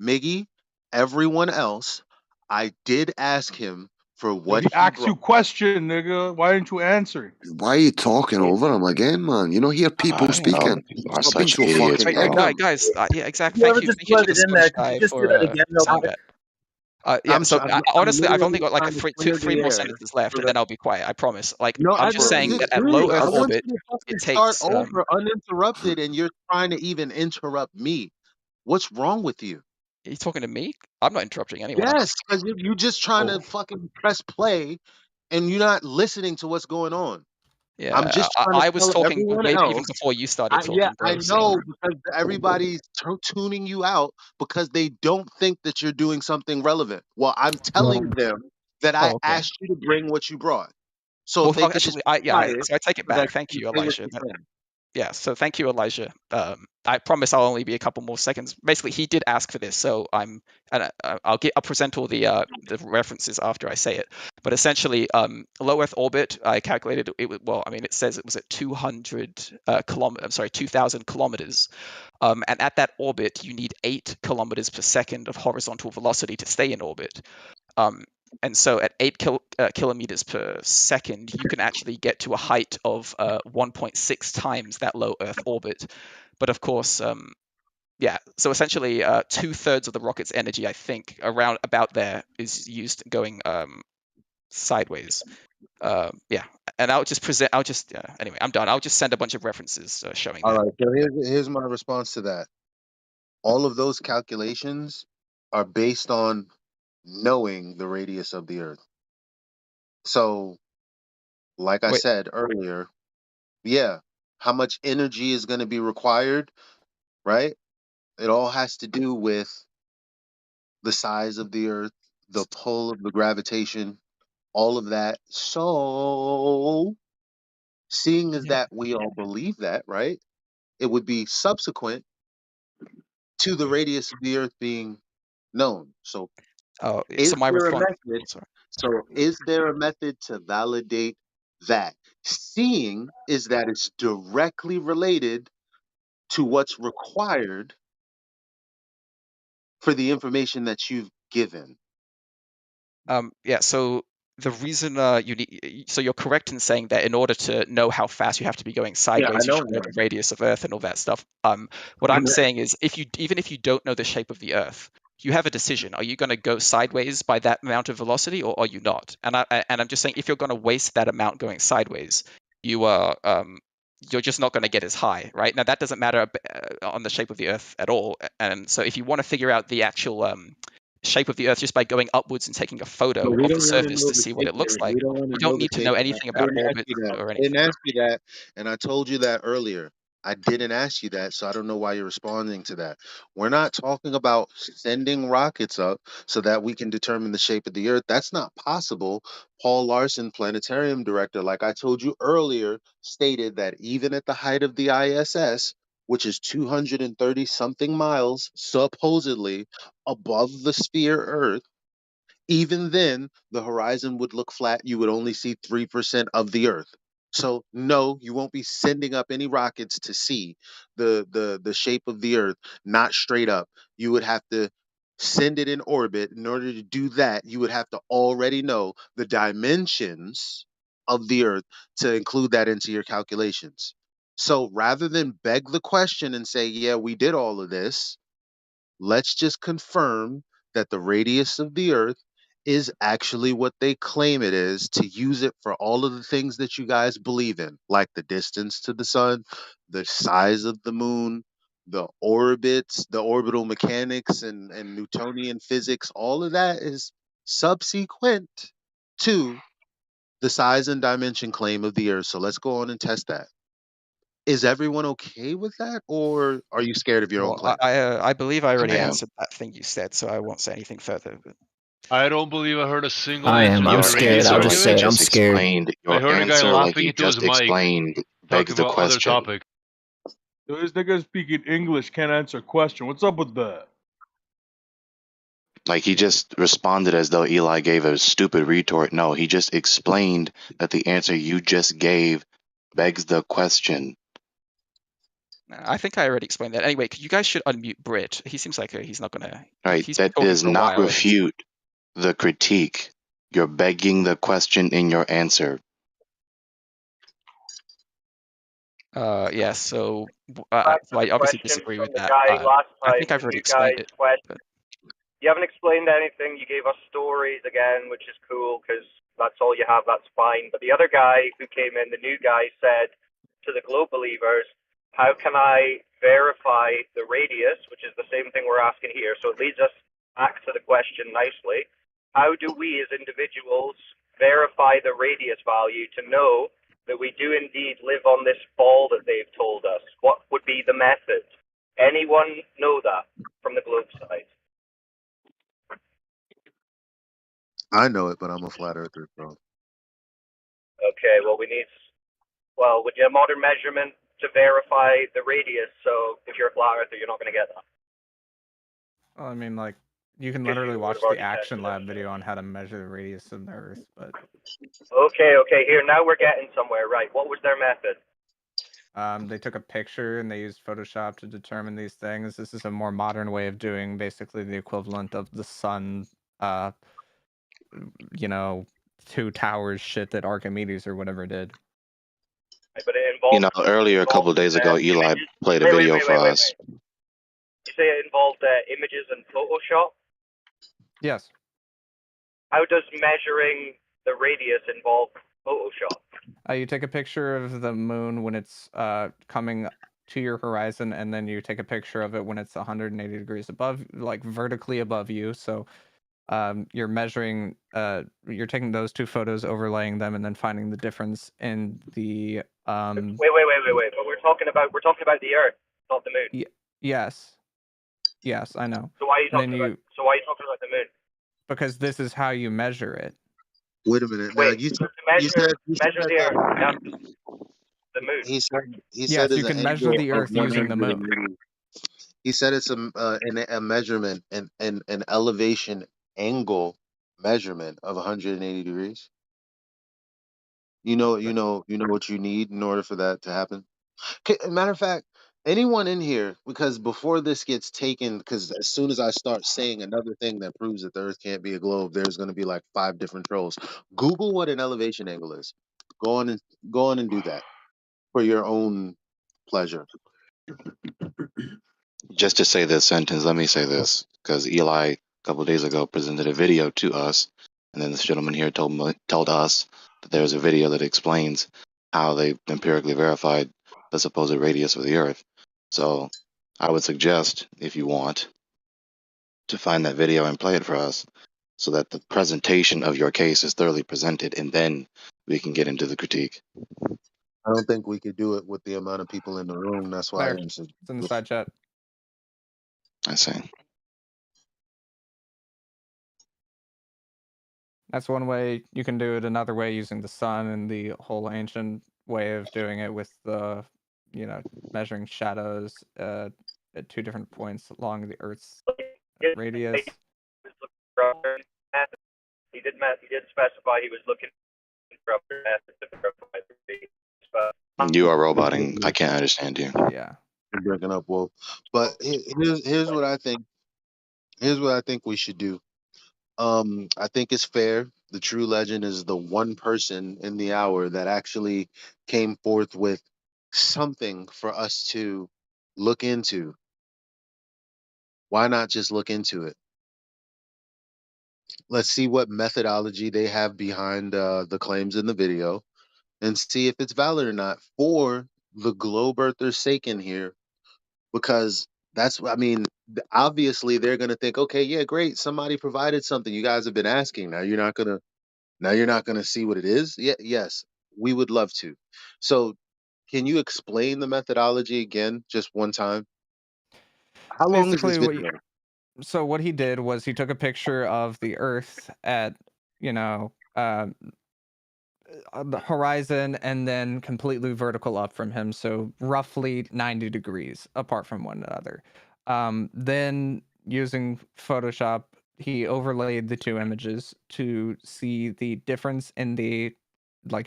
C: Miggy, everyone else, I did ask him for what
D: He
C: he
D: asks
C: brought.
D: you question, nigga. Why didn't you answer?
S: Why are you talking over him again, man? You don't hear people speaking.
F: You are
S: Stop being
F: such
S: so
F: idiots,
S: fucking
F: bro.
S: ignorant.
G: guys, yeah, exactly.
N: Whoever
G: Thank
N: just
G: you
N: let
G: to
N: it
G: the
N: in there,
G: Scottish
N: could you
G: guy
N: just do
G: for
N: that again real
G: saying
N: quick?
G: that. Yeah, so honestly, I've only got like three more
C: air
G: sentences left, and then I'll be quiet. I promise. Like,
C: No,
G: I'm
C: I
G: just saying that at
C: disagree.
G: low
C: I
G: Earth
C: want
G: orbit,
C: you to
G: it
C: fucking start
G: takes.
C: over uninterrupted, and you're trying to even interrupt me. What's wrong with you?
G: Are you talking to me? I'm not interrupting anyone.
C: Yes, because you're just trying to fucking press play, and you're not listening to what's going on.
G: Yeah,
C: I'm just trying to
G: I was
C: tell
G: talking
C: everyone
G: way even
C: else.
G: before you started talking,
C: I
G: bro.
C: know
G: So
C: because everybody's tuning you out because they don't think that you're doing something relevant. Well, I'm telling them that I
G: okay.
C: asked you to bring what you brought, so
G: Well,
C: if they could just
G: actually,
C: be quiet,
G: so I take it
C: so that
G: back. Thank
C: you
G: you,
C: can say what
G: Elijah.
C: you're saying.
G: Yeah, so thank you, Elijah. I promise I'll only be a couple more seconds. Basically, he did ask for this, so I'll present all the references after I say it. But essentially, low Earth orbit, I calculated it. Well, I mean, it says it was at 2,000 kilometers. And at that orbit, you need 8 kilometers per second of horizontal velocity to stay in orbit. And so at 8 kilometers per second, you can actually get to a height of 1.6 times that low Earth orbit. But of course, yeah, so essentially 2/3 of the rocket's energy, I think, around about there, is used going sideways. Yeah, and anyway, I'm done. I'll just send a bunch of references showing
C: All
G: that.
C: right, so here's my response to that. All of those calculations are based on knowing the radius of the Earth. So like I
G: Wait.
C: said earlier, yeah, how much energy is going to be required, right? It all has to do with the size of the earth, the pull of the gravitation, all of that. So, seeing as
G: Yeah.
C: that we all believe that, right? It would be subsequent to the radius of the earth being known. So,
G: Oh,
C: is
G: so my
C: there a
G: response.
C: method?
G: Oh, sorry.
C: So, is there a method to validate that? Seeing is that it's directly related to what's required for the information that you've given.
G: Yeah, so the reason you need, so you're correct in saying that in order to know how fast you have to be going
C: Yeah, I
G: sideways, you
C: know
G: should know the radius of Earth and all that stuff. What I'm saying is, even if you don't know the shape of the Earth, you have a decision. Are you going to go sideways by that amount of velocity, or are you not? And I'm just saying, if you're going to waste that amount going sideways, you are you're just not going to get as high, right? Now that doesn't matter on the shape of the Earth at all. And so if you want to figure out the actual shape of the Earth just by going upwards and taking a photo
C: But we
G: of the
C: don't want to
G: surface
C: know
G: to
C: the
G: see what
C: shape
G: it looks
C: there.
G: like,
C: We don't want
G: you
C: to
G: don't
C: know the
G: need to
C: shape
G: know
C: of that.
G: anything
C: I
G: about
C: didn't ask
G: orbit
C: you that.
G: or
C: I didn't
G: anything.
C: ask you that, and I told you that earlier. I didn't ask you that, so I don't know why you're responding to that. We're not talking about sending rockets up so that we can determine the shape of the Earth. That's not possible. Paul Larson, planetarium director, like I told you earlier, stated that even at the height of the ISS, which is 230 something miles, supposedly above the sphere Earth, even then, the horizon would look flat. You would only see 3% of the Earth. So no, you won't be sending up any rockets to see the shape of the Earth, not straight up. You would have to send it in orbit. In order to do that, you would have to already know the dimensions of the Earth to include that into your calculations. So rather than beg the question and say, yeah, we did all of this, let's just confirm that the radius of the Earth is actually what they claim it is, to use it for all of the things that you guys believe in, like the distance to the sun, the size of the moon, the orbits, the orbital mechanics, and Newtonian physics. All of that is subsequent to the size and dimension claim of the Earth. So let's go on and test that. Is everyone okay with that, or are you scared of your own
G: Well,
C: claim?
G: I believe I already
F: I am.
G: answered that thing you said, so I won't say anything further. But
X: I don't believe I heard a single
K: I am.
X: answer to
K: I'm
X: the
F: Your
K: scared.
X: radius
K: I'll
F: answer,
K: just
F: like you
K: say
X: argument.
K: I'm
F: just
K: scared.
F: explained,
X: I
F: your
X: heard a guy
F: answer, like
X: laughing
F: you
X: into his
F: just
X: mic,
F: explained,
X: talking
F: begs the
X: about other
F: question.
X: topic.
D: This nigga speaking English can't answer a question. What's up with that?
F: Like he just responded as though Eli gave a stupid retort. No, he just explained that the answer you just gave begs the question.
G: I think I already explained that. Anyway, you guys should unmute Brit. He seems like he's not gonna.
F: Right?
G: He's been
F: That
G: talking
F: does
G: for a
F: not
G: while. And
F: refute the critique. You're begging the question in your answer.
G: yeah, so
H: Back to
G: I
H: the
G: obviously
H: question
G: disagree
H: from
G: with
H: the
G: that.
H: guy last
G: I
H: time,
G: think I've
H: the
G: already
H: new
G: explained
H: guy's
G: it.
H: question.
G: But
H: You haven't explained anything. You gave us stories again, which is cool because that's all you have. That's fine. But the other guy who came in, the new guy, said to the globe believers, "How can I verify the radius?" Which is the same thing we're asking here. So it leads us back to the question nicely. How do we as individuals verify the radius value to know that we do indeed live on this ball that they've told us? What would be the method? Anyone know that from the globe side?
C: I know it, but I'm a flat earther, bro.
H: Okay, well, we need a modern measurement to verify the radius. So if you're a flat earther, you're not going to get that.
P: Well, I mean, like, you can
H: Because
P: literally
H: you would
P: watch
H: have
P: the
H: already
P: Action
H: tested it.
P: Lab video on how to measure the radius of the Earth, but
H: Okay, here, now we're getting somewhere. Right, what was their method?
P: they took a picture and they used Photoshop to determine these things. This is a more modern way of doing basically the equivalent of the sun, you know, two towers shit that Archimedes or whatever did.
H: But it
F: You
H: involved,
F: know, earlier, a couple of days ago, Eli
H: images.
F: played a
H: Wait,
F: video for us.
H: You say it involved images and Photoshop?
P: Yes.
H: How does measuring the radius involve Photoshop?
P: You take a picture of the moon when it's coming to your horizon, and then you take a picture of it when it's 180 degrees above, like vertically above you. So you're measuring, you're taking those two photos, overlaying them, and then finding the difference in the.
H: Wait. But we're talking about the Earth, not the Moon.
P: Yes. Yes, I know.
H: So why are you
P: And then
H: talking about? So why are you talking about the Moon?
P: Because this is how you measure it.
C: Wait a minute. Now
H: Wait,
C: you
H: to
C: said
H: measure the Earth, you have the Moon.
C: he
P: Yes,
C: said
P: you
C: it's an
P: can measure
C: angle
P: the
C: of
P: Earth using the
C: 180
P: moon.
C: degrees. He said it's a measurement and an elevation angle measurement of 180 degrees. You know what you need in order for that to happen. Matter of fact, anyone in here, because before this gets taken, because as soon as I start saying another thing that proves that the Earth can't be a globe, there's going to be like 5 different trolls. Google what an elevation angle is. Go on and do that for your own pleasure.
F: Just to say this sentence, let me say this, because Eli a couple of days ago presented a video to us, and then this gentleman here told us that there's a video that explains how they empirically verified the supposed radius of the Earth. So I would suggest, if you want, to find that video and play it for us, so that the presentation of your case is thoroughly presented, and then we can get into the critique.
C: I don't think we could do it with the amount of people in the room. That's why I
P: There,
C: didn't
P: it's in the side chat.
F: I see.
P: That's one way you can do it. Another way, using the sun and the whole ancient way of doing it with the, measuring shadows at 2 different points along the Earth's radius.
H: He did specify he was looking for other methods of verifying the radius.
F: You are roboting. I can't understand you.
P: Yeah.
C: You're breaking up, Wolf. But here's what I think. Here's what I think we should do. I think it's fair. The true legend is the one person in the hour that actually came forth with something for us to look into. Why not just look into it? Let's see what methodology they have behind the claims in the video and see if it's valid or not for the globe earther's sake in here. Because obviously they're going to think, okay, yeah, great. Somebody provided something. You guys have been asking. Now you're not going to see what it is. Yeah, yes, we would love to. So can you explain the methodology again, just one time? How long is this
P: Basically,
C: video?
P: so what he did was he took a picture of the Earth at, the horizon, and then completely vertical up from him, so roughly 90 degrees apart from one another. Then using Photoshop, he overlaid the 2 images to see the difference in the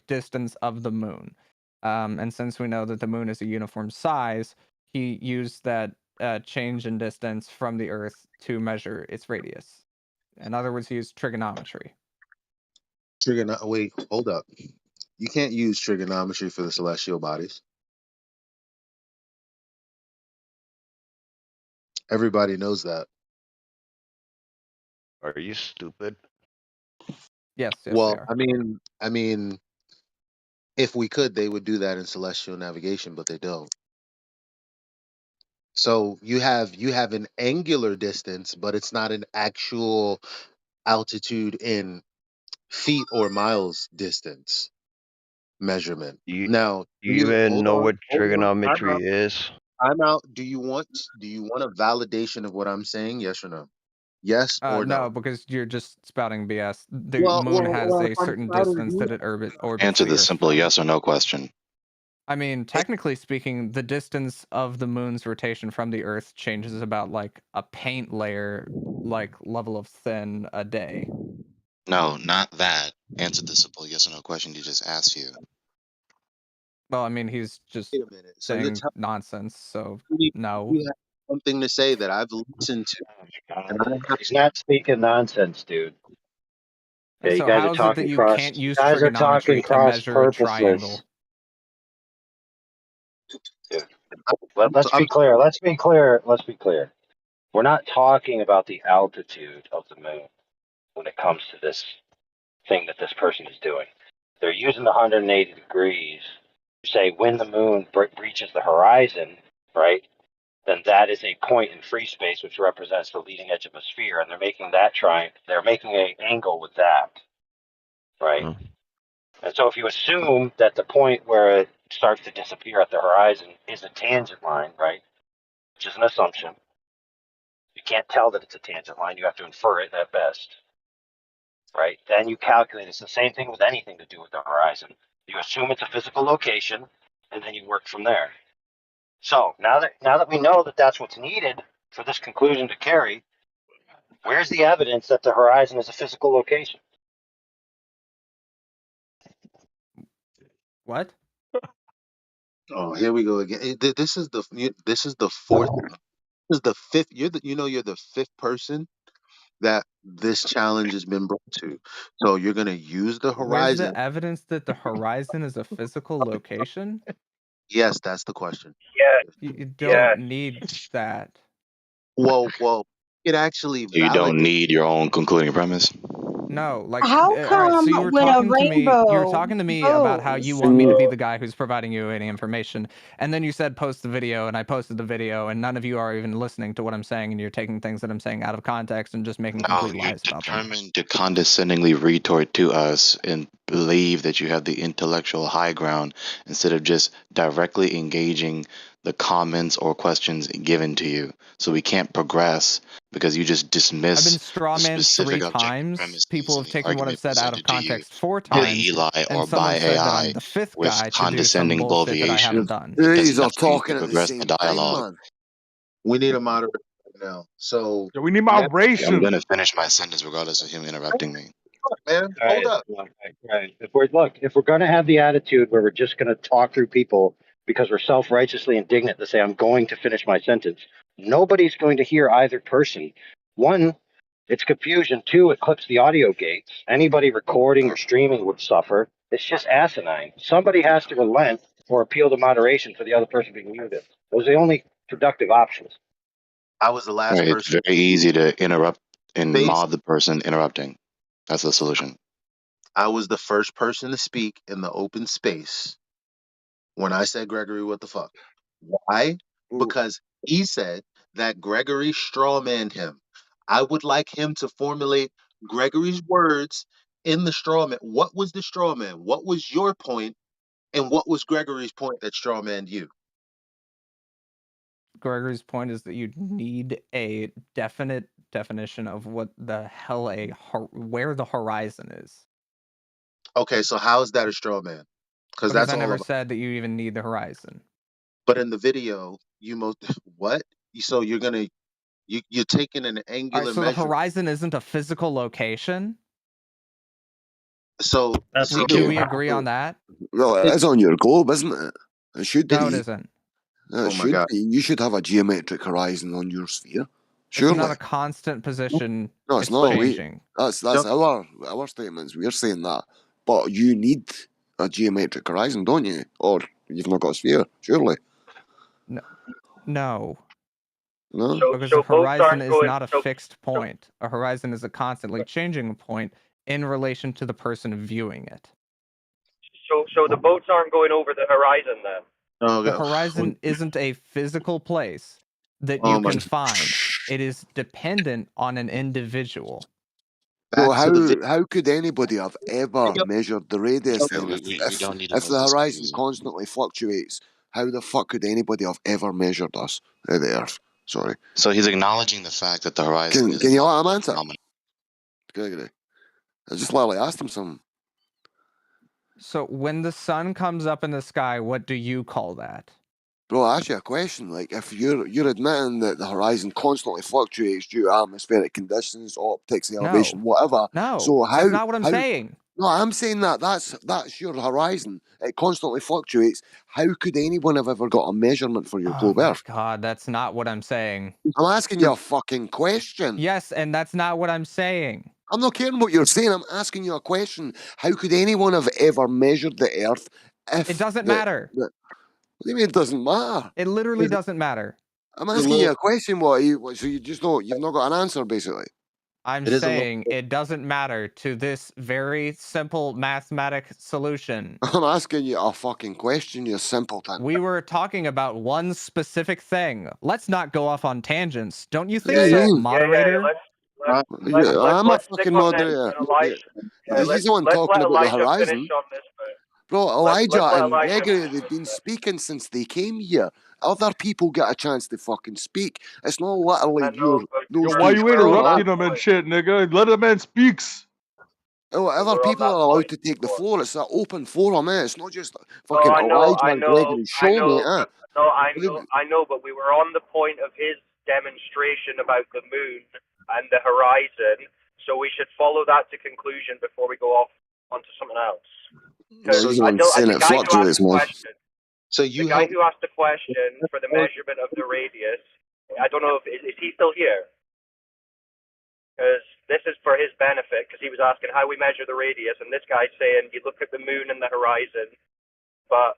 P: distance of the moon. And since we know that the moon is a uniform size, he used that change in distance from the Earth to measure its radius. In other words, he used trigonometry.
C: Wait, hold up. You can't use trigonometry for the celestial bodies. Everybody knows that.
K: Are you stupid?
P: Yes, they
C: Well,
P: are.
C: I mean, if we could, they would do that in celestial navigation, but they don't. So you have an angular distance, but it's not an actual altitude in feet or miles distance measurement.
K: You
C: Now,
K: you even know what
C: hold on,
K: trigonometry is?
C: I'm out. Do you want a validation of what I'm saying? Yes or no? Yes or
P: No,
C: no?
P: because you're just spouting BS. The
C: Well,
P: moon
C: well,
P: has
C: well. If
P: a
C: I'm
P: certain
C: spouting
P: distance
C: BS,
P: that it orbits
F: Answer
P: the
F: the
P: Earth
F: simple
P: from.
F: yes or no question.
P: I mean, technically speaking, the distance of the moon's rotation from the Earth changes about like a paint layer, level of thin a day.
F: No, not that. Answer the simple yes or no question he just asked you.
P: Well, I mean, he's just
C: wait a minute. So you're
P: saying
C: telling
P: nonsense. So
C: me
P: no.
C: you have something to say that I've listened to, and I have.
B: He's not speaking nonsense, dude. Okay, you
P: So
B: guys are
P: how is it that
B: talking
P: you
B: cross.
P: can't
B: You
P: use
B: guys are talking
P: trigonometry to
B: cross
P: measure a
B: purposes.
P: triangle?
B: Dude. Let's be clear. Let's be clear. Let's be clear. We're not talking about the altitude of the moon when it comes to this thing that this person is doing. They're using the 180 degrees to say when the moon reaches the horizon, right? then that is a point in free space which represents the leading edge of a sphere, and they're making that they're making an angle with that, right? And so if you assume that the point where it starts to disappear at the horizon is a tangent line, right, which is an assumption, you can't tell that it's a tangent line, you have to infer it at best, right? Then you calculate. It's the same thing with anything to do with the horizon. You assume it's a physical location, and then you work from there. So now that we know that that's what's needed for this conclusion to carry, where's the evidence that the horizon is a physical location?
P: What?
C: Oh, here we go again. This is the fourth. This is the fifth. You're the fifth person that this challenge has been brought to. So you're gonna use the
P: Where's
C: horizon.
P: the evidence that the horizon is a physical location?
C: Yes, that's the question.
P: You don't need that.
C: Well, it actually
F: You don't
C: validates.
F: need your own concluding premise.
P: No, like,
Q: How
P: all right.
Q: come
P: So you were
Q: when a
P: talking to me. You were
Q: rainbow
P: talking to me about how you
Q: goes?
P: want me to be the guy who's providing you any information, and then you said post the video, and I posted the video, and none of you are even listening to what I'm saying, and you're taking things that I'm saying out of context and just making
F: No,
P: complete
F: you're
P: lies about them.
F: determined to condescendingly retort to us and believe that you have the intellectual high ground instead of just directly engaging the comments or questions given to you. So we can't progress because you just
P: I've
F: dismiss
P: been
F: the
P: strawmanned 3
F: specific objective
P: times.
F: premises
P: People
F: and
P: have
F: the
P: taken what I've
F: argument
P: said out of
F: presented to you
P: context 4
F: by
P: times,
F: Eli
P: and
F: or
P: someone
F: by
P: said that I'm
F: AI
P: the 5th
F: with
P: guy to do some
F: condescending
P: bullshit that I haven't
F: bloviation.
P: done.
F: It does
S: These are
F: nothing to
S: talking at the
F: progress the
S: same time,
F: dialogue.
S: man.
C: We need a moderator now. So
D: Yeah, we need
C: next,
F: I'm
D: moderation.
F: going to finish my sentence regardless of him interrupting me.
C: man, hold up.
B: Right. If we're going to have the attitude where we're just going to talk through people because we're self-righteously indignant to say I'm going to finish my sentence, nobody's going to hear either person. One, it's confusion. Two, it clips the audio gates. Anybody recording or streaming would suffer. It's just asinine. Somebody has to relent or appeal to moderation for the other person being muted. Those are the only productive options.
C: I was the last
F: Right, it's
C: person.
F: very easy to interrupt and
C: Space.
F: mod the person interrupting. That's the solution.
C: I was the first person to speak in the open space when I said, Gregory, what the fuck? Why? Because he said that Gregory strawmanned him. I would like him to formulate Gregory's words in the strawman. What was the strawman? What was your point? And what was Gregory's point that strawmanned you?
P: Gregory's point is that you need a definite definition of what the hell where the horizon is.
C: Okay, so how is that a straw man? Because
P: Because
C: that's
P: I
C: all
P: never
C: about.
P: said that you even need the horizon.
C: But in the video, what? So you're gonna you're taking an
P: All
C: angular
P: right, so the
C: measure.
P: horizon isn't a physical location.
C: So
P: Do we agree on that?
S: Well, it is on your globe, isn't it? It should
P: No, it
S: be.
P: isn't.
S: It should be. You should have a geometric horizon on your sphere. Surely.
P: It's not a constant position.
S: No, it's not.
P: changing.
S: That's our statements. We're saying that, but you need a geometric horizon, don't you? Or you've not got a sphere, surely.
P: No.
S: No.
P: Because a horizon is not a fixed point. A horizon is a constantly changing point in relation to the person viewing it.
H: So the boats aren't going over the horizon then?
P: The horizon isn't a physical place that you can find. It is dependent on an individual.
S: So how could anybody have ever measured the radius then?
F: We don't need to
S: If
F: know
S: the
F: this
S: horizon
F: reason.
S: constantly fluctuates, how the fuck could anybody have ever measured us? The Earth. Sorry.
F: So he's acknowledging the fact that the horizon is
S: Can you let him
F: not a
S: answer?
F: phenomenon.
S: Gregory. I just literally asked him something.
P: So when the sun comes up in the sky, what do you call that?
S: Bro, I ask you a question. Like, if you're admitting that the horizon constantly fluctuates due to atmospheric conditions, optics, elevation, whatever.
P: No,
S: So how?
P: that's not what I'm saying.
S: No, I'm saying that's your horizon. It constantly fluctuates. How could anyone have ever got a measurement for your globe Earth?
P: God, that's not what I'm saying.
S: I'm asking you a fucking question.
P: Yes, and that's not what I'm saying.
S: I'm not caring what you're saying. I'm asking you a question. How could anyone have ever measured the Earth if
P: it doesn't matter?
S: What do you mean it doesn't matter?
P: It literally doesn't matter.
S: I'm asking you a question. So you've not got an answer, basically.
P: I'm
C: It is a
P: saying it doesn't matter to this very simple mathematic solution.
S: I'm asking you a fucking question, you simpleton.
P: We were talking about one specific thing. Let's not go off on tangents. Don't you
S: What
P: think
S: do you
P: so,
S: mean?
P: moderator?
S: I'm a
H: Let's stick
S: fucking
H: on this.
S: moderator.
H: And Elijah, yeah,
S: He's the one
H: let's
S: talking
H: let
S: about the
H: Elijah finish
S: horizon.
H: on this bit.
S: Bro, Elijah
H: Let's let
S: and
H: Elijah
S: Gregory,
H: finish
S: they've
H: this
S: been
H: bit.
S: speaking since they came here. Other people get a chance to fucking speak. It's not literally
D: Yo,
S: those
D: why
S: two.
D: you
S: Shut up.
D: interrupting him and shit, nigga? Let a man speaks.
S: Oh, other people are allowed to take the floor. It's an open forum, eh? It's not just
H: No,
S: fucking
H: I know,
S: Elijah and Gregory show, mate, eh?
H: I know, but we were on the point of his demonstration about the moon and the horizon, so we should follow that to conclusion before we go off onto something else.
S: Yeah, he's the one saying
H: The
S: it
H: guy who asked
S: fluctuates,
H: the
S: man.
H: question, the guy who asked the question for the measurement of the radius, I don't know if is he still here? Because this is for his benefit, because he was asking how we measure the radius, and this guy's saying you look at the moon and the horizon. But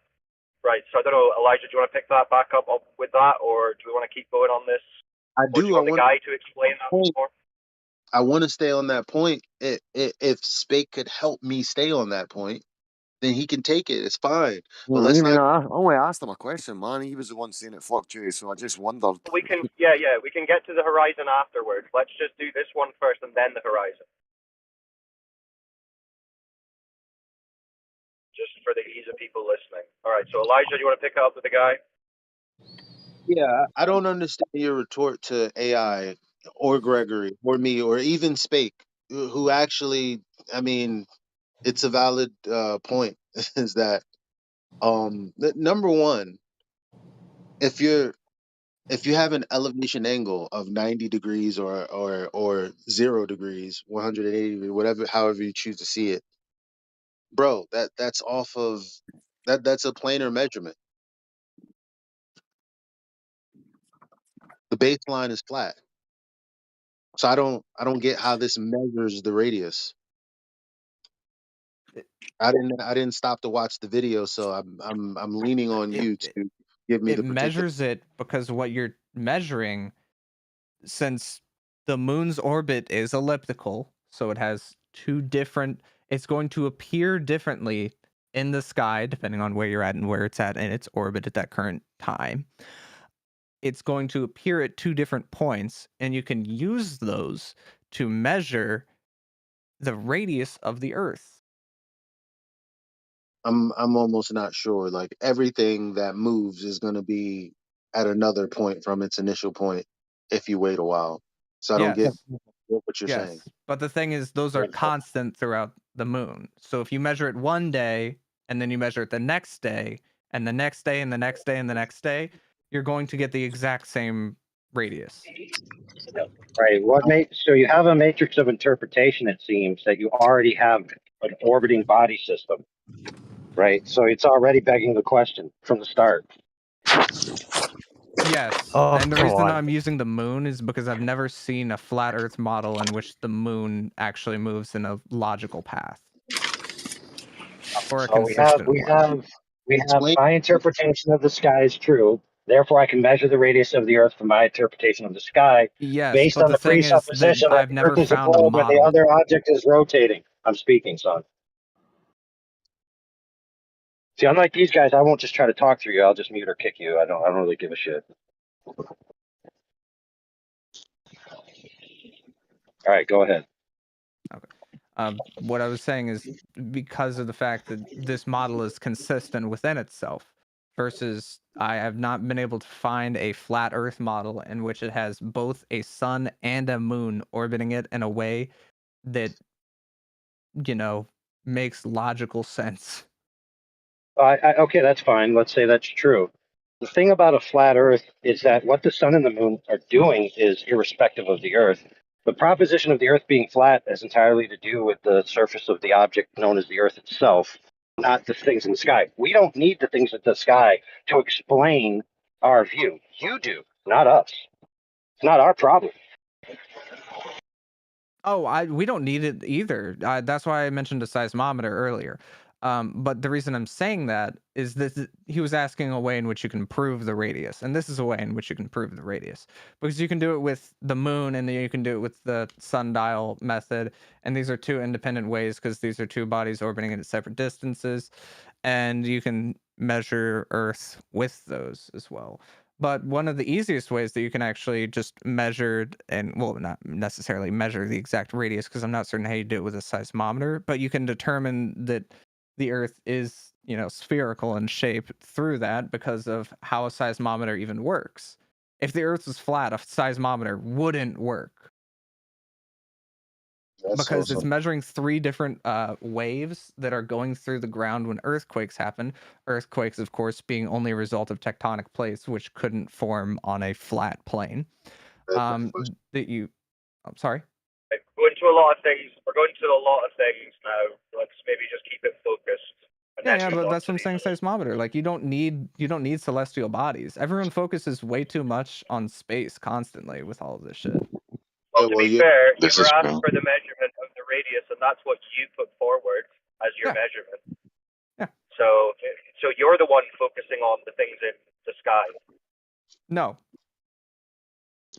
H: right, so I don't know, Elijah, do you want to pick that back up with that, or do we want to keep going on this?
C: I
H: Or do
C: do.
H: you
C: I
H: want the
C: want.
H: guy to explain that more?
C: I want to stay on that point. If Spake could help me stay on that point, then he can take it. It's fine. But let's not.
S: I only asked him a question, man. He was the one saying it fluctuates, so I just wondered.
H: We can, we can get to the horizon afterwards. Let's just do this one first and then the horizon. Just for the ease of people listening. All right, so Elijah, do you want to pick up with the guy?
C: Yeah, I don't understand your retort to AI or Gregory or me or even Spake, who actually, I mean, it's a valid point. Is that number one? If you have an elevation angle of 90 degrees or 0 degrees, 180, whatever, however you choose to see it, bro, that's off of that's a planar measurement. The baseline is flat. So I don't get how this measures the radius. I didn't stop to watch the video, so I'm leaning on you to give me
P: It
C: the particular.
P: measures it because what you're measuring, since the moon's orbit is elliptical, so it has two different, it's going to appear differently in the sky depending on where you're at and where it's at in its orbit at that current time. It's going to appear at two different points, and you can use those to measure the radius of the Earth.
C: I'm almost not sure. Like everything that moves is going to be at another point from its initial point if you wait a while. So I don't get what you're saying.
P: But the thing is, those are constant throughout the moon. So if you measure it one day and then you measure it the next day and the next day and the next day and the next day, you're going to get the exact same radius.
B: Right. So you have a matrix of interpretation, it seems, that you already have an orbiting body system. Right. So it's already begging the question from the start.
P: Yes.
A: Oh,
P: and the
A: come
P: reason
A: on.
P: I'm using the moon is because I've never seen a flat Earth model in which the moon actually moves in a logical path. Or a
B: So we have
P: consistent one.
B: my interpretation of the sky is true. Therefore, I can measure the radius of the Earth from my interpretation of the sky,
P: Yes,
B: based
P: but
B: on
P: the
B: the
P: thing is that
B: presupposition that
P: I've
B: the
P: never
B: Earth is a
P: found a
B: globe and the
P: model.
B: other object is rotating. I'm speaking, son. See, unlike these guys, I won't just try to talk through you. I'll just mute or kick you. I don't really give a shit. All right, go ahead.
P: What I was saying is because of the fact that this model is consistent within itself, versus I have not been able to find a flat Earth model in which it has both a sun and a moon orbiting it in a way that, makes logical sense.
B: Okay, that's fine. Let's say that's true. The thing about a flat Earth is that what the sun and the moon are doing is irrespective of the Earth. The proposition of the Earth being flat has entirely to do with the surface of the object known as the Earth itself, not the things in the sky. We don't need the things in the sky to explain our view. You do, not us. It's not our problem.
P: Oh, we don't need it either. That's why I mentioned a seismometer earlier. But the reason I'm saying that is that he was asking a way in which you can prove the radius, and this is a way in which you can prove the radius, because you can do it with the moon, and then you can do it with the sundial method, and these are two independent ways because these are two bodies orbiting at separate distances, and you can measure Earth with those as well. But one of the easiest ways that you can actually just measure, and well, not necessarily measure the exact radius, because I'm not certain how you do it with a seismometer, but you can determine that the Earth is, spherical in shape through that because of how a seismometer even works. If the Earth was flat, a seismometer wouldn't work because it's measuring 3 different waves that are going through the ground when earthquakes happen. Earthquakes, of course, being only a result of tectonic plates, which couldn't form on a flat plane. I'm sorry.
H: We're going to a lot of things. We're going to a lot of things now. Let's maybe just keep it focused.
P: Yeah, but that's what I'm saying. Seismometer. Like you don't need celestial bodies. Everyone focuses way too much on space constantly with all of this shit.
H: Well, to be fair, you
F: This
H: were
F: is
H: asked
F: true.
H: for the measurement of the radius, and that's what you put forward as your measurement.
P: Yeah.
H: So you're the one focusing on the things in the sky.
P: No.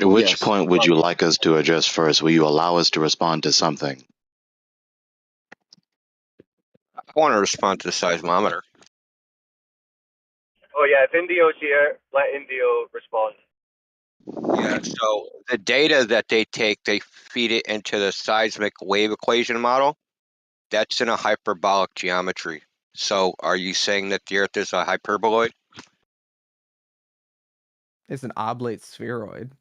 F: At which point would you like us to address first? Will you allow us to respond to something?
K: I want to respond to the seismometer.
H: Oh yeah, if Indio's here, let Indio respond.
K: Yeah, so the data that they take, they feed it into the seismic wave equation model. That's in a hyperbolic geometry. So are you saying that the Earth is a hyperboloid?
P: It's an oblate spheroid.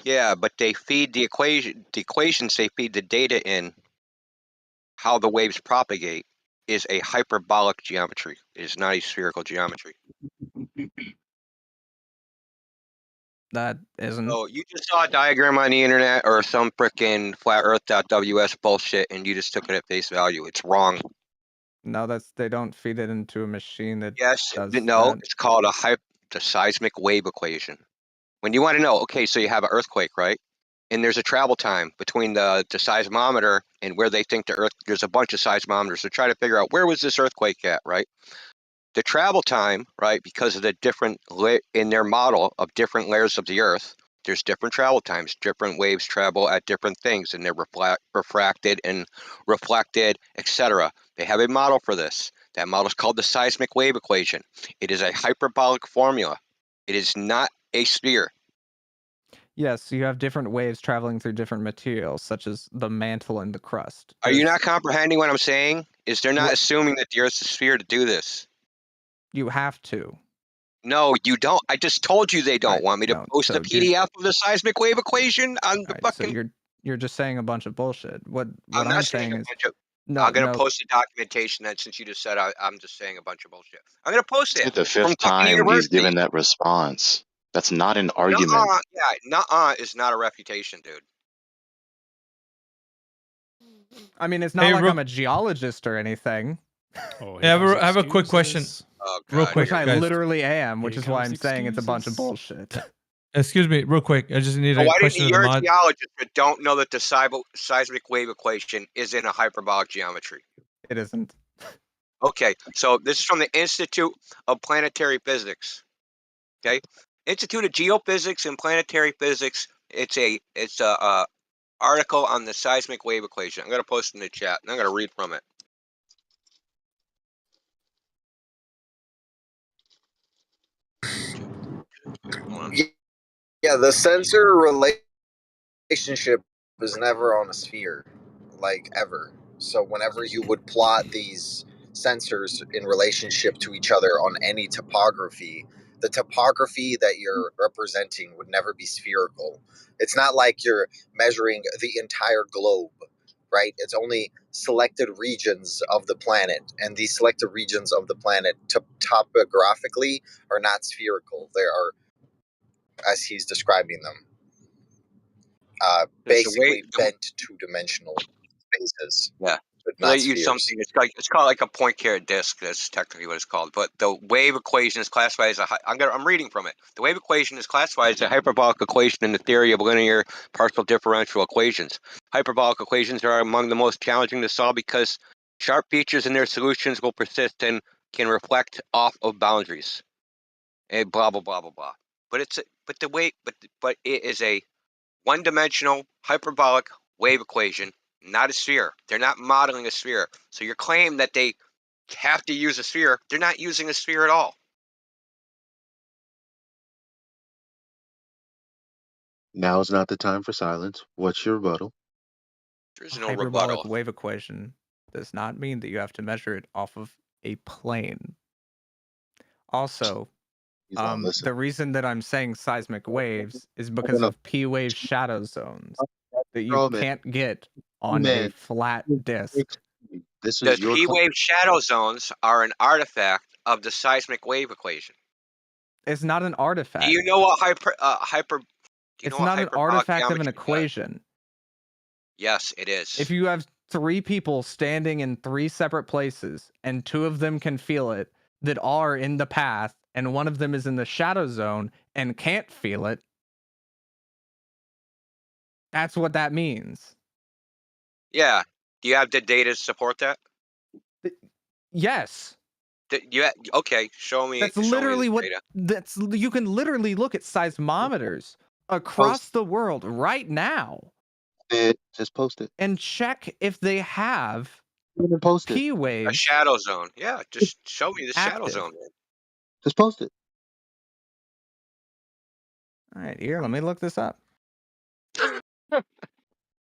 K: Yeah, but they feed the equations they feed the data in, how the waves propagate, is a hyperbolic geometry. It is not a spherical geometry.
P: That isn't.
K: So you just saw a diagram on the internet or some frickin' flatearth.ws bullshit and you just took it at face value. It's wrong.
P: No, they don't feed it into a machine that
K: Yes,
P: does
K: no,
P: that.
K: it's called the seismic wave equation. When you want to know, okay, so you have an earthquake, right? And there's a travel time between the seismometer and where they think the earth, there's a bunch of seismometers to try to figure out where was this earthquake at, right? The travel time, right, because of the different, in their model of different layers of the earth, there's different travel times, different waves travel at different things, and they're refracted and reflected, etc. They have a model for this. That model is called the seismic wave equation. It is a hyperbolic formula. It is not a sphere.
P: Yes, you have different waves traveling through different materials, such as the mantle and the crust.
K: Are you not comprehending what I'm saying? Is they're not assuming that the Earth's a sphere to do this?
P: You have to.
K: No, you don't. I just told you they don't
P: Right,
K: want me to
P: no,
K: post
P: so
K: the
P: you're-
K: PDF of the seismic wave equation on the
P: Alright, so
K: fucking.
P: you're just saying a bunch of bullshit. What
K: I'm not
P: I'm
K: saying
P: saying
K: a
P: is
K: bunch of.
P: no,
K: I'm gonna
P: no.
K: post the documentation that since you just said I'm just saying a bunch of bullshit. I'm gonna post
F: It's
K: it
F: like the
K: from
F: 5th
K: fucking
F: time he's
K: university.
F: given that response. That's not an argument.
K: Nuh-uh, yeah, nuh-uh is not a refutation, dude.
P: I mean, it's not
T: Hey,
P: like I'm a geologist or anything.
E: Oh,
T: I have a quick question.
K: Oh,
T: Real
K: God,
T: quick,
P: Which I
T: guys.
P: literally am, which
E: Here
P: is why
E: comes
P: I'm saying it's a bunch of
E: excuses.
P: bullshit.
T: Excuse me, real quick. I just need
K: So
T: a
K: why
T: question
K: didn't
T: of the
K: you're a
T: mod.
K: geologist but don't know that the seismic wave equation is in a hyperbolic geometry?
P: It isn't.
K: Okay, so this is from the Institute of Planetary Physics. Okay, Institute of Geophysics and Planetary Physics. It's a article on the seismic wave equation. I'm gonna post it in the chat and I'm gonna read from it.
M: Yeah, the sensor relationship is never on a sphere, like ever. So whenever you would plot these sensors in relationship to each other on any topography, the topography that you're representing would never be spherical. It's not like you're measuring the entire globe, right? It's only selected regions of the planet, and these selected regions of the planet topographically are not spherical. They are, as he's describing them, basically bent two-dimensional spaces,
K: Yeah.
M: but
K: So they
M: not
K: use
M: spheres.
K: something. It's called like a point carrot disk. That's technically what it's called. But the wave equation is classified as I'm reading from it. The wave equation is classified as a hyperbolic equation in the theory of linear partial differential equations. Hyperbolic equations are among the most challenging to solve because Sharp features in their solutions will persist and can reflect off of boundaries. And blah blah blah blah blah. But it is a one-dimensional hyperbolic wave equation, not a sphere. They're not modeling a sphere. So your claim that they have to use a sphere, they're not using a sphere at all.
C: Now is not the time for silence. What's your rebuttal?
K: There's
P: A
K: no
P: hyperbolic
K: rebuttal.
P: wave equation does not mean that you have to measure it off of a plane. Also, the reason that I'm saying seismic waves is because of P-wave shadow zones that you
C: Roman.
P: can't get on a
C: Roman.
P: flat disk.
C: This
K: The
C: is your
K: P-wave shadow zones are an artifact of the seismic wave equation.
P: It's not an artifact.
K: Do you know what
P: It's not an artifact of an
K: geometry does?
P: equation.
K: Yes, it is.
P: If you have 3 people standing in 3 separate places and 2 of them can feel it that are in the path and one of them is in the shadow zone and can't feel it, that's what that means.
K: Yeah. Do you have the data to support that?
P: Yes.
K: Okay, show me.
P: That's literally what you can literally look at seismometers across the world right now.
C: Just post it.
P: And check if they have
C: post
P: P
K: A
P: waves.
K: shadow zone. Yeah, just show me the shadow
P: active.
K: zone. Man.
C: Just post it.
P: All right, here, let me look this up.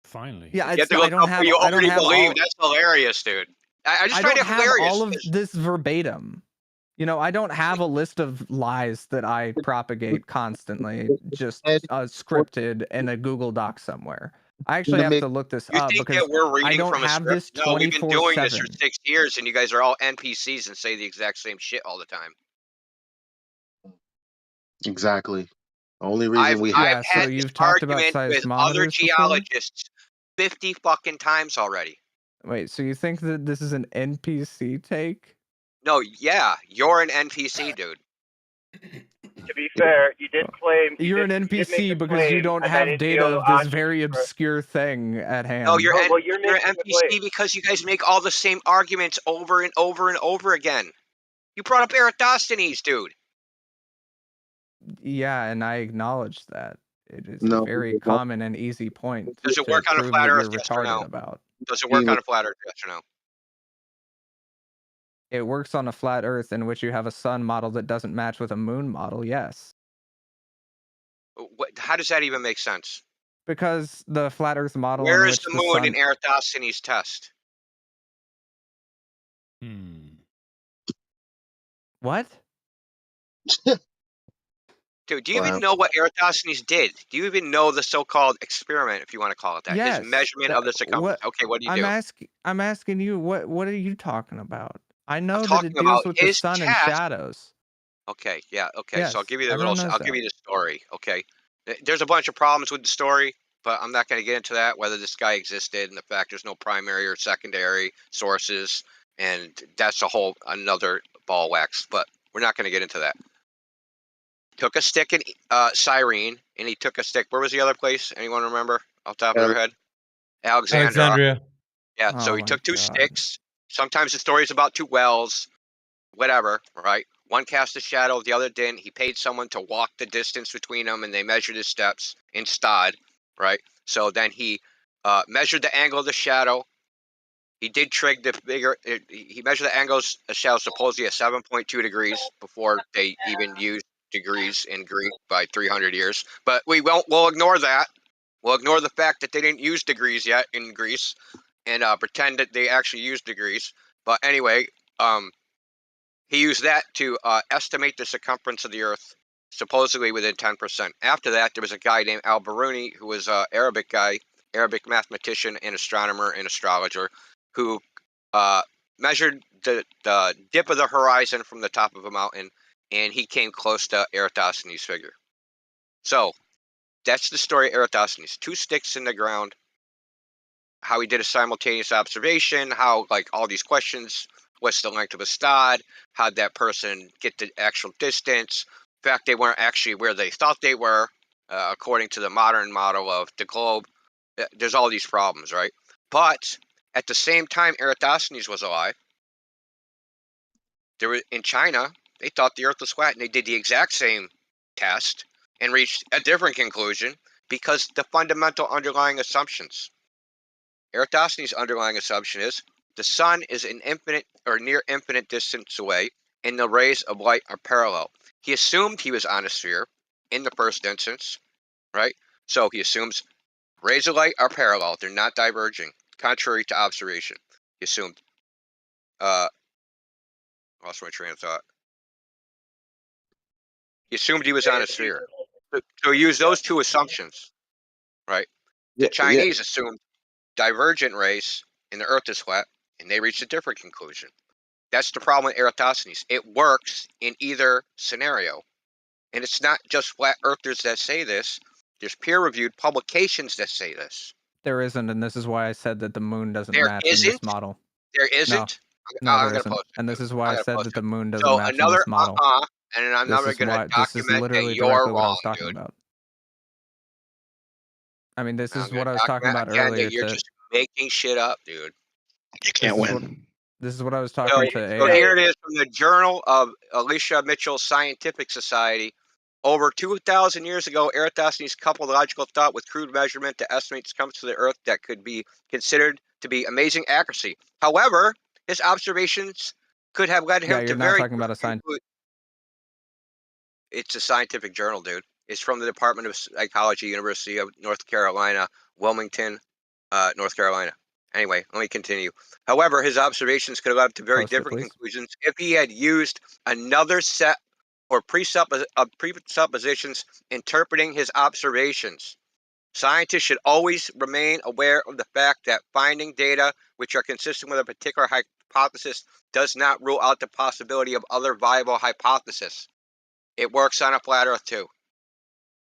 E: Finally.
P: Yeah,
K: You have to look up what you already believe. That's hilarious, dude. I just find it
P: have
K: hilarious.
P: all of this verbatim. You know, I don't have a list of lies that I propagate constantly, just scripted in a Google Doc somewhere. I actually have to look this
K: You
P: up
K: think
P: because
K: that we're reading
P: I don't
K: from a
P: have
K: script?
P: this
K: No, we've been doing this for
P: 24/7.
K: 6 years, and you guys are all NPCs and say the exact same shit all the time.
C: Exactly. Only reason we
K: I've
P: so
K: had this
P: you've talked about
K: argument with other
P: seismometers before?
K: geologists 50 fucking times already.
P: Wait, so you think that this is an NPC take?
K: No, yeah, you're an NPC, dude.
H: To be fair, you did claim
P: You're an
H: you did make
P: NPC
H: the
P: because you
H: claim,
P: don't
H: and then
P: have data
H: Indio
P: of this
H: asked
P: very
H: you for-
P: obscure thing at hand.
K: No, you're an
H: making the
K: NPC
H: claim.
K: because you guys make all the same arguments over and over and over again. You brought up Eratosthenes, dude.
P: Yeah, and I acknowledge that. It is
C: No,
P: a very common and easy point
K: Does it
P: to
K: work on a
P: prove
K: flat
P: that
K: Earth?
P: you're
K: Yes or
P: retarded
K: no?
P: about.
K: Does it work on a flat Earth? Yes or no?
P: It works on a flat Earth in which you have a sun model that doesn't match with a moon model, yes.
K: How does that even make sense?
P: Because the flat Earth model
K: Where
P: in
K: is
P: which
K: the
P: the
K: moon
P: sun...
K: in Eratosthenes' test?
P: What?
K: Dude, do you even know what Eratosthenes did? Do you even know the so-called experiment, if you want to call it that?
P: Yes.
K: His measurement of the circumference. Okay, what do you do?
P: I'm asking you, what are you talking about? I know that
K: talking
P: it deals
K: about
P: with the
K: his
P: sun and
K: test.
P: shadows.
K: Okay, yeah, okay.
P: Yes,
K: So I'll give you the
P: everyone knows
K: I'll give
P: that.
K: you the story. Okay, there's a bunch of problems with the story, but I'm not going to get into that. Whether this guy existed and the fact there's no primary or secondary sources, and that's a whole another ball wax. But we're not going to get into that. Took a stick in Cyrene, and he took a stick. Where was the other place? Anyone remember off the top of their head?
T: Alexandria.
K: Yeah, so he took 2 sticks. Sometimes the story is about 2 wells, whatever, right? One cast a shadow, the other didn't. He paid someone to walk the distance between them, and they measured his steps in Stod, right? So then he measured the angle of the shadow. He did trig the bigger. He measured the angles of shadow supposedly at 7.2 degrees before they even used degrees in Greek by 300 years. But we'll ignore that. We'll ignore the fact that they didn't use degrees yet in Greece, and pretend that they actually used degrees. But anyway, he used that to estimate the circumference of the Earth, supposedly within 10%. After that, there was a guy named Al-Biruni, who was an Arabic guy, Arabic mathematician and astronomer and astrologer, who measured the dip of the horizon from the top of a mountain, and he came close to Eratosthenes' figure. So that's the story of Eratosthenes. 2 sticks in the ground, how he did a simultaneous observation, how like all these questions, what's the length of a Stod, how'd that person get the actual distance, in fact they weren't actually where they thought they were, according to the modern model of the globe. There's all these problems, right? But At the same time Eratosthenes was alive, there were in China, they thought the Earth was flat, and they did the exact same test and reached a different conclusion because the fundamental underlying assumptions. Eratosthenes' underlying assumption is the sun is an infinite or near infinite distance away, and the rays of light are parallel. He assumed he was on a sphere in the first instance, right? So he assumes rays of light are parallel; they're not diverging, contrary to observation. He assumed. Lost my train of thought. He assumed he was on a sphere. So he used those two assumptions, right? The Chinese assumed divergent rays and the Earth is flat, and they reached a different conclusion. That's the problem with Eratosthenes. It works in either scenario. And it's not just flat earthers that say this. There's peer-reviewed publications that say this.
P: There isn't, and this is why I said that the moon doesn't
K: There
P: match in this
K: isn't?
P: model.
K: There isn't?
P: No,
K: I'm
P: there
K: gonna
P: isn't.
K: post it.
P: And this is why
K: I'm
P: I
K: gonna
P: said
K: post
P: that
K: it.
P: the moon doesn't
K: So
P: match in
K: another
P: this model.
K: and I'm never gonna
P: This is
K: document that
P: literally
K: you're
P: directly what I
K: wrong,
P: was talking
K: dude.
P: about. I mean, this
K: I'm
P: is
K: gonna
P: what I was talking
K: document
P: about
K: again
P: earlier
K: that you're
P: to
K: just making shit up, dude.
B: You can't win.
P: this is what I was
K: So,
P: talking to
K: so
P: AI.
K: here it is from the Journal of Alicia Mitchell Scientific Society. Over 2,000 years ago, Eratosthenes coupled logical thought with crude measurement to estimate circumference of the Earth that could be considered to be amazing accuracy. However, his observations could have led him
P: Yeah,
K: to
P: you're not
K: very
P: talking about a science.
K: It's a scientific journal, dude. It's from the Department of Psychology, University of North Carolina, Wilmington, North Carolina. Anyway, let me continue. However, his observations could have led to very
P: Post it,
K: different
P: please.
K: conclusions if he had used another set or presuppositions interpreting his observations. Scientists should always remain aware of the fact that finding data which are consistent with a particular hypothesis does not rule out the possibility of other viable hypotheses. It works on a flat Earth too.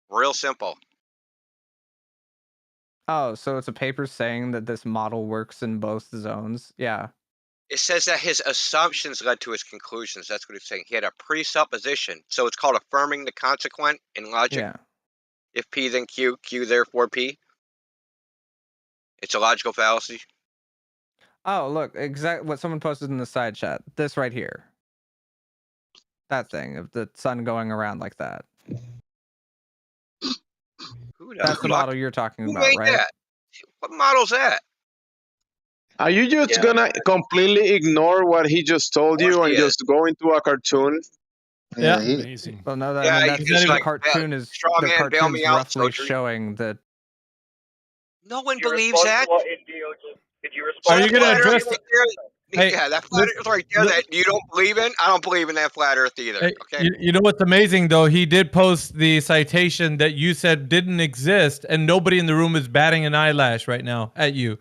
K: Real simple.
P: Oh, so it's a paper saying that this model works in both zones. Yeah.
K: It says that his assumptions led to his conclusions. That's what he's saying. He had a presupposition. So it's called affirming the consequent in logic.
P: Yeah.
K: If P then Q, Q therefore P. It's a logical fallacy.
P: Oh, look, exactly what someone posted in the side chat. This right here. That thing of the sun going around like that. That's the model you're talking
K: Who
P: about,
K: made
P: right?
K: that? What model's that?
L: Are you just gonna completely ignore what he just told you and just go into a cartoon?
E: Yeah, amazing.
P: Well, no,
K: Yeah,
P: I mean
K: you
P: that's
K: just
P: the
K: like
P: cartoon is
K: straw
P: the
K: man, bail
P: cartoon's
K: me out,
P: roughly
K: Sojourn.
P: showing that.
K: No one
H: Did you
K: believes
H: respond
K: that.
H: to what Indio just? Did you
K: So
H: respond
T: Are you
H: to
K: that
H: what
T: gonna
K: flat Earth
T: address?
H: Indio
K: right there,
T: Hey,
K: yeah, that flat Earth right there that you don't believe in, I don't believe in that flat Earth either.
T: Hey,
K: Okay.
T: you know what's amazing though? He did post the citation that you said didn't exist, and nobody in the room is batting an eyelash right now at you.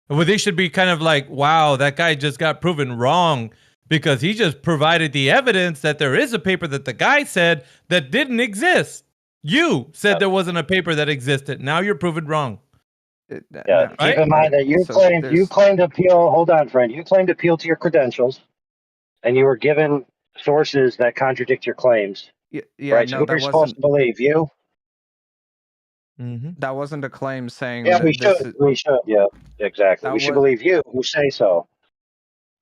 T: Well, they should be kind of like, wow, that guy just got proven wrong because he just provided the evidence that there is a paper that the guy said that didn't exist. You said there wasn't a paper that existed. Now you're proven wrong.
B: Yeah, keep in mind that you claimed to appeal. Hold on, friend. You claimed to appeal to your credentials, and you were given sources that contradict your claims.
P: Yeah,
B: right. So
P: no,
B: who are
P: that
B: you supposed
P: wasn't.
B: to believe? You?
P: That wasn't a claim saying
B: Yeah,
P: that
B: we
P: this.
B: should. We should. Yeah, exactly.
P: That
B: We should
P: was.
B: believe you who say so.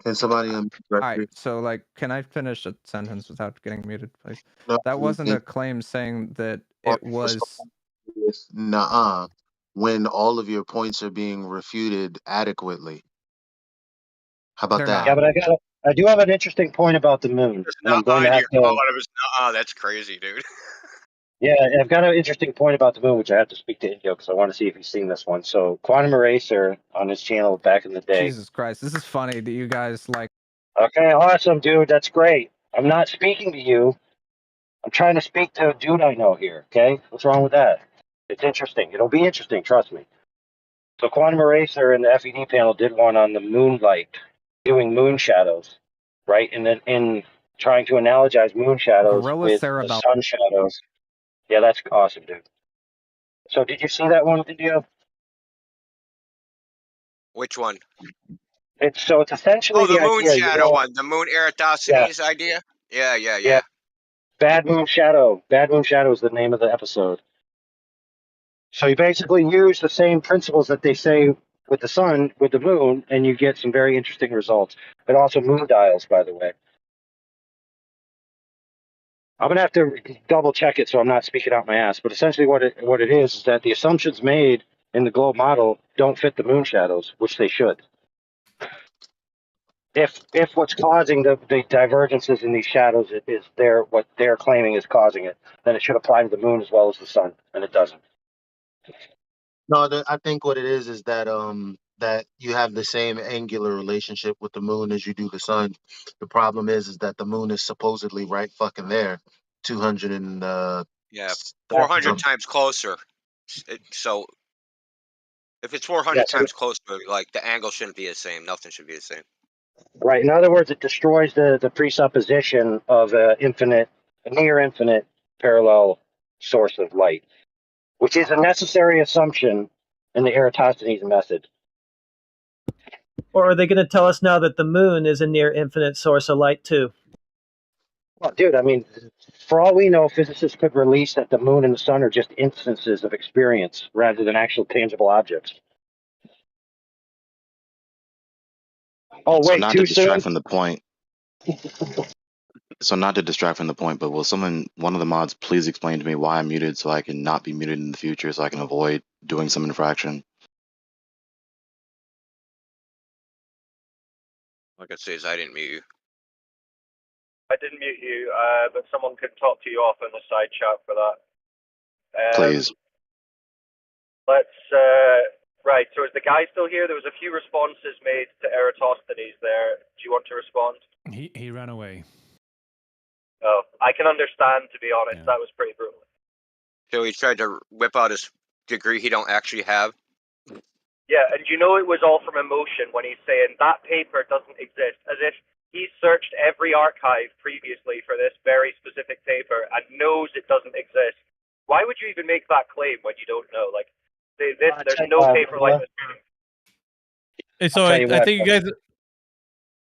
C: Can somebody
P: All right, so like, can I finish a sentence without getting muted, please?
C: No,
P: That
C: you
P: wasn't
C: can-
P: a claim saying that
C: or
P: it was.
C: with Nah, when all of your points are being refuted adequately. How about
P: They're
C: that?
B: Yeah, but I do have an interesting point about the moon, and I'm going to have to.
K: That's crazy, dude.
B: Yeah, I've got an interesting point about the moon, which I have to speak to Indio because I want to see if he's seen this one. So, Quantum Eraser on his channel back in the day.
P: Jesus Christ, this is funny that you guys like.
B: Okay, awesome, dude. That's great. I'm not speaking to you. I'm trying to speak to a dude I know here. Okay, what's wrong with that? It's interesting. It'll be interesting. Trust me. So, Quantum Eraser and the FED panel did one on the moonlight, doing moon shadows, right? And then in trying to analogize moon shadows
P: Gorilla
B: with the
P: Cerebellum.
B: sun shadows. Yeah, that's awesome, dude. So, did you see that one, Indio?
K: Which one?
B: It's essentially
K: Oh, the
B: the
K: moon
B: idea,
K: shadow one, the moon Eratosthenes idea. Yeah.
B: Yeah. Bad Moon Shadow. Bad Moon Shadow is the name of the episode. So you basically use the same principles that they say with the sun, with the moon, and you get some very interesting results. But also moon dials, by the way. I'm gonna have to double check it so I'm not speaking out my ass. But essentially, what it is that the assumptions made in the globe model don't fit the moon shadows, which they should. If what's causing the divergences in these shadows is what they're claiming is causing it, then it should apply to the moon as well as the sun, and it doesn't.
C: No, I think what it is that you have the same angular relationship with the moon as you do the sun. The problem is that the moon is supposedly right fucking there, 200 and
K: Yeah, 400 times closer. So if it's 400 times closer, like the angle shouldn't be the same. Nothing should be the same.
B: Right. In other words, it destroys the presupposition of a near infinite parallel source of light, which is a necessary assumption in the Eratosthenes method.
N: Or are they going to tell us now that the moon is a near infinite source of light too?
B: Well, dude, I mean, for all we know, physicists could release that the moon and the sun are just instances of experience rather than actual tangible objects. Oh,
F: So
B: wait,
F: not to
B: too soon?
F: distract from the point. So not to distract from the point, but will one of the mods, please explain to me why I'm muted so I can not be muted in the future so I can avoid doing some infraction?
K: Like I say, I didn't mute you.
H: I didn't mute you, but someone could talk to you off in the side chat for that.
F: Please.
H: Right, so is the guy still here? There was a few responses made to Eratosthenes there. Do you want to respond?
E: He ran away.
H: Oh, I can understand, to be honest. That was pretty brutal.
K: So he tried to whip out his degree he don't actually have.
H: Yeah, and you know it was all from emotion when he's saying that paper doesn't exist, as if he searched every archive previously for this very specific paper and knows it doesn't exist. Why would you even make that claim when you don't know? Like, there's no paper like this.
T: Hey, so I think you guys.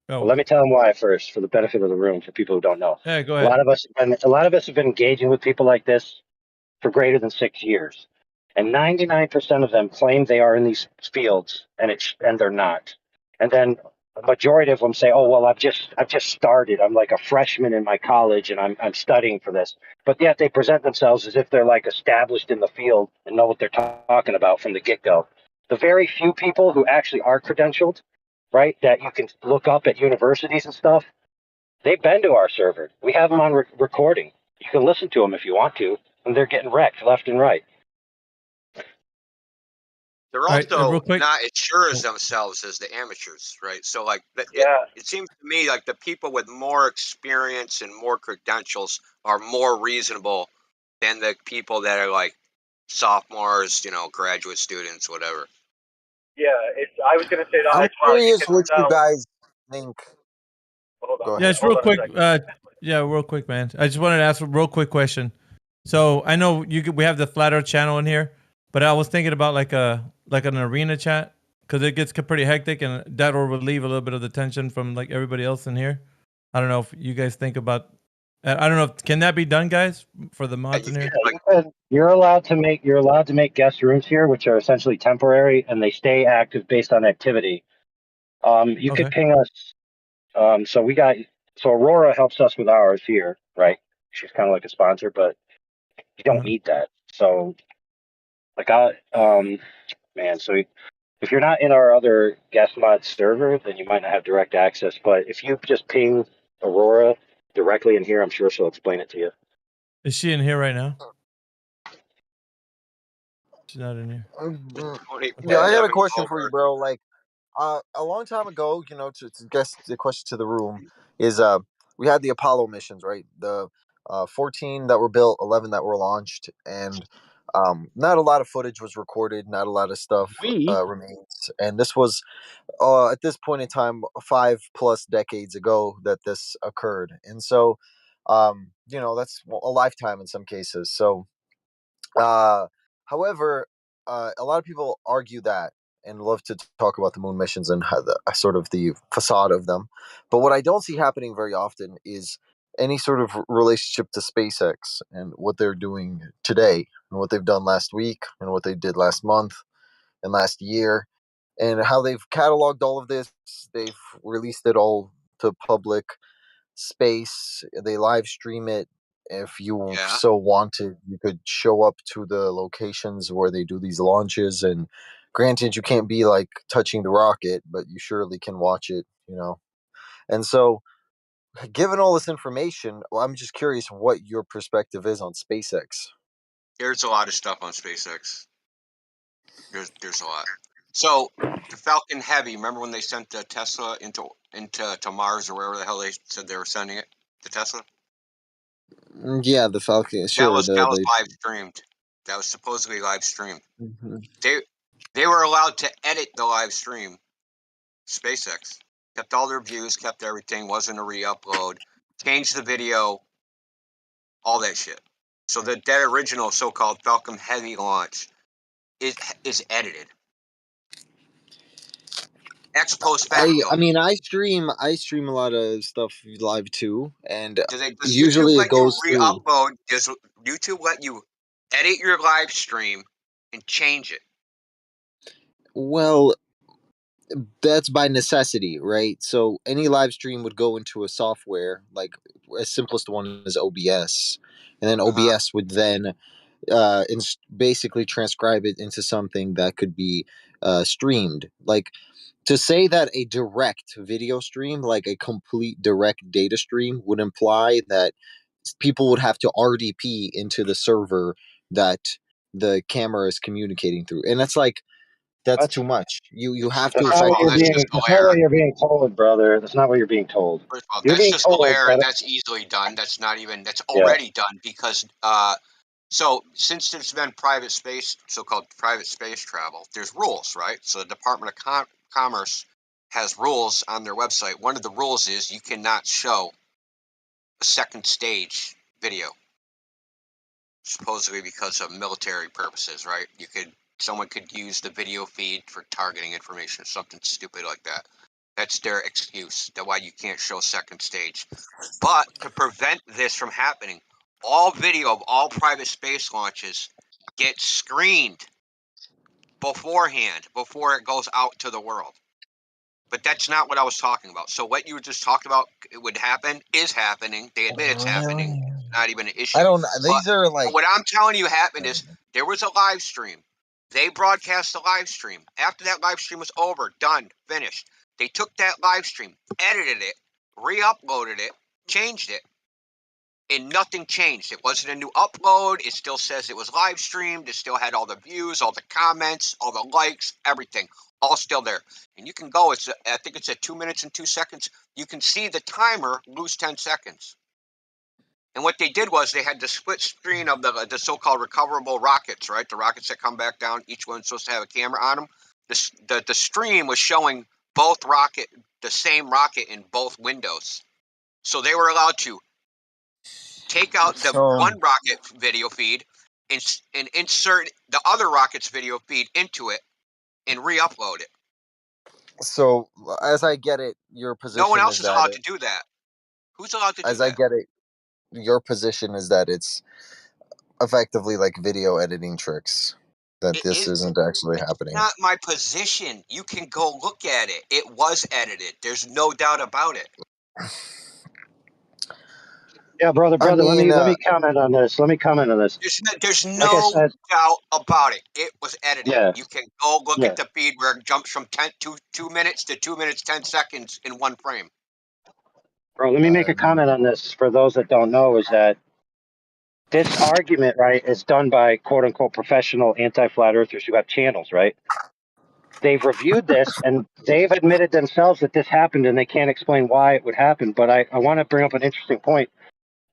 B: Well, let me tell them why first, for the benefit of the room, for people who don't know.
T: Yeah, go
B: A
T: ahead.
B: lot of us have been engaging with people like this for greater than 6 years, and 99% of them claim they are in these fields, and they're not. And then a majority of them say, "Oh, well, I've just started. I'm like a freshman in my college, and I'm studying for this." But yet they present themselves as if they're like established in the field and know what they're talking about from the get-go. The very few people who actually are credentialed, right, that you can look up at universities and stuff, they've been to our server. We have them on recording. You can listen to them if you want to, and they're getting wrecked left and right.
K: They're also not as sure as themselves as the amateurs, right? So, like, it seems to me like the people with more experience and more credentials are more reasonable than the people that are like sophomores, graduate students, whatever.
H: Yeah, I was going to say that
M: I'm
H: as well.
M: curious what you guys think. Go
T: Yeah,
M: ahead.
T: it's real quick. Real quick, man. I just wanted to ask a real quick question. So I know we have the Flat Earth channel in here, but I was thinking about like an arena chat because it gets pretty hectic, and that will relieve a little bit of the tension from like everybody else in here. I don't know if you guys think about. I don't know. Can that be done, guys, for the mods in here?
B: You're allowed to make guest rooms here, which are essentially temporary, and they stay active based on activity. You could ping us. So Aurora helps us with ours here, right? She's kind of like a sponsor, but you don't need that. So, like, so if you're not in our other guest mod server, then you might not have direct access. But if you just ping Aurora directly in here, I'm sure she'll explain it to you.
T: Is she in here right now? She's not in here.
M: Yeah, I had a question for you, bro. Like, a long time ago, to guess the question to the room is, we had the Apollo missions, right? The 14 that were built, 11 that were launched, and not a lot of footage was recorded, not a lot of stuff remains, and this was at this point in time 5+ decades ago that this occurred, and so that's a lifetime in some cases. So however, a lot of people argue that and love to talk about the moon missions and how sort of the facade of them. But what I don't see happening very often is any sort of relationship to SpaceX and what they're doing today and what they've done last week and what they did last month and last year. and how they've cataloged all of this. They've released it all to public space. They live stream it. If you so wanted, you could show up to the locations where they do these launches. And granted, you can't be like touching the rocket, but you surely can watch it, you know. And so, given all this information, well, I'm just curious what your perspective is on SpaceX.
K: There's a lot of stuff on SpaceX. There's a lot. So the Falcon Heavy, remember when they sent the Tesla into to Mars or wherever the hell they said they were sending it? The Tesla?
M: Yeah, the Falcon. Sure,
K: That was live streamed. That was supposedly live streamed.
M: Mhm.
K: They were allowed to edit the live stream. SpaceX kept all their views, kept everything, wasn't a re-upload, changed the video, all that shit. So that original so-called Falcon Heavy launch is edited. Ex post facto.
M: I mean, I stream a lot of stuff live too, and
K: Does YouTube
M: usually it
K: let you
M: goes through.
K: re-upload? Does YouTube let you edit your live stream and change it?
M: Well, that's by necessity, right? So any live stream would go into a software, like as simplest one is OBS, and then OBS would then basically transcribe it into something that could be streamed. Like, to say that a direct video stream, like a complete direct data stream, would imply that people would have to RDP into the server that the camera is communicating through, and that's like that's too much. You have to
B: That's not what you're
K: That's
B: being.
K: just
B: That's not
K: glare.
B: what you're being told, brother. That's not what you're being told.
K: First of all,
B: You're
K: that's
B: being
K: just
B: told
K: glare, and
B: that.
K: that's easily done. That's not even. That's
B: Yeah.
K: already done because so since there's been private space, so-called private space travel, there's rules, right? So the Department of Commerce has rules on their website. One of the rules is you cannot show a second stage video, supposedly because of military purposes, right? Someone could use the video feed for targeting information or something stupid like that. That's their excuse. That's why you can't show second stage. But to prevent this from happening, all video of all private space launches gets screened beforehand, before it goes out to the world. But that's not what I was talking about. So what you just talked about it would happen is happening. They admit it's happening. Not even an issue.
M: I don't.
K: But
M: These are like.
K: what I'm telling you happened is there was a live stream. They broadcast the live stream. After that live stream was over, done, finished, they took that live stream, edited it, re-uploaded it, changed it, and nothing changed. It wasn't a new upload. It still says it was live streamed. It still had all the views, all the comments, all the likes, everything, all still there. And you can go. I think it's at 2 minutes and 2 seconds. You can see the timer lose 10 seconds. And what they did was they had the split screen of the so-called recoverable rockets, right? The rockets that come back down. Each one's supposed to have a camera on them. The stream was showing the same rocket in both windows. So they were allowed to take out the one rocket video feed and insert the other rocket's video feed into it and re-upload it.
M: So, as I get it, your position
K: No one else is allowed
M: it,
K: to do that. Who's allowed to do
M: as I
K: that?
M: get it, your position is that it's effectively like video editing tricks. That
K: It
M: this
K: is
M: isn't actually happening.
K: not my position. You can go look at it. It was edited. There's no doubt about it.
B: Yeah, brother.
M: I
B: Let
M: mean,
B: me comment on this. Let me comment on this.
K: There's
B: Like I
K: no
B: said,
K: doubt about it. It was edited.
B: yeah,
K: You can go look
B: yeah,
K: at the feed where it jumps from 2 minutes to 2 minutes 10 seconds in one frame.
B: bro. Let me make a comment on this for those that don't know. Is that this argument, right, is done by quote unquote professional anti-flat earthers who have channels, right? They've reviewed this and they've admitted themselves that this happened and they can't explain why it would happen. But I want to bring up an interesting point.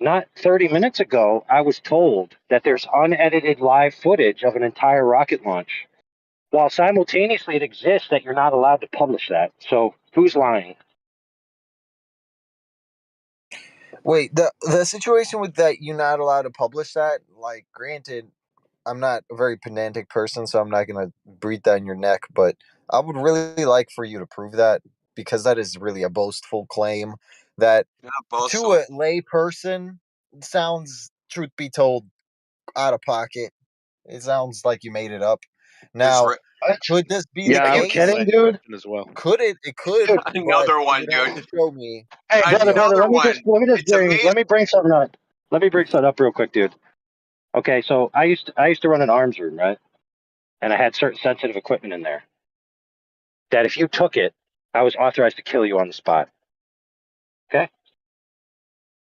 B: Not 30 minutes ago, I was told that there's unedited live footage of an entire rocket launch, while simultaneously it exists that you're not allowed to publish that. So who's lying?
M: wait, the situation with that you're not allowed to publish that. Like, granted, I'm not a very pedantic person, so I'm not gonna breathe down your neck. But I would really like for you to prove that, because that is really a boastful claim. That to a lay person sounds, truth be told, out of pocket. It sounds like you made it up. Now, Could this be the
B: Yeah, are you
M: case?
B: kidding, dude?
R: As well.
M: Could it? It could,
B: Dude.
M: but
K: Another one,
M: you'd have to
K: dude.
M: show me.
B: Hey, brother,
K: Another
B: let me
K: one.
B: just
K: It's amazing.
B: let me bring something up. Let me bring something up real quick, dude. Okay, so I used to run an arms room, right? And I had certain sensitive equipment in there that if you took it, I was authorized to kill you on the spot. Okay?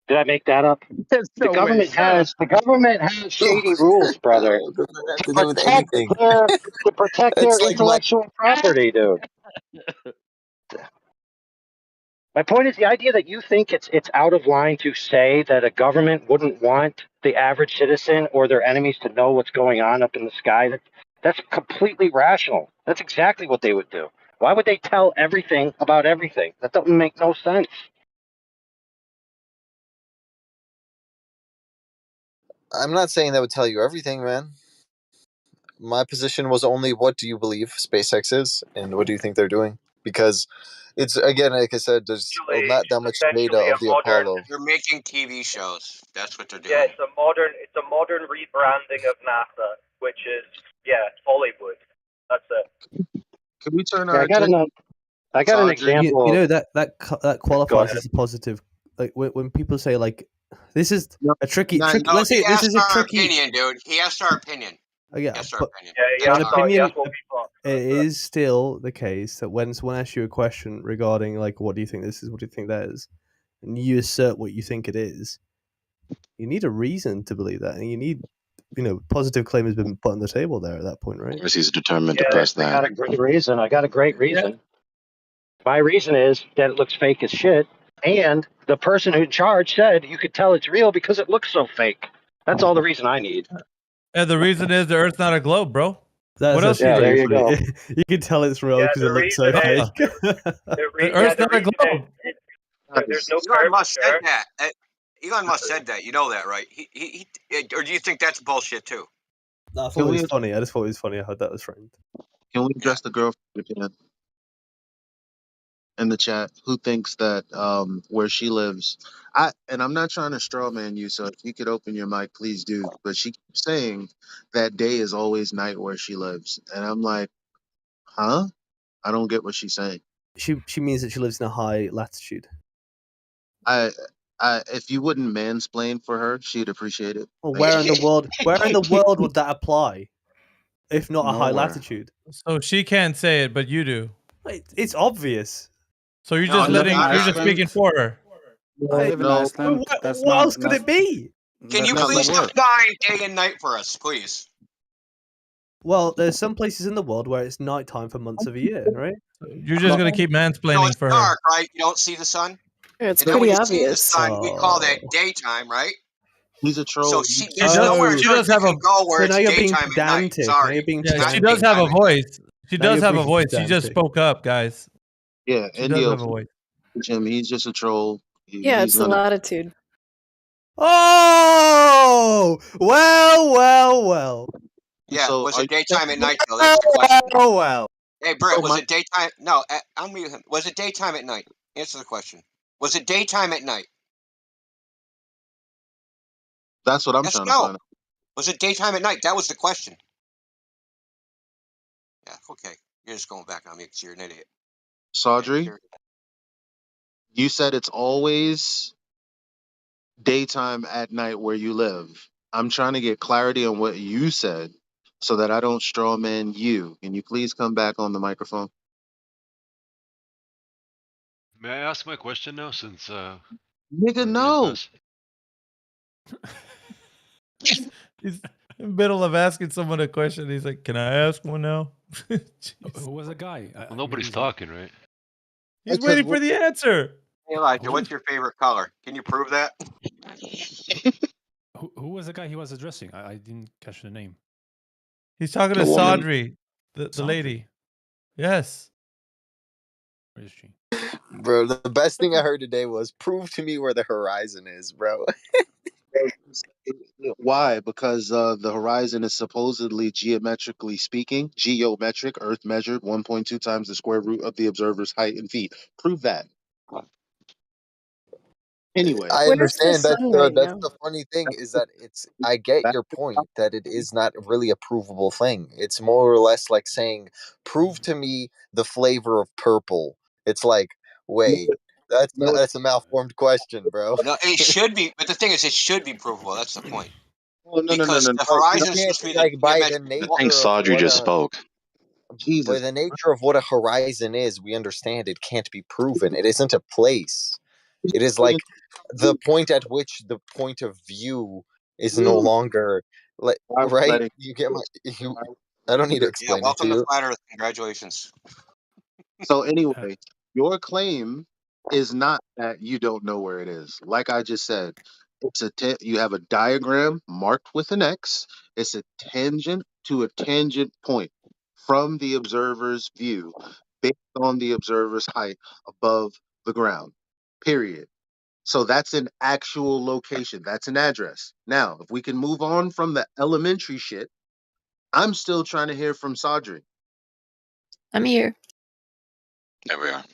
B: Did I make that up?
M: There's
B: The
M: no way.
B: government has shady rules, brother,
M: Does that have
B: to
M: to do with
B: protect
M: anything?
B: their
M: It's like my
B: intellectual property, dude. My point is the idea that you think it's out of line to say that a government wouldn't want the average citizen or their enemies to know what's going on up in the sky. That's completely rational. That's exactly what they would do. Why would they tell everything about everything? That doesn't make no sense.
M: I'm not saying that would tell you everything, man. My position was only what do you believe SpaceX is, and what do you think they're doing? Because it's again, like I said, there's not that much data
H: Essentially, a
M: of the
H: modern.
M: Apollo.
K: They're making TV shows. That's what they're
H: Yeah,
K: doing.
H: it's a modern rebranding of NASA, which is Hollywood. That's it.
C: Can we turn
B: Yeah,
C: our attention
B: I
C: to
B: got an
C: Sandri?
B: example.
A: You know that
B: Go
A: qualifies
B: ahead.
A: as a positive. Like when people say like, this is
C: No,
A: a tricky.
C: not
K: No,
A: Let's say
K: he
A: this
K: asked
A: is a
K: our
A: tricky.
K: opinion, dude. He asked our opinion.
A: Yeah,
K: He asked our
A: but
K: opinion.
H: Yeah,
A: an
K: That's our
A: opinion.
H: that's what we thought.
A: It is still the case that when someone asks you a question regarding like, what do you think this is? What do you think that is? And you assert what you think it is, you need a reason to believe that, and you need, positive claim has been put on the table there at that point, right?
F: Of course, he's determined to
B: Yeah,
F: press
B: I
F: that.
B: got a great reason. I got a great reason. My reason is that it looks fake as shit, and the person in charge said you could tell it's real because it looks so fake. That's all the reason I need.
T: And the reason is the Earth's not a globe, bro.
A: That's
T: What else
A: actually
T: you
B: Yeah, there
T: need?
B: you go.
A: you can tell it's real
H: Yeah,
A: because
H: the
A: it looks so
H: reason is
A: fake.
T: The Earth's not a globe.
H: There's no
K: Elon Musk said
H: curvature.
K: that. Elon Musk said that. You know that, right? Or do you think that's bullshit too?
A: No, I thought
C: Can
A: it
C: we
A: was funny. I just thought it was funny how that was framed.
C: address the girl in the chat who thinks that where she lives, I'm not trying to straw man you, so if you could open your mic, please do. But she keeps saying that day is always night where she lives, and I'm like, huh? I don't get what she's saying.
A: She means that she lives in a high latitude.
C: I, if you wouldn't mansplain for her, she'd appreciate it.
A: Well,
C: Thank
A: where
C: you.
A: in the world would that apply? If not a high
C: Nowhere.
A: latitude.
T: So she can't say it, but you do.
A: It's obvious.
T: So you're
K: No,
T: just
K: I live in
T: you're just
K: Iceland.
T: speaking for her.
R: I live in Iceland.
A: What else could it be?
K: Can you
R: That
K: please
R: doesn't work.
K: define day and night for us, please?
A: Well, there's some places in the world where it's nighttime for months of a year, right?
T: You're just gonna keep
K: No,
T: mansplaining
K: it's
T: for her.
K: dark, right? You don't see the sun.
U: It's
K: And then when
U: pretty
K: you see the
U: obvious.
K: sun, we call that
A: Oh.
K: daytime, right?
C: He's a troll.
K: So
T: She
K: there's
T: does.
K: nowhere on
T: She
K: Earth
T: does
K: you
T: have
K: can
T: a.
K: go where
A: So
K: it's
A: now you're being
K: daytime and night.
A: pedantic. Now
K: Sorry.
A: you're being
K: It's
T: Yeah,
K: not
T: she
A: pedantic.
T: does have a
K: daytime and night.
T: voice. She
A: Now
T: does
A: you're
T: have a
A: being
T: voice. She just
A: pedantic.
T: spoke up, guys.
C: Yeah,
T: She does
C: Indio.
T: have a voice.
C: Him. He's just a troll.
U: Yeah,
C: He's
U: it's the
C: gonna.
U: latitude.
A: Oh, well.
K: Yeah,
C: So
K: was
C: are
K: it
C: you
K: daytime at night though? That's the question.
A: Well.
K: Hey, Britt,
C: so
K: was
C: my
K: it daytime? No, I'm mute him. Was it daytime at night? Answer the question. Was it daytime at night?
C: that's what I'm
K: Yes,
C: trying to
K: no.
C: find out.
K: Was it daytime at night? That was the question. Yeah, okay. You're just going back on me because you're an idiot.
C: Saudry, you said it's always daytime at night where you live. I'm trying to get clarity on what you said so that I don't straw man you. Can you please come back on the microphone?
X: May I ask my question now, since
C: Nigga,
X: we're in
C: no.
X: pass?
T: He's in the middle of asking someone a question. He's like, "Can I ask one now?"
E: Who was the guy?
X: Well, nobody's talking, right?
T: He's
C: Because
T: waiting for the answer.
K: Hey, Elijah, what's your favorite color? Can you prove that?
E: Who was the guy he was addressing? I didn't catch the name.
T: He's talking to
C: the woman.
T: Saudri, the
E: Saudri.
T: lady. Yes.
E: Where is she?
M: Bro, the best thing I heard today was prove to me where the horizon is, bro.
C: Why? Because the horizon is supposedly geometrically speaking, geometric, Earth measured 1.2 times the square root of the observer's height in feet. Prove that. Anyway,
M: I
Q: Where's the
M: understand.
Q: sun right
M: That's
Q: now?
M: the funny thing is that it's. I get
C: back
M: your
C: to
M: point that it is not really a provable thing. It's more or less like saying, "Prove to me the flavor of purple." It's like, wait,
C: no,
M: that's a malformed question, bro.
K: No, it should be, but the thing is, it should be provable. That's the point.
C: no.
K: Because the
M: But you
K: horizon is
M: can't
K: supposed to be the
M: like by the
F: I
K: geometric.
F: think
M: nature of
F: Saudry
M: what
F: just
M: a
F: spoke.
M: by
C: Jesus.
M: the nature of what a horizon is. We understand it can't be proven. It isn't a place. It is like the point at which the point of view is no
C: You,
M: longer like
C: I was
M: right.
C: letting.
M: You get my you. I don't need to
K: Yeah,
M: explain it to
K: welcome to
M: you.
K: Flat Earth. Congratulations.
C: So anyway, your claim is not that you don't know where it is. Like I just said, it's you have a diagram marked with an X. It's a tangent to a tangent point from the observer's view based on the observer's height above the ground. Period. So that's an actual location. That's an address. Now, if we can move on from the elementary shit, I'm still trying to hear from Saudry.
Q: I'm here.
F: There we are.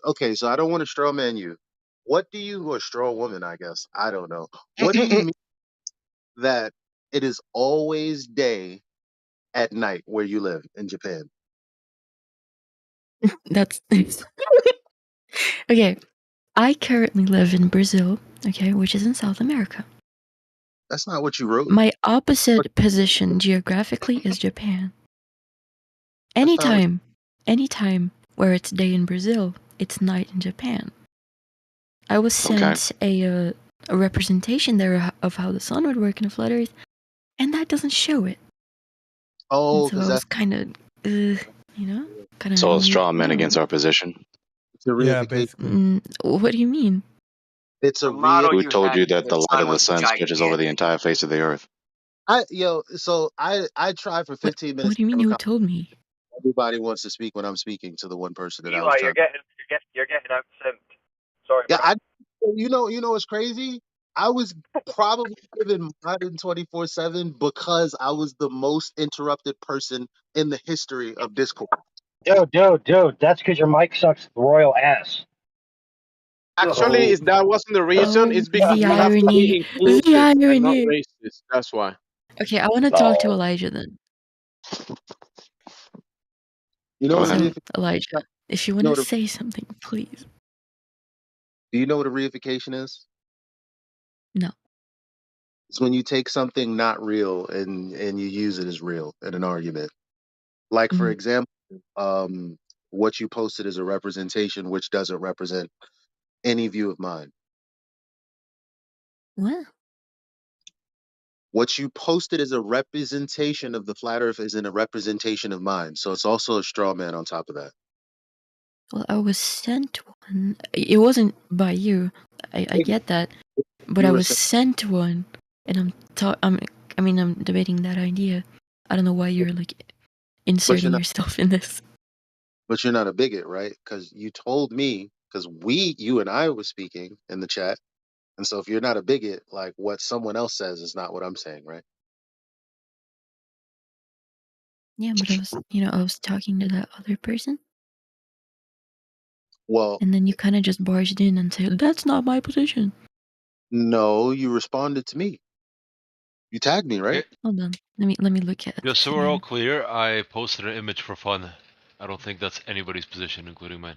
C: Okay, so I don't want to straw man you. What do you, or straw woman, I guess, I don't know. What do you mean that it is always day at night where you live in Japan?
O: That's okay. I currently live in Brazil, okay, which is in South America.
C: That's not what you wrote.
O: My opposite position geographically is Japan.
C: That's not what.
O: Anytime where it's day in Brazil, it's night in Japan. I was sent a representation there of how the sun would work in a flat Earth, and that doesn't show it.
C: Oh,
O: And so
C: because
O: I was
C: that's
O: kind of, you know, kind of.
F: So a straw man against our position.
C: it's a
T: Yeah,
C: reification.
T: basically.
O: What do you mean?
C: It's a
K: The model
F: Who
K: you
F: told
K: had,
F: you that
K: the
F: the light
K: sun
F: of the
K: was
F: sun stretches over the
K: gigantic.
F: entire face of the earth?
C: I tried for 15 minutes
O: What do you
C: to
O: mean?
C: have a
O: Who
C: conversation.
O: told me?
C: Everybody wants to speak when I'm speaking to the one person that I was
H: Eli,
C: trying.
H: you're getting out simped. Sorry,
C: Yeah,
H: bro.
C: you know what's crazy? I was probably given modern 24/7 because I was the most interrupted person in the history of Discord.
B: Dude. That's because your mic sucks royal ass.
L: Actually, if that wasn't the reason,
O: Oh,
L: it's because
O: the
L: we have to
O: irony!
L: be
O: The
L: inclusive and not
O: irony!
L: racist. That's why.
O: Okay, I want to talk to Elijah then.
C: You know
F: Go
C: what a
F: ahead.
O: So,
C: reification?
O: Elijah, if you
C: You
O: want
C: know
O: to
C: what a,
O: say something, please.
C: do you know what a reification is?
O: No.
C: It's when you take something not real and you use it as real in an argument. Like for
O: Mm.
C: example, what you posted is a representation which doesn't represent any view of mine.
O: What?
C: What you posted is a representation of the flat earth isn't a representation of mine. So it's also a straw man on top of that.
O: Well, I was sent one. It wasn't by you. I get that, but
C: You
O: I
C: were
O: was
C: saying,
O: sent one, and I'm debating that idea. I don't know why you're like
C: but you're
O: inserting
C: not
O: yourself in this.
C: but you're not a bigot, right? Because you told me because you and I were speaking in the chat. And so if you're not a bigot, like what someone else says is not what I'm saying, right?
O: Yeah, but I was talking to that other person,
C: Well,
O: and then you kind of just barged in and said, "That's not my position."
C: no, you responded to me. You tagged me, right?
O: Hold on, let me look at
U: Just
O: this
U: so we're all
O: again.
U: clear, I posted an image for fun. I don't think that's anybody's position, including mine.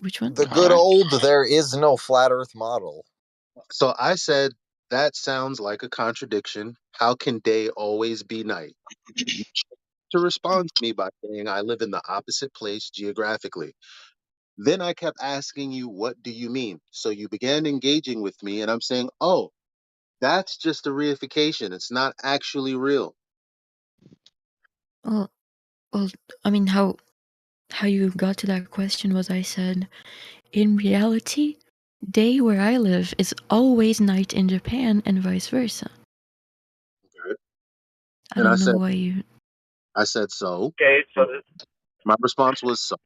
O: Which one?
M: The good old there is no flat Earth model.
C: So I said, that sounds like a contradiction. How can day always be night? You chose to respond to me by saying I live in the opposite place geographically. Then I kept asking you, what do you mean? So you began engaging with me, and I'm saying, oh, that's just a reification. It's not actually real.
O: Well, I mean, how you got to that question was I said, in reality, day where I live is always night in Japan and vice versa.
C: Okay.
O: I
C: And
O: don't know why you.
C: I said, so.
H: Okay, so
C: My response was so.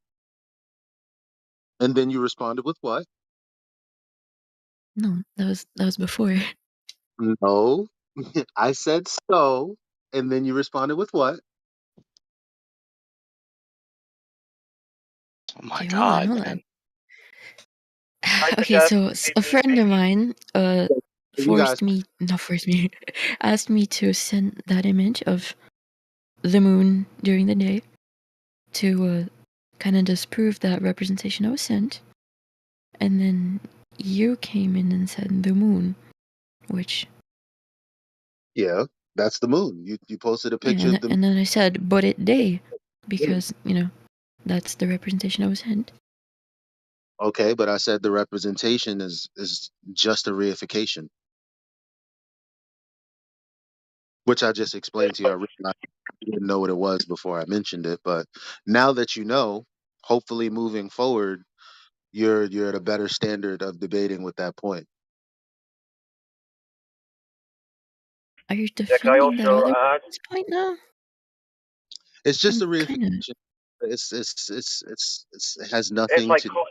C: And then you responded with what?
O: No, that was before.
C: No. I said so. And then you responded with what?
F: Oh my
O: Okay,
F: God,
O: hold
F: man.
O: on. Okay, so a friend of mine
C: You guys,
O: asked me to send that image of the moon during the day to kind of disprove that representation I was sent. And then you came in and said the moon, which
C: yeah, that's the moon. You posted a picture
O: yeah,
C: of the
O: and then I said, but it day, because that's the representation I was sent.
C: Okay, but I said the representation is just a reification, which I just explained to you. I realized you didn't know what it was before I mentioned it, but now that you know, hopefully moving forward, you're at a better standard of debating with that point.
O: Are you
H: Yeah, can I
O: defending that
H: also
O: other
H: add?
O: point now?
C: It's just a
O: Kind of.
C: reification. It has
H: It's
C: nothing
H: like
C: to do with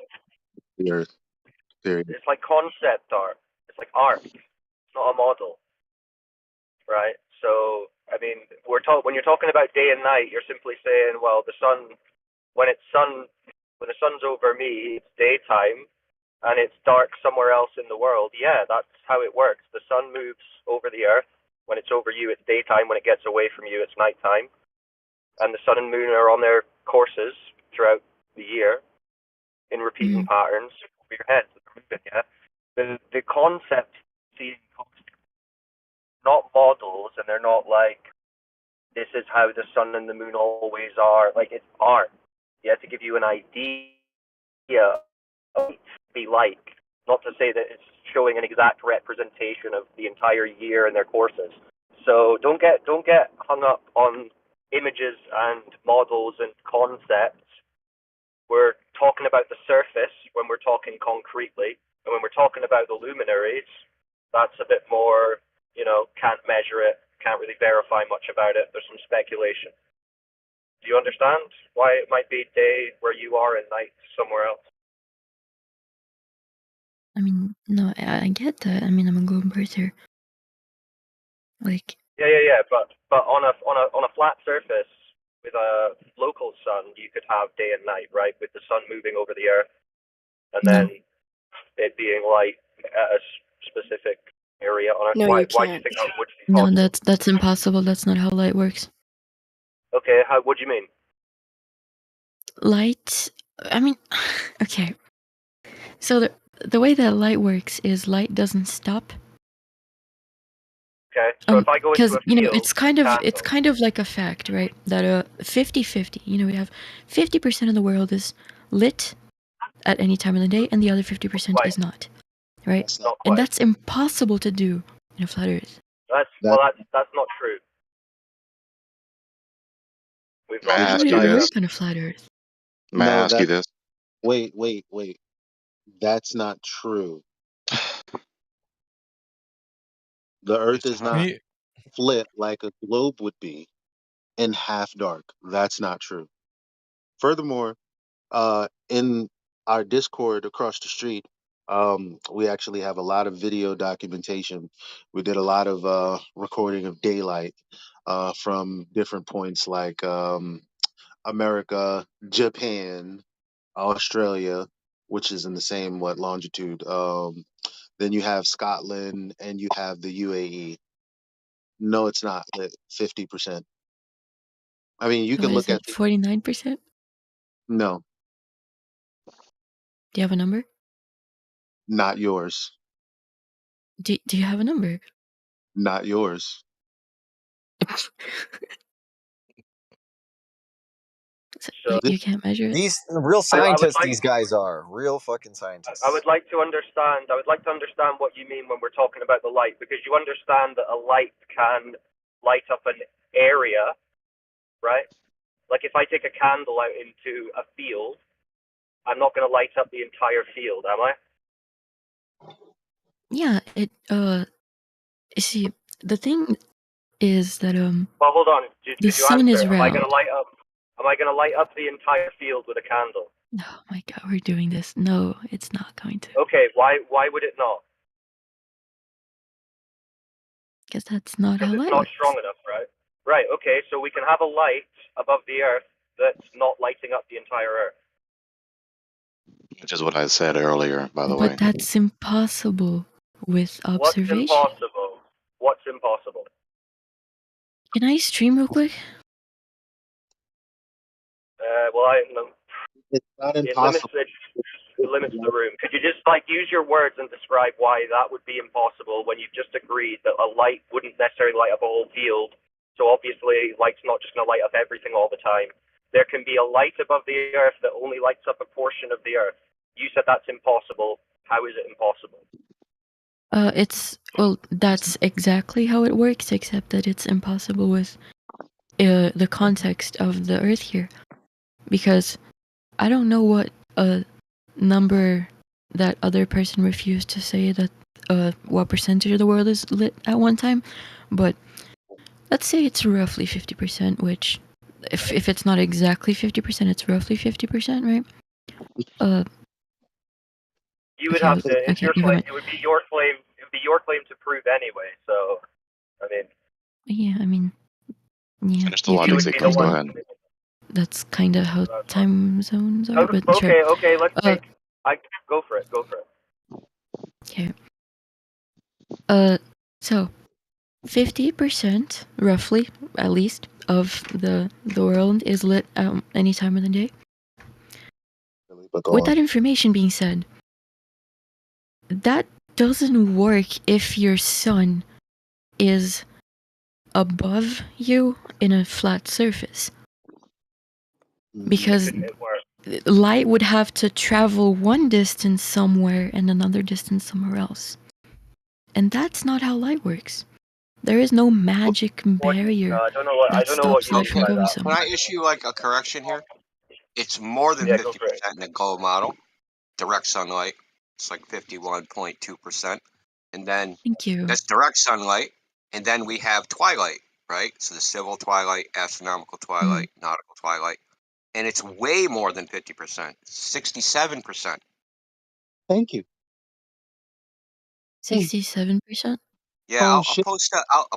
C: the Earth. Period.
H: it's like concept art. It's like art. It's not a model, right? So I mean, when you're talking about day and night, you're simply saying, well, the sun when the sun's over me, it's daytime, and it's dark somewhere else in the world. Yeah, that's how it works. The sun moves over the earth. When it's over you, it's daytime. When it gets away from you, it's nighttime. And the sun and moon are on their courses throughout the year in repeating patterns over your head. Yeah. The concept, seeing not models, and they're not like this is how the sun and the moon always are. Like it's art. You have to give you an idea of be like, not to say that it's showing an exact representation of the entire year and their courses. So don't get hung up on images and models and concepts. We're talking about the surface when we're talking concretely, and when we're talking about the luminaries, that's a bit more, can't measure it, can't really verify much about it. There's some speculation. Do you understand why it might be day where you are and night somewhere else?
O: I mean, no, I get that. I mean, I'm a globe birther. Like,
H: Yeah. But on a flat surface with a local sun, you could have day and night, right? With the sun moving over the earth, and
O: no,
H: then it being light at a specific area on Earth.
O: no,
H: Why
O: you
H: do you
O: can't.
H: think that would be
O: No,
H: possible?
O: that's impossible. That's not how light works.
H: Okay, what do you mean?
O: Light. I mean, okay. So the way that light works is light doesn't stop.
H: Okay, so if I go into
O: Because
H: a field,
O: it's kind of like a fact, right? That 50-50. We have 50% of the world is lit at any time of the day, and the other 50% is not, right?
H: Not
O: And
H: quite.
O: that's impossible to do in a flat Earth.
H: That's not true. We've
F: May I
H: got
F: ask
O: It
F: you
O: wouldn't
F: this?
O: work on a flat Earth.
F: May I ask you this?
C: Wait. That's not true. The Earth is not split like a globe would be and half dark. That's not true. Furthermore, in our Discord across the street, we actually have a lot of video documentation. We did a lot of recording of daylight from different points like America, Japan, Australia, which is in the same longitude. Then you have Scotland and you have the UAE. No, it's not lit 50%. I mean, you
O: So
C: can
O: what is
C: look at
O: it? 49%?
C: no,
O: Do you have a number?
C: not yours,
O: Do you have a number?
C: not yours.
O: So you can't measure it.
M: These real
H: I would
M: scientists.
H: like
M: These guys are real fucking scientists.
H: I would like to understand what you mean when we're talking about the light, because you understand that a light can light up an area, right? Like if I take a candle out into a field, I'm not going to light up the entire field, am I?
O: Yeah, you see, the thing is that
H: Well, hold on.
O: the
H: Did you
O: sun is
H: answer? Am I going
O: round.
H: to light up? Am I going to light up the entire field with a candle?
O: Oh my god, we're doing this. No, it's not going to.
H: Okay. Why would it not?
O: Because that's not
H: Because
O: how
H: it's
O: light
H: not
O: works.
H: strong enough, right? Right. Okay. So we can have a light above the Earth that's not lighting up the entire Earth.
F: Which is what I said earlier, by the way.
O: But that's impossible with
H: What's
O: observation.
H: impossible? What's impossible?
O: Can I stream real quick?
H: Well,
C: It's not
H: it limits
C: impossible.
H: the room. Could you just use your words and describe why that would be impossible when you've just agreed that a light wouldn't necessarily light up a whole field? So obviously, light's not just going to light up everything all the time. There can be a light above the earth that only lights up a portion of the earth. You said that's impossible. How is it impossible?
O: That's exactly how it works, except that it's impossible with the context of the Earth here, because I don't know what number that other person refused to say that what percentage of the world is lit at one time, but let's say it's roughly 50%, which if it's not exactly 50%, it's roughly 50%, right?
H: You would
O: okay,
H: have to. It's
O: okay,
H: your
O: never
H: claim.
O: mind.
H: It would be your claim. It would be your claim to prove anyway. So, I mean.
O: Yeah, I mean, yeah.
F: Finish the logic sequence. Go ahead.
O: That's kind of how time zones are, but
H: Okay,
O: sure.
H: okay. Let's take. Go for it. Go for it.
O: Okay. So 50%, roughly, at least, of the world is lit any time of the day. With that information being said, that doesn't work if your sun is above you in a flat surface. Because light would have to travel one distance somewhere and another distance somewhere else. And that's not how light works. There is no magic barrier
H: I don't know what you
O: light
H: mean
O: from
H: by
O: going
H: that.
O: somewhere.
K: Can I issue like a correction here? It's more than
H: Yeah, go
K: 50%
H: for it.
K: in the globe model. Direct sunlight, it's like 51.2%. And then
O: Thank you.
K: that's direct sunlight. And then we have twilight, right? So the civil twilight, astronomical twilight, nautical twilight. And it's way more than 50%, 67%.
C: Thank you.
O: 67%?
K: Yeah, I'll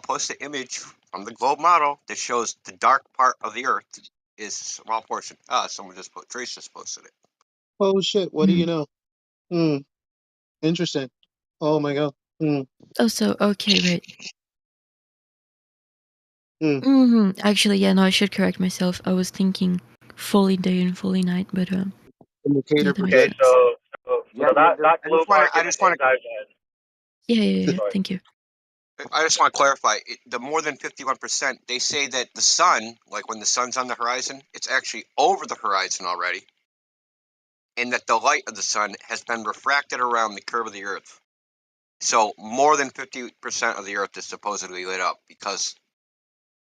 K: post an image from the globe model that shows the dark part of the Earth is a small portion. Someone just Trace just posted it.
C: Oh shit! What do you know? Interesting. Oh my god.
O: Oh, so okay, right. Actually, yeah, no, I should correct myself. I was thinking fully day and fully night, but
C: Indicator
O: that makes sense.
H: That globe argument is out.
O: Yeah. Thank you.
K: I just want to clarify. The more than 51%, they say that the sun, like when the sun's on the horizon, it's actually over the horizon already, and that the light of the sun has been refracted around the curve of the Earth. So more than 50% of the Earth is supposedly lit up because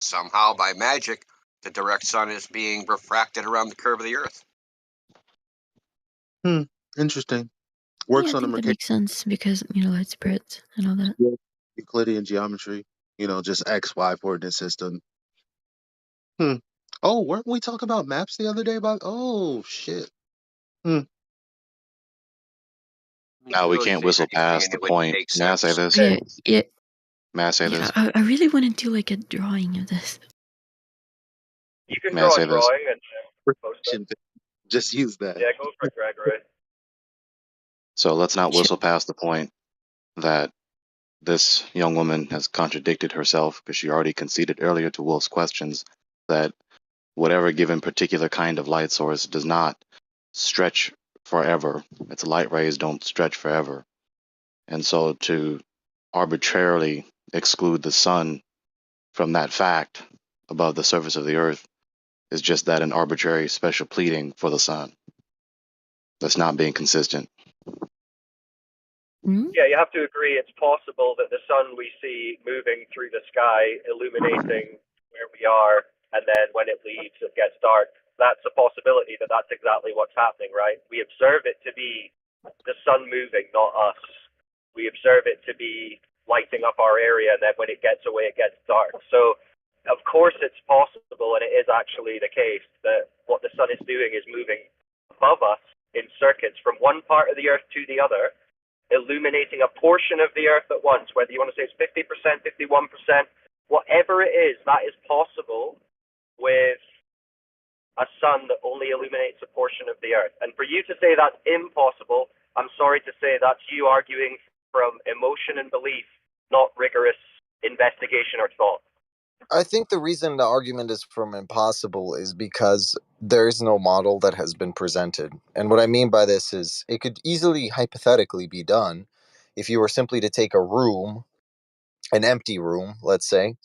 K: somehow, by magic, the direct sun is being refracted around the curve of the Earth.
C: Interesting. Works
O: Yeah, I
C: on
O: think
C: a
O: that makes sense because light spreads and all that.
C: Euclidean geometry. Just X, Y coordinate system. Oh, weren't we talking about maps the other day? Oh shit.
F: Now we can't whistle past the point. May I say this?
O: Yeah.
F: May I say this?
O: I really want to do like a drawing of this.
H: You can
F: May I
H: draw
F: say
H: a
F: this?
H: drawing and post it.
C: Just use that.
H: Yeah, go for it, Gregory.
F: So let's not whistle past the point that this young woman has contradicted herself because she already conceded earlier to Wolf's questions that whatever given particular kind of light source does not stretch forever. Its light rays don't stretch forever. And so to arbitrarily exclude the sun from that fact above the surface of the earth is just that an arbitrary special pleading for the sun. That's not being consistent.
H: Yeah, you have to agree it's possible that the sun we see moving through the sky, illuminating where we are, and then when it leaves, it gets dark. That's a possibility that that's exactly what's happening, right? We observe it to be the sun moving, not us. We observe it to be lighting up our area, and then when it gets away, it gets dark. So, of course, it's possible, and it is actually the case that what the sun is doing is moving above us in circuits from one part of the Earth to the other, illuminating a portion of the Earth at once, whether you want to say it's 50%, 51%, whatever it is, that is possible with a sun that only illuminates a portion of the earth. And for you to say that's impossible, I'm sorry to say that's you arguing from emotion and belief, not rigorous investigation or thought.
M: I think the reason the argument is from impossible is because there is no model that has been presented. And what I mean by this is it could easily hypothetically be done if you were simply to take a room, an empty room, let's say,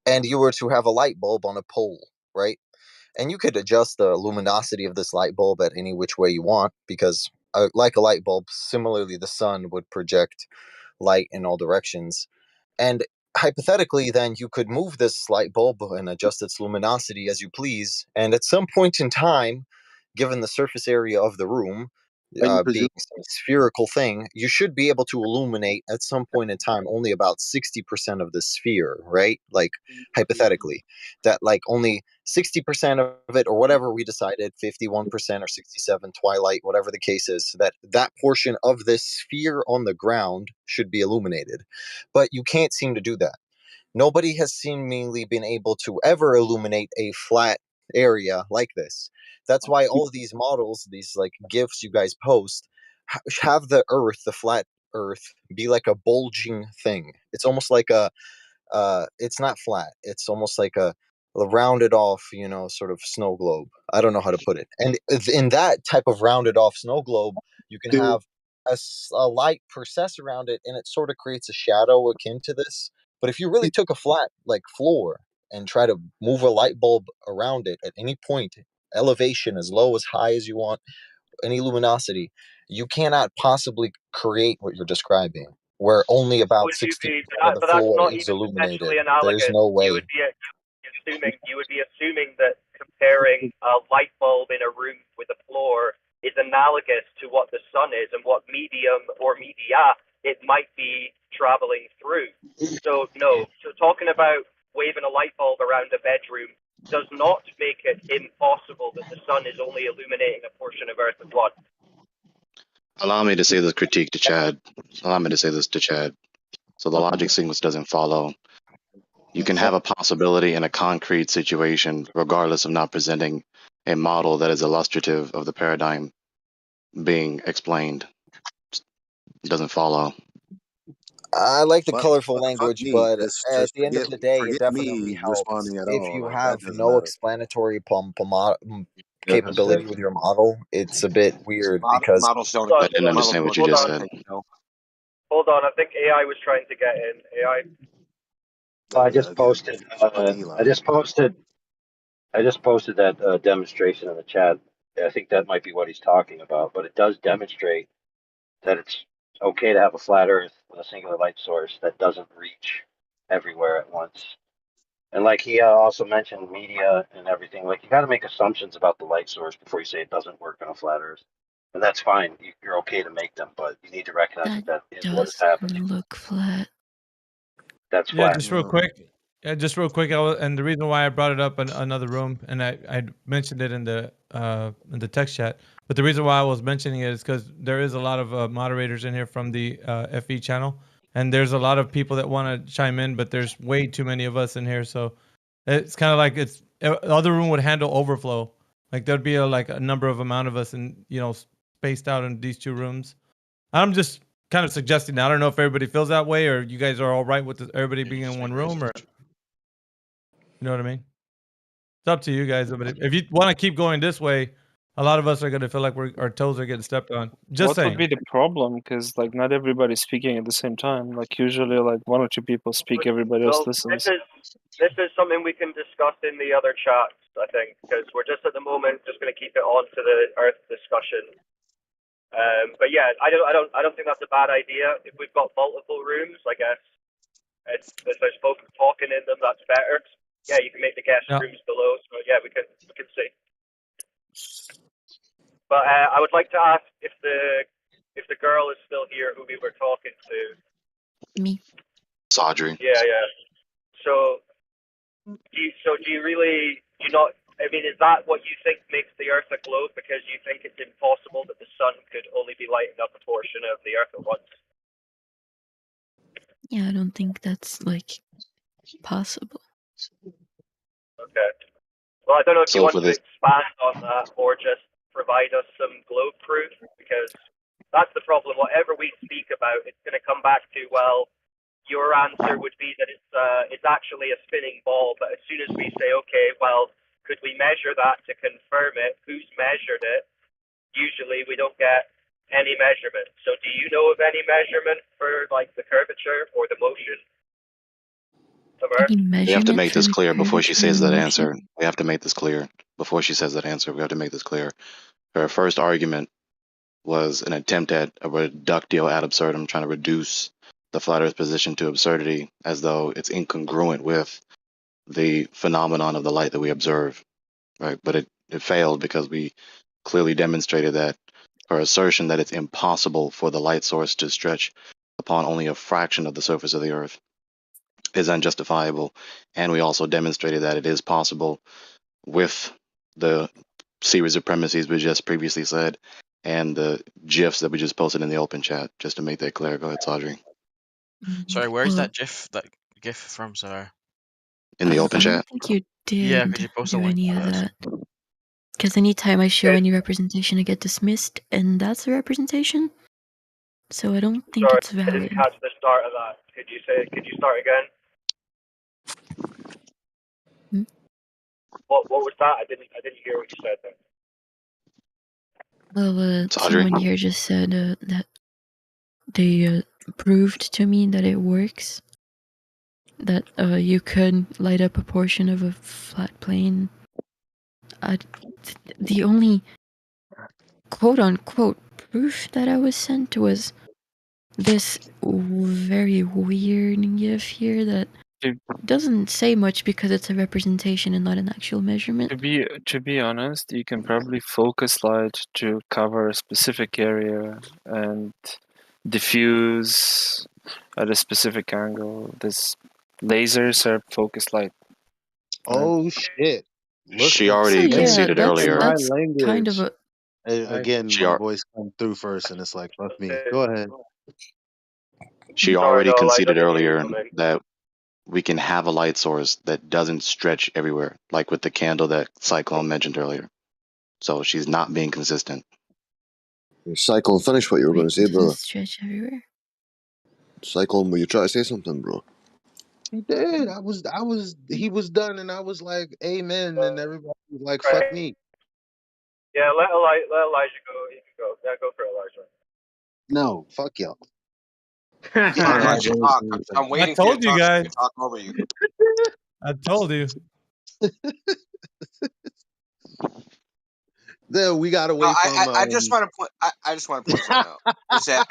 M: and you were to have a light bulb on a pole, right? And you could adjust the luminosity of this light bulb at any which way you want because, like a light bulb, similarly, the sun would project light in all directions. And hypothetically, then you could move this light bulb and adjust its luminosity as you please. And at some point in time, given the surface area of the room,
C: Are you
M: being some spherical thing, you should be able to illuminate at some point in time only about 60% of the sphere, right? Like hypothetically, that like only 60% of it, or whatever we decided, 51% or 67 twilight, whatever the case is, that portion of this sphere on the ground should be illuminated. But you can't seem to do that. Nobody has seemingly been able to ever illuminate a flat area like this. That's why all of these models, these like GIFs you guys post, have the earth, the flat earth, be like a bulging thing. It's almost like a it's not flat. It's almost like a rounded off, sort of snow globe. I don't know how to put it. And in that type of rounded off snow globe, you can have a light process around it, and it sort of creates a shadow akin to this. But if you really took a flat like floor and try to move a light bulb around it at any point, elevation as low as high as you want, any luminosity, you cannot possibly create what you're describing, where only about
H: Would you
M: 60%
H: be?
M: of the
H: But that's
M: floor
H: not
M: is
H: even
M: illuminated.
H: potentially
M: There's
H: analogous.
M: no
H: You
M: way.
H: would be assuming that comparing a light bulb in a room with a floor is analogous to what the sun is and what medium or media it might be traveling through. So no. So talking about waving a light bulb around a bedroom does not make it impossible that the sun is only illuminating a portion of Earth at once.
F: Allow me to say this critique to Chad. Allow me to say this to Chad. So the logic sequence doesn't follow. You can have a possibility in a concrete situation, regardless of not presenting a model that is illustrative of the paradigm being explained. It doesn't follow.
M: I like the
C: Fuck,
M: colorful
C: fuck
M: language,
C: me.
M: but at
C: Just
M: the end of the day, it
C: forget
M: definitely
C: me
M: helps.
C: responding at
M: If
C: all.
M: you
C: Like that
M: have
C: doesn't
M: no
C: matter.
M: explanatory
B: Yeah, that's
M: capability
B: fair.
M: with your model, it's a bit weird because
B: Models don't.
F: I didn't understand what you
H: Hold
F: just
H: on.
F: said.
H: Hold on. I think AI was trying to get in. AI.
B: I just posted.
C: Fucking Eli.
B: I just posted that demonstration in the chat. I think that might be what he's talking about, but it does demonstrate that it's okay to have a flat Earth with a singular light source that doesn't reach everywhere at once. And like he also mentioned media and everything. Like you got to make assumptions about the light source before you say it doesn't work on a flat Earth, and that's fine. You're okay to make them, but you need to recognize that that is what is happening.
O: Doesn't look flat.
B: That's
T: Yeah,
B: flat.
T: just real quick. Yeah, just real quick. And the reason why I brought it up in another room, and I mentioned it in the text chat. But the reason why I was mentioning it is because there is a lot of moderators in here from the FE channel, and there's a lot of people that want to chime in, but there's way too many of us in here, so it's kind of like the other room would handle overflow. Like there'd be a number of amount of us, and spaced out in these two rooms. I'm just kind of suggesting that. I don't know if everybody feels that way, or you guys are all right with everybody being in one room, or you know what I mean. It's up to you guys. But if you want to keep going this way, a lot of us are going to feel like our toes are getting stepped on. Just
I: what
T: saying.
I: would be the problem? Because like not everybody's speaking at the same time. Like usually, like one or two people speak, everybody else
H: Well,
I: listens.
H: this is something we can discuss in the other chats, I think, because we're just at the moment just going to keep it on to the Earth discussion. But yeah, I don't think that's a bad idea. If we've got multiple rooms, I guess, if there's folks talking in them, that's better. Yeah, you can make the guest rooms below. So yeah, we can see. But I would like to ask if the girl is still here who we were talking to.
O: Me.
F: Saudry.
H: Yeah. So do you really not? I mean, is that what you think makes the Earth a globe? Because you think it's impossible that the sun could only be lighting up a portion of the Earth at once?
O: Yeah, I don't think that's like possible.
H: Okay. Well, I don't know if you
F: So
H: want
F: for
H: to
F: this,
H: expand on that or just provide us some globe proof, because that's the problem. Whatever we speak about, it's going to come back to, well, your answer would be that it's actually a spinning ball. But as soon as we say, okay, well, could we measure that to confirm it? Who's measured it? Usually we don't get any measurement. So do you know of any measurement for like the curvature or the motion of Earth?
O: Any
F: we have to
O: measurement
F: make
O: for
F: this
O: the
F: clear before she
O: curvature
F: says
O: and
F: that
O: motion?
F: answer. We have to make this clear before she says that answer. We have to make this clear. Her first argument was an attempt at a reductio ad absurdum, trying to reduce the flat Earth position to absurdity as though it's incongruent with the phenomenon of the light that we observe, right? But it failed because we clearly demonstrated that her assertion that it's impossible for the light source to stretch upon only a fraction of the surface of the Earth is unjustifiable. And we also demonstrated that it is possible with the series of premises we just previously said and the GIFs that we just posted in the open chat, just to make that clear. Go ahead, Sadri.
G: Sorry, where is
O: Well,
G: that GIF from, sir?
F: In the open
O: I don't
F: chat.
O: think you
G: Yeah, could
O: did
G: you post a
O: do
G: link
O: any
G: for
O: of
G: this?
O: that. Because anytime I show any representation, I get dismissed, and that's a representation. So I don't think
H: Sorry,
O: it's
H: I didn't
O: valid.
H: catch the start of that. Could you start again?
O: Hmm?
H: What was that? I didn't hear what you said there.
O: Well,
F: Sadri.
O: someone here just said that they proved to me that it works. That you could light up a portion of a flat plane. The only quote-unquote proof that I was sent was this very weird GIF here that doesn't say much because it's a representation and not an actual measurement.
I: To be honest, you can probably focus light to cover a specific area and diffuse at a specific angle. This lasers are focus light.
C: Oh shit! Look
F: She
C: at
F: already
O: So yeah,
F: conceded
O: that's
F: earlier.
C: my
O: kind of
C: language.
O: a
C: Again,
F: She,
C: my voice come through first, and it's like, fuck me. Go ahead.
F: she
H: Sorry,
F: already
H: no, Elijah, I
F: conceded
H: didn't hear you
F: earlier
H: come in.
F: that we can have a light source that doesn't stretch everywhere, like with the candle that Cyclone mentioned earlier. So she's not being consistent.
S: Cyclone, finish what you were going to say, brother.
O: stretch everywhere.
S: Cyclone, were you trying to say something, bro?
C: He did. He was done, and I was like, amen, and everybody was like, fuck me.
H: Yeah, let Elijah go. You can go. Yeah, go for Elijah.
C: No, fuck y'all.
K: Fine, let you talk. I'm
T: I
K: waiting for you to
T: told you
K: talk so I
T: guys.
K: can talk over you.
T: I told you.
C: There, we got
K: No,
C: away from.
K: I just want to point. I just want to point something out. Is that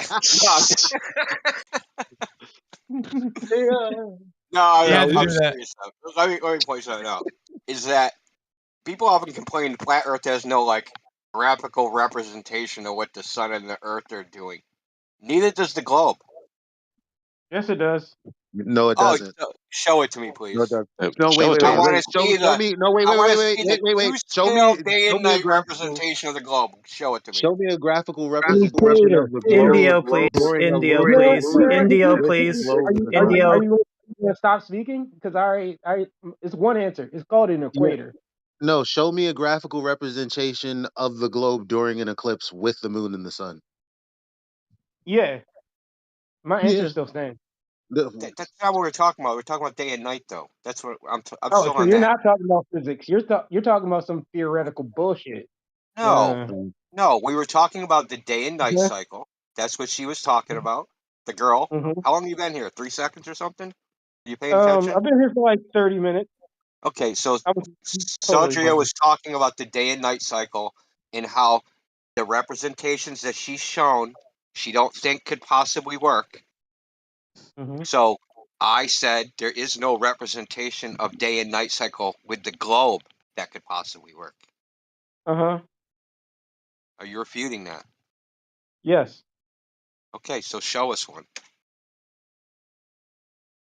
C: Yeah.
K: no?
T: He had to
K: I'm
T: do that.
K: serious. Let me point something out. Is that people often complain flat Earth has no like graphical representation of what the sun and the Earth are doing. Neither does the globe.
J: Yes, it does.
C: No, it
K: Oh,
C: doesn't.
K: show it to me,
C: No, it
K: please.
C: doesn't. No, wait,
F: Show it
C: wait,
F: to
K: I
C: wait,
F: her.
K: want
C: wait.
K: to see
C: Show
K: the.
C: me. No, wait,
K: I
C: wait,
K: want
C: wait,
K: to
C: wait,
K: see the
C: wait, wait, wait.
K: two scale day
C: Show
K: and
C: me a
K: night
C: graphical.
K: representation of the globe. Show it to me.
C: Show me a graphical
J: An
C: representation
J: equator.
C: of the
A: Indio,
C: globe
A: please.
C: during a
A: Indio,
J: You know
C: lunar
J: what?
A: please.
J: You know
C: eclipse
J: what?
A: Indio,
C: with the
A: please.
C: globe in the sun.
A: Indio.
J: Are you going to stop speaking? Because it's one answer. It's called an
C: Yeah.
J: equator.
C: No, show me a graphical representation of the globe during an eclipse with the moon and the sun.
J: Yeah, my answer
C: Yeah.
J: still stands.
K: That's not what we're talking about. We're talking about day and night, though. That's what I'm
J: Oh,
K: still
J: so
K: on
J: you're
K: that.
J: not talking about physics. You're talking about some theoretical bullshit.
K: No, no, we were talking about the day and night
J: Okay.
K: cycle. That's what she was talking about. The girl.
J: Mhm.
K: How long have you been here? 3 seconds or something? Are you paying attention?
J: I've been here for like 30 minutes.
K: Okay, so
J: I was totally
K: Saldria
J: fine.
K: was talking about the day and night cycle and how the representations that she's shown she don't think could possibly work.
J: Mhm.
K: So I said there is no representation of day and night cycle with the globe that could possibly work.
J: Uh-huh.
K: Are you refuting that?
J: Yes.
K: Okay, so show us one.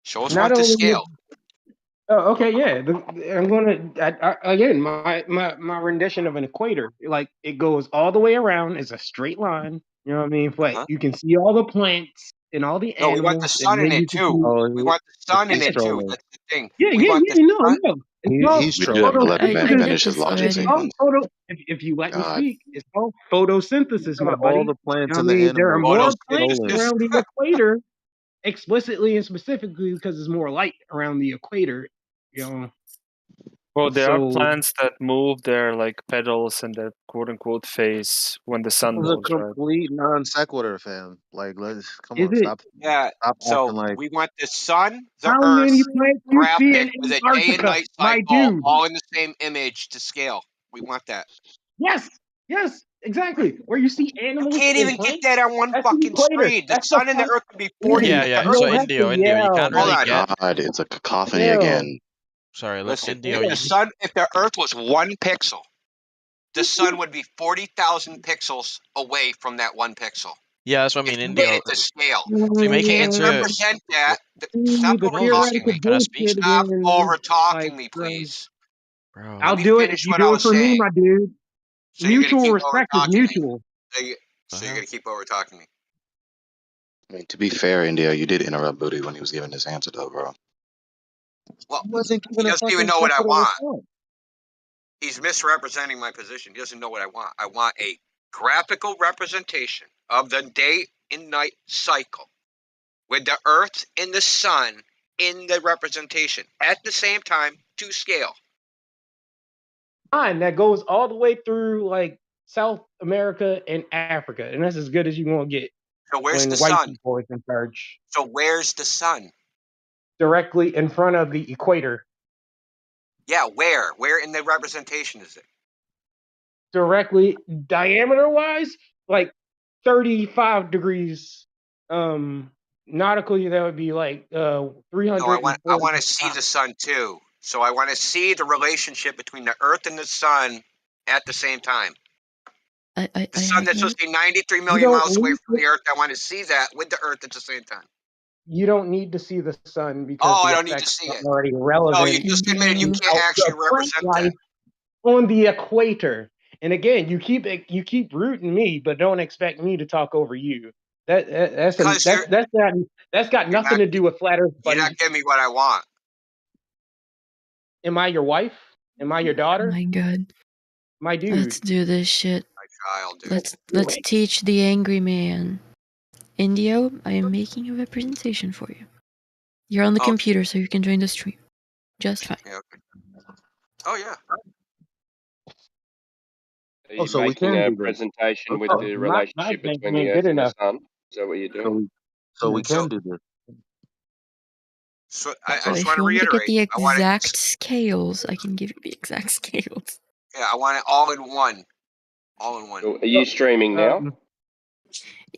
K: Show us
J: Not
K: one to
J: only
K: scale.
J: Oh, okay, yeah. I'm gonna again my rendition of an equator. Like it goes all the way around. It's a straight line. You know what I mean? Like you can see all the plants and all the
K: No, we want the
J: animals, and
K: sun in
J: then
K: it
J: you can
K: too.
J: see.
K: We want the sun in
C: He's
K: it too.
C: trolling.
K: That's the thing.
J: Yeah,
K: We
J: yeah,
K: want
J: yeah.
K: the
J: No,
K: sun.
J: no.
C: He's
F: We do have to
C: trolling.
F: let the man
O: I get
F: finish his
O: this
F: logic
J: It's
O: already.
J: called
F: sequence.
J: if you let me
F: God.
J: speak, it's called photosynthesis, my
C: All
J: buddy.
C: the plants
J: I
C: and the
J: mean, there are
C: animals
J: more
C: are
J: plants
C: trolling.
K: Photosynthesis.
J: around the equator, explicitly and specifically because there's more light around the equator. You know,
I: Well, there are
J: so
I: plants that move their like petals in that quote unquote phase when the sun
C: That was a
I: moves, right?
C: complete non sequitur, fam. Like, come
J: is
C: on,
J: it?
K: Yeah.
C: stop
K: So
C: acting like.
K: we want the sun, the
J: How
K: earth,
J: many plants you see
K: graphic
J: in
K: with a day and
J: Antarctica,
K: night
J: my
K: cycle
J: dude?
K: all in the same image to scale. We want that.
J: Yes, exactly. Where you see
K: You
J: animals
K: can't
J: and
K: even get
J: plants,
K: that on one
J: that's the
K: fucking
J: equator.
K: screen. The
J: That's the
K: sun and the
J: front.
K: earth would be
J: Dude,
K: 40.
G: Yeah,
K: The
G: yeah.
J: you
K: earth
G: So
J: don't
K: would
J: have
K: be.
J: to
G: Indio, you
J: yell,
G: can't
K: Hold
G: really
K: on.
G: get.
F: God, it's a cacophony
J: yell.
F: again.
G: Sorry, look,
K: Listen,
G: Indio.
K: if the
G: You
K: sun, if the earth was 1 pixel, the sun would be 40,000 pixels away from that 1 pixel.
G: yeah, that's what I
K: If
G: mean.
K: you get
G: Indio.
K: it to scale,
G: So you
K: you
G: make it
K: can't
G: into.
K: represent that.
J: Ooh,
K: Stop
J: the
K: over
G: No, just
K: talking
J: theoretical
K: me.
G: can I speak,
J: bullshit
K: Stop
J: again.
K: over talking
J: Like,
K: me, please.
G: bro?
K: Let
J: I'll
K: me
J: do it if
K: finish
J: you
K: what I
J: do it
K: was
J: for me,
K: saying.
J: my dude.
K: So you're gonna
J: Mutual
K: keep over
J: respect is
K: talking me.
J: mutual.
K: So you're gonna keep over talking me.
F: I mean, to be fair, India, you did interrupt Booty when he was giving his answer, though, bro.
K: Well,
C: He wasn't
K: he
C: giving a
K: doesn't even
C: fucking
K: know what I
C: sequitur
K: want.
C: response.
K: He's misrepresenting my position. He doesn't know what I want. I want a graphical representation of the day and night cycle with the earth and the sun in the representation at the same time to scale.
J: Line that goes all the way through like South America and Africa, and that's as good as you're gonna get
K: So where's the
J: when white
K: sun?
J: people is in charge.
K: So where's the sun?
J: Directly in front of the equator.
K: Yeah, where? Where in the representation is it?
J: Directly diameter wise, like 35 degrees nautically, that would be like
K: No, I want to see
J: 345.
K: the sun too. So I want to see the relationship between the earth and the sun at the same time.
O: I
K: The sun
O: have
K: that's supposed
O: that.
K: to be 93
J: You
K: million
J: don't
K: miles away
J: need
K: from the earth, I want to see that with the earth at the same time.
J: you don't need to see the sun because
K: Oh, I
J: the
K: don't need to
J: effects
K: see
J: are
K: it.
J: already
K: No, you
J: relevant
K: just admitted you
O: Indio.
K: can't actually
J: of plant
K: represent that.
J: life on the equator. And again, you keep rooting me, but don't expect me to talk over you.
K: Because
J: That's got
K: you're
J: nothing
K: not
J: to do with flat Earth,
K: you're not
J: buddy.
K: giving me what I want.
J: Am I your wife? Am I your daughter?
O: My God.
J: My dude.
O: Let's do this shit.
K: My child, dude.
O: Let's teach the angry man. Indio, I am making a representation for you. You're on the computer, so you can join the stream. Just fine.
K: Yeah, okay. Oh yeah.
D: Are you
C: So we
D: making
C: can
D: a
C: do this.
D: presentation with
J: Oh,
D: the
J: my
D: relationship between
J: thinking
D: the
J: ain't
D: Earth
J: good
D: and the
J: enough.
D: Sun? Is that what you're doing?
C: So we can do this.
K: So I
O: So
K: just
O: if
K: want to
O: you want me to get
K: reiterate.
O: the
K: I want
O: exact
K: it.
O: scales, I can give you the exact scales.
K: Yeah, I want it all in one. All in one.
D: So are you streaming now?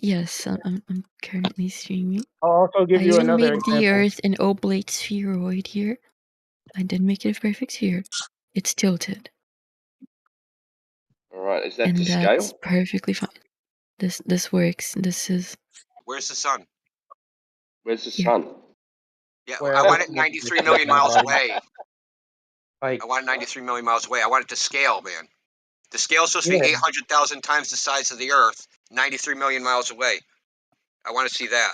O: Yes, I'm currently streaming.
J: I'll also give
O: I
J: you
O: didn't
J: another
O: make the
J: example.
O: Earth an oblate spheroid here. I did make it a perfect sphere. It's tilted.
D: All right. Is that
O: And
D: to
O: that's
D: scale?
O: perfectly fine. This works. This is
K: Where's the sun?
D: Where's the
O: here.
D: sun?
K: Yeah,
J: Where
K: I want
J: else
K: it
J: would
K: 93
J: you
K: million
J: my
K: miles
J: buddy?
K: away.
J: Like,
K: I want it 93 million miles away. I want it to scale, man. The scale's supposed to be
J: yeah.
K: 800,000 times the size of the Earth, 93 million miles away. I want to see that.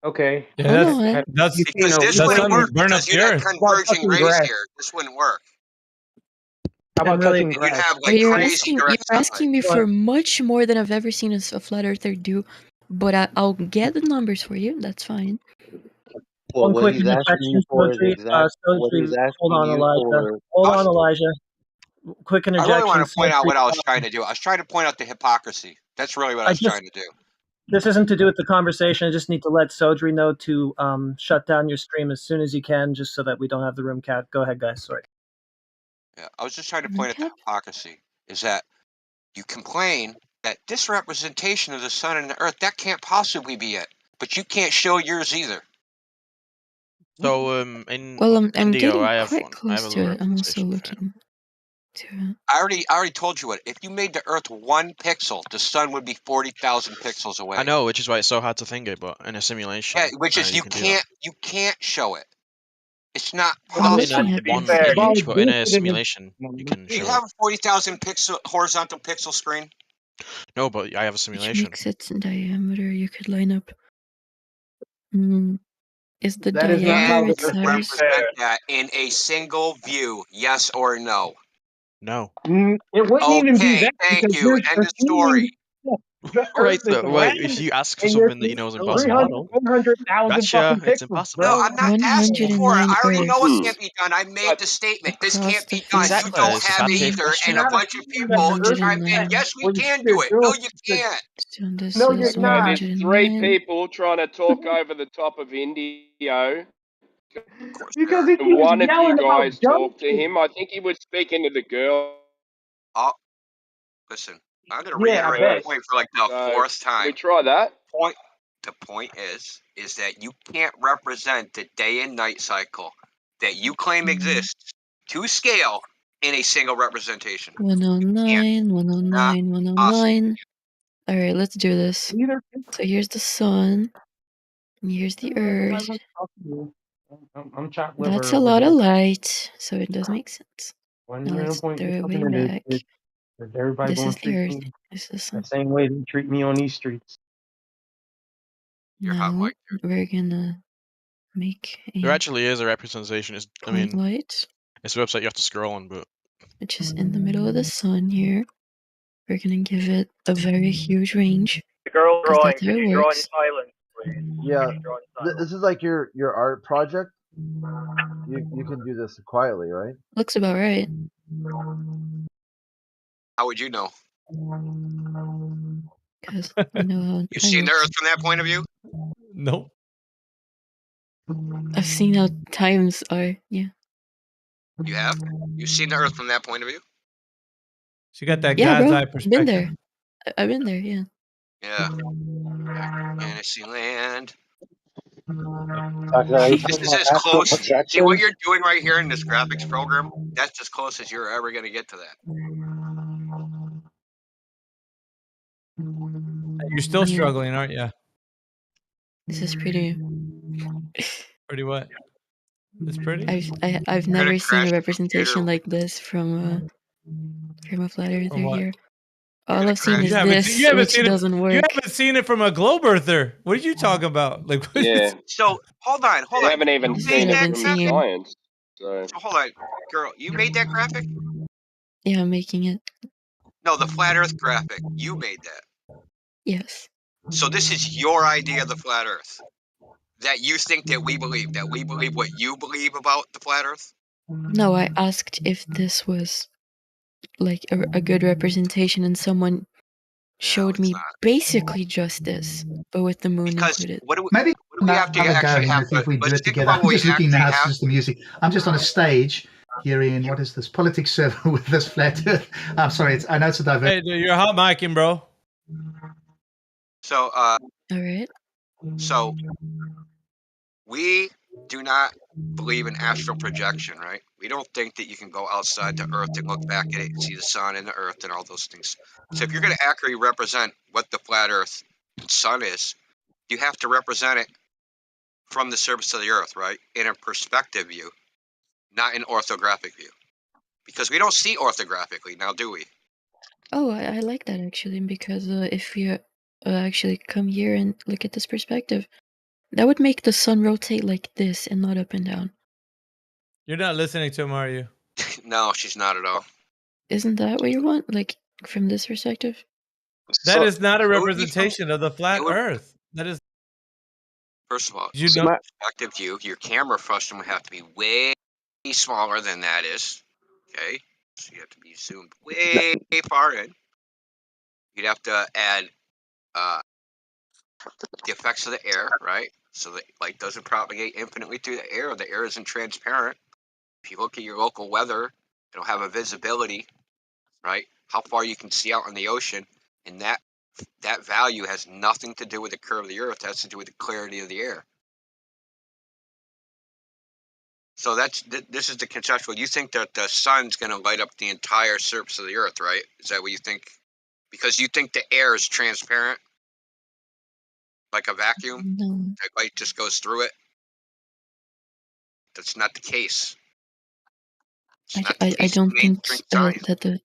J: Okay.
T: Yeah,
O: Hold
T: that's
O: on.
T: that's
K: Because this
T: that's
K: wouldn't
T: on
K: work
T: burn up
K: because
T: the
K: you'd have
T: earth.
J: How about
K: converging
J: touching
K: rays
J: grass?
K: here. This wouldn't work.
J: How about touching
K: And you'd
J: grass?
K: have
O: Oh,
K: like crazy
O: you're
K: direct sunlight.
O: asking me for much more than I've ever seen a flat earther do, but I'll get the numbers for you. That's fine.
C: Well,
P: One
C: what
P: quick
C: he's asking you
P: interjection,
C: for is
P: Sojri.
C: what he's
P: Hold
C: asking
P: on,
C: you
P: Elijah.
C: for.
P: Hold on, Elijah. Quick
K: I really
P: interjection,
K: want to point out
P: Sojri.
K: what I was trying to do. I was trying to point out the hypocrisy. That's really what I
P: I
K: was
P: just
K: trying to do.
P: This isn't to do with the conversation. I just need to let Sojri know to shut down your stream as soon as you can, just so that we don't have the room cat. Go ahead, guys. Sorry.
K: Yeah, I was just trying to point out the hypocrisy. Is that you complain that this representation of the sun and the earth, that can't possibly be it. But you can't show yours either.
G: So in
O: Well, I'm
G: Indio,
O: getting
G: I have
O: quite
G: one. I have
O: close
G: a
O: to
G: little
O: it. I'm also
G: representation for him.
O: looking to it.
K: I already told you what. If you made the earth 1 pixel, the sun would be 40,000 pixels away.
G: I know, which is why it's so hard to think it, but in a simulation,
K: Yeah, which is
G: you can do that.
K: you can't show it. It's not
G: Not in
K: possible.
G: a one image, but in a simulation, you can
K: Do you
G: show
K: have
G: it.
K: a 40,000 pixel horizontal pixel screen?
G: No, but I have a
O: Which
G: simulation.
O: makes its diameter. You could line up. Mm, Is the
J: That is not
O: diameter
J: how
K: Can
J: the
K: you
J: Earth
O: its
J: works.
O: size?
K: represent that in a single view? Yes or no?
G: No.
J: It wouldn't even be
K: Okay,
J: that
K: thank
J: because
K: you.
J: you're
K: End of
J: assuming
K: story.
J: the
G: Right.
J: Earth is
G: Well,
J: round
G: if you ask for
J: and you're
G: something that you know is
J: seeing
G: impossible,
J: 100,000
G: gotcha.
J: fucking
G: It's
J: pixels,
G: impossible.
K: No,
J: bro.
K: I'm not asking for it.
O: 109
K: I already know it can't
O: Earths
K: be done. I made
D: But
K: the statement. This
O: across
K: can't
O: the
K: be done.
O: face
K: You
O: of
G: Exactly.
K: don't
O: the
G: It's a
K: have it
O: sun.
K: either.
J: You're
K: And a
J: not
K: bunch of
J: assuming that
K: people
J: the Earth is
K: chimed in.
O: 109.
J: round.
K: Yes, we
J: Well,
K: can
J: you're
K: do it. No,
J: doing
K: you
J: the,
K: can't.
O: So this
J: no,
O: is
J: you're
D: yeah,
J: not.
D: there's three
O: 109.
D: people trying to talk over the top of Indio.
K: Of course there
J: Because
K: are.
J: he
D: And
J: keeps
D: one of you
J: yelling about
D: guys
J: dumb
D: talked to
J: shit.
D: him. I think he was speaking to the girl
K: Oh, listen, I'm going to
J: Yeah, I
K: reiterate the
J: bet.
D: first.
K: point for like the
D: So
K: fourth time.
D: we try that.
K: Point. The point is that you can't represent the day and night cycle that you claim exists to scale in a single representation.
O: 109,
K: Not
O: 109,
K: possible.
O: 109. Alright, let's do this.
J: Neither.
O: So here's the sun, and here's the
J: I
O: earth.
J: want to talk to you. I'm chopped
O: That's
J: liver
O: a
J: over
O: lot of
J: here.
O: light, so it does make sense.
J: One
O: Now
J: real
O: let's
J: point
O: throw
J: is
O: it way
J: something that
O: back.
J: is everybody
O: This
J: gonna
O: is the
J: treat
O: earth.
J: me
O: This is the
J: the
O: sun.
J: same way they treat me on these streets.
K: You're hot,
O: Now
K: Mike.
O: we're gonna make
G: There
O: a
G: actually is a representation. It's, I
O: point
G: mean,
O: light,
G: it's a website you have to scroll on, but
O: which is in the middle of the sun here. We're gonna give it a very huge range,
H: The girl
O: because
H: drawing,
O: that's how
H: could
O: it
H: you draw in
O: works.
H: silence, please?
N: Yeah,
H: Draw in silence.
N: this is like your art project. You can do this quietly, right?
O: Looks about right.
K: How would you know?
O: Because I know how
K: You've
O: time
K: seen the
O: works.
K: Earth from that point of view?
T: Nope.
O: I've seen how times are. Yeah.
K: You have? You've seen the Earth from that point of view?
T: She got that
O: Yeah,
T: God's
O: bro.
T: eye
O: Been
T: perspective.
O: there. I've been there. Yeah.
K: Yeah. Fantasyland.
B: Are you
K: This
B: talking
K: is
B: about
K: as
B: astral
K: close. See what
B: projection?
K: you're doing right here in this graphics program? That's as close as you're ever going to get to that.
T: You're still
O: Yeah.
T: struggling, aren't you?
O: This is pretty.
T: Pretty what? It's pretty.
O: I've
K: You're going to
O: never seen
K: crash
O: a
K: the computer.
O: representation like this from a flat earther
T: Or what?
O: here.
K: You're
O: All
K: going
O: I've
K: to
O: seen
K: crash.
O: is
T: You
O: this,
T: haven't
O: which
T: seen it.
O: doesn't
T: You
O: work.
T: haven't seen it from a globe earther. What are you talking about? Like, what
D: Yeah.
T: is,
K: So hold on.
D: You haven't even
K: You
O: This is
K: made
O: what
D: seen
O: I've
D: it
K: that
O: been
D: from
K: graphic.
O: seeing.
D: science. So
K: So hold on, girl. You made that graphic?
O: Yeah, I'm making it.
K: No, the flat Earth graphic. You made that.
O: Yes.
K: So this is your idea of the flat Earth that you think that we believe. That we believe what you believe about the flat Earth.
O: No, I asked if this was like a good representation, and someone showed me basically just this, but with the moon
K: Because
O: included.
R: Maybe
K: what do we have to
R: another go,
K: actually
R: and
K: have
R: I think
K: to?
R: we do
K: Let's
R: it
K: think
R: together.
K: about
R: I'm
K: what we
R: just looking
K: actually
R: now. It's
K: have.
R: just the music. I'm just on a stage here in what is this politics server with this flat Earth. I'm sorry. I know it's a diverse.
T: hey, dude, you're hot micing, bro.
K: So
O: All right.
K: so we do not believe in astral projection, right? We don't think that you can go outside the Earth and look back at it and see the sun and the Earth and all those things. So if you're going to accurately represent what the flat Earth and sun is, you have to represent it from the surface of the Earth, right? In a perspective view, not an orthographic view, because we don't see orthographically now, do we?
O: Oh, I like that actually, because if you actually come here and look at this perspective, that would make the sun rotate like this and not up and down.
T: You're not listening to him, are you?
K: No, she's not at all.
O: Isn't that what you want? Like from this perspective?
T: That is not a
K: It would be from.
T: representation of the flat
K: It would.
T: Earth. That is.
K: First of all,
T: You know.
K: perspective view, your camera frustum would have to be way smaller than that is. Okay, so you have to be zoomed way far in. You'd have to add the effects of the air, right? So that light doesn't propagate infinitely through the air. The air isn't transparent. If you look at your local weather, it'll have a visibility, right? How far you can see out in the ocean, and that value has nothing to do with the curve of the Earth. It has to do with the clarity of the air. So this is the conceptual. You think that the sun's going to light up the entire surface of the Earth, right? Is that what you think? Because you think the air is transparent, like a vacuum.
O: No.
K: That light just goes through it. That's not the case. It's not the
O: I
K: case
O: don't
K: in
O: think
K: mainstream science.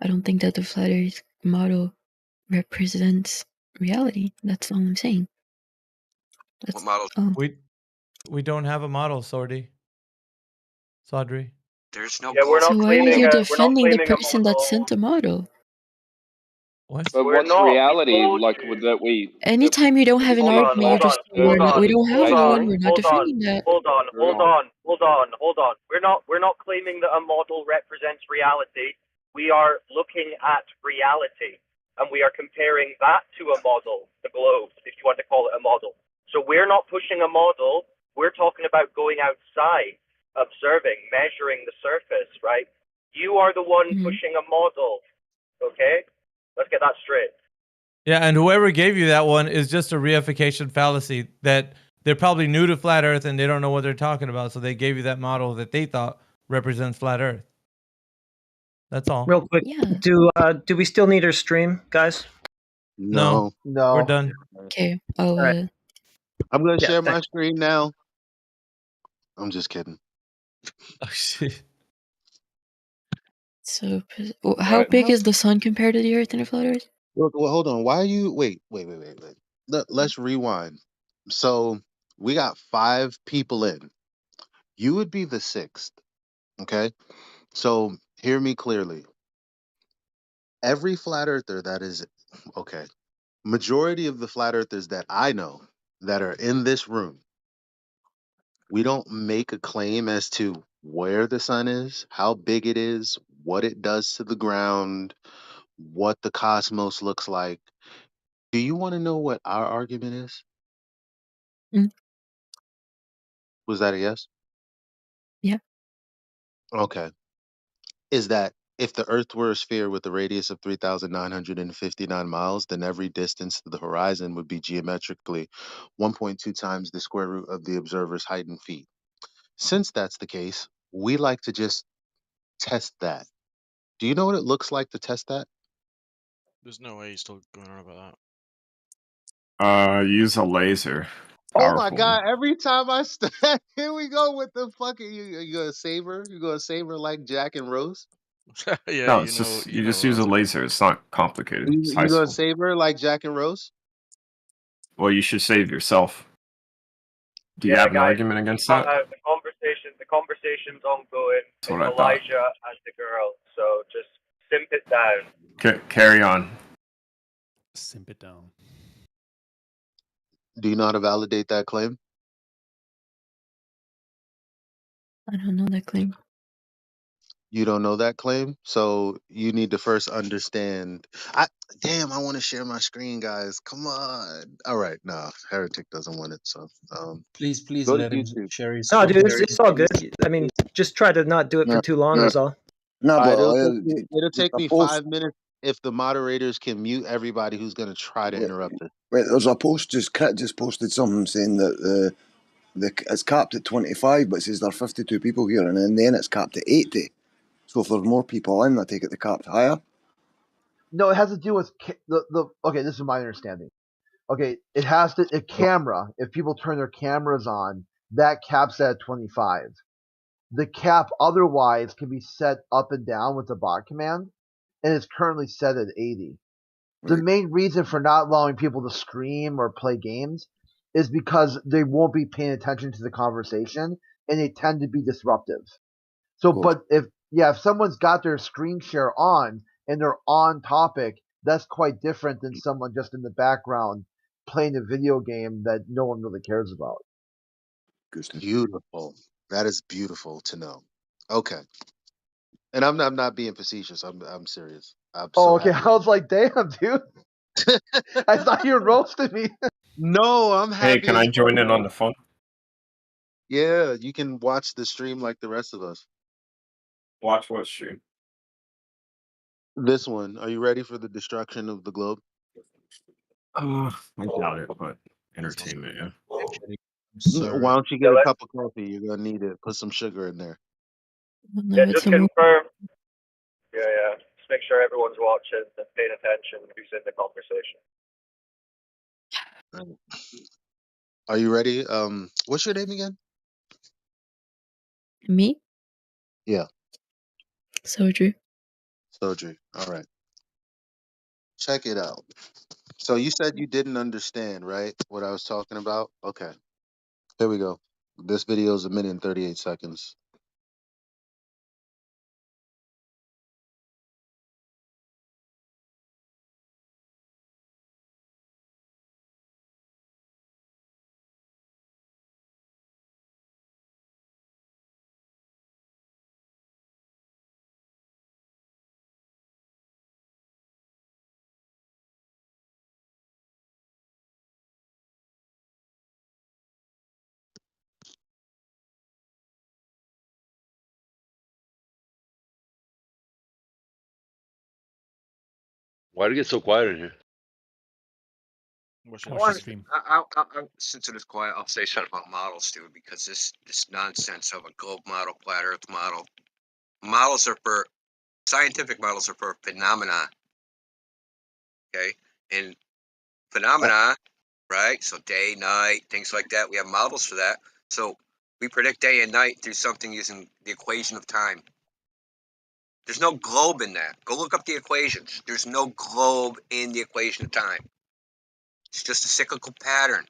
O: I don't think that the flat Earth model represents reality. That's all I'm saying.
K: What models?
T: We don't have a model, Sordry.
K: There's no
H: Yeah, we're
O: So
H: not
O: why are
H: claiming
O: you
H: we're not
O: defending the
H: claiming a
O: person that
H: model.
O: sent the model?
T: What?
D: But
H: We're
D: what's
H: not. We
D: reality
H: told
D: like
H: you.
D: that we
O: Anytime you don't have an
H: Hold on,
O: argument, you're
H: hold on,
O: just
H: hold on,
O: we don't have
H: hold
O: one.
H: on,
O: We're not
H: hold on,
O: defending that.
H: hold on, hold on, hold on. We're not claiming that a model represents reality. We are looking at reality, and we are comparing that to a model, the globe, if you want to call it a model. So we're not pushing a model. We're talking about going outside, observing, measuring the surface, right? You are the one pushing a model. Okay, let's get that straight.
T: Yeah, and whoever gave you that one is just a reification fallacy that they're probably new to flat Earth and they don't know what they're talking about, so they gave you that model that they thought represents flat Earth. That's all.
P: Real quick, do we still need her stream, guys?
T: No,
N: No.
T: we're done.
O: Okay.
P: All right.
C: I'm gonna
P: Yeah,
C: share my
P: thanks.
C: screen now. I'm just kidding.
T: Oh shit.
O: So, how
C: Right.
O: big is the sun compared to the Earth in a flat Earth?
C: Well, hold on. Why are you? Wait. Let's rewind. So we got 5 people in. You would be the 6th. Okay. So hear me clearly. Every flat earther that is okay. Majority of the flat earthers that I know that are in this room, we don't make a claim as to where the sun is, how big it is, what it does to the ground, what the cosmos looks like. Do you want to know what our argument is?
O: Mm.
C: Was that a yes?
O: Yeah.
C: Okay. Is that if the Earth were a sphere with a radius of 3,959 miles, then every distance to the horizon would be geometrically 1.2 times the square root of the observer's height in feet. Since that's the case, we like to just test that. Do you know what it looks like to test that?
G: There's no way he's still going on about
E: Use a laser.
C: Oh my
E: Powerful one.
C: God! Every time I here we go with the fucking. You gonna save her? You gonna save her like Jack and Rose?
G: that. Yeah,
E: No,
G: you
E: it's
G: know,
E: just
G: you
E: you
G: know
E: just use a
G: Rose.
E: laser. It's not complicated. It's high
C: You gonna
E: school.
C: save her like Jack and Rose?
E: Well, you should save yourself. Do you
H: Yeah,
E: have an
H: guys,
E: argument against that?
H: the conversation's ongoing.
E: That's
H: It's
E: what I thought.
H: Elijah and the girl, so just simp it down.
E: Carry on.
V: Simp it down.
C: Do you know how to validate that claim?
O: I don't know that claim.
C: You don't know that claim, so you need to first understand. I want to share my screen, guys. Come on. All right, no, Heretic doesn't want it, so
V: Please
C: go to
V: let him
C: YouTube.
V: share his
P: No,
V: screen.
P: dude, it's all good. I mean, just try to not do it for too long. Is all.
S: No,
C: All right,
S: but
C: it'll
S: there's
C: take
S: a
C: me
S: post.
C: 5 minutes if the moderators can mute everybody who's going to try to interrupt us.
S: Wait, there's a post. Crit just posted something saying that it's capped at 25, but it says there are 52 people here, and then it's capped at 80. So if there's more people in, I take it the cap's higher.
N: No, it has to do with the. Okay, this is my understanding. Okay, it has to a camera. If people turn their cameras on, that caps at 25. The cap otherwise can be set up and down with the bot command, and it's currently set at 80. The main reason for not allowing people to scream or play games is because they won't be paying attention to the conversation, and they tend to be disruptive. So, but if someone's got their screen share on and they're on topic, that's quite different than someone just in the background playing a video game that no one really cares about.
C: Beautiful. That is beautiful to know. Okay, and I'm not being facetious. I'm serious. I'm
N: Oh,
C: so
N: okay.
C: happy.
N: I was like, damn, dude. I thought you roasted me.
C: No, I'm
E: Hey,
C: happy
E: can
C: as
E: I
C: fuck.
E: join in on the fun?
C: Yeah, you can watch the stream like the rest of us.
E: Watch what stream?
C: This one. Are you ready for the destruction of the globe?
E: I doubt it, but entertainment, yeah.
C: Why don't you get a cup of coffee? You're gonna need it. Put some sugar in there.
H: Yeah, just confirm. Yeah. Just make sure everyone's watching and paying attention who's in the conversation.
C: Are you ready? What's your name again?
O: Me?
C: Yeah,
O: Sodru.
C: Sodri. All right. Check it out. So you said you didn't understand, right? What I was talking about? Okay. Here we go. This video is 1 minute and 38 seconds.
U: Why did it get so quiet in here?
G: Watch
V: Watch the
G: it.
V: stream.
K: Since it is quiet, I'll say something about models too, because this nonsense of a globe model, flat Earth model, scientific models are for phenomena. Okay, and phenomena, right? So day, night, things like that. We have models for that. So we predict day and night through something using the equation of time. There's no globe in that. Go look up the equations. There's no globe in the equation of time. It's just a cyclical pattern.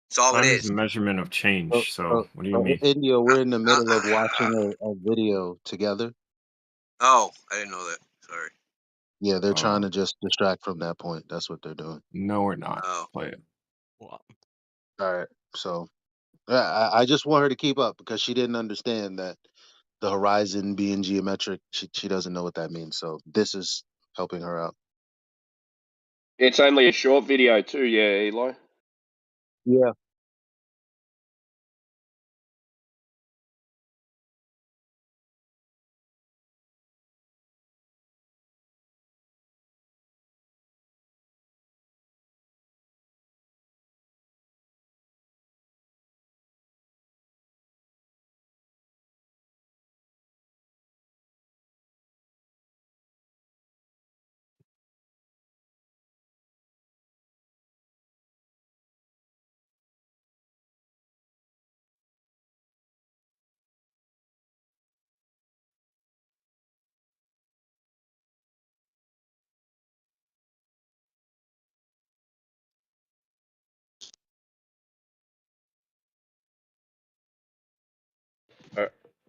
K: That's all it
E: Time is
K: is.
E: a measurement of change. So what do you mean?
C: India, we're in the middle of watching a video together.
K: Oh, I didn't know that. Sorry.
C: Yeah, they're trying to just distract from that point. That's what they're doing.
E: No, we're not.
K: Oh.
E: Play it.
C: All right. So I just want her to keep up because she didn't understand that the horizon being geometric, she doesn't know what that means. So this is helping her out.
D: It's only a short video too, yeah, Eli.
C: Yeah.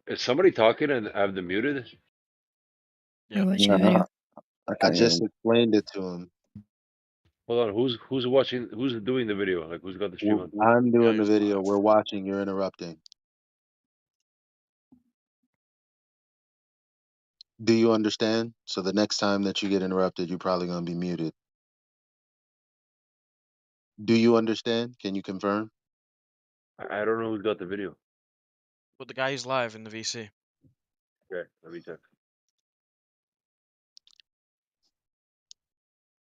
U: Is somebody talking and have them muted?
O: You're watching a
C: No,
O: video.
C: I just explained it to him.
U: Hold on, who's watching? Who's doing the video? Like, who's got the stream on?
C: I'm doing the video. We're watching. You're interrupting. Do you understand? So the next time that you get interrupted, you're probably going to be muted. Do you understand? Can you confirm?
U: I don't know who's got the video.
G: But the guy is live in the VC.
U: Okay, let me check.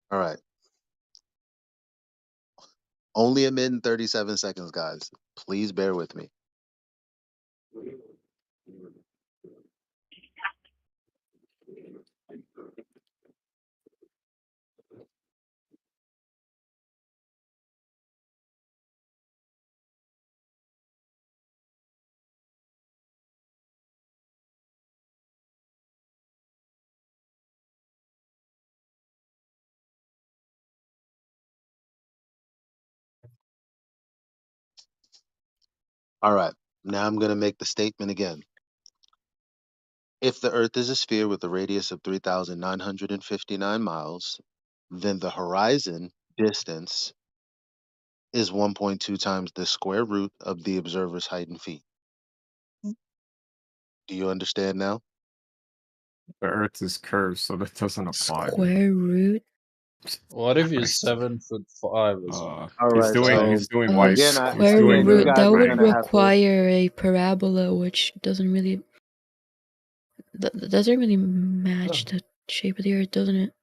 C: All right. Only 1 minute and 37 seconds, guys. Please bear with me. All right. Now I'm going to make the statement again. If the Earth is a sphere with a radius of 3,959 miles, then the horizon distance is 1.2 times the square root of the observer's height in feet. Do you understand now?
E: The Earth is curved, so that doesn't apply.
O: Square root.
L: What if you're
E: Christ.
L: 7'5" or something?
C: All
E: He's
C: right.
E: doing
C: So
E: he's doing white.
C: again,
E: He's
O: Square
E: doing
C: you
O: root.
E: the
C: guys
O: That
C: are
O: would
C: going to have to.
O: require a parabola, which doesn't really doesn't really match the shape of the Earth, doesn't it?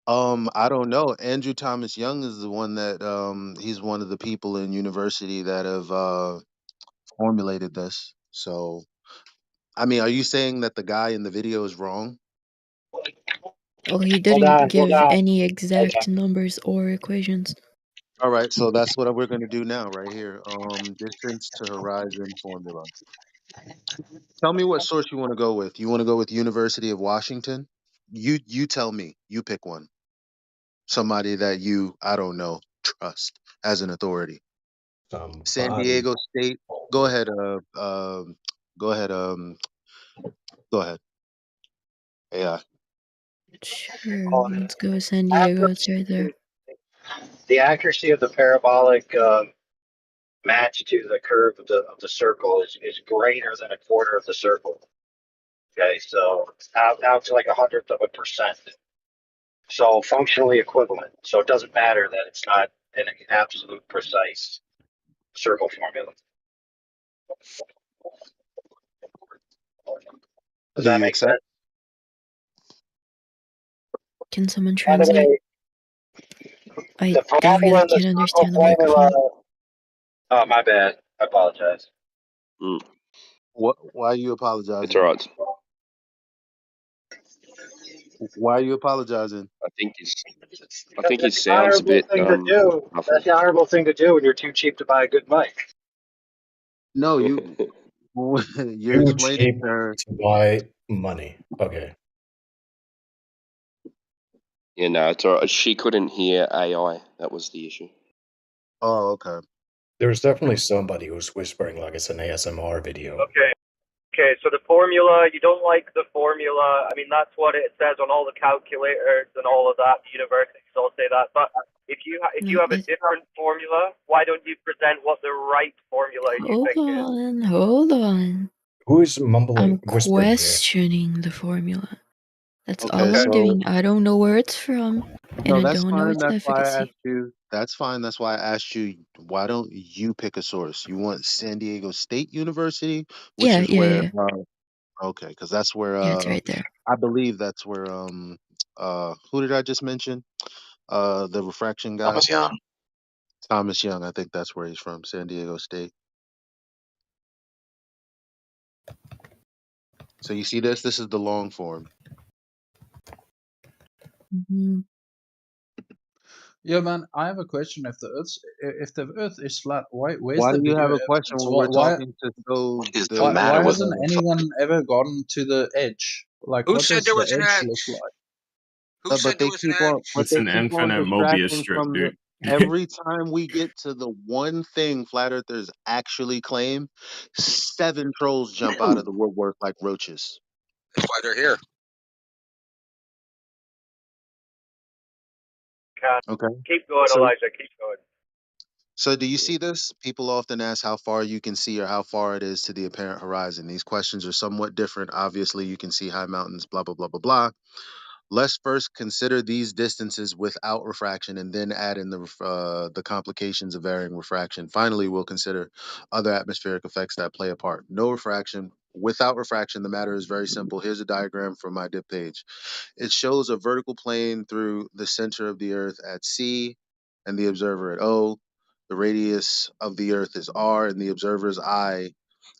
C: I don't know. Andrew Thomas Young is the one that he's one of the people in university that have formulated this. So, I mean, are you saying that the guy in the video is wrong?
O: Oh, he
B: Hold
O: didn't
B: on, hold
O: give
B: on.
O: any
B: Hold
O: exact
B: on.
O: numbers or equations.
C: All right, so that's what we're going to do now, right here. Distance to horizon formula. Tell me what source you want to go with. You want to go with University of Washington? You tell me. You pick one. Somebody that you, I don't know, trust as an authority. San Diego State. Go ahead. Go ahead. Go ahead. AI.
O: Sure, let's go San Diego. It's right there.
B: The accuracy of the parabolic match to the curve of the circle is greater than a quarter of the circle. Okay, so out to like 100th of a%. So functionally equivalent. So it doesn't matter that it's not an absolute precise circle formula. Does
C: Do
B: that
C: you
B: make
C: accept?
B: sense?
O: Can someone
B: By the
O: translate?
B: way,
O: I
B: the
O: really
B: parabola and the
O: can't
B: circle
O: understand the
B: formula.
O: microphone.
B: Oh, my bad. I apologize.
C: What? Why are you apologizing?
M: It's alright.
C: Why are you apologizing?
M: I think his
B: That's the
M: sound's a
B: honorable
M: bit
B: thing to do.
M: muffled.
B: That's the honorable thing to do when you're too cheap to buy a good mic.
C: No, you. You're
Q: Too
C: explaining
Q: cheap
C: to her.
Q: to buy money. Okay.
M: Yeah, no, it's alright. She couldn't hear AI. That was the issue.
C: Oh, okay.
Q: There's definitely somebody who's whispering like it's an ASMR video.
H: Okay. Okay, so the formula, you don't like the formula. I mean, that's what it says on all the calculators and all of that. The universities all say that. But if you have a different formula, why don't you present what the right formula you think is?
O: Hold on.
Q: Who is mumbling,
O: I'm
Q: whispering here?
O: questioning the formula. That's
C: Okay,
O: all I'm
C: so
O: doing. I don't know where it's from, and
C: no,
O: I
C: that's
O: don't know
C: fine.
O: its
C: That's why I
O: efficacy.
C: asked you. That's fine. That's why I asked you. Why don't you pick a source? You want San Diego State University, which
O: Yeah,
C: is
O: yeah,
C: where.
O: yeah.
C: Okay, because that's where.
O: Yeah, it's right there.
C: I believe that's where. Who did I just mention? The refraction guy.
F: Thomas Young.
C: Thomas Young. I think that's where he's from. San Diego State. So you see this? This is the long form.
O: Mm-hmm.
L: Yeah, man. I have a question. If the Earth is flat, where's
C: Why
L: the
C: do you have
L: video
C: a question
L: evidence?
C: when we're talking to show
F: What is the
C: the
L: Why
F: matter with
L: hasn't anyone ever gotten to the edge? Like,
K: Who
L: what
K: said
L: does
K: there
L: the
K: was an
L: edge look
K: edge?
L: like?
K: Who
C: But
K: said there
C: they
K: was an
C: keep on,
K: edge?
C: but
E: It's
C: they
E: an
C: keep on
E: infinite Mobius
C: distracting
E: strip,
C: from the.
E: dude.
C: Every time we get to the one thing flat earthers actually claim, 7 trolls jump out of the woodwork like roaches.
K: That's why they're here.
C: Okay.
H: Keep going,
C: So,
H: Elijah. Keep going.
C: so do you see this? People often ask how far you can see or how far it is to the apparent horizon. These questions are somewhat different. Obviously, you can see high mountains, blah blah blah blah blah. Let's first consider these distances without refraction and then add in the complications of varying refraction. Finally, we'll consider other atmospheric effects that play a part. No refraction. Without refraction, the matter is very simple. Here's a diagram from my dip page. It shows a vertical plane through the center of the Earth at C and the observer at O. The radius of the Earth is R, and the observer's eye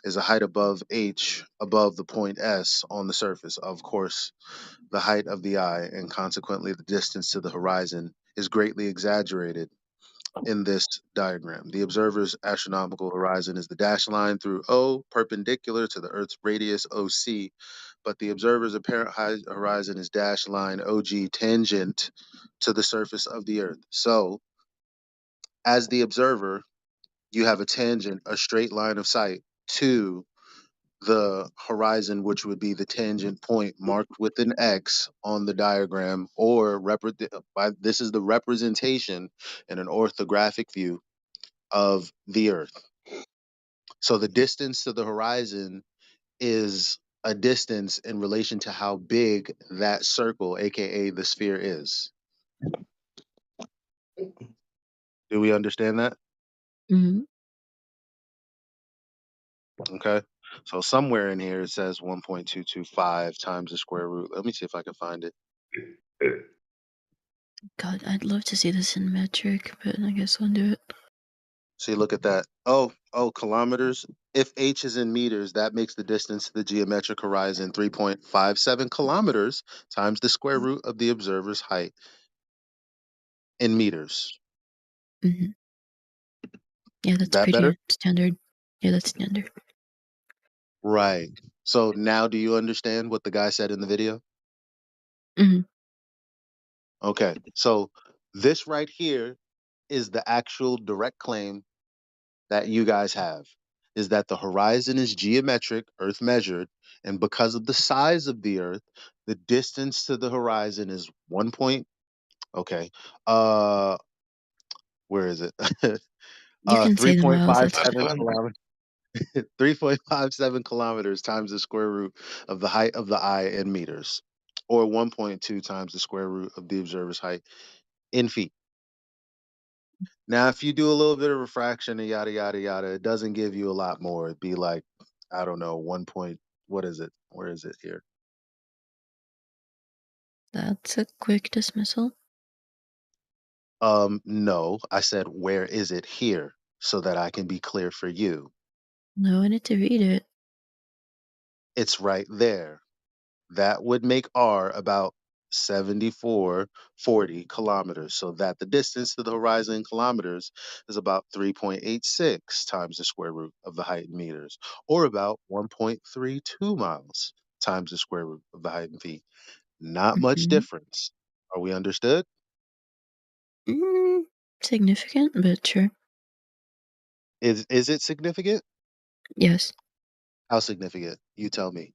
C: is a height above H above the point S on the surface. Of course, the height of the eye and consequently the distance to the horizon is greatly exaggerated in this diagram. The observer's astronomical horizon is the dashed line through O, perpendicular to the Earth's radius OC, but the observer's apparent horizon is dashed line OG, tangent to the surface of the Earth. So, as the observer, you have a tangent, a straight line of sight to the horizon, which would be the tangent point marked with an X on the diagram, or this is the representation in an orthographic view of the Earth. So the distance to the horizon is a distance in relation to how big that circle, aka the sphere, is. Do we understand that?
O: Mm-hmm.
C: Okay. So somewhere in here it says 1.225 times the square root. Let me see if I can find it.
O: God, I'd love to see this in metric, but I guess we'll do it.
C: See, look at that. Oh, kilometers. If h is in meters, that makes the distance to the geometric horizon 3.57 kilometers times the square root of the observer's height in meters.
O: Mm-hmm. Yeah, that's
C: That better?
O: pretty standard. Yeah, that's standard.
C: Right. So now do you understand what the guy said in the video?
O: Mm-hmm.
C: Okay. So this right here is the actual direct claim that you guys have is that the horizon is geometric, Earth measured, and because of the size of the Earth, the distance to the horizon is 1 point. Okay, uh, where is it?
O: You can say the miles, that's
C: 3.57
O: fine.
C: kilometers. 3.57 kilometers times the square root of the height of the eye in meters, or 1.2 times the square root of the observer's height in feet. Now, if you do a little bit of refraction and yada yada yada, it doesn't give you a lot more. It'd be like, I don't know, 1 point. What is it? Where is it here?
O: That's a quick dismissal.
C: No, I said, where is it here, so that I can be clear for you.
O: No, I need to read it.
C: It's right there. That would make R about 7440 kilometers, so that the distance to the horizon in kilometers is about 3.86 times the square root of the height in meters, or about 1.32 miles times the square root of the height in feet. Not much
O: Mhm.
C: difference. Are we understood?
O: Significant, but sure.
C: Is it significant?
O: Yes.
C: How significant? You tell me.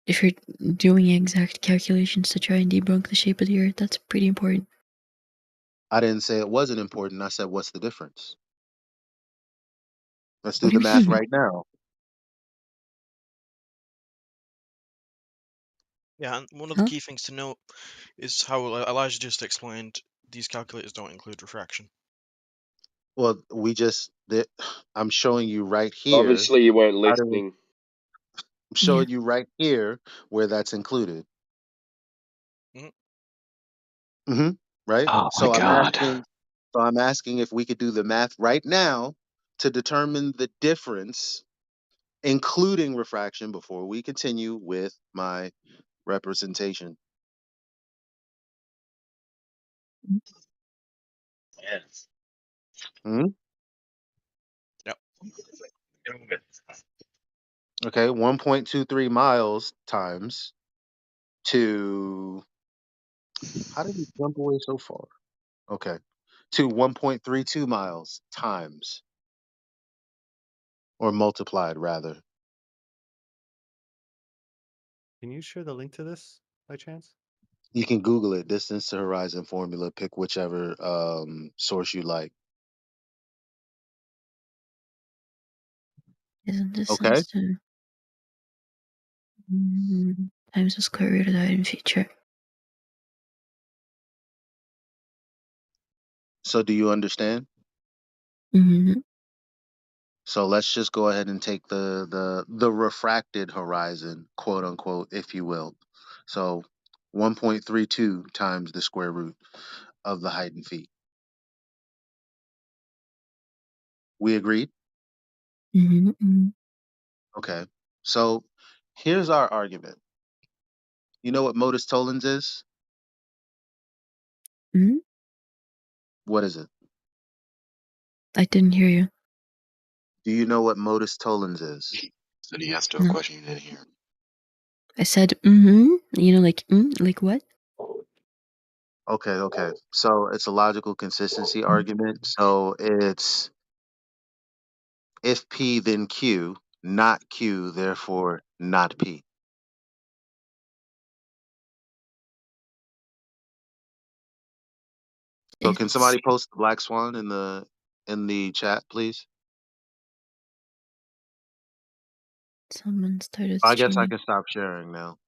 O: If you're doing exact calculations to try and debunk the shape of the Earth, that's pretty important.
C: I didn't say it wasn't important. I said, what's the difference? Let's do
O: What do
C: the
O: you
C: math
O: mean?
C: right now.
G: Yeah, and one of the
O: Huh?
G: key things to note is how Elijah just explained these calculators don't include refraction.
C: Well, I'm showing you right here.
M: Obviously, you weren't
C: How do we,
M: listening.
C: I'm
O: Yeah.
C: showing you right here where that's included.
G: Mhm.
C: hmm Right.
F: Oh my
C: So I'm
F: god.
C: asking. So I'm asking if we could do the math right now to determine the difference, including refraction, before we continue with my representation.
B: Yes.
C: hmm
G: Yep.
C: Okay, 1.23 miles times to. How did we jump away so far? Okay, to 1.32 miles times, or multiplied rather.
V: Can you share the link to this by chance?
C: You can Google it, distance to horizon formula, pick whichever source you like.
O: Isn't this
C: Okay.
O: sense to times the square root of the height in feature?
C: So do you understand?
O: Mm-hmm.
C: So let's just go ahead and take the refracted horizon, quote unquote, if you will. So 1.32 times the square root of the height in feet. We agreed?
O: Mm-hmm.
C: Okay. So here's our argument. You know what modus tollens is?
O: Mm-hmm.
C: What is it?
O: I didn't hear you.
C: Do you know what modus tollens is?
F: So he asked a
O: No.
F: question you didn't hear.
O: I said, you know, like what?
C: Okay. So it's a logical consistency argument. So it's if P then Q, not Q, therefore not P. So can
O: It's
C: somebody post the black swan in the chat, please?
O: someone started
C: I guess I
O: streaming.
C: can stop sharing now.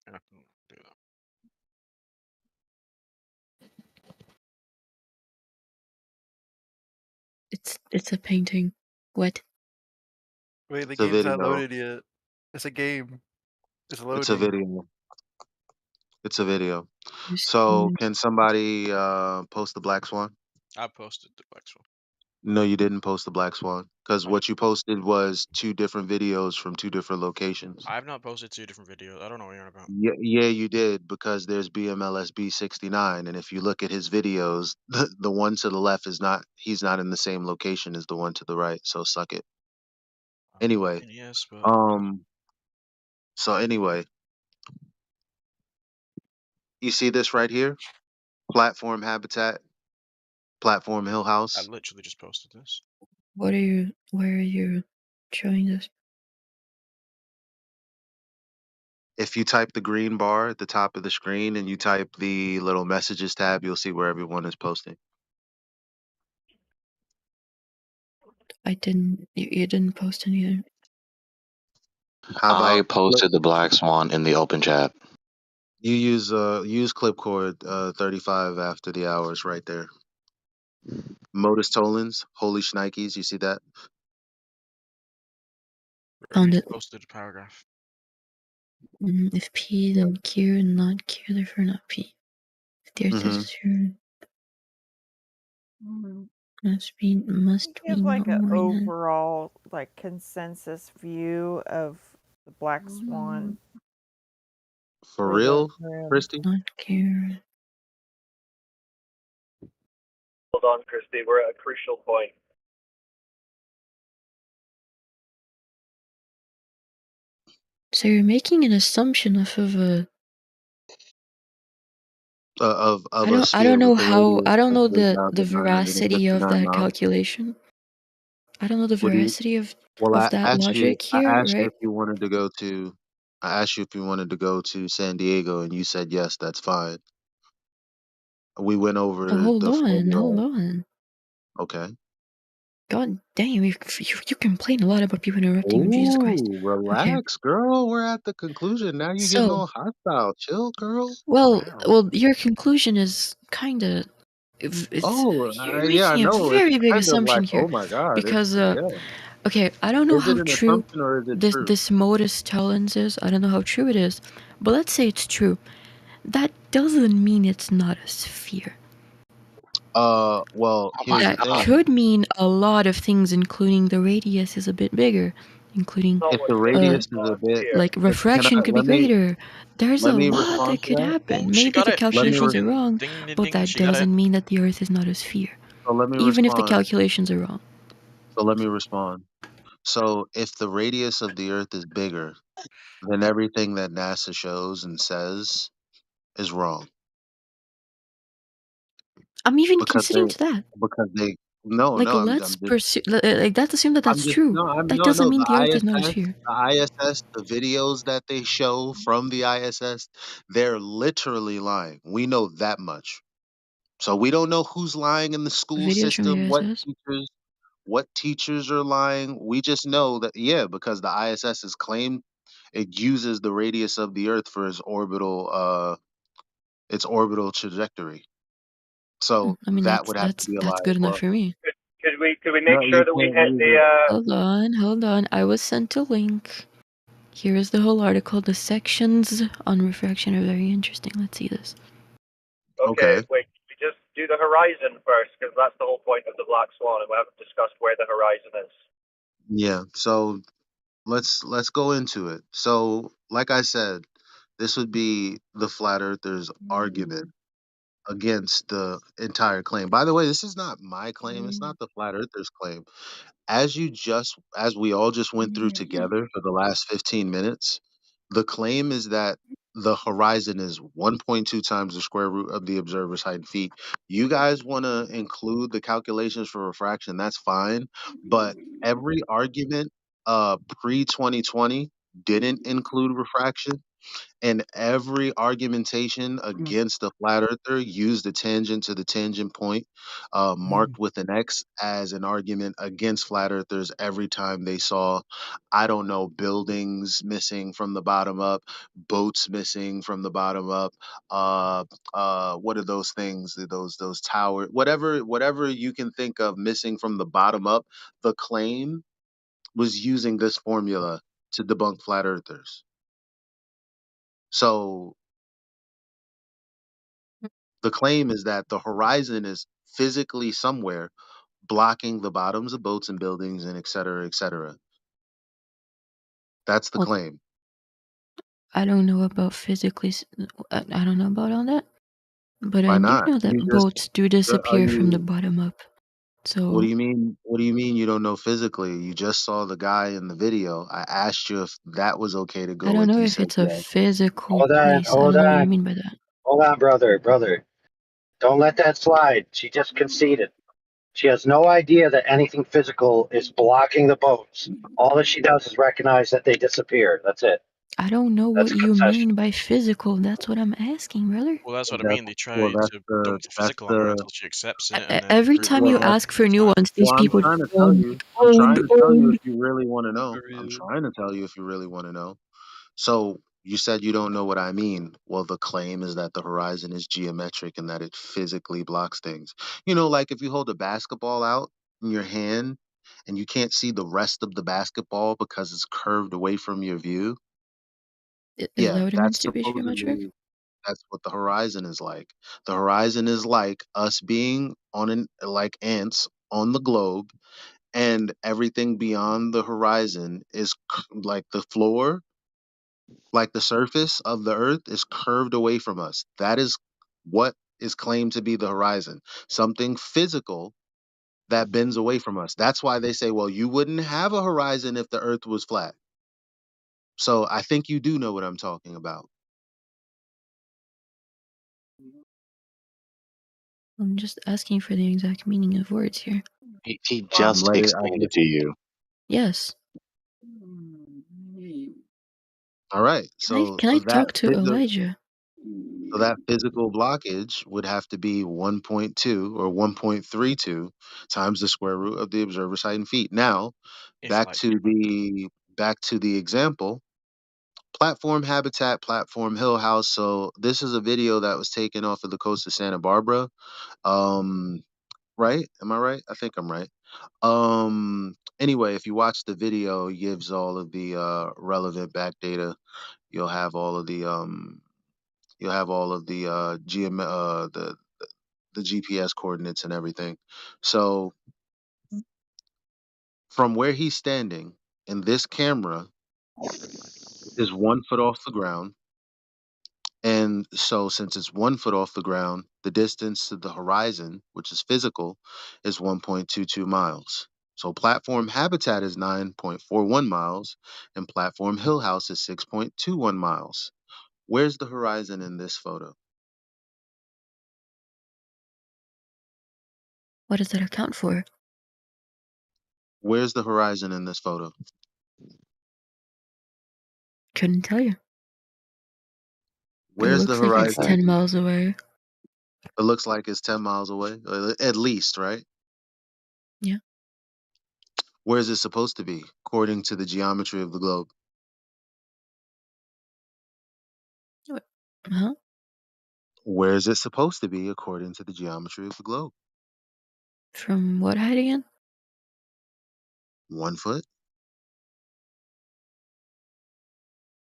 G: I can do that.
O: It's a painting. What?
V: Wait, the
C: It's a
V: game's not
C: video.
V: loaded yet. It's a game. It's
C: It's a
V: loading.
C: video. It's a video.
O: You're
C: So
O: streaming.
C: can somebody post the black swan?
G: I posted the next one.
C: No, you didn't post the black swan because
G: I,
C: what you posted was two different videos from two different locations.
G: I have not posted two different videos. I don't know what you're on about.
C: Yeah, you did because there's BMLSB69, and if you look at his videos, the one to the left is not. He's not in the same location as the one to the right. So suck it.
G: I'm
C: Anyway,
G: looking, yes, but okay.
C: um, so anyway, you see this right here, platform habitat. Platform Hill
G: I
C: House.
G: literally just posted this.
O: Where are you showing this?
C: If you type the green bar at the top of the screen and you type the little messages tab, you'll see where everyone is posting.
O: I didn't. You didn't post anything.
C: How
F: I
C: about
F: posted the Black Swan in the open chat.
C: you use clipcord 35 after the hours right there. Modus Tollens, Holy Schnikes, you see that?
O: Found it.
G: Posted a paragraph.
O: If P, then Q, and not Q, therefore not P. If the Earth is true, must we
A: Give like
O: know
A: an
O: more than
A: overall like consensus view of the Black Swan
C: For
A: for the
C: real,
A: room.
C: Christy?
O: not care?
H: Hold on, Christy. We're at a crucial point.
O: So you're making an assumption off of a.
C: Of
O: I
C: a
O: don't. I
C: sphere
O: don't know
C: with a
O: how.
C: radius
O: I don't
C: of
O: know the veracity of
C: 3,959
O: that
C: miles.
O: calculation. I don't know the
C: What do you?
O: veracity of
C: Well,
O: that logic
C: I
O: here,
C: asked you
O: right?
C: if you wanted to go to. I asked you if you wanted to go to San Diego, and you said yes. That's fine. We went
O: Oh,
C: over
O: hold
C: the formula.
O: on.
C: Okay.
O: God damn, you complain a lot about people interrupting you, Jesus Christ.
C: Ooh,
O: Okay.
C: relax, girl. We're at the conclusion. Now you're getting
O: So,
C: all hostile. Chill, girl.
O: well, your conclusion is kind of.
C: Oh,
O: You're
C: yeah, I
O: making a
C: know. It's
O: very big
C: kind of
O: assumption
C: like,
O: here,
C: oh my God.
O: because
C: Yeah.
O: okay, I don't know
C: Is it
O: how
C: an
O: true
C: assumption or is it
O: this
C: true?
O: modus tollens is. I don't know how true it is, but let's say it's true. That doesn't mean it's not a sphere.
C: Well, here's the
O: That
C: thing.
O: could mean a lot of things, including the radius is a bit bigger, including
C: If the radius is a bit,
O: like refraction could be greater. There's
C: let
O: a
C: me
O: lot
C: respond
O: that
C: to
O: could
C: that?
O: happen.
G: She
O: Maybe
G: got
O: the
G: it.
O: calculations are
G: Ding,
O: wrong,
G: ding, ding,
O: but
G: ding.
O: that
G: She got it.
O: doesn't mean that the Earth is not a sphere.
C: So let me
O: Even if the
C: respond.
O: calculations are wrong.
C: So let me respond. So if the radius of the Earth is bigger, then everything that NASA shows and says is wrong.
O: I'm even
C: Because
O: conceding to that.
C: no,
O: Like,
C: no,
O: let's
C: just
O: pursue. Like, let's assume that that's true. That
C: no,
O: doesn't
C: no,
O: mean the Earth is not a sphere.
C: the ISS, the videos that they show from the ISS, they're literally lying. We know that much. So we don't know who's lying in the school
O: Videos from
C: system,
O: the ISS.
C: what teachers are lying. We just know that, yeah, because the ISS is claimed it uses the radius of the Earth for its orbital trajectory. So
O: I mean,
C: that would have to be a
O: that's
C: lie
O: good
C: as
O: enough
C: well.
O: for me.
H: Could we make
C: No,
H: sure
C: you
H: that we
C: can't
H: hit
C: use
H: the
C: it.
O: Hold on. I was sent a link. Here is the whole article. The sections on refraction are very interesting. Let's see this.
H: Okay, wait. We just do the horizon first because that's the whole point of the Black Swan, and we haven't discussed where the horizon is.
C: Yeah. So let's go into it. So, like I said, this would be the flat earthers' argument against the entire claim. By the way, this is not my claim. It's not the flat earthers' claim. As we all just went through together for the last 15 minutes, the claim is that the horizon is 1.2 times the square root of the observer's height in feet. You guys want to include the calculations for refraction, that's fine, but every argument pre 2020 didn't include refraction, and every argumentation against a flat earther used a tangent to the tangent point marked with an X as an argument against flat earthers every time they saw, I don't know, buildings missing from the bottom up, boats missing from the bottom up, what are those things, those towers, whatever you can think of missing from the bottom up. The claim was using this formula to debunk flat earthers. So the claim is that the horizon is physically somewhere blocking the bottoms of boats and buildings and et cetera, et cetera. That's the
O: Well,
C: claim.
O: I don't know about physically. I don't know about all that, but I
C: Why
O: do
C: not?
O: know that
C: You just
O: boats do
C: are
O: disappear from the
C: you?
O: bottom up.
C: What do
O: So
C: you mean? What do you mean you don't know physically? You just saw the guy in the video. I asked you if that was okay to
O: I
C: go
O: don't
C: with.
O: know
C: You
O: if
C: said
O: it's a
C: yes.
O: physical
B: Hold on,
O: place. I
B: hold
O: don't know what you
B: on,
O: mean by that.
B: hold on, brother. Don't let that slide. She just conceded. She has no idea that anything physical is blocking the boats. All that she does is recognize that they disappear. That's it.
O: I don't know
B: That's
O: what
B: a
O: you
B: concession.
O: mean by physical. That's what I'm asking, brother.
G: Well, that's what I
C: That's
G: mean. They
C: well,
G: try
C: that's
G: to
C: the
G: dump the
C: that's
G: physical on her
C: the
G: until she accepts it, and then
O: Every
G: prove it
O: time you
C: well,
G: wrong.
C: that's
O: ask for
G: It's
O: new
G: fine.
O: ones, these
C: well. I'm
O: people
C: trying
O: just
C: to tell you. I'm trying to tell you if you really want to know. I'm trying to tell you if you really want to know. So you said you don't know what I mean. Well, the claim is that the horizon is geometric and that it physically blocks things. You know, like if you hold a basketball out in your hand and you can't see the rest of the basketball because it's curved away from your view.
O: Is that
C: Yeah,
O: what it means
C: that's
O: to be geometric?
C: supposedly that's what the horizon is like. The horizon is like us being on an like ants on the globe, and everything beyond the horizon is like the floor, like the surface of the earth is curved away from us. That is what is claimed to be the horizon. Something physical that bends away from us. That's why they say, well, you wouldn't have a horizon if the earth was flat. So I think you do know what I'm talking about.
O: I'm just asking for the exact meaning of words here.
F: He just
C: Let it, I
F: explained
C: guess.
F: it to you.
O: Yes.
C: All right.
O: Can I talk to Elijah?
C: So that physical blockage would have to be 1.2 or 1.32 times the square root of the observer's height in feet. Now,
G: If
C: back
G: like
C: to the back to the example, platform habitat, platform hill house. So this is a video that was taken off of the coast of Santa Barbara. Right? Am I right? I think I'm right. Anyway, if you watch the video, it gives all of the relevant back data. You'll have all of the you'll have all of the the GPS coordinates and everything. So from where he's standing, and this camera is 1 foot off the ground. And so since it's 1 foot off the ground, the distance to the horizon, which is physical, is 1.22 miles. So platform habitat is 9.41 miles, and platform hill house is 6.21 miles. Where's the horizon in this photo?
O: What does that account for?
C: Where's the horizon in this photo?
O: Couldn't tell you. It
C: Where's the
O: looks like it's
C: horizon?
O: 10 miles away.
C: It looks like it's 10 miles away, at least, right?
O: Yeah.
C: Where is it supposed to be, according to the geometry of the globe?
O: Huh?
C: Where is it supposed to be, according to the geometry of the globe?
O: From what height again?
C: 1 foot?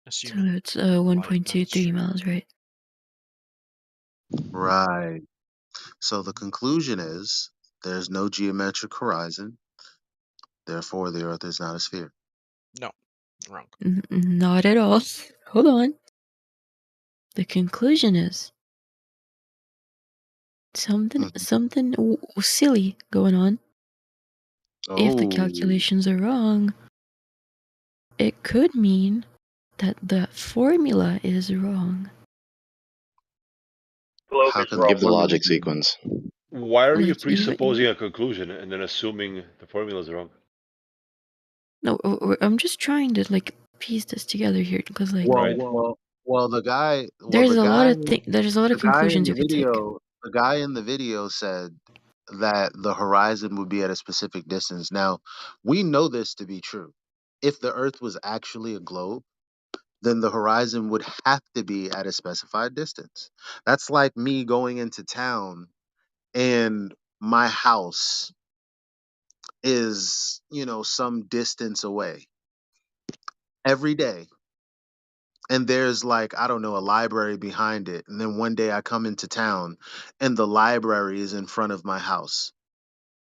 O: So
G: assuming
O: it's
G: light and
O: 1.23 miles, right?
C: Right. So the conclusion is there's no geometric horizon, therefore the Earth is not a sphere.
G: No, wrong.
O: Not at all. Hold on. The conclusion is something silly going on. If the
C: Oh,
O: calculations are wrong, it could mean that the formula is wrong.
H: Globe
C: how
H: is
C: can the
H: wrong.
F: Give the
C: formula
F: logic
C: be?
F: sequence.
U: Why are you
O: Like
U: presupposing a conclusion and then assuming the formula is wrong?
O: no, I'm just trying to like piece this together here because like
C: Well,
U: Right.
C: the guy,
O: there's a lot of there's a lot of
C: the guy in
O: conclusions
C: the
O: you could take.
C: the guy in the video said that the horizon would be at a specific distance. Now, we know this to be true. If the Earth was actually a globe, then the horizon would have to be at a specified distance. That's like me going into town and my house is, some distance away every day. And there's like, I don't know, a library behind it. And then one day I come into town and the library is in front of my house.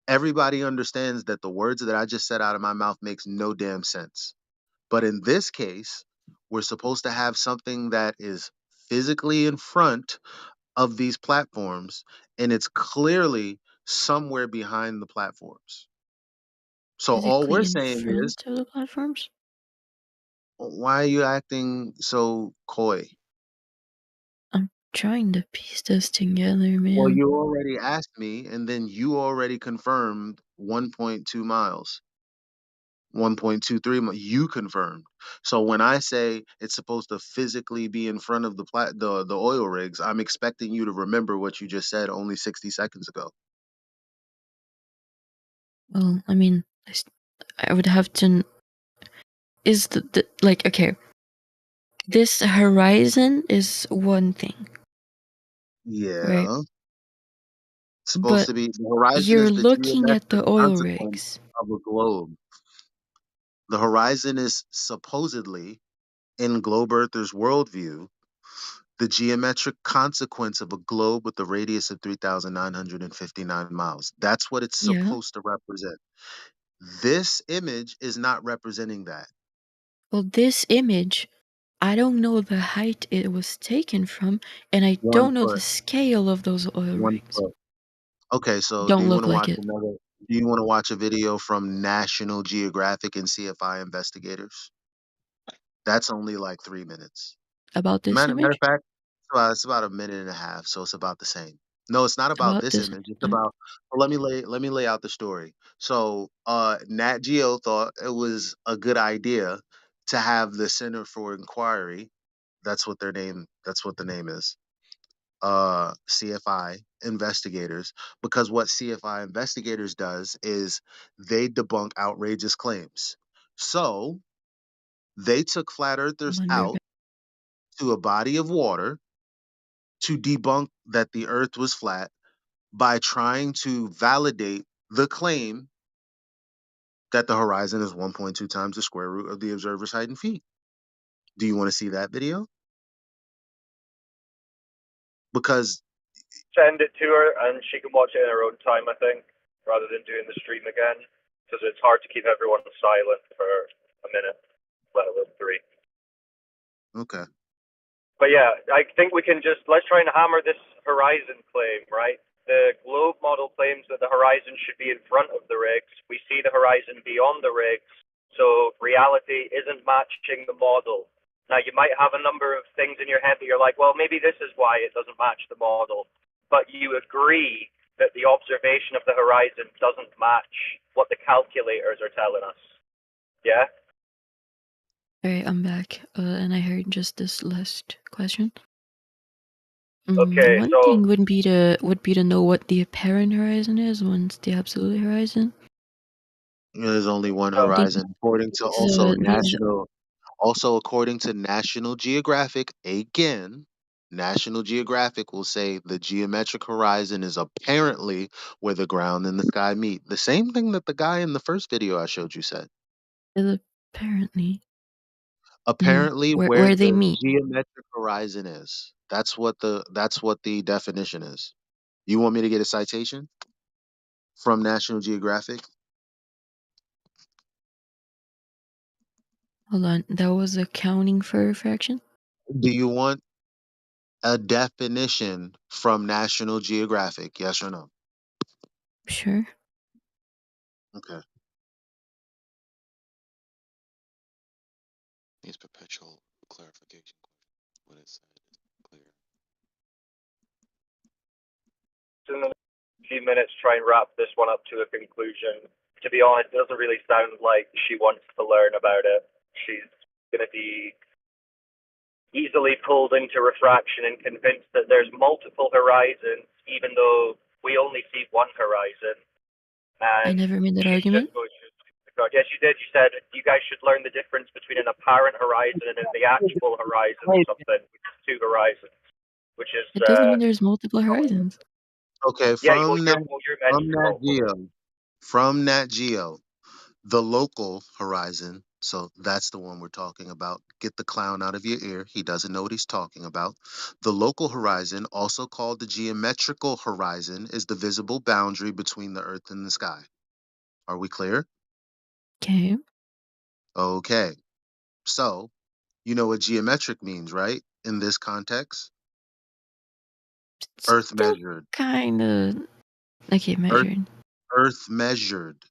C: Everybody understands that the words that I just said out of my mouth makes no damn sense. But in this case, we're supposed to have something that is physically in front of these platforms, and it's clearly somewhere behind the platforms. So all we're
O: Physically in
C: saying is,
O: front of the platforms?
C: why are you acting so coy?
O: trying to piece this together, man.
C: Well, you already asked me, and then you already confirmed 1.2 miles, 1.23 miles. You confirmed. So when I say it's supposed to physically be in front of the oil rigs, I'm expecting you to remember what you just said only 60 seconds ago.
O: Well, I mean, I would have to. Is the like okay? This horizon is one thing, right?
C: Yeah. Supposed
O: But
C: to be the horizon
O: you're
C: is the
O: looking at
C: geometric
O: the oil
C: consequence
O: rigs.
C: of a globe. The horizon is supposedly, in Globe Earthers' worldview, the geometric consequence of a globe with a radius of 3,959 miles. That's what it's
O: Yeah.
C: supposed to represent. This image is not representing that.
O: Well, this image, I don't know the height it was taken from, and I
C: 1
O: don't know the
C: foot.
O: scale of those oil
C: 1
O: rigs.
C: foot. Okay, so do
O: Don't
C: you want
O: look
C: to
O: like
C: watch
O: it.
C: another? Do you want to watch a video from National Geographic and CFI investigators? That's only like 3 minutes.
O: About this
C: Matter of
O: image?
C: fact, it's about a minute and a half, so it's about the same. No, it's not about
O: About
C: this
O: this.
C: image. It's about. Well, let me lay out the story. So, Nat Geo thought it was a good idea to have the Center for Inquiry. That's what their name. That's what the name is. CFI investigators, because what CFI investigators does is they debunk outrageous claims. So they took flat earthers out to a body of water to debunk that the earth was flat by trying to validate the claim that the horizon is 1.2 times the square root of the observer's height in feet. Do you want to see that video? Because
H: Send it to her, and she can watch it in her own time, I think, rather than doing the stream again, because it's hard to keep everyone silent for a minute, let alone 3.
C: okay.
H: But yeah, I think we can let's try and hammer this horizon claim, right? The globe model claims that the horizon should be in front of the rigs. We see the horizon beyond the rigs, so reality isn't matching the model. Now, you might have a number of things in your head that you're like, well, maybe this is why it doesn't match the model. But you agree that the observation of the horizon doesn't match what the calculators are telling us. Yeah?
O: Alright, I'm back. And I heard just this last question.
H: Okay,
O: One
H: so
O: thing would be to know what the apparent horizon is, one's the absolute horizon.
C: There's only one
H: so
C: horizon, according to
O: These
C: according to National Geographic. Again, National Geographic will say the geometric horizon is apparently where the ground and the sky meet. The same thing that the guy in the first video I showed you said.
O: is apparently
C: Apparently, where
O: where they
C: the
O: meet.
C: geometric horizon is. That's what the definition is. You want me to get a citation from National Geographic?
O: Hold on, that was accounting for refraction?
C: Do you want a definition from National Geographic? Yes or no?
O: Sure.
C: Okay.
F: Needs perpetual clarification. What it said is clear.
H: in the few minutes try and wrap this one up to a conclusion. To be honest, it doesn't really sound like she wants to learn about it. She's going to be easily pulled into refraction and convinced that there's multiple horizons, even though we only see one horizon.
O: I
H: And
O: never made that
H: she just
O: argument.
H: goes, yes, you did. You said you guys should learn the difference between an apparent horizon and the actual horizon or something, which is 2 horizons, which is,
O: It doesn't mean there's multiple horizons.
C: Okay,
H: yeah, well, you're mentioning multiple.
C: From Nat Geo, the local horizon. So that's the one we're talking about. Get the clown out of your ear. He doesn't know what he's talking about. The local horizon, also called the geometrical horizon, is the visible boundary between the earth and the sky. Are we clear?
O: Okay.
C: Okay. So, you know what geometric means, right? In this context, earth
O: Still
C: measured.
O: kinda okay,
C: Earth
O: measured.
C: earth measured.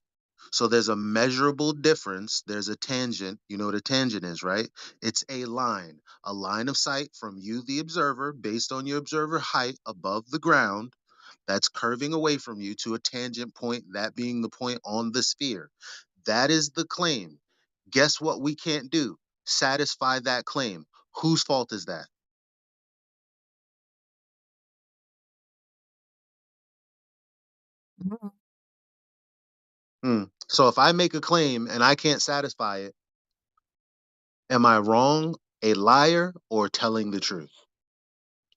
C: So there's a measurable difference. There's a tangent. You know what a tangent is, right? It's a line of sight from you, the observer, based on your observer height above the ground, that's curving away from you to a tangent point, that being the point on the sphere. That is the claim. Guess what we can't do? Satisfy that claim. Whose fault is that? So if I make a claim and I can't satisfy it, am I wrong, a liar, or telling the truth?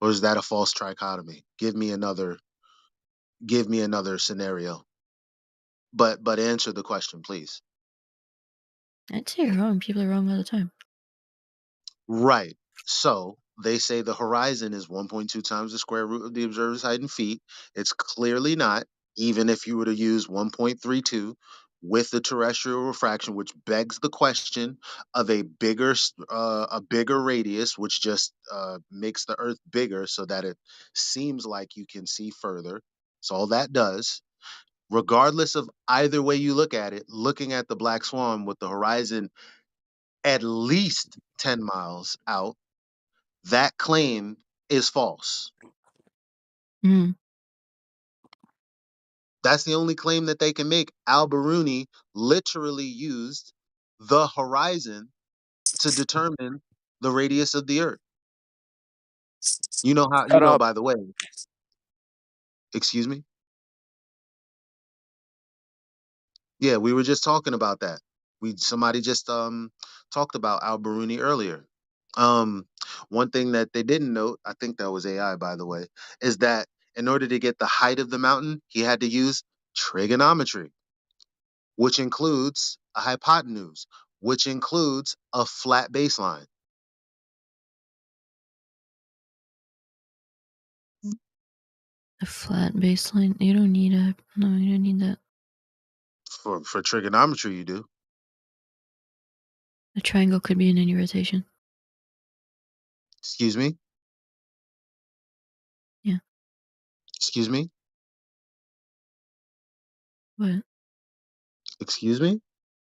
C: Or is that a false trichotomy? Give me another scenario. But answer the question, please.
O: I'd say you're wrong. People are wrong all the time.
C: Right. So they say the horizon is 1.2 times the square root of the observer's height in feet. It's clearly not, even if you were to use 1.32 with the terrestrial refraction, which begs the question of a bigger radius, which just makes the Earth bigger so that it seems like you can see further. So all that does. Regardless of either way you look at it, looking at the black swan with the horizon at least 10 miles out, that claim is false.
O: Mm.
C: That's the only claim that they can make. Al-Biruni literally used the horizon to determine the radius of the Earth. You know how,
D: Shut up.
C: by the way, excuse me? Yeah, we were just talking about that. Somebody just talked about Al-Biruni earlier. Um, One thing that they didn't note, I think that was AI, by the way, is that in order to get the height of the mountain, he had to use trigonometry, which includes a hypotenuse, which includes a flat baseline.
O: A flat baseline. You don't need a. No, you don't need that.
C: For trigonometry, you do.
O: A triangle could be in any rotation.
C: Excuse me?
O: Yeah.
C: Excuse me?
O: What?
C: Excuse me?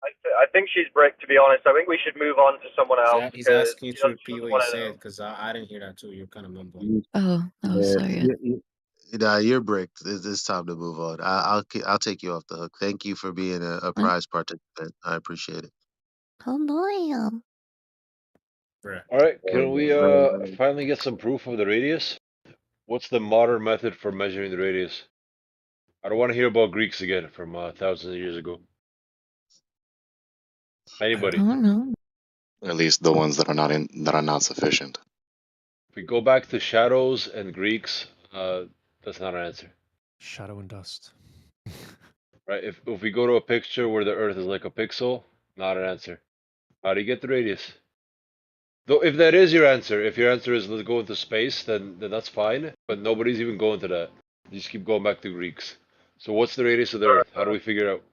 H: I think she's bricked, to be honest. I think we should move on to someone else
I: He's
H: because
I: asking you
H: she
I: to
H: doesn't,
I: repeat what you
H: want to
I: said
H: know.
I: because I didn't hear that too. You're kind of mumbling.
O: Oh,
C: Yeah,
O: sorry.
C: nah, you're bricked. It's time to move on. I'll take you off the hook. Thank you for being a prize participant. I appreciate it.
O: Oh,
U: All right, can we
C: Right.
U: finally get some proof of the radius? What's the modern method for measuring the radius? I don't want to hear about Greeks again from thousands of years ago. Anybody?
O: I don't know.
F: At least the ones that are not sufficient.
U: If we go back to shadows and Greeks, that's not an answer.
V: Shadow and dust.
U: Right? If we go to a picture where the Earth is like a pixel, not an answer. How do you get the radius? Though, if that is your answer, if your answer is let's go into space, then that's fine. But nobody's even going to that. You just keep going back to Greeks. So what's the radius of the Earth? How do we figure out?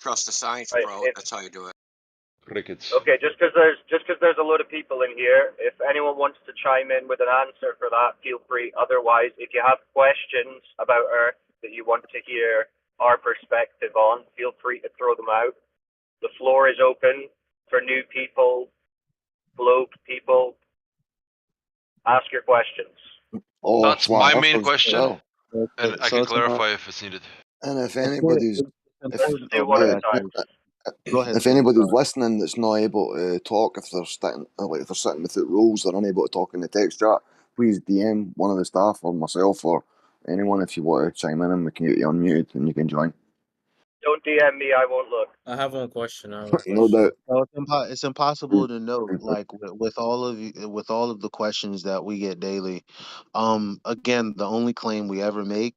K: Trust the science,
H: Right,
K: bro. That's how you do it.
U: Crickets.
H: Okay, just because there's a load of people in here, if anyone wants to chime in with an answer for that, feel free. Otherwise, if you have questions about Earth that you want to hear our perspective on, feel free to throw them out. The floor is open for new people, globe people. Ask your questions.
S: Oh,
U: That's my
S: flat
U: main
S: earthers as
U: question,
S: well.
U: and I
C: So
U: can
C: it's not.
U: clarify if it's needed.
S: And if
C: It's good.
S: anybody's
H: Let's
S: if
C: Important.
H: do
C: Oh,
H: one
C: my
H: at a
C: bad.
H: time.
C: Go ahead,
S: if
C: Steve.
S: anybody's
C: Sorry.
S: listening that's not able to talk, if they're sitting like if they're sitting without rules, they're unable to talk in the text chat, please DM one of the staff or myself or anyone if you want to chime in and we can get you unmuted and you can join.
H: Don't DM me, I won't look.
I: I have one question.
S: No doubt.
C: So it's impossible to know, like with all of the questions that we get daily. Again, the only claim we ever make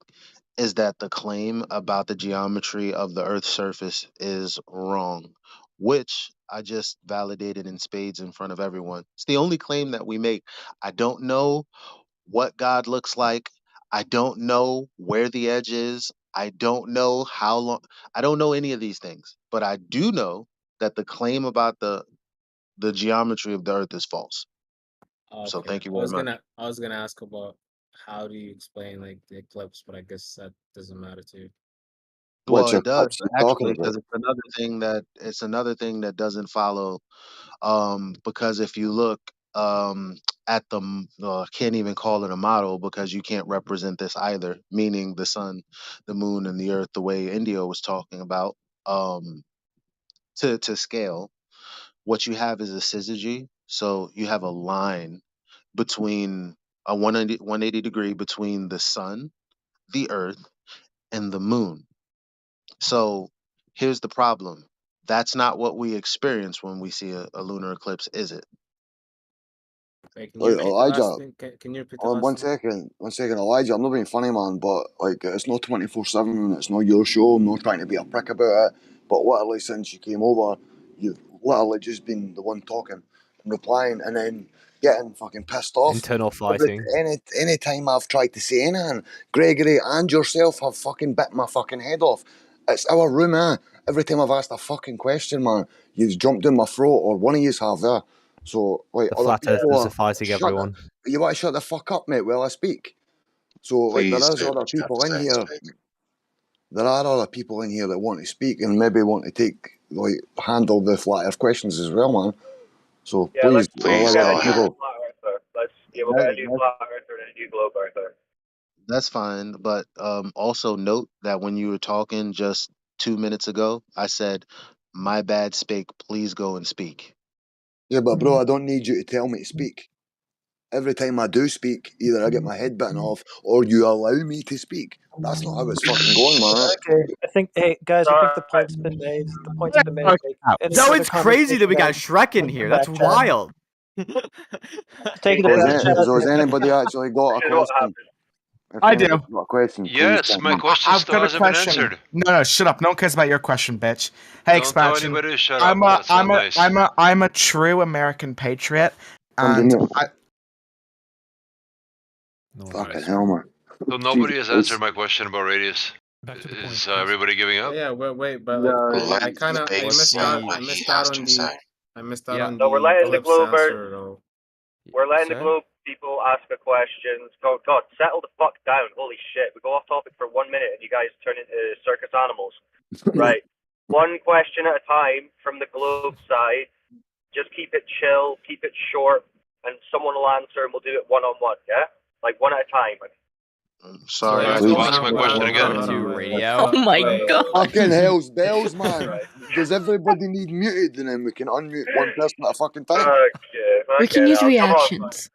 C: is that the claim about the geometry of the Earth's surface is wrong, which I just validated in spades in front of everyone. It's the only claim that we make. I don't know what God looks like. I don't know where the edge is. I don't know how long. I don't know any of these things, but I do know that the claim about the geometry of the earth is false. So
I: Okay,
C: thank you very much.
I: I was gonna ask about how do you explain like the eclipse? But I guess that doesn't matter to you.
C: Well,
S: Which
C: it does
S: eclipse are you talking
C: actually,
S: about?
C: because it's another thing that doesn't follow. Because if you look at can't even call it a model because you can't represent this either, meaning the sun, the moon, and the earth, the way India was talking about, to scale. What you have is a syzygy, so you have a line between a 180 degree between the sun, the earth, and the moon. So here's the problem. That's not what we experience when we see a lunar eclipse, is it?
I: Wait, can you
S: Like,
I: repeat the last
S: Elijah,
I: thing? Can you repeat the last
S: one
I: thing?
S: second, Elijah. I'm not being funny, man, but like, it's not 24/7. It's not your show. I'm not trying to be a prick about it. But literally, since you came over, you've literally just been the one talking and replying, and then getting fucking pissed off.
J: Internal fighting.
S: Any time I've tried to say anything, Gregory and yourself have fucking bit my fucking head off. It's our room, eh? Every time I've asked a fucking question, man, you've jumped in my throat, or one of yous have there. So, like,
J: The
S: other
J: flat
S: people
J: earthers are
S: are
J: fighting everyone.
S: you want to shut the fuck up, mate, while I speak? So, like, there
F: Please
S: is
F: say
S: other
F: what you have
S: people
F: to
S: in
F: say,
S: here.
F: Spike.
S: There are other people in here that want to speak and maybe want to handle the flat earth questions as well, man. So,
H: Yeah,
S: please,
H: let's
F: Please
H: get a
F: go
H: new
F: ahead.
H: flat earther. We'll get a
C: That,
H: new
C: that,
H: flat earther and a new globe earther.
C: that's fine, but also note that when you were talking just 2 minutes ago, I said, "My bad, Spake. Please go and speak."
S: yeah, but bro, I don't need you to tell me to speak. Every time I do speak, either I get my head bitten off or you allow me to speak. That's not how it's fucking going, man.
P: Okay, I think. Hey guys, I think the
H: Alright.
P: point's been made. The point's been made. Like, any
J: So
P: further
J: it's crazy that we got
P: conversation,
J: Shrek in
P: then
J: here.
P: come
J: That's
P: back chat.
J: wild.
P: Take it to
S: So
P: back chat.
S: has anybody actually got a
H: This is what
S: question?
H: happens.
S: If
R: I
S: anybody's
R: do.
S: got a question, please
U: Yes,
S: come
U: my
S: on.
U: question
R: I've
U: still
R: got a
U: hasn't been
R: question.
U: answered.
R: No, shut up. No one cares about your question, bitch. Hey,
U: Don't tell
R: expansion.
U: anybody to shut up. That's not nice.
R: I'm a true American patriot,
S: Come to
R: and
S: me.
R: I.
S: Fucking hell, man.
U: So nobody has answered my question about radius. Is everybody giving up?
I: Yeah, wait, but like
C: No,
I: I
F: Let
I: kind of
F: Spake say
I: I
F: what he
I: missed out
F: has
I: on
F: to
I: the
F: say.
H: No, we're letting the
I: eclipse
H: globers.
I: answer though.
H: We're letting the
J: Sir?
H: globe people ask a question. God, settle the fuck down. Holy shit. We go off topic for 1 minute and you guys turn into circus animals. Right. One question at a time from the globe side. Just keep it chill, keep it short, and someone will answer and we'll do it one-on-one, yeah? Like one at a time.
C: sorry.
U: Alright, so ask my question again.
O: Oh my god.
S: Fucking hell's bells, man.
H: Right.
S: Does everybody need muted and then we can unmute one person at a fucking time?
H: Okay,
O: We can use
H: now, come on.
O: reactions.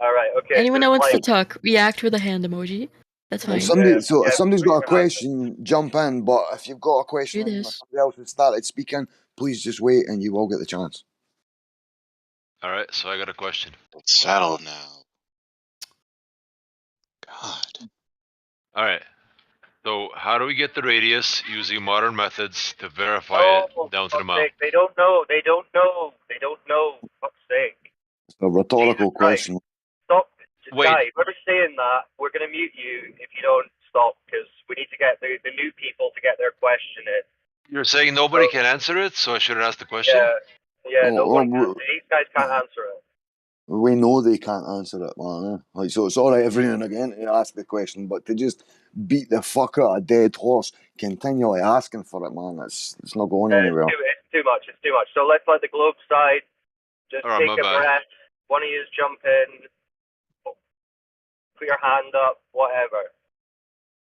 H: Alright, okay,
O: Anyone
H: so
O: that wants to
H: like,
O: talk, react with a hand emoji. That's fine.
S: If somebody's got a
H: raise your hand.
S: question, jump in. But if you've got a
O: Do
S: question and
O: this.
S: somebody else has started speaking, please just wait and you will get the chance.
U: Alright, so I got a question.
F: It's settled now. God.
U: Alright. So how do we get the radius using modern methods to verify it down to the mile?
H: They don't know. They don't know. Fuck's sake.
S: It's a rhetorical
H: Jesus Christ.
S: question.
H: Stop.
U: Wait.
H: Guy, whoever's saying that, we're going to mute you if you don't stop, because we need to get the new people to get their question in.
U: You're saying nobody can answer it, so I shouldn't ask the question?
H: Yeah, no one can.
S: Well,
H: These guys can't answer it.
S: we know they can't answer it, man. Like, so it's all right every now and again to ask the question, but to just beat the fuck out of a dead horse, continually asking for it, man, it's not going anywhere.
H: It's too much. It's too much. So let's let the globe side just
U: Alright,
H: take
U: my
H: a
U: bad.
H: breath. One of you jump in, put your hand up, whatever.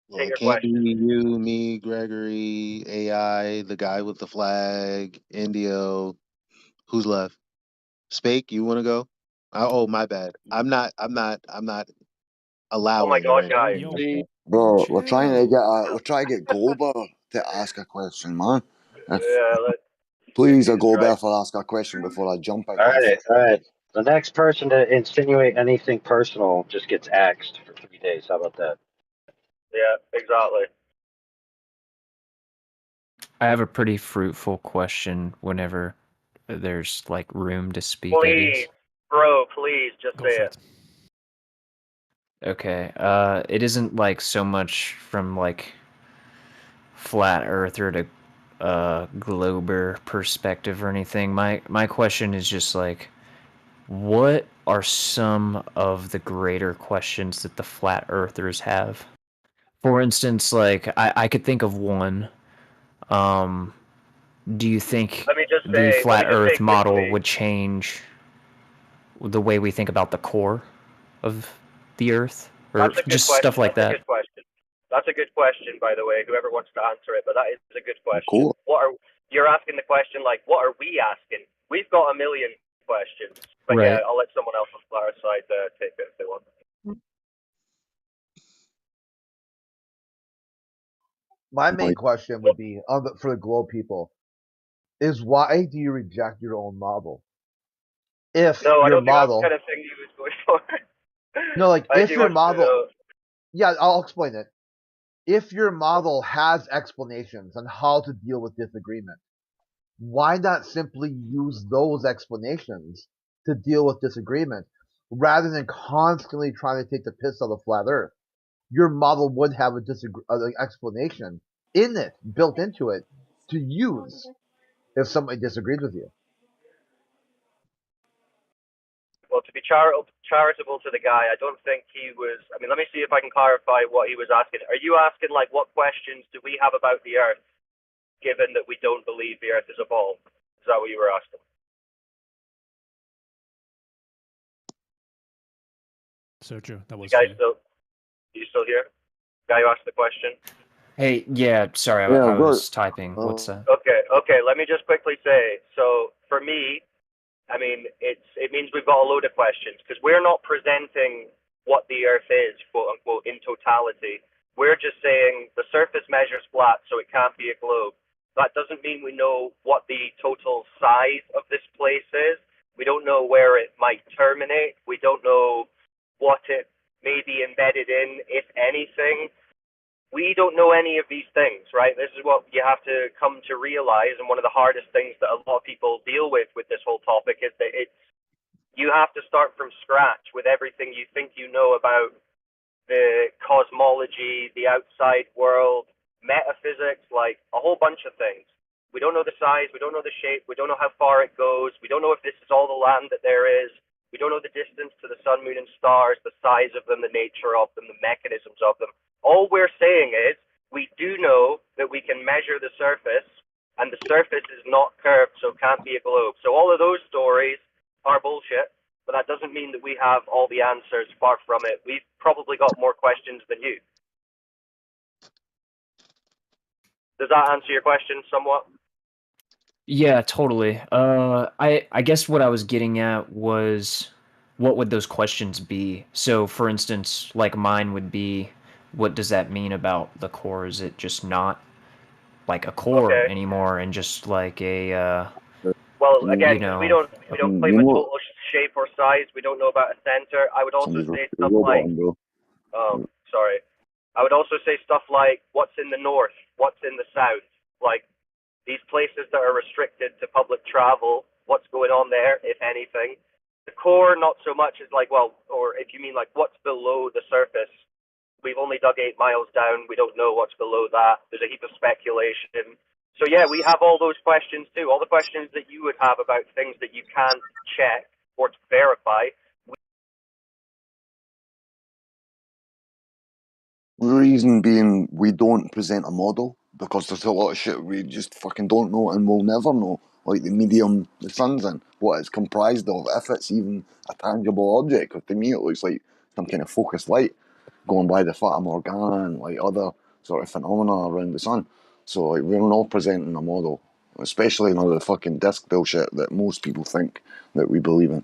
C: Well,
H: Take
C: it
H: your
C: can't be
H: question.
C: you, me, Gregory, AI, the guy with the flag, Indio. Who's left? Spake, you want to go? Oh, my bad. I'm not
H: Oh my
C: allowing
H: god,
C: it.
H: guys.
S: Bro, we're trying to get Glober to ask a question, man.
B: Jesus
S: Please, a Glober
B: Christ.
S: for ask a question before I jump out my
B: Alright,
S: fucking
B: alright. The next person to insinuate anything personal just gets axed for 3 days. How about that?
H: Yeah, exactly.
W: I have a pretty fruitful question whenever there's like room to speak, I
H: Please,
W: guess.
H: bro, please, just say it.
W: Okay. It isn't like so much from like flat earther to glober perspective or anything. My question is just like what are some of the greater questions that the flat earthers have? For instance, like I could think of one. Do you think
H: Let me just
W: the flat
H: say
W: Earth model
H: quickly.
W: would change the way we think about the core of the Earth, or
H: That's a good
W: just stuff
H: question.
W: like
H: That's a
W: that?
H: good question. That's a good question, by the way. Whoever wants to answer it, but that is a good question.
S: Cool.
H: You're asking the question like, what are we asking? We've got a million questions, but
W: Right.
H: yeah, I'll let someone else on our side take it if they want.
N: My main question would be for the globe people is why do you reject your own model? If
H: No, I
N: your
H: don't think that's the
N: model,
H: kind of thing he was going for.
N: no, like
H: I think
N: if
H: he
N: your
H: wants to
N: model,
H: know.
N: yeah, I'll explain it. If your model has explanations on how to deal with disagreement, why not simply use those explanations to deal with disagreement rather than constantly trying to take the piss out of flat Earth? Your model would have an explanation in it, built into it, to use if somebody disagrees with you.
H: Well, to be charitable to the guy, I don't think he was. I mean, let me see if I can clarify what he was asking. Are you asking like what questions do we have about the Earth, given that we don't believe the Earth is evolved? Is that what you were asking?
Q: So true. That was
H: You guys
Q: funny.
H: you still here? Guy who asked the question.
W: Hey, yeah, sorry,
S: Yeah,
W: I
S: I've got.
W: was typing. What's that?
H: Okay. Let me just quickly say. So for me, I mean, it means we've got a load of questions because we're not presenting what the Earth is, quote unquote, in totality. We're just saying the surface measures flat, so it can't be a globe. That doesn't mean we know what the total size of this place is. We don't know where it might terminate. We don't know what it may be embedded in, if anything. We don't know any of these things, right? This is what you have to come to realize, and one of the hardest things that a lot of people deal with this whole topic is that you have to start from scratch with everything you think you know about the cosmology, the outside world, metaphysics, like a whole bunch of things. We don't know the size, we don't know the shape, we don't know how far it goes, we don't know if this is all the land that there is, we don't know the distance to the sun, moon, and stars, the size of them, the nature of them, the mechanisms of them. All we're saying is we do know that we can measure the surface, and the surface is not curved, so it can't be a globe. So all of those stories are bullshit, but that doesn't mean that we have all the answers. Far from it. We've probably got more questions than you. Does that answer your question somewhat?
W: Yeah, totally. I guess what I was getting at was what would those questions be? So, for instance, like mine would be, what does that mean about the core? Is it just not like a core
H: Okay.
W: anymore and just like a
H: Well,
W: you
H: again, because we
W: know,
H: don't claim
S: You
H: a
S: know,
H: total shape or size. We don't know about a center. I would also
S: somebody's
H: say
S: a
H: stuff
S: robot,
H: like,
S: bro.
H: sorry. I would also say stuff like, what's in the north? What's in the south? Like these places that are restricted to public travel. What's going on there, if anything? The core, not so much as like, well, or if you mean like what's below the surface, we've only dug 8 miles down. We don't know what's below that. There's a heap of speculation. So yeah, we have all those questions too. All the questions that you would have about things that you can't check or verify.
S: Reason being, we don't present a model because there's a lot of shit we just fucking don't know and we'll never know. Like the medium the sun's in, what it's comprised of, if it's even a tangible object. Because to me, it looks like some kind of focused light going by the Fata Morgana and like other sort of phenomena around the sun. So like we're not presenting a model, especially in all the fucking disc bullshit that most people think that we believe in.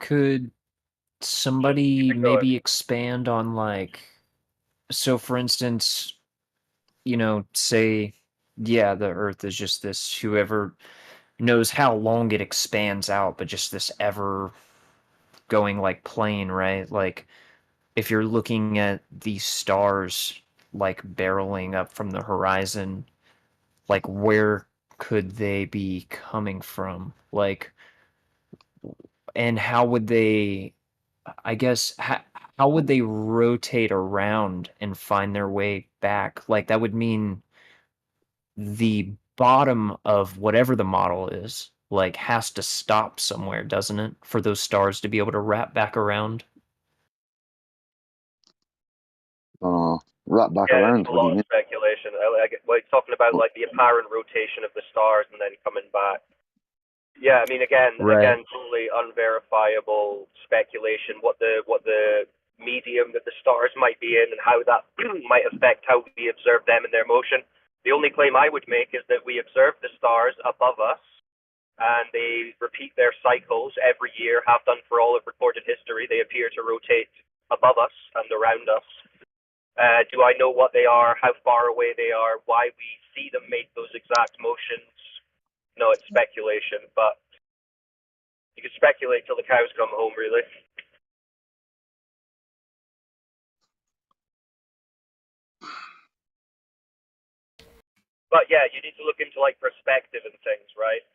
W: could somebody maybe expand on like, so for instance, you know, say, yeah, the Earth is just this, whoever knows how long it expands out, but just this ever going like plane, right? Like if you're looking at these stars like barreling up from the horizon, like where could they be coming from? Like, and how would they, I guess, how would they rotate around and find their way back? Like that would mean the bottom of whatever the model is, like, has to stop somewhere, doesn't it? For those stars to be able to wrap back around.
S: Wrap back
H: Yeah, it's
S: around.
H: a
S: What do you
H: lot of
S: mean?
H: speculation. Well, it's talking about like the apparent rotation of the stars and then coming back. Yeah, I mean, again,
W: Right.
H: totally unverifiable speculation. What the medium that the stars might be in and how that might affect how we observe them and their motion. The only claim I would make is that we observe the stars above us, and they repeat their cycles every year, have done for all of recorded history. They appear to rotate above us and around us. Do I know what they are, how far away they are, why we see them make those exact motions? No, it's speculation, but you can speculate till the cows come home, really. But yeah, you need to look into like perspective and things, right?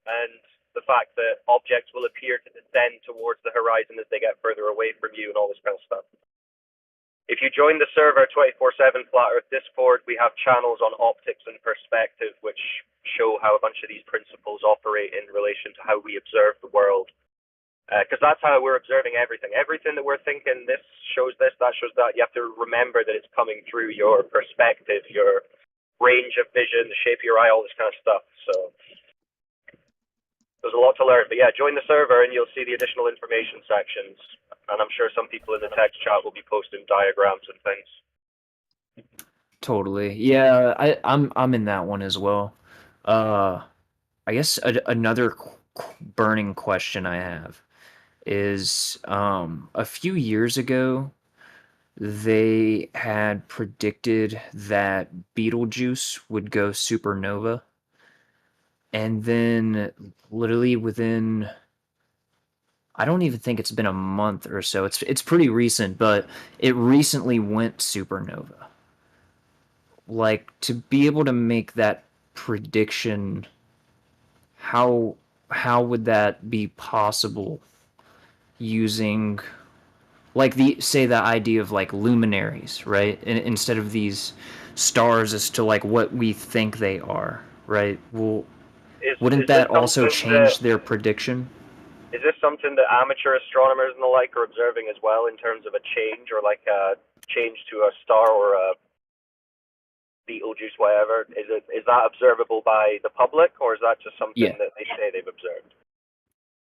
H: And the fact that objects will appear to descend towards the horizon as they get further away from you and all this kind of stuff. If you join the server 24/7 Flat Earth Discord, we have channels on optics and perspective, which show how a bunch of these principles operate in relation to how we observe the world. Because that's how we're observing everything. Everything that we're thinking, this shows this, that shows that, you have to remember that it's coming through your perspective, your range of vision, the shape of your eye, all this kind of stuff. So there's a lot to learn. But yeah, join the server and you'll see the additional information sections. And I'm sure some people in the text chat will be posting diagrams and things.
W: Totally. Yeah, I'm in that one as well. I guess another burning question I have is a few years ago they had predicted that Betelgeuse would go supernova, and then literally within, I don't even think it's been a month or so. It's pretty recent, but it recently went supernova. Like, to be able to make that prediction, how would that be possible using, like, the idea of like luminaries, right? Instead of these stars as to like what we think they are, right? Well, wouldn't
H: Is this
W: that also
H: something
W: change their prediction?
H: Is this something that amateur astronomers and the like are observing as well in terms of a change or like a change to a star or a Betelgeuse, whatever? Is that observable by the public, or is that just something
W: Yeah.
H: that they say they've observed?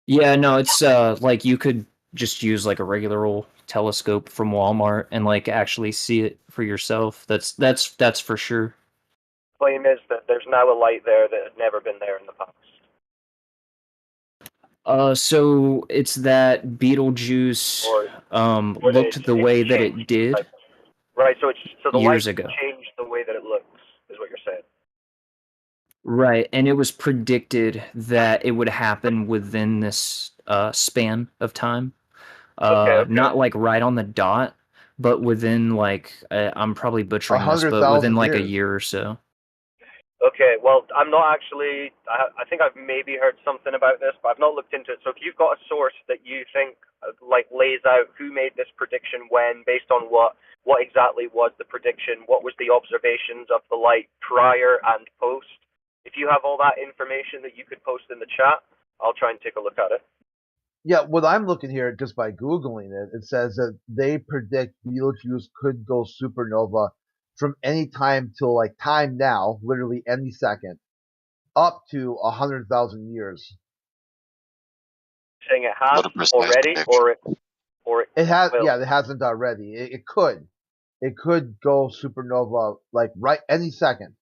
W: Yeah, no, it's like you could just use like a regular old telescope from Walmart and like actually see it for yourself. That's for sure.
H: Claim is that there's now a light there that had never been there in the past.
W: So it's that Betelgeuse
H: Or
W: looked the way that it did
H: right, so the light
W: years ago.
H: changed the way that it looks, is what you're saying.
W: Right, and it was predicted that it would happen within this span of time.
H: Okay.
W: Not like right on the dot, but within like I'm probably butchering this, but within
N: 100,000
W: like a
N: years.
W: year or so.
H: Okay, well, I'm not actually. I think I've maybe heard something about this, but I've not looked into it. So if you've got a source that you think like lays out who made this prediction when, based on what exactly was the prediction, what was the observations of the light prior and post, if you have all that information that you could post in the chat, I'll try and take a look at it.
N: Yeah, what I'm looking here just by Googling it, it says that they predict Betelgeuse could go supernova from any time till like time now, literally any second, up to 100,000 years.
H: Saying it has already, or
N: it has.
H: will.
N: Yeah, it hasn't already. It could. It could go supernova like right any second.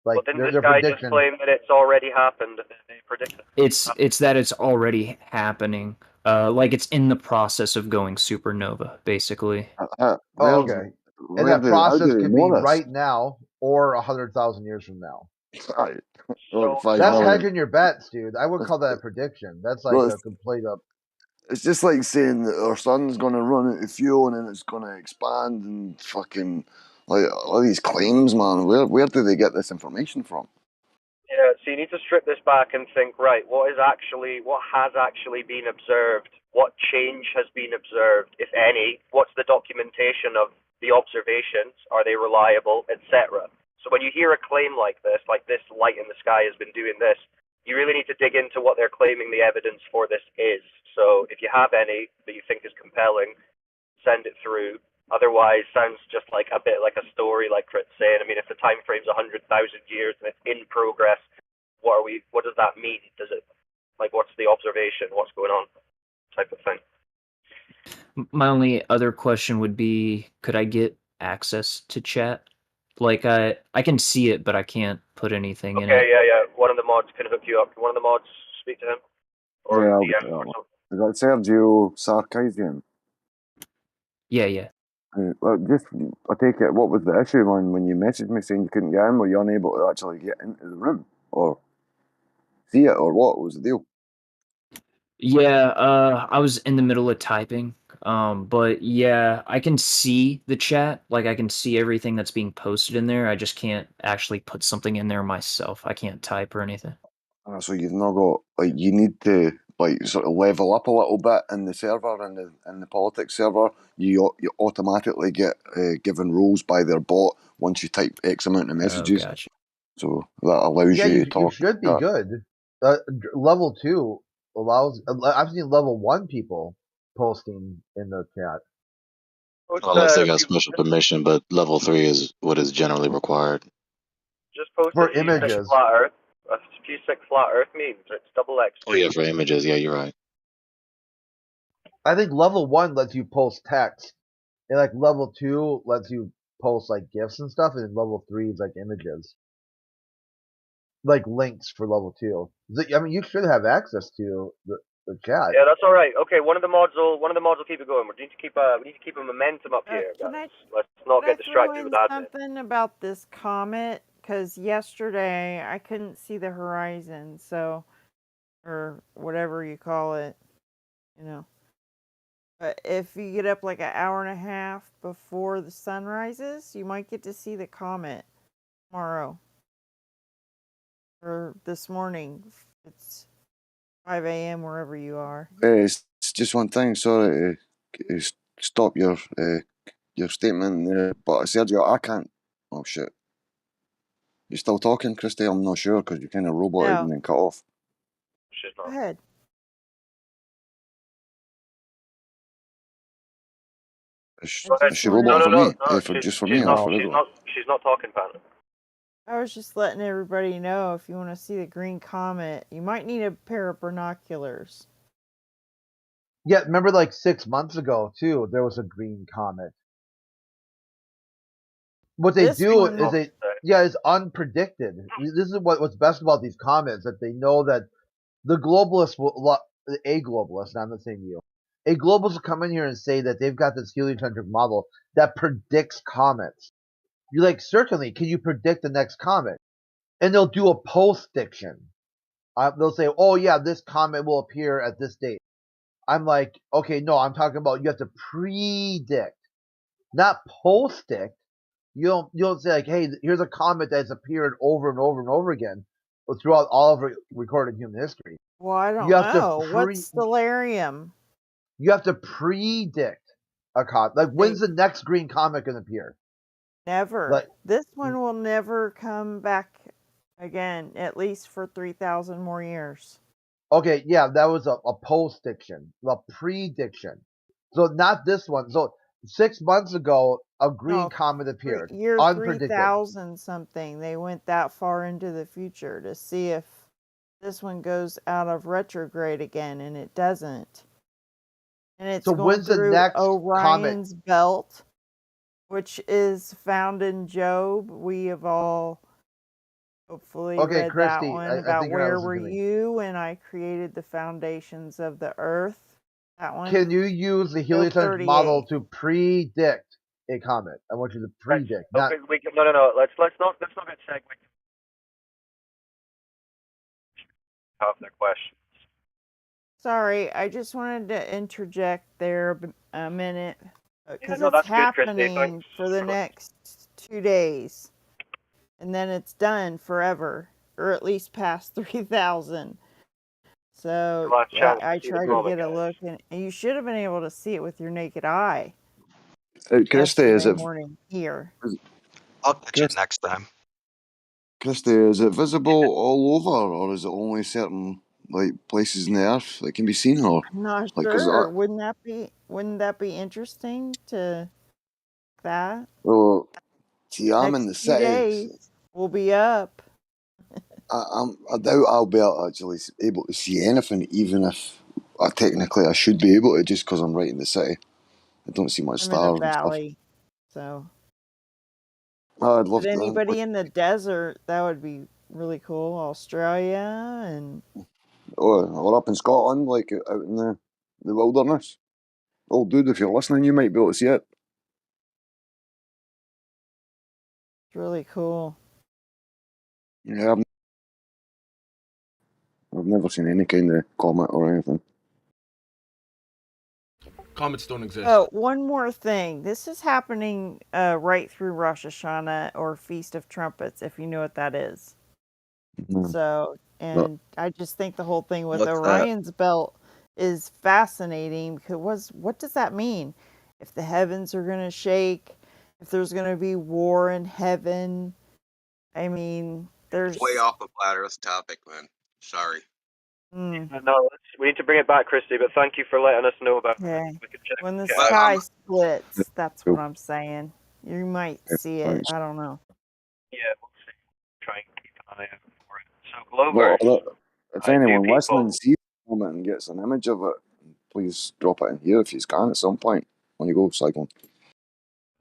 N: Like
H: Well, didn't
N: their
H: this guy
N: prediction.
H: just claim that it's already happened? They predicted.
W: It's that it's already happening. Like it's in the process of going supernova, basically.
N: Oh, okay. And that process could be right now or 100,000 years from now.
S: Right.
H: So,
N: That's hedging your bets, dude. I would call that a prediction. That's like a complete up.
S: It's just like saying that our sun's gonna run out of fuel and then it's gonna expand and fucking like all these claims, man. Where do they get this information from?
H: Yeah, so you need to strip this back and think, right, what has actually been observed what change has been observed, if any, what's the documentation of the observations, are they reliable, etc. So when you hear a claim like this light in the sky has been doing this, you really need to dig into what they're claiming the evidence for this is. So if you have any that you think is compelling, send it through. Otherwise, sounds just like a bit like a story, like Crit's saying. I mean, if the time frame's 100,000 years and it's in progress, what does that mean? Does it, like, what's the observation? What's going on? Type of thing.
W: My only other question would be, could I get access to chat? Like I can see it, but I can't put anything in
H: Okay,
W: it.
H: yeah. One of the mods can hook you up. Can one of the mods speak to him? Or
S: Yeah, I'll get
H: DM
S: that
H: or
S: one.
H: something?
S: Is that Sergio Sarkisian?
W: Yeah.
S: Well, just, I take it, what was the issue when you messaged me saying you couldn't get in? Were you unable to actually get into the room? Or see it? Or what was the deal?
W: Yeah, I was in the middle of typing. But yeah, I can see the chat. Like I can see everything that's being posted in there. I just can't actually put something in there myself. I can't type or anything.
S: So you've not got, like, you need to, like, sort of level up a little bit in the server, in the politics server. You automatically get given roles by their bot once you type X amount of
W: Oh,
S: messages.
W: gotcha.
S: So that allows
N: Yeah,
S: you to
N: you
S: talk.
N: should be good. Level 2 allows. I've seen level 1 people posting in the chat.
F: Unless they got special permission, but level 3 is what is generally required.
H: Just post
N: For
H: a few sick
N: images.
H: flat Earth. A few sick flat Earth memes. It's double X.
F: Oh yeah, for images, yeah, you're right.
N: I think level 1 lets you post text, and like level 2 lets you post like GIFs and stuff, and then level 3 is like images, like links for level 2. I mean, you should have access to the chat.
H: Yeah, that's all right. Okay, one of the mods will keep it going. We need to keep a momentum up here, guys. Let's not
A: Can I
H: get
A: throw
H: distracted
A: in
H: with admin.
A: something about this comet? Because yesterday I couldn't see the horizon, so, or whatever you call it, you know. But if you get up like an hour and a half before the sun rises, you might get to see the comet tomorrow. Or this morning. It's 5 a.m. wherever you are.
S: It's just one thing. Sorry to stop your statement there, but Sergio, I can't. Oh shit! You still talking, Christy? I'm not sure because you kind of roboted and then cut off.
H: She's
A: Go
H: not.
A: ahead.
S: Is she
H: No,
S: roboting for me?
H: no.
S: Just for me or for everyone?
H: She's not talking, Panda.
A: I was just letting everybody know if you want to see the green comet, you might need a pair of binoculars.
N: Yeah, remember like 6 months ago too, there was a green comet. What they do is it's unpredicted. This is what's best about these comets, that they know that the globalists a globalist, I'm not saying you, a globalist will come in here and say that they've got this heliocentric model that predicts comets. You're like, certainly, can you predict the next comet? And they'll do a post-diction. They'll say, oh yeah, this comet will appear at this date. I'm like, okay, no, I'm talking about you have to predict, not post-dict. You don't say like, hey, here's a comet that's appeared over and over and over again throughout all of recorded human history.
A: Well, I don't know. What's stellarium?
N: You have to predict a comet. Like, when's the next green comet going to appear?
A: Never.
N: Like,
A: this one will never come back again, at least for 3,000 more years.
N: Okay, yeah, that was a post-diction, a prediction. So not this one. So 6 months ago, a green comet appeared.
A: Year
N: Unpredicted.
A: 3,000 something. They went that far into the future to see if this one goes out of retrograde again, and it doesn't. And it's
N: So
A: going
N: when's the
A: through
N: next
A: Orion's
N: comet?
A: belt, which is found in Job. We have all hopefully read
N: Christy,
A: that one
N: I
A: about
N: think you're not
A: where
N: listening
A: were
N: to me.
A: you when I created the foundations of the earth. That one.
N: Can you use the heliocentric model to predict a comet? I want you to predict.
H: No. Let's not get segued. Have their questions.
A: Sorry, I just wanted to interject there a minute because
H: no,
A: it's
H: that's good, Christy.
A: happening
H: Thanks
A: for the next 2 days, and then it's done forever, or at least past 3,000. So
H: Last chance
A: I
H: to see the
A: tried to
H: comet,
A: get a
H: guys.
A: look, and you should have been able to see it with your naked eye
S: Christy, is
A: yesterday
S: it?
A: morning here.
K: I'll catch it
S: Chris,
K: next time.
S: Christy, is it visible all over, or is it only certain like places in the earth that can be seen, or
A: I'm not
S: like?
A: sure. Wouldn't that be interesting to that?
S: Well, see, I'm in
A: Next
S: the
A: few
S: city.
A: days we'll be up.
S: I doubt I'll be able to see anything, even if technically I should be able to, just because I'm right in the city. I don't see much
A: I'm in a
S: stars and stuff.
A: valley, so.
S: I'd love
A: But
S: to.
A: anybody in the desert, that would be really cool. Australia and
S: Or up in Scotland, like out in the wilderness. Oh, dude, if you're listening, you might be able to see it.
A: it's really cool.
S: Yeah, I've never seen any kind of comet or anything.
E: Comets don't exist.
A: Oh, one more thing. This is happening right through Rosh Hashanah or Feast of Trumpets, if you know what that is.
S: No.
A: So,
S: What-
A: and I just think the whole thing with
S: What's that?
A: Orion's belt is fascinating because what does that mean? If the heavens are going to shake, if there's going to be war in heaven, I mean, there's.
K: Way off the flat Earth topic, man. Sorry.
H: No, we need to bring it back, Christy. But thank you for letting us know about
A: Okay.
H: it. We can check.
A: When the
H: check.
A: sky splits, that's
S: Cool.
A: what I'm saying. You might see it.
S: Thanks.
A: I don't know.
H: Yeah, we'll see. Try and keep an eye out for it. So Glover,
S: If
H: do
S: anyone
H: people?
S: listening sees the comet and gets an image of it, please drop it in here if you can at some point when you go cycling.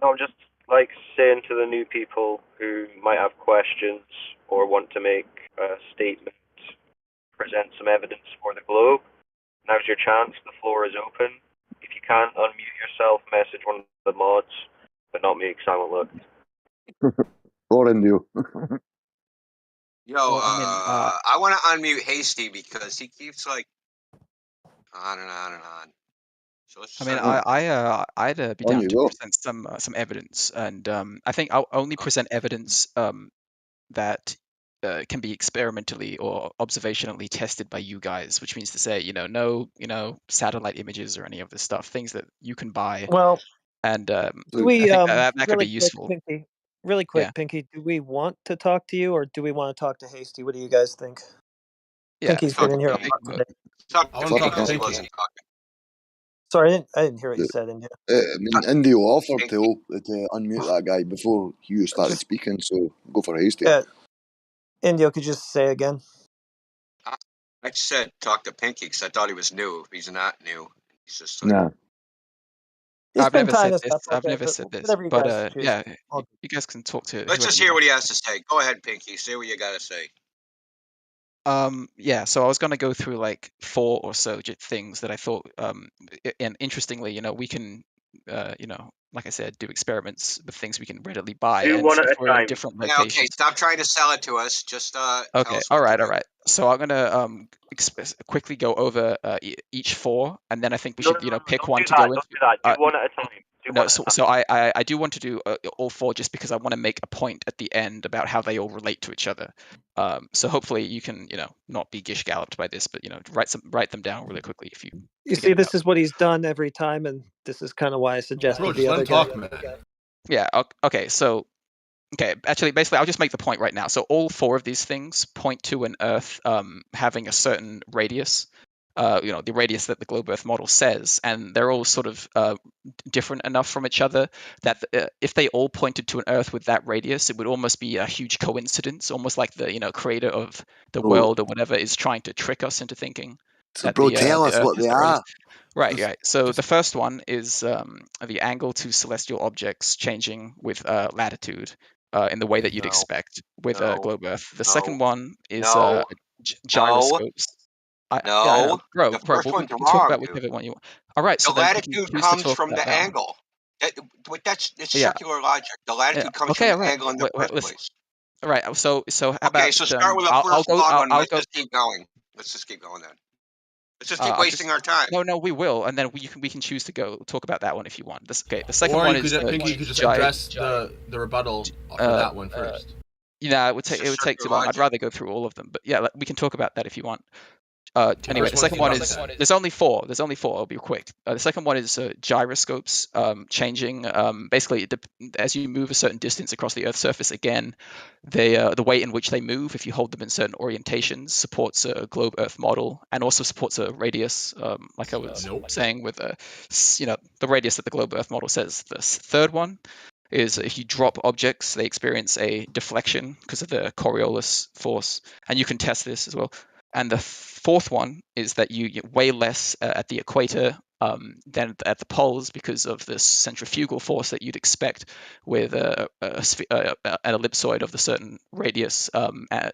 H: No, I'm just like saying to the new people who might have questions or want to make a statement, present some evidence for the globe. Now's your chance. The floor is open. If you can't unmute yourself, message one of the mods, but not me, because I won't look.
S: Or Indio.
K: Yo,
L: Well, I mean,
K: I want to unmute Hasty because he keeps like on and on and on. So let's
L: I mean,
K: start.
L: I'd be
S: On
L: down
S: you
L: to
S: go.
L: present some evidence, and I think I'll only present evidence that can be experimentally or observationally tested by you guys, which means to say, no, satellite images or any of this stuff, things that you can buy,
P: Well,
L: and
P: do we
L: I think that could
P: really
L: be
P: quick,
L: useful.
P: Pinky? Really
L: Yeah,
P: quick, Pinky. Do we want to talk to you, or do we want to talk to Hasty? What do you guys think?
L: yeah.
P: Pinky's been in here a
L: Take
P: lot
L: a vote.
P: today.
K: Talk
E: I
K: to
E: want to
K: me
E: talk to
K: because he
E: Pinky.
K: wasn't talking.
P: Sorry, I didn't hear what you said, India.
S: I mean, Indio offered to unmute that guy before you started
P: Just
S: speaking, so go for Hasty.
P: Indio, could you just say again?
K: I said talk to Pinky because I thought he was new. He's not new. He's just like
S: Nah.
P: He's
L: I've
P: been
L: never
P: tying
L: said
P: us
L: this.
P: up.
L: I've
P: Okay,
L: never
P: but
L: said this,
P: whatever you
L: but
P: guys choose.
L: yeah,
P: I'll
L: you guys can talk to
K: let's
L: whoever
K: just
L: you
K: hear
L: want.
K: what he has to say. Go ahead, Pinky. Say what you got to say.
L: Yeah, so I was gonna go through like 4 or so things that I thought, and interestingly, we can, like I said, do experiments with things we can readily buy,
H: Do
L: and
H: one at a
L: if we're in
H: time.
L: different
K: Yeah, okay.
L: locations.
K: Stop trying to sell it to us. Just tell
L: Okay,
K: us
L: all
K: what to
L: right, all
K: do.
L: right. So I'm gonna quickly go over each 4, and then I think we should, pick one
H: Do
L: to
H: that.
L: go into.
H: Don't do that. Do one at a time. Do
L: No,
H: one at a time.
L: so I do want to do all 4 just because I want to make a point at the end about how they all relate to each other. So hopefully you can, not be gish galloped by this, but write them down really quickly if you.
P: You
L: figure
P: see,
L: it
P: this
L: out.
P: is what he's done every time, and this is kind of why I suggested
E: Bro,
P: the
E: just let
P: other
E: him
P: guy.
E: talk, man.
L: Yeah. Okay. So. Okay, actually, basically, I'll just make the point right now. So all 4 of these things point to an Earth having a certain radius, the radius that the globe Earth model says, and they're all sort of different enough from each other that if they all pointed to an Earth with that radius, it would almost be a huge coincidence, almost like the creator of the world or whatever is trying to trick us into thinking that
S: bro,
L: the
S: tell us
L: Earth
S: what
L: is
S: they
L: the radius.
S: are.
L: Right. So the first one is the angle to celestial objects changing with latitude. In the way that you'd expect with globe Earth. The second one is gyroscopes. Yeah, I know, bro.
K: The
L: But
K: first
L: we
K: one's
L: can talk
K: wrong,
L: about
K: dude.
L: whichever one you want. All right,
K: The
L: so then we can
K: latitude
L: choose to
K: comes
L: talk
K: from
L: about
K: the
L: that one.
K: angle. It's
L: Yeah,
K: circular logic. The
L: yeah.
K: latitude comes from
L: Okay, all
K: the
L: right.
K: angle in the
L: Wait,
K: first
L: listen.
K: place.
L: All right. So how
K: Okay,
L: about
K: so start with the
L: I'll
K: first
L: go.
K: long one.
L: I'll
K: Let's
L: go.
K: just keep going. Let's just keep going then. Let's just keep
L: I'm
K: wasting our time.
L: No, we will, and then we can choose to go talk about that one if you want. Okay. The second
E: Or
L: one
E: you
L: is
E: could, Pinky, you could just address the rebuttal for that one first.
L: Yeah, it would
K: It's
L: take
K: just
L: too
K: circular
L: long. I'd
K: logic.
L: rather go through all of them, but yeah, we can talk about that if you want. Anyway, the
E: First
L: second
E: one's
L: one
E: the
L: is
E: opposite.
L: there's only four. I'll be quick. The second one is gyroscopes changing. Basically, as you move a certain distance across the Earth's surface, again, the way in which they move, if you hold them in certain orientations, supports a globe Earth model and also supports a radius. Like I was saying with the radius that the globe Earth model says. The third one is if you drop objects, they experience a deflection because of the Coriolis force, and you can test this as well. And the fourth one is that you weigh less at the equator than at the poles because of this centrifugal force that you'd expect with an ellipsoid of the certain radius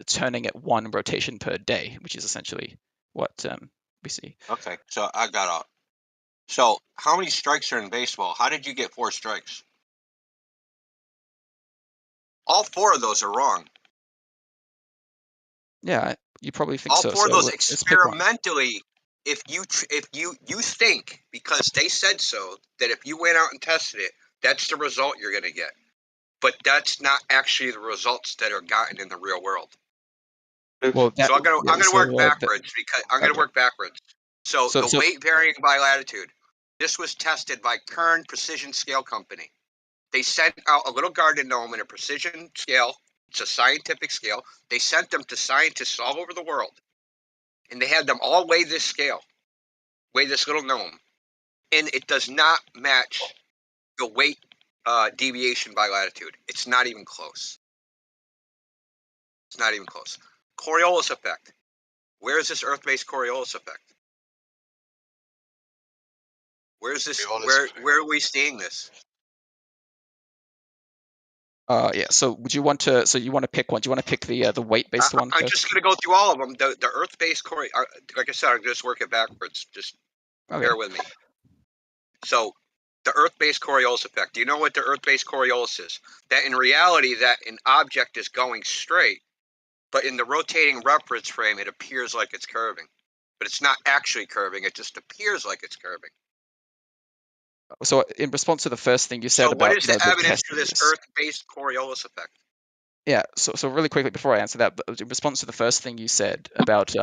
L: turning at one rotation per day, which is essentially what we see.
K: Okay, so I got out. So how many strikes are in baseball? How did you get 4 strikes? All 4 of those are wrong.
L: Yeah, you probably think
K: All
L: so.
K: 4 of
L: So
K: those
L: let's pick one.
K: experimentally, if you think because they said so that if you went out and tested it, that's the result you're going to get. But that's not actually the results that are gotten in the real world.
L: Well,
K: So I'm gonna work backwards because I'm gonna
L: okay.
K: work backwards. So
L: So
K: the weight varying by latitude. This was tested by Kern Precision Scale Company. They sent out a little garden gnome in a precision scale. It's a scientific scale. They sent them to scientists all over the world, and they had them all weigh this scale, weigh this little gnome, and it does not match the weight deviation by latitude. It's not even close. It's not even close. Coriolis effect. Where is this Earth-based Coriolis effect? Where's this? Where are we seeing this?
L: Yeah. So would you want to? So you want to pick one? Do you want to pick the weight-based one
K: I'm
L: first?
K: just gonna go through all of them. The Earth-based like I said, I'm just working backwards. Just bear with me. So the Earth-based Coriolis effect. Do you know what the Earth-based Coriolis is? That in reality, that an object is going straight, but in the rotating reference frame, it appears like it's curving, but it's not actually curving. It just appears like it's curving.
L: So in response to the first thing you said
K: So what
L: about
K: is the evidence for
L: testing
K: this Earth-based Coriolis effect?
L: Yeah, so really quickly before I answer that, but in response to the first thing you said about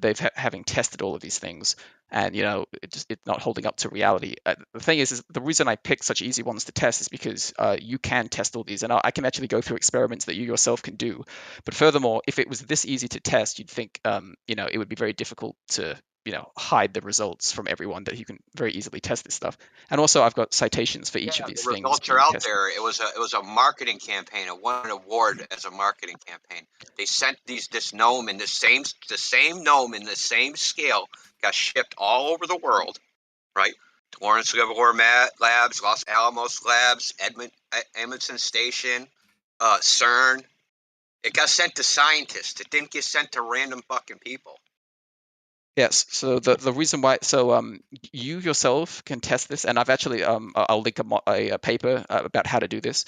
L: they've having tested all of these things and it's not holding up to reality. The thing is the reason I picked such easy ones to test is because you can test all these, and I can actually go through experiments that you yourself can do. But furthermore, if it was this easy to test, you'd think it would be very difficult to hide the results from everyone, that you can very easily test this stuff. And also I've got citations for each of these
K: The
L: things
K: results are
L: being
K: out
L: tested.
K: there. It was a marketing campaign. It won an award as a marketing campaign. They sent this gnome in the same gnome in the same scale got shipped all over the world, right? Lawrence Livermore Labs, Los Alamos Labs, Edmondson Station, CERN. It got sent to scientists. It didn't get sent to random fucking people.
L: Yes. So the reason why, so you yourself can test this, and I've actually I'll link a paper about how to do this.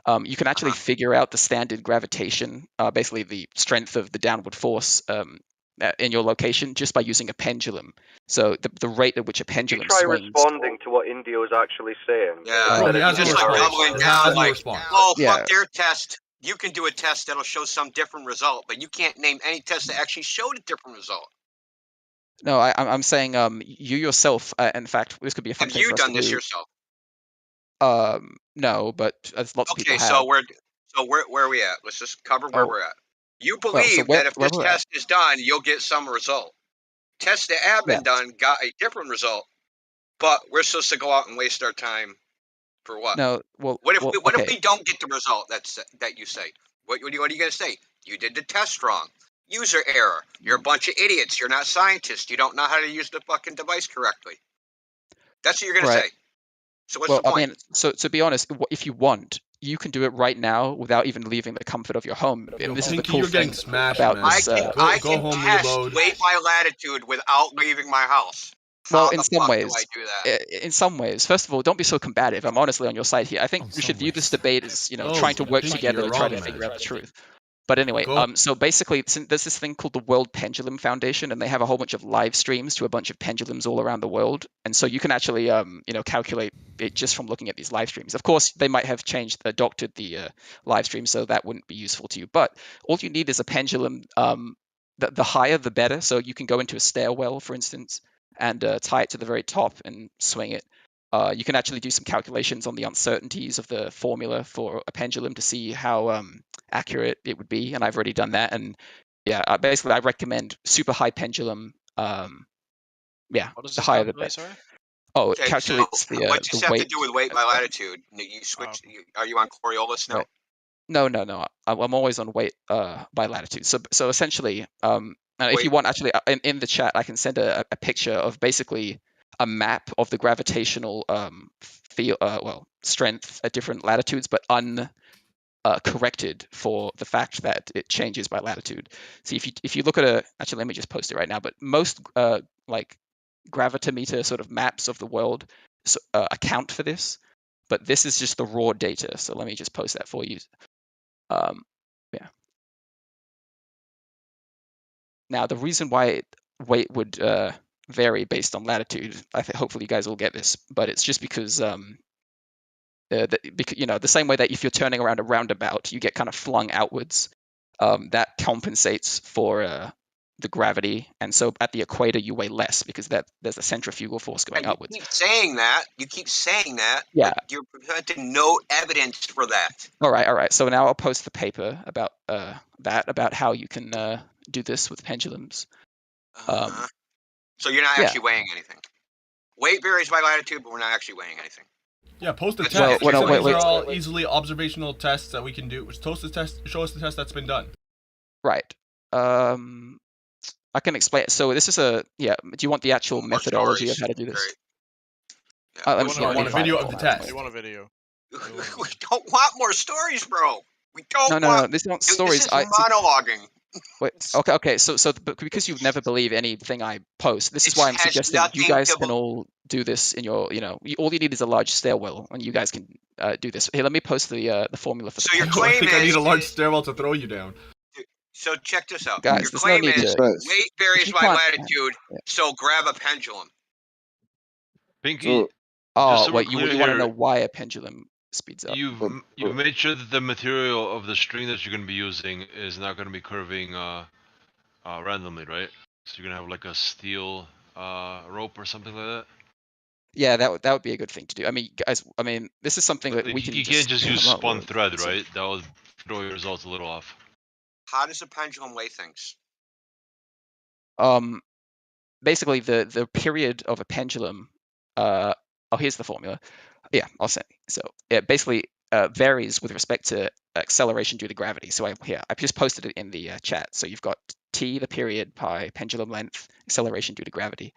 L: You can actually figure out the standard gravitation, basically the strength of the downward force in your location, just by using a pendulum. So the rate at which a pendulum
H: Try
L: swings.
H: responding to what India was actually saying.
K: Yeah,
H: Instead of
K: you're just like doubling down, like, oh, fuck their test. You can do a test that'll show some different result, but you can't name any test that actually showed a different result.
L: No, I'm saying you yourself. In fact, this could be a fun
K: Have
L: thing
K: you
L: for us to
K: done this
L: do.
K: yourself?
L: No, but as lots of people
K: Okay,
L: have.
K: so where are we at? Let's just cover where we're at. You
L: Well, so
K: believe
L: where
K: that if this
L: we're at.
K: test is done, you'll get some result. Tests that have been
L: Yeah.
K: done got a different result, but we're supposed to go out and waste our time for what?
L: No, well,
K: What if
L: okay.
K: we don't get the result that you say? What are you going to say? You did the test wrong. User error. You're a bunch of idiots. You're not scientists. You don't know how to use the fucking device correctly. That's what you're going to
L: Right.
K: say. So what's the
L: I
K: point?
L: mean, so to be honest, if you want, you can do it right now without even leaving the comfort of your home.
E: Yo,
L: This is the
E: Pinky,
L: cool
E: you're getting
L: thing
E: smashed,
L: about
E: man.
L: this.
K: I can test weight by latitude without leaving my house.
L: Well,
K: How
L: in
K: the
L: some
K: fuck
L: ways,
K: do I do that?
L: in some ways, first of all, don't be so combative. I'm honestly on your side here. I think we should view this debate as trying to work
E: Pinky,
L: together
E: you're
L: to try
E: wrong,
L: to
E: man.
L: figure out the truth. But anyway,
E: Go.
L: so basically, there's this thing called the World Pendulum Foundation, and they have a whole bunch of live streams to a bunch of pendulums all around the world. And so you can actually, calculate it just from looking at these live streams. Of course, they might have doctored the live stream, so that wouldn't be useful to you. But all you need is a pendulum the higher the better. So you can go into a stairwell, for instance, and tie it to the very top and swing it. You can actually do some calculations on the uncertainties of the formula for a pendulum to see how accurate it would be, and I've already done that. And yeah, basically I recommend super high pendulum. Yeah,
G: What does
L: the
G: this
L: higher the better.
G: calculate, sorry?
L: Oh, it
K: Okay, so
L: calculates
K: what does
L: the
K: this have to
L: weight.
K: do with weight by latitude? You switch. Are you on Coriolis now?
L: Right. No. I'm always on weight by latitude. So essentially, if you want, actually, in the chat, I can send a picture of basically a map of the gravitational strength at different latitudes, but corrected for the fact that it changes by latitude. So if you look at actually, let me just post it right now. But most like gravitometer sort of maps of the world account for this, but this is just the raw data. So let me just post that for you. Yeah. Now the reason why weight would vary based on latitude, I think hopefully you guys will get this, but it's just because because the same way that if you're turning around a roundabout, you get kind of flung outwards. That compensates for the gravity, and so at the equator you weigh less because there's a centrifugal force going upwards.
K: You keep saying that.
L: Yeah.
K: But you're presenting no evidence for that.
L: All right. So now I'll post the paper about about how you can do this with pendulums.
K: So you're not
L: yeah.
K: actually weighing anything. Weight varies by latitude, but we're not actually weighing anything.
E: Yeah, post the
K: That's
E: test.
K: wait,
E: So these are all easily observational tests that we can do. Post the test. Show us the test that's been done.
L: Right. I can explain it. So this is do you want the actual methodology of how to do this?
E: We want a video of the test.
G: We want a video.
K: We don't want more stories, bro. We don't
L: No.
K: want.
L: These aren't
K: Dude,
L: stories.
K: This is monologuing.
L: Wait. Okay. So because you've never believed anything I post, this is why I'm suggesting you guys can all do this in your. All you need is a large stairwell, and you guys can do this. Here, let me post the formula for the.
K: So your
E: I
K: claim
E: think
K: is
E: I need a large stairwell to throw you down.
K: So check this out.
L: Guys,
K: your
L: there's
K: claim
L: no need
K: is
L: to.
K: weight varies
L: you
K: by
L: can't-
K: latitude. So grab a pendulum.
U: Pinky.
L: Oh, wait, you want to know why a pendulum speeds up?
U: You've made sure that the material of the string that you're going to be using is not going to be curving randomly, right? So you're going to have like a steel rope or something like that?
L: Yeah, that would be a good thing to do. I mean, guys, this is something that we can
U: You can't just use
L: come up
U: spun
L: with.
U: thread, right? That would throw your results a little off.
K: How does a pendulum weigh things?
L: Basically, the period of a pendulum. Here's the formula. Yeah, I'll say. So it basically varies with respect to acceleration due to gravity. So I just posted it in the chat. So you've got t, the period, pi, pendulum length, acceleration due to gravity.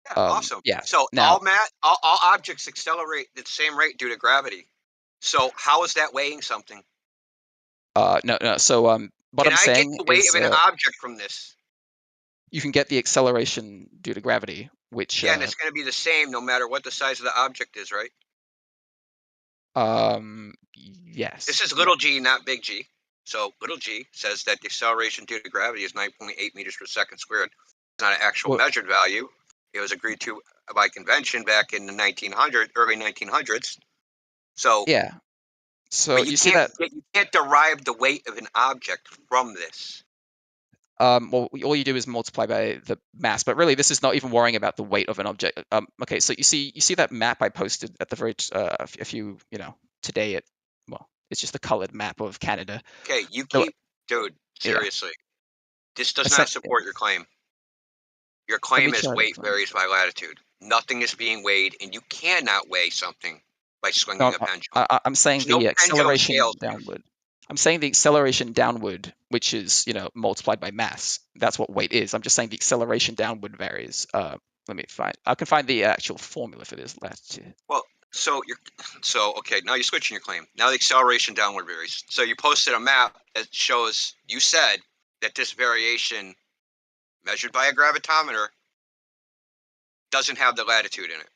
K: Yeah, awesome.
L: Yeah.
K: So
L: now,
K: all objects accelerate at the same rate due to gravity. So how is that weighing something?
L: No. So what I'm saying
K: get the weight
L: is
K: of an object from this?
L: you can get the acceleration due to gravity, which
K: and it's going to be the same no matter what the size of the object is, right?
L: Yes.
K: This is little g, not big G. So little g says that the acceleration due to gravity is 9.8 meters per second squared. It's not an actual measured value. It was agreed to by convention back in the early 1900s. So
L: yeah. So
K: you
L: see that
K: you can't derive the weight of an object from this.
L: Well, all you do is multiply by the mass, but really this is not even worrying about the weight of an object. Okay, so you see that map I posted at the very a few today. It's just a colored map of Canada.
K: Okay, dude, seriously, this does not support your claim. Your claim is weight varies by latitude. Nothing is being weighed, and you cannot weigh something by swinging a pendulum.
L: I'm saying the acceleration downward. I'm saying the acceleration downward, which is multiplied by mass. That's what weight is. I'm just saying the acceleration downward varies. Let me find. I can find the actual formula for this latitude.
K: Well, okay. Now you're switching your claim. Now the acceleration downward varies. So you posted a map that shows. You said that this variation, measured by a gravitometer, doesn't have the latitude in it.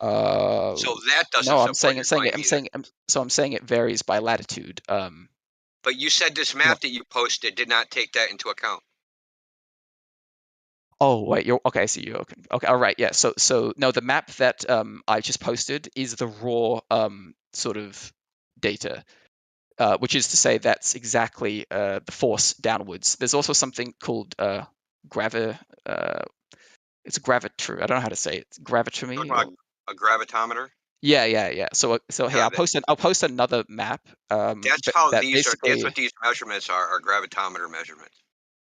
K: So that doesn't.
L: No, I'm saying it varies by latitude.
K: But you said this map that you posted did not take that into account.
L: Oh wait, you're okay. I see you. Okay, all right, yeah. So no, the map that I just posted is the raw sort of data. which is to say that's exactly the force downwards. There's also something called it's gravitry. I don't know how to say it. Gravitomy. Or...
K: A gravitometer.
L: Yeah. So hey,
K: Yeah,
L: I'll post another map.
K: That's how
L: that
K: these are. That's
L: basically.
K: what these measurements are gravitometer measurements.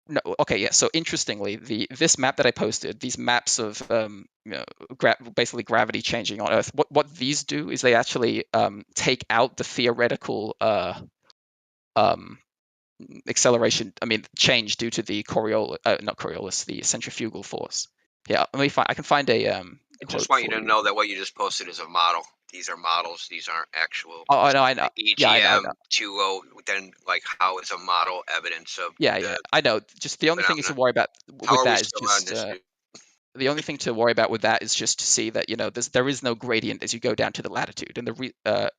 L: No, okay, yeah. So interestingly, this map that I posted, these maps of basically gravity changing on Earth. What these do is they actually take out the theoretical acceleration. I mean, change due to the not Coriolis, the centrifugal force. Yeah, let me find. I can find a
K: I just want you to know that what you just posted is a model. These are models. These aren't actual.
L: Oh, I know.
K: The
L: Yeah, I know.
K: EGM 2.0. Then, like, how is a model evidence of?
L: Yeah. I know. Just the only thing is to worry about
K: How
L: with
K: are we
L: that is
K: still on
L: just
K: this?
L: the only thing to worry about with that is just to see that there is no gradient as you go down to the latitude, and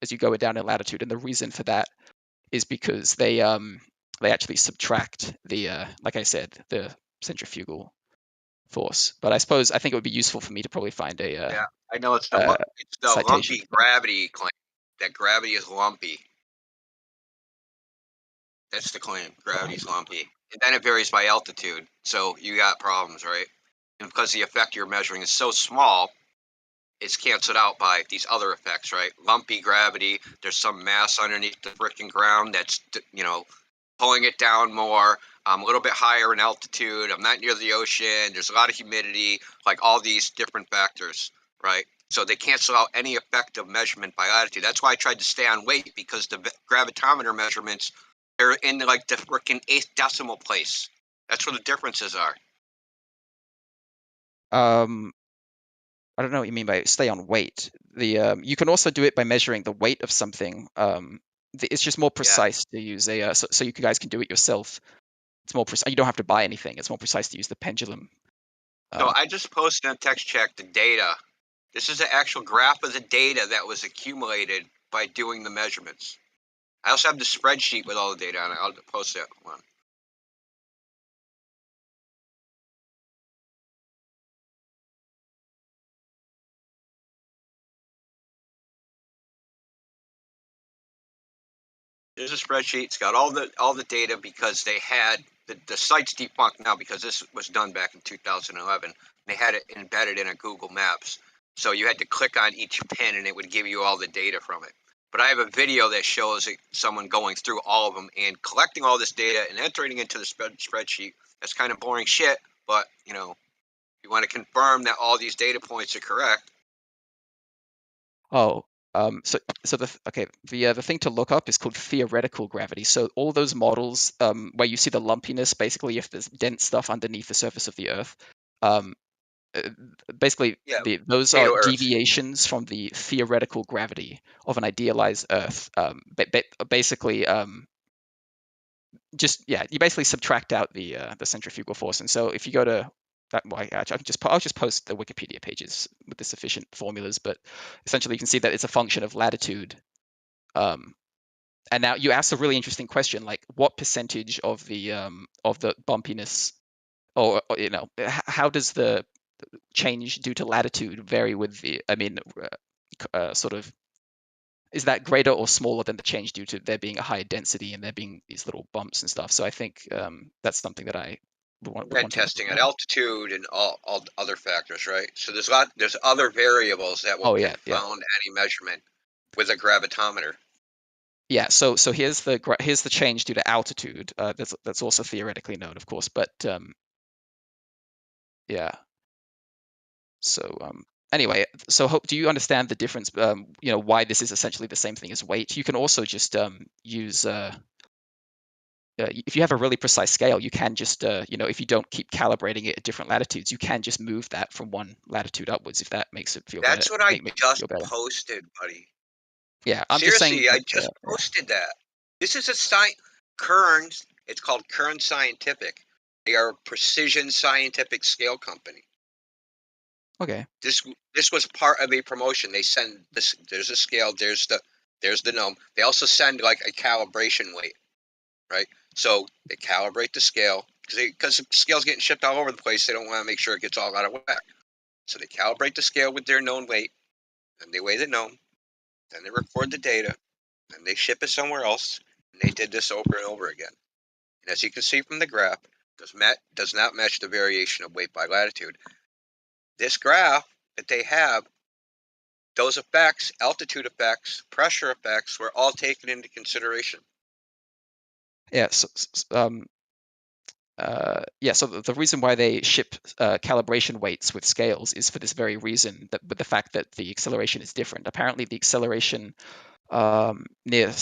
L: as you go down in latitude, and the reason for that is because they actually subtract the like I said, the centrifugal force. But I think it would be useful for me to probably find a
K: Yeah, I know it's the
L: citation.
K: lumpy gravity claim. That gravity is lumpy. That's the claim. Gravity's lumpy, and then it varies by altitude. So you got problems, right? And because the effect you're measuring is so small, it's canceled out by these other effects, right? Lumpy gravity. There's some mass underneath the freaking ground that's pulling it down more. I'm a little bit higher in altitude. I'm not near the ocean. There's a lot of humidity, like all these different factors, right? So they cancel out any effect of measurement by latitude. That's why I tried to stay on weight, because the gravitometer measurements, they're in like the freaking 8th decimal place. That's where the differences are.
L: I don't know what you mean by stay on weight. You can also do it by measuring the weight of something. It's just more precise to use so you guys can do it yourself. It's more precise. You don't have to buy anything. It's more precise to use the pendulum.
K: So I just posted on Text Check the data. This is the actual graph of the data that was accumulated by doing the measurements. I also have the spreadsheet with all the data on it. I'll post that one. There's a spreadsheet. It's got all the data, because they had the site's defunct now because this was done back in 2011. They had it embedded in a Google Maps, so you had to click on each pin and it would give you all the data from it. But I have a video that shows someone going through all of them and collecting all this data and entering it into the spreadsheet. That's kind of boring shit, but you want to confirm that all these data points are correct.
L: Oh, so the thing to look up is called theoretical gravity. So all those models where you see the lumpiness, basically if there's dense stuff underneath the surface of the Earth, basically those are deviations from the theoretical gravity of an idealized Earth. Basically, you basically subtract out the centrifugal force. And so if you go to I'll just post the Wikipedia pages with the sufficient formulas, but essentially you can see that it's a function of latitude. And now you asked a really interesting question, like what percentage of the bumpiness, or how does the change due to latitude vary with the? I mean, sort of. Is that greater or smaller than the change due to there being a higher density and there being these little bumps and stuff? So I think that's something that I would want to
K: testing at altitude and all other factors, right? So there's other variables that will confound any measurement with a gravitometer.
L: Yeah. So here's the change due to altitude. That's also theoretically known, of course, but yeah. So anyway, so do you understand the difference? Why this is essentially the same thing as weight. You can also just use. If you have a really precise scale, you can just, if you don't keep calibrating it at different latitudes, you can just move that from one latitude upwards, if that makes it feel better.
K: That's what I just posted, buddy.
L: Yeah, I'm
K: Seriously,
L: just saying.
K: I just posted that. This is a Kern. It's called Kern Scientific. They are a precision scientific scale company.
L: Okay.
K: This was part of a promotion. They send this. There's a scale. There's the gnome. They also send like a calibration weight, right? So they calibrate the scale because the scale's getting shipped all over the place. They don't want to make sure it gets all out of whack. So they calibrate the scale with their known weight, and they weigh the gnome. Then they record the data, and they ship it somewhere else. And they did this over and over again. And as you can see from the graph, does not match the variation of weight by latitude. This graph that they have, those effects, altitude effects, pressure effects, were all taken into consideration.
L: Yeah. So the reason why they ship calibration weights with scales is for this very reason, that with the fact that the acceleration is different. Apparently, the acceleration near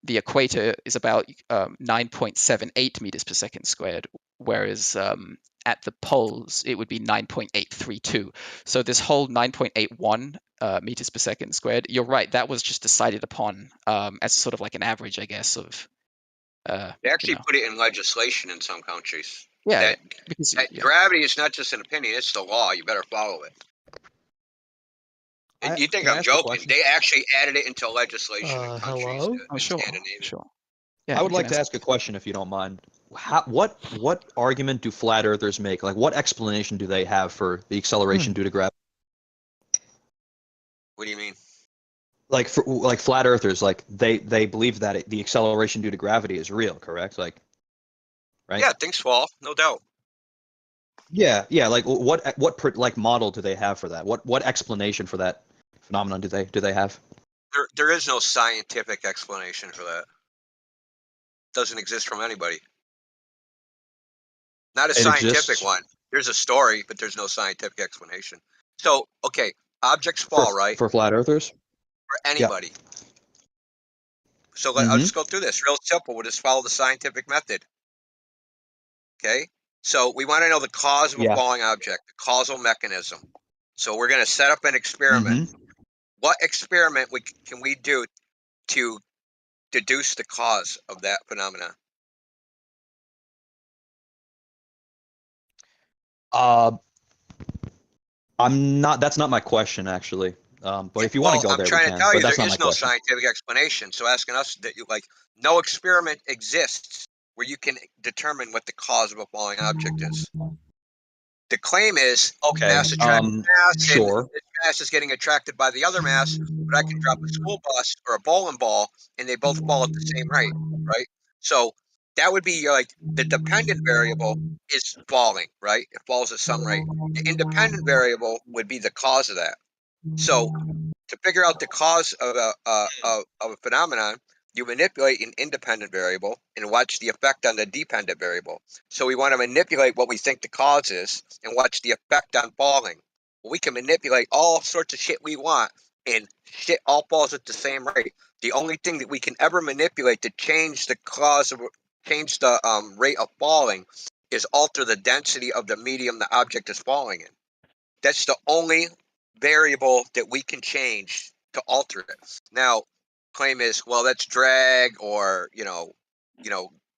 L: the equator is about 9.78 meters per second squared, whereas at the poles it would be 9.832. So this whole 9.81 meters per second squared, you're right, that was just decided upon as sort of like an average, I guess, of
K: They actually put it in legislation in some countries.
L: Yeah,
K: that gravity is not just an opinion; it's the law. You better follow it. And you think
G: can I
K: I'm
G: ask a
K: joking?
G: question?
K: They actually added it into legislation in countries in Scandinavia.
L: Sure.
G: I would like to ask a question, if you don't mind. What argument do flat earthers make? Like, what explanation do they have for the acceleration due to gravity?
K: What do you mean?
G: Like, like flat earthers, like they believe that the acceleration due to gravity is real, correct? Like, right?
K: Yeah, things fall, no doubt.
G: Yeah. Like, what like model do they have for that? What explanation for that phenomenon do they have?
K: There is no scientific explanation for that. Doesn't exist from anybody. Not a
G: It
K: scientific
G: exists
K: one. There's a story, but there's no scientific explanation. So, okay, objects fall, right?
G: for flat earthers.
K: For anybody. So I'll just go through this. Real simple. We'll just follow the scientific method. Okay? So we want to know the cause of a falling object, the causal mechanism. So we're going to set up an experiment. What experiment can we do to deduce the cause of that phenomenon?
G: I'm not. That's not my question, actually. But if you want to go
K: I'm
G: there, we
K: trying to
G: can.
K: tell
G: But
K: you
G: that's
K: there
G: not my
K: is no
G: question.
K: scientific explanation. So asking us that no experiment exists where you can determine what the cause of a falling object is. The claim is mass attracts mass, and this mass is getting attracted by the other mass, but I can drop a school bus or a bowling ball and they both fall at the same rate, right? So that would be like the dependent variable is falling, right? It falls at some rate. The independent variable would be the cause of that. So to figure out the cause of a phenomenon, you manipulate an independent variable and watch the effect on the dependent variable. So we want to manipulate what we think the cause is and watch the effect on falling. Well, we can manipulate all sorts of shit we want, and shit all falls at the same rate. The only thing that we can ever manipulate to change the rate of falling is alter the density of the medium the object is falling in. That's the only variable that we can change to alter it. Now, claim is, well, that's drag, or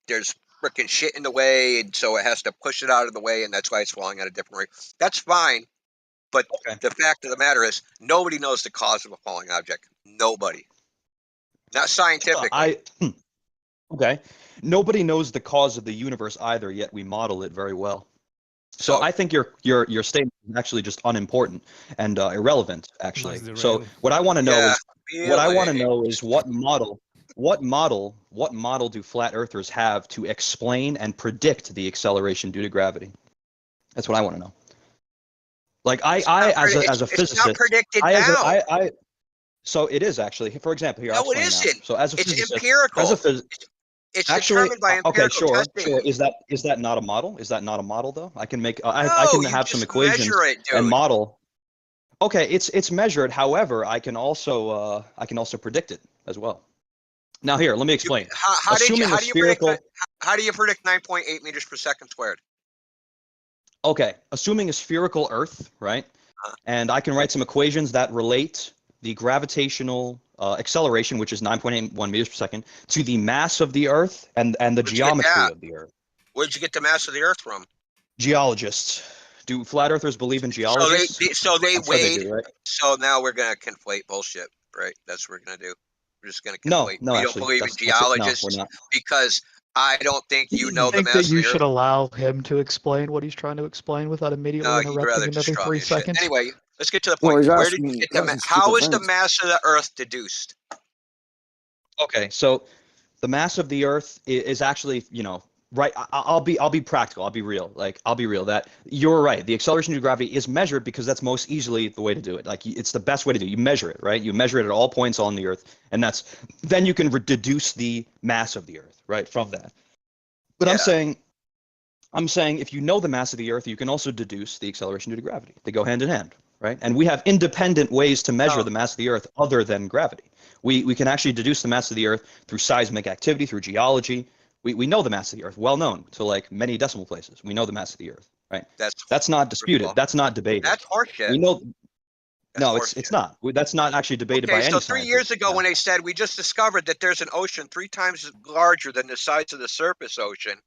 K: there's freaking shit in the way, and so it has to push it out of the way, and that's why it's falling at a different rate. That's fine, but the fact of the matter is, nobody knows the cause of a falling object. Nobody. Not scientifically.
G: Okay. Nobody knows the cause of the universe either, yet we model it very well. So I think your statement is actually just unimportant and irrelevant, actually. So what I want to know is what model do flat earthers have to explain and predict the acceleration due to gravity? That's what I want to know. Like as a physicist,
K: it's not predicted now.
G: So it is actually. For example, here I'll explain
K: it isn't.
G: now. So as a
K: it's
G: physicist,
K: empirical. It's determined by empirical testing.
G: Sure. Is that not a model? Is that not a model though? I can make I can
K: you
G: have some
K: just
G: equations
K: measure it, dude.
G: and model. Okay, it's measured. However, I can also predict it as well. Now here, let me explain.
K: How do you predict 9.8 meters per second squared?
G: Okay, assuming a spherical Earth, right? And I can write some equations that relate the gravitational acceleration, which is 9.81 meters per second, to the mass of the Earth and the geometry of the Earth.
K: Where'd you get the mass of the Earth from?
G: Geologists. Do flat earthers believe in geologists?
K: So they weighed.
G: They do, right?
K: So now we're gonna conflate bullshit, right? That's what we're gonna do. We're just gonna conflate.
G: No,
K: we
G: actually,
K: don't believe in geologists
G: we're not.
K: because I don't think you know the
M: I think
K: mass
M: that
K: of
M: you
K: the Earth.
M: should allow him to explain what he's trying to explain without immediately
K: No, you'd rather
M: interrupting him
K: just
M: every
K: straw
M: 3
K: man shit.
M: seconds.
K: Anyway, let's get to the
S: No,
K: point.
S: he's
K: Where did
S: asking.
K: you get
S: That's a
K: how
S: stupid
K: is the
S: thing.
K: mass of the Earth deduced?
G: Okay, so the mass of the Earth is actually, right. I'll be practical. I'll be real. That you're right. The acceleration due to gravity is measured because that's most easily the way to do it. Like it's the best way to do it. You measure it, right? You measure it at all points on the Earth, and then you can deduce the mass of the Earth, right, from that. But I'm saying if you know the mass of the Earth, you can also deduce the acceleration due to gravity. They go hand in hand, right? And we have independent ways to measure the mass of the Earth other than gravity. We can actually deduce the mass of the Earth through seismic activity, through geology. We know the mass of the Earth, well known to like many decimal places. We know the mass of the Earth, right? That's not disputed. That's not debated.
K: That's horseshit.
G: We know. No, it's not. That's not actually debated by
K: Okay,
G: any
K: so
G: scientist.
K: 3 years ago when they said we just discovered that there's an ocean 3 times larger than the size of the surface ocean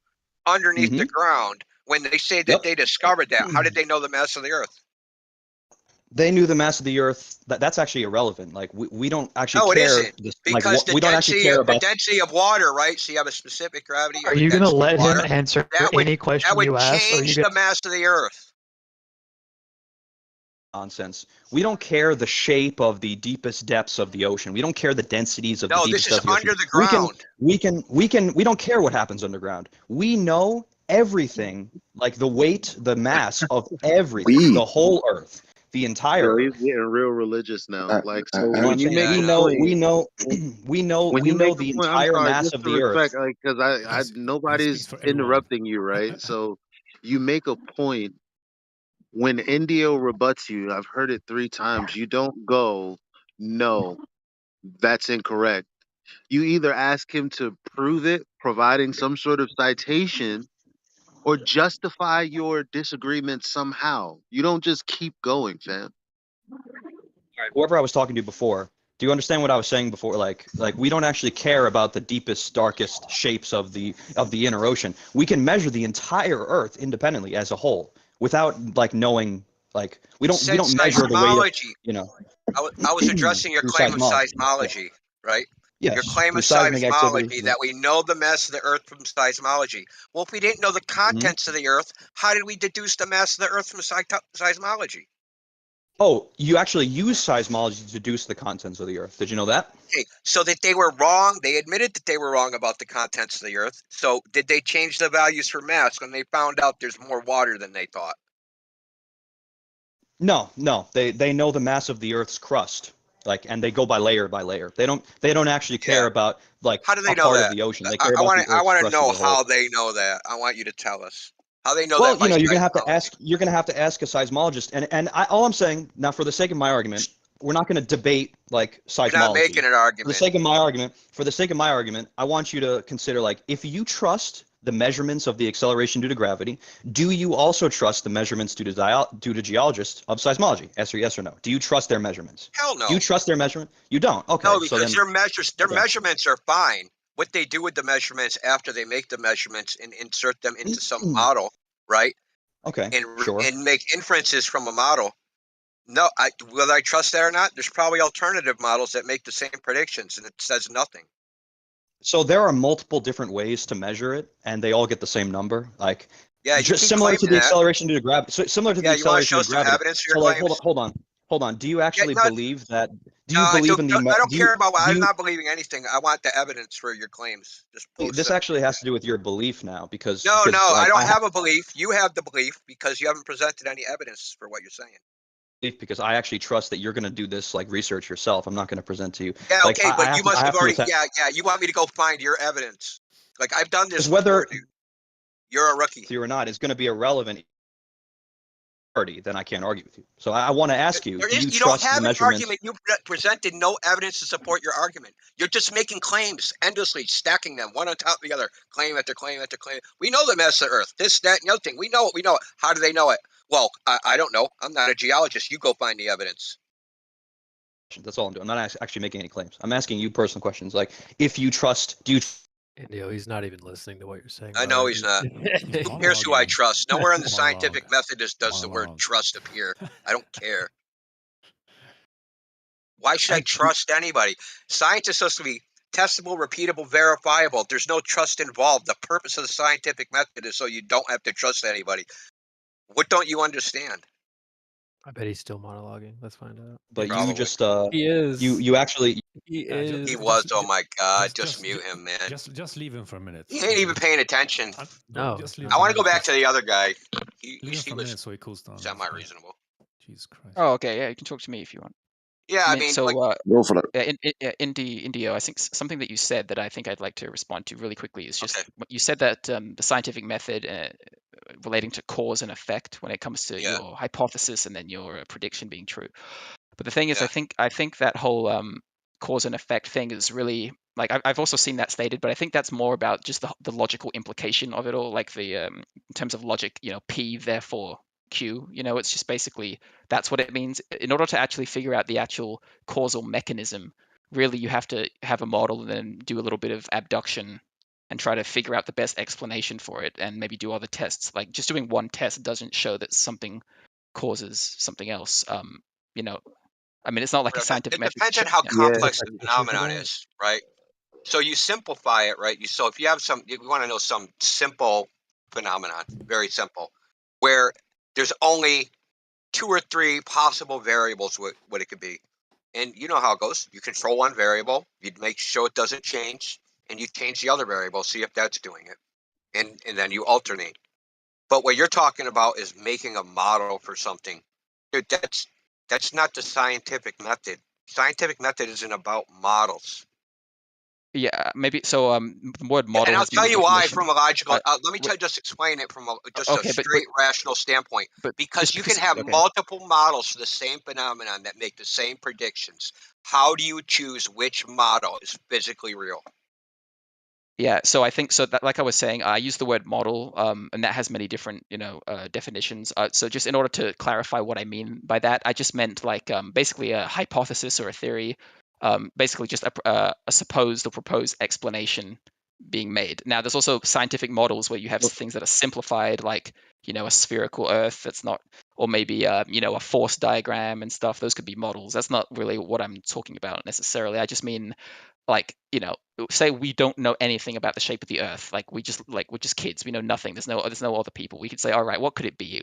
K: underneath the ground, when they say that they discovered that, how did they know the mass of the Earth?
G: They knew the mass of the Earth. That's actually irrelevant. Like we don't actually
K: No, it
G: care.
K: isn't. Because
G: We don't actually care
K: the
G: about
K: density of water, right? So you have a specific gravity.
M: Are you going to let him
K: water,
M: answer
K: that would,
M: any question
K: that would
M: you ask? Or are you
K: change
M: gonna...
K: the mass of the Earth.
G: nonsense. We don't care the shape of the deepest depths of the ocean. We don't care the densities of the deepest depths of the ocean.
K: Under the ground.
G: We don't care what happens underground. We know everything, like the weight, the mass of everything, the whole Earth, the entire
C: Yo, he's
G: Earth.
C: getting real religious now. Like, so
G: You know
C: when you make a point,
G: we know the
C: I'm
G: entire
C: sorry,
G: mass
C: just
G: of
C: to
G: the
C: respect,
G: Earth.
C: like, because nobody's interrupting you, right? So you make a point. When Indio rebuts you, I've heard it 3 times. You don't go, no, that's incorrect. You either ask him to prove it, providing some sort of citation, or justify your disagreement somehow. You don't just keep going, fam.
G: Whoever I was talking to before, do you understand what I was saying before? Like we don't actually care about the deepest, darkest shapes of the inner ocean. We can measure the entire Earth independently as a whole without like knowing. Like we don't measure the weight of,
K: I was addressing your
G: through
K: claim of
G: seismology.
K: seismology, right?
G: Yes,
K: Your claim
G: through
K: of
G: seismic activity.
K: seismology, that we know the mass of the Earth from seismology. Well, if we didn't know the contents of the Earth, how did we deduce the mass of the Earth from seismology?
G: Oh, you actually use seismology to deduce the contents of the Earth. Did you know that?
K: Okay, so that they were wrong. They admitted that they were wrong about the contents of the Earth. So did they change the values for mass when they found out there's more water than they thought?
G: No. They know the mass of the Earth's crust. And they go by layer by layer. They don't actually care about
K: How do they
G: a
K: know
G: part
K: that?
G: of the ocean. They care
K: I
G: about
K: want
G: the Earth's crust
K: to know
G: as a whole.
K: how they know that. I want you to tell us how they know
G: Well,
K: that. By
G: you're gonna have to ask. You're gonna have to ask a seismologist. All I'm saying now, for the sake of my argument, we're not gonna debate seismology.
K: You're not making an argument.
G: For the sake of my argument, I want you to consider if you trust the measurements of the acceleration due to gravity, do you also trust the measurements due to geologists of seismology? Yes or no? Do you trust their measurements?
K: Hell no.
G: Do you trust their measurement? You don't. Okay.
K: No, because their measurements are fine. What they do with the measurements after they make the measurements and insert them into some model, right?
G: Okay.
K: And make inferences from a model. No, whether I trust that or not, there's probably alternative models that make the same predictions, and it says nothing.
G: So there are multiple different ways to measure it, and they all get the same number.
K: Just
G: similar to the acceleration due to gravity. So similar to the acceleration due to gravity.
K: Evidence for your claims?
G: Hold on. Do you actually believe that?
K: I don't care about. I'm not believing anything. I want the evidence for your claims.
G: This actually has to do with your belief now, because
K: no, I don't have a belief. You have the belief because you haven't presented any evidence for what you're saying.
G: Because I actually trust that you're going to do this research yourself. I'm not going to present to you.
K: Yeah, okay, but you must have already. Yeah. You want me to go find your evidence? I've done this before, dude. You're a rookie.
G: If you're not, it's going to be irrelevant. Then I can't argue with you. So I want to ask you: do you trust the measurements?
K: Argument. You presented no evidence to support your argument. You're just making claims endlessly, stacking them one on top of the other, claim after claim after claim. We know the mass of the Earth. This, that, and the other thing. We know it. How do they know it? Well, I don't know. I'm not a geologist. You go find the evidence.
G: That's all I'm doing. I'm not actually making any claims. I'm asking you personal questions. If you trust, do you?
J: Indio, he's not even listening to what you're saying.
K: I know he's not. Who cares who I trust? Nowhere in the scientific method does the word trust appear. I don't care. Why should I trust anybody? Science is supposed to be testable, repeatable, verifiable. There's no trust involved. The purpose of the scientific method is so you don't have to trust anybody. What don't you understand?
J: I bet he's still monologuing. Let's find out.
G: But
K: Probably.
G: you just
J: he is.
G: You actually
W: He
Q: Just,
K: He
W: is.
K: was. Oh my God!
Q: just,
K: Just
Q: just,
K: mute him, man.
Q: just leave him for a minute.
K: He ain't even paying attention.
Q: No,
W: No,
Q: just leave
K: I
Q: him for a
K: want to go
Q: minute.
K: back to the other guy. He
Q: Leave him for a
K: was
Q: minute so he cools down.
K: semi-reasonable.
Q: Jesus Christ.
L: Oh, okay. Yeah, you can talk to me if you want.
K: Yeah, I mean,
L: so
K: like,
S: Go for it.
L: Indio, I think something that you said that I think I'd like to respond to really quickly is just
K: okay,
L: what you said that the scientific method relating to cause and effect when it comes to
K: yeah,
L: your hypothesis and then your prediction being true. But the thing is,
K: yeah.
L: I think that whole cause and effect thing is really like I've also seen that stated, but I think that's more about just the logical implication of it all, like the in terms of logic, P therefore Q. It's just basically that's what it means. In order to actually figure out the actual causal mechanism, really you have to have a model and then do a little bit of abduction and try to figure out the best explanation for it and maybe do other tests. Like just doing one test doesn't show that something causes something else. You know, I mean, it's not like a scientific
K: It
L: method.
K: depends on how
L: Yeah.
K: complex the phenomenon is, right? So you simplify it, right? So if you have you want to know some simple phenomenon, very simple, where there's only 2 or 3 possible variables what it could be. And you know how it goes. You control one variable, you make sure it doesn't change, and you change the other variable, see if that's doing it. And then you alternate. But what you're talking about is making a model for something. Dude, that's not the scientific method. Scientific method isn't about models.
L: Yeah, maybe so. The word
K: Yeah, and
L: model
K: I'll
L: has to do
K: tell
L: with
K: you why
L: definition.
K: from a logical. Let me
L: R-
K: just explain it from just a
L: okay,
K: straight rational standpoint.
L: but
K: Because
L: just
K: you can
L: because
K: have
L: okay,
K: multiple models for the same phenomenon that make the same predictions. How do you choose which model is physically real?
L: yeah. So I think so that like I was saying, I use the word model, and that has many different definitions. So just in order to clarify what I mean by that, I just meant like basically a hypothesis or a theory, basically just a supposed or proposed explanation being made. Now, there's also scientific models where you have things that are simplified, like a spherical Earth that's not, or maybe a force diagram and stuff. Those could be models. That's not really what I'm talking about necessarily. I just mean like say we don't know anything about the shape of the Earth. Like we're just kids. We know nothing. There's no other people. We could say, all right, what could it be?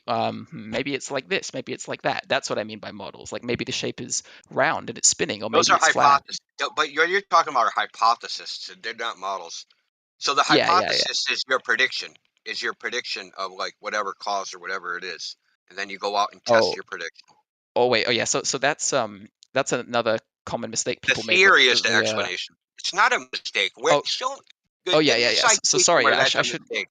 L: Maybe it's like this. Maybe it's like that. That's what I mean by models. Like maybe the shape is round and it's spinning, or
K: Those
L: maybe
K: are
L: it's flat.
K: hypotheses, but you're talking about hypotheses. They're not models. So the
L: Yeah, yeah, yeah.
K: hypothesis is your prediction. Is your prediction of like whatever cause or whatever it is, and then you go out and test
L: Oh,
K: your prediction.
L: oh wait. Oh yeah. So that's another common mistake
K: The
L: people make.
K: theory is the explanation. It's not a mistake.
L: Oh,
K: Show,
L: oh yeah,
K: give me
L: yeah,
K: a
L: yeah. So
K: citation
L: sorry.
K: where
L: I
K: that's a
L: should.
K: mistake.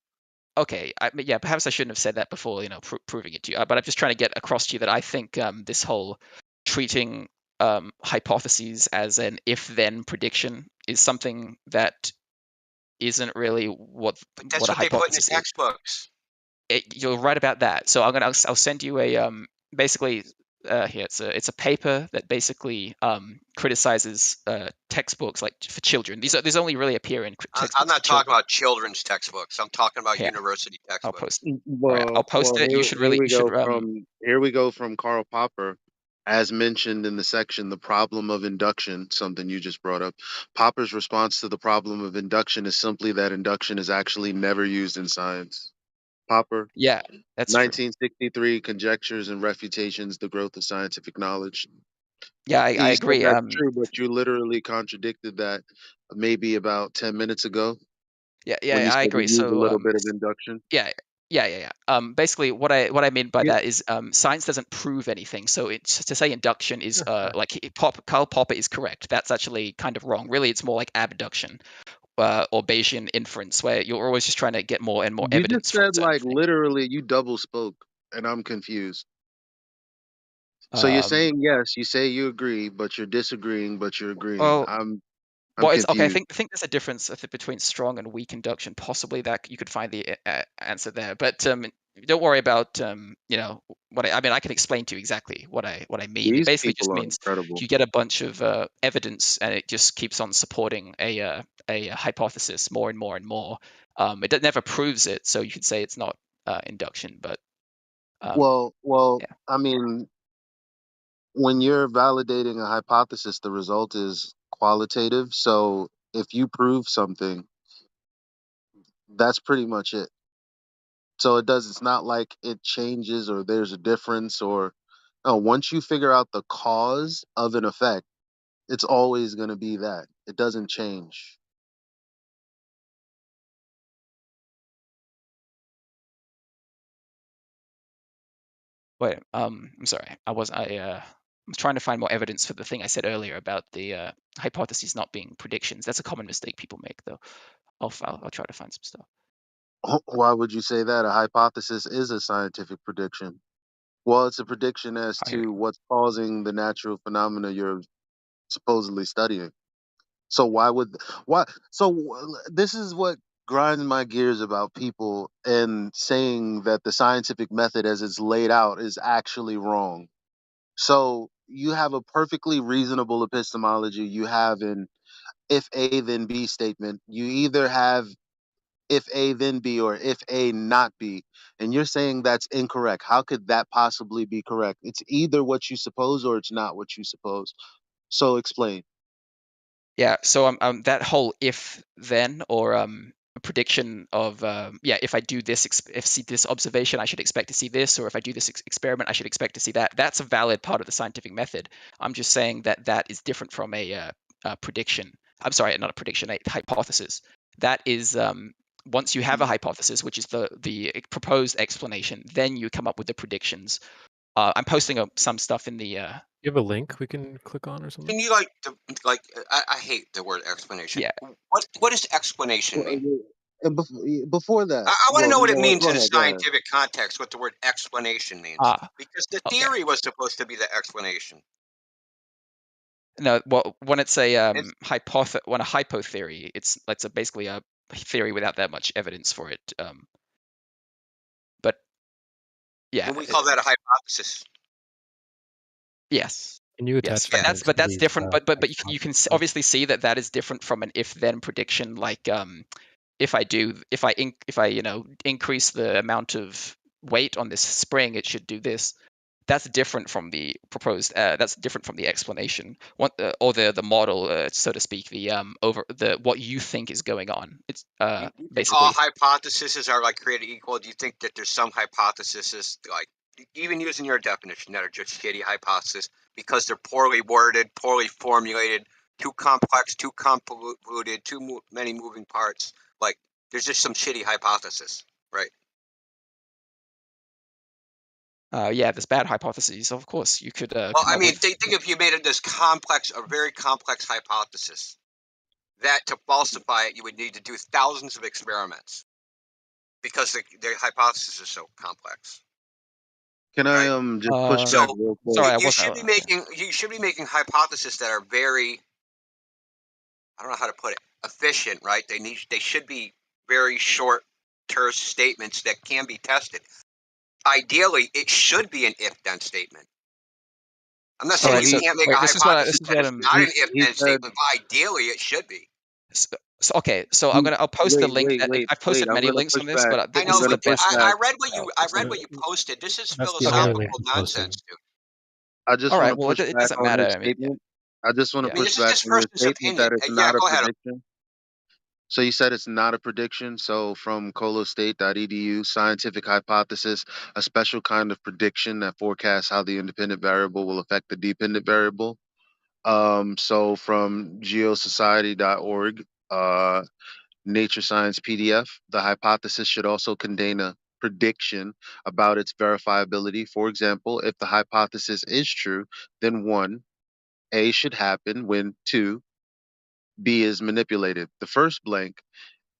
L: Okay. Yeah. Perhaps I shouldn't have said that before. Proving it to you. But I'm just trying to get across to you that I think this whole treating hypotheses as an if-then prediction is something that isn't really
K: But
L: what
K: that's
L: a
K: what they put in the
L: hypothesis is.
K: textbooks.
L: You're right about that. So I'll send you a basically here it's a paper that basically criticizes textbooks like for children. These only really appear in
K: I'm
L: textbooks for
K: not talking
L: children.
K: about children's textbooks. I'm talking about
L: Here,
K: university
L: I'll post.
K: textbooks.
L: All right, I'll post it. You should
C: Here
L: really
C: we
L: you should
C: go from Karl Popper, as mentioned in the section, the problem of induction, something you just brought up. Popper's response to the problem of induction is simply that induction is actually never used in science. Popper,
L: yeah, that's true.
C: 1963, Conjectures and Refutations: The Growth of Scientific Knowledge.
L: Yeah, I
C: You said
L: agree.
C: that's true, but you literally contradicted that maybe about 10 minutes ago when you
L: I
C: said we
L: agree.
C: use a
L: So
C: little bit of induction.
L: yeah, yeah. Basically, what I mean by
C: Yeah.
L: that is science doesn't prove anything. So it's to say induction is Karl Popper is correct. That's actually kind of wrong. Really, it's more like abduction or Bayesian inference, where you're always just trying to get more and more
C: You just
L: evidence for a
C: said,
L: certain
C: like,
L: thing.
C: literally, you double spoke, and I'm confused. So you're
L: Um,
C: saying yes, you say you agree, but you're disagreeing, but you're agreeing.
L: well,
C: I'm
L: it's okay. I
C: confused.
L: think there's a difference between strong and weak induction. Possibly that you could find the answer there, but don't worry about what I mean. I can explain to you exactly what I mean. It
C: These
L: basically just
C: people are
L: means
C: incredible.
L: you get a bunch of evidence, and it just keeps on supporting a hypothesis more and more and more. Never proves it, so you could say it's not induction, but
C: Well,
L: yeah.
C: I mean, when you're validating a hypothesis, the result is qualitative. So if you prove something, that's pretty much it. So it's not like it changes or there's a difference or no, once you figure out the cause of an effect, It's always going to be that. It doesn't change.
L: Wait, I'm sorry. I was trying to find more evidence for the thing I said earlier about the hypotheses not being predictions. That's a common mistake people make, though. I'll try to find some stuff.
C: Why would you say that? A hypothesis is a scientific prediction. Well, it's a prediction as to what's causing the natural phenomena you're supposedly studying. So this is what grinds my gears about people and saying that the scientific method as it's laid out is actually wrong. So you have a perfectly reasonable epistemology. You have an if A then B statement. You either have if A then B or if A not B. And you're saying that's incorrect. How could that possibly be correct? It's either what you suppose or it's not what you suppose. So explain.
L: Yeah, so that whole if then or prediction of if I do this see this observation I should expect to see this, or if I do this experiment I should expect to see that. That's a valid part of the scientific method. I'm just saying that is different from a prediction. I'm sorry, not a prediction, a hypothesis. That is once you have a hypothesis, which is the proposed explanation, then you come up with the predictions. I'm posting some stuff in the
J: You have a link we can click on or something?
K: Can you I hate the word explanation.
L: Yeah.
K: What does explanation mean?
C: And before that,
K: I want to know what it means
C: go
K: in a
C: ahead, go ahead.
K: scientific context, what the word explanation means. Because the
L: okay.
K: theory was supposed to be the explanation.
L: No, well, when it's a when a hypo theory, it's basically a theory without that much evidence for it. But yeah,
K: And we call that a hypothesis.
L: Yes.
J: Can you attach
L: Yes, but that's different. But you can
J: hypotheses?
L: obviously see that is different from an if then prediction. Like if I increase the amount of weight on this spring, it should do this. That's different from the proposed. That's different from the explanation, or the model, so to speak. The what you think is going on. It's
K: You think
L: basically
K: all hypotheses are like created equal? Do you think that there's some hypotheses, like even using your definition, that are just shitty hypotheses because they're poorly worded, poorly formulated, too complex, too convoluted, many moving parts? Like there's just some shitty hypothesis, right?
L: there's bad hypotheses. Of course, you could
K: Well,
L: come
K: I
L: up
K: mean,
L: with.
K: think if you made it this complex, a very complex hypothesis, that to falsify it, you would need to do thousands of experiments because the hypothesis is so complex.
C: Can I just push back
K: So
C: real quick?
L: Sorry, I
K: you
L: wasn't.
K: should be making hypotheses that are very, I don't know how to put it, efficient, right? They should be very short, terse statements that can be tested. Ideally, it should be an if-then statement. I'm not saying you can't make a hypothesis that is not an if-then statement, but ideally it should be.
L: Okay, so I'll post the link. I've posted
C: I'm
L: many
C: gonna
L: links
C: push
L: on this,
C: back.
L: but
K: I know, but
L: this
K: I
L: one.
K: read what you posted. This is
J: That's the only link
K: philosophical
J: you posted.
K: nonsense, dude.
C: I just
L: All
C: want
L: right.
C: to
L: Well,
C: push
L: it
C: back
L: doesn't
C: on
L: matter.
C: your
L: I mean,
C: statement. I just want to
K: I mean,
C: push
K: this is
C: back
K: just
C: on your
K: person's
C: statement
K: opinion.
C: that it's
K: Yeah,
C: not a
K: go ahead.
C: prediction. So you said it's not a prediction. So from colostate.edu, scientific hypothesis, a special kind of prediction that forecasts how the independent variable will affect the dependent variable. So from geosociety.org, Nature Science PDF, the hypothesis should also contain a prediction about its verifiability. For example, if the hypothesis is true, then one, A should happen when two, B is manipulated. The first blank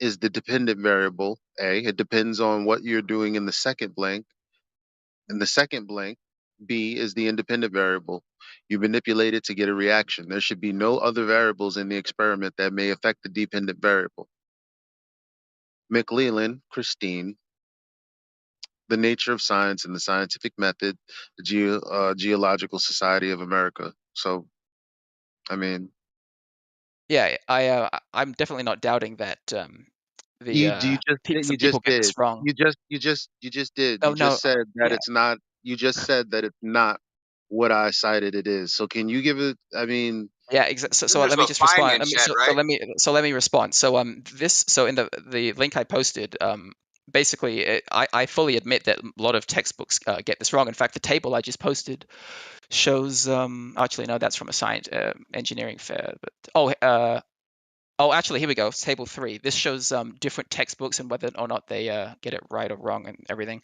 C: is the dependent variable, A. It depends on what you're doing in the second blank. And the second blank, B, is the independent variable. You manipulate it to get a reaction. There should be no other variables in the experiment that may affect the dependent variable. McLeland, Christine, The Nature of Science and the Scientific Method, the Geological Society of America. So, I mean,
L: yeah, I'm definitely not doubting that
C: you
L: some
C: you
L: people
C: just
L: get
C: did
L: this wrong.
C: you just did
L: Oh
C: you
L: no,
C: just said that
L: yeah,
C: it's not you just said that it's not what I cited it is. So can you give it? I mean,
L: yeah, exactly. So
K: Here's
L: let me
K: what
L: just respond.
K: Feynman said, right?
L: Let me respond. So in the link I posted, basically, I fully admit that a lot of textbooks get this wrong. In fact, the table I just posted shows. Actually, no, that's from a science engineering fair. But actually, here we go. Table 3. This shows different textbooks and whether or not they get it right or wrong and everything.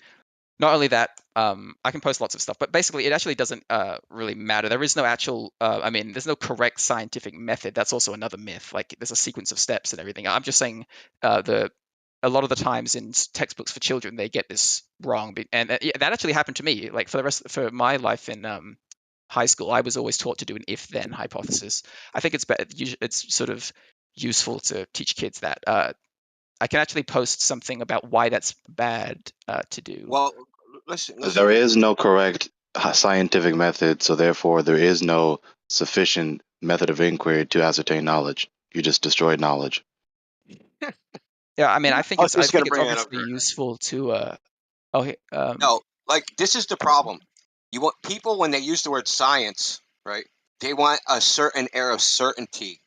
L: Not only that, I can post lots of stuff, but basically it actually doesn't really matter. There is no actual, there's no correct scientific method. That's also another myth. Like there's a sequence of steps and everything. I'm just saying a lot of the times in textbooks for children, they get this wrong. And that actually happened to me. Like for my life in high school, I was always taught to do an if-then hypothesis. I think it's sort of useful to teach kids that. I can actually post something about why that's bad to do.
K: Well, listen.
C: There is no correct scientific method, so therefore there is no sufficient method of inquiry to ascertain knowledge. You just destroyed knowledge.
L: Yeah, I think it's
K: obviously
L: useful to
K: no, like this is the problem. You want people when they use the word science, right? They want a certain air of certainty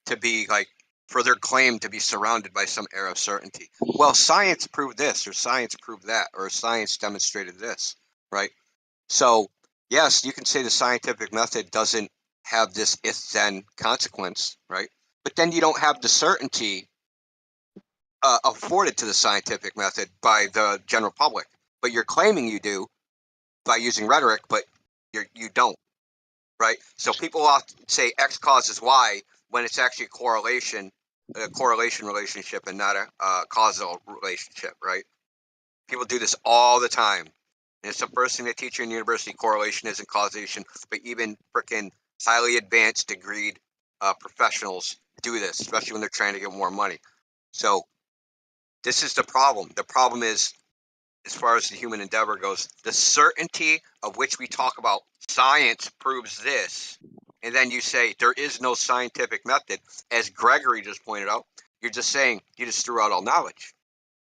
K: to be like for their claim to be surrounded by some air of certainty. Well, science proved this, or science proved that, or science demonstrated this, right? So yes, you can say the scientific method doesn't have this if-then consequence, right? But then you don't have the certainty afforded to the scientific method by the general public. But you're claiming you do by using rhetoric, but you don't, right? So people often say X causes Y when it's actually a correlation relationship and not a causal relationship, right? People do this all the time. And it's the first thing they teach you in university. Correlation isn't causation, but even freaking highly advanced degreed professionals do this, especially when they're trying to get more money. So this is the problem. The problem is, as far as the human endeavor goes, the certainty of which we talk about, science proves this, and then you say there is no scientific method, as Gregory just pointed out, you're just saying you just threw out all knowledge.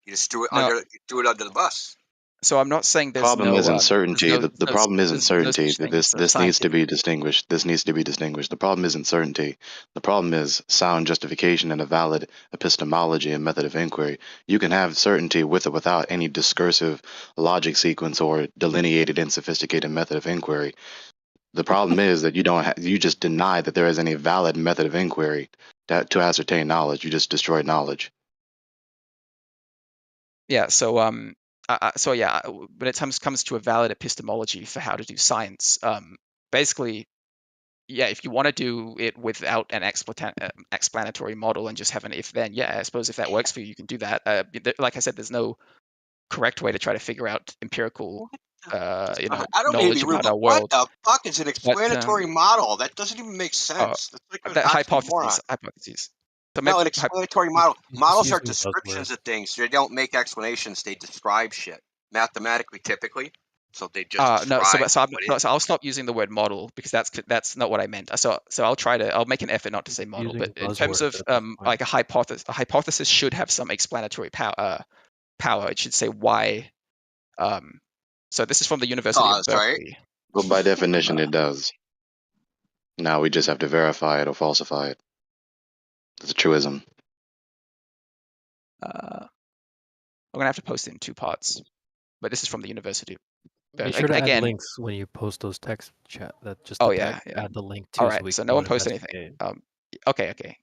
K: You just threw it under the bus.
L: So I'm not saying there's
C: Problem
L: no
C: isn't certainty.
L: there's no,
C: The problem isn't
L: there's no
C: certainty.
L: such thing
C: This
L: as
C: this needs to
L: scientific.
C: be distinguished. This needs to be distinguished. The problem isn't certainty. The problem is sound justification and a valid epistemology and method of inquiry. You can have certainty with or without any discursive logic sequence or delineated and sophisticated method of inquiry. The problem is that you just deny that there is any valid method of inquiry to ascertain knowledge. You just destroyed knowledge.
L: Yeah. So when it comes to a valid epistemology for how to do science, basically, yeah, if you want to do it without an explanatory model and just have an if-then, yeah, I suppose if that works for you, you can do that. Like I said, there's no correct way to try to figure out empirical,
K: I don't mean to
L: knowledge
K: be rude,
L: about
K: but
L: our
K: what
L: world.
K: the fuck is an explanatory model? That doesn't even make sense. That's like an
L: The
K: oxymoron.
L: hypotheses. So
K: No, an explanatory model.
J: He's just
K: Models are
J: using
K: descriptions
J: buzzwords.
K: of things. They don't make explanations. They describe shit mathematically, typically. So they just
L: No,
K: describe
L: so
K: what is.
L: I'll stop using the word model because that's not what I meant. So I'll make an effort not to say model.
J: Using
L: But in terms
J: buzzwords
L: of
J: at this point.
L: like a hypothesis should have some explanatory power. It should say why. So this is from the University of
K: Cause, right?
L: Berkeley.
C: Well, by definition, it does. Now we just have to verify it or falsify it. It's a truism.
L: I'm gonna have to post it in 2 parts, but this is from the University.
J: Be sure to add
L: Again,
J: links when you post those text chat. That just
L: oh
J: the
L: yeah,
J: text.
L: yeah.
J: Add the link
L: All
J: too, so
L: right,
J: we
L: so
J: can
L: no
J: go
L: one
J: and
L: post anything.
J: investigate.
L: Okay.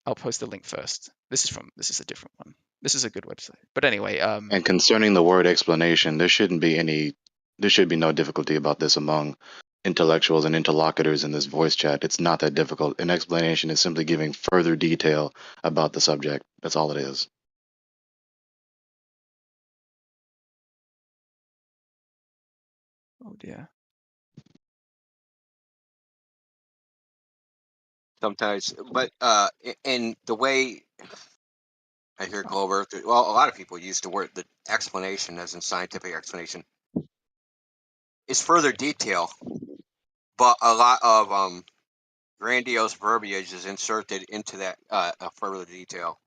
L: I'll post the link first. This is a different one. This is a good website. But anyway,
C: And concerning the word explanation, there should be no difficulty about this among intellectuals and interlocutors in this voice chat. It's not that difficult. An explanation is simply giving further detail about the subject. That's all it is.
L: oh dear.
K: Sometimes, but in the way I hear Glover, well, a lot of people use the explanation as in scientific explanation is further detail, but a lot of grandiose verbiage is inserted into that further detail.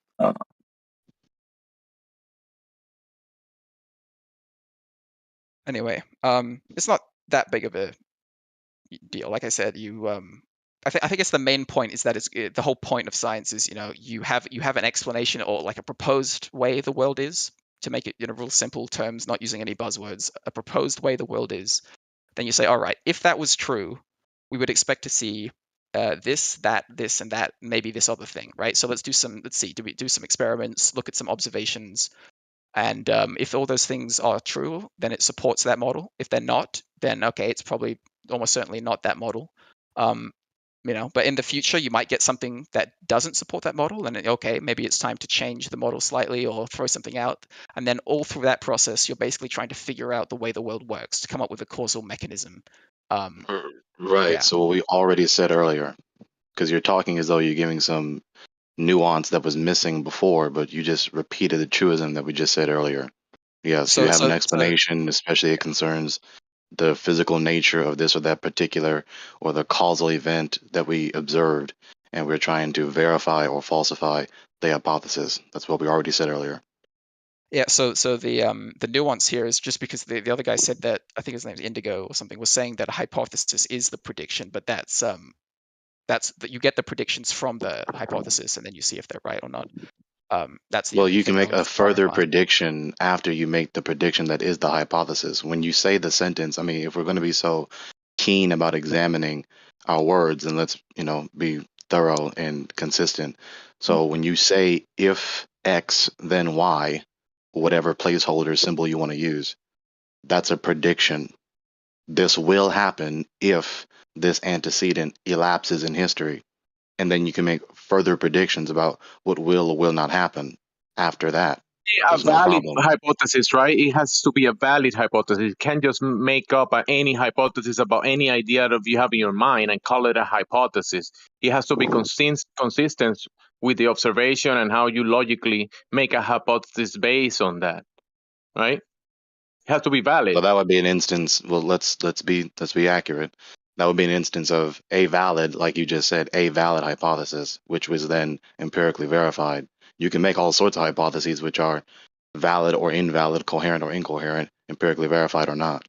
L: Anyway, it's not that big of a deal. Like I said, I think it's the main point is that the whole point of science is, you have an explanation or like a proposed way the world is, to make it real simple terms, not using any buzzwords, a proposed way the world is. Then you say, all right, if that was true, we would expect to see this, that, this, and that, maybe this other thing, right? So let's do some experiments, look at some observations, and if all those things are true, then it supports that model. If they're not, then okay, it's probably almost certainly not that model. But in the future, you might get something that doesn't support that model, and okay, maybe it's time to change the model slightly or throw something out. And then all through that process, you're basically trying to figure out the way the world works to come up with a causal mechanism.
F: Right.
L: Yeah.
F: So what we already said earlier, because you're talking as though you're giving some nuance that was missing before, but you just repeated the truism that we just said earlier. Yes, you have an explanation, especially it concerns the physical nature of this or that particular or the causal event that we observed, and we're trying to verify or falsify the hypothesis. That's what we already said earlier.
L: Yeah, so the nuance here is just because the other guy said that, I think his name's Indigo or something, was saying that a hypothesis is the prediction, but that's that you get the predictions from the hypothesis and then you see if they're right or not. That's the
F: Well,
L: only
F: you
L: thing
F: can
L: I
F: make a
L: was
F: further
L: clarifying.
F: prediction after you make the prediction that is the hypothesis. When you say the sentence, I mean, if we're going to be so keen about examining our words, and let's, be thorough and consistent. So when you say if X, then Y, whatever placeholder symbol you want to use, that's a prediction. This will happen if this antecedent elapses in history. And then you can make further predictions about what will or will not happen after that.
D: A
F: There's no
D: valid
F: problem.
D: hypothesis, right? It has to be a valid hypothesis. You can't just make up any hypothesis about any idea that you have in your mind and call it a hypothesis. It has to be consistent with the observation and how you logically make a hypothesis based on that, right? It has to be valid.
F: So that would be an instance. Well, let's be accurate. That would be an instance of a valid, like you just said, a valid hypothesis, which was then empirically verified. You can make all sorts of hypotheses which are valid or invalid, coherent or incoherent, empirically verified or not.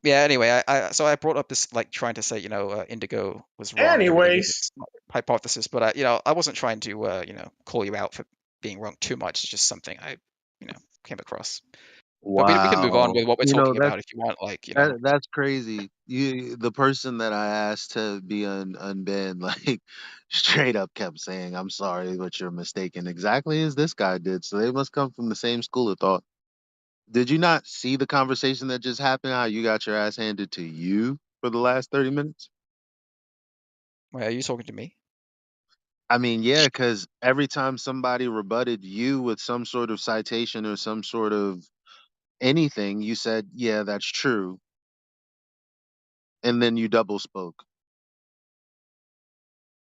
L: Yeah. Anyway, I brought up this, like, trying to say, Indigo was wrong. and everything with its hypothesis, but I wasn't trying to call you out for being wrong too much. It's just something I came across. But we can move on with what we're talking about if you want.
C: That's crazy. The person that I asked to be unbanned, like straight up kept saying, "I'm sorry, but you're mistaken." Exactly as this guy did. So they must come from the same school of thought. Did you not see the conversation that just happened? How you got your ass handed to you for the last 30 minutes?
L: Wait, are you talking to me?
C: I mean, yeah, because every time somebody rebutted you with some sort of citation or some sort of anything, you said, "Yeah, that's true," and then you double spoke.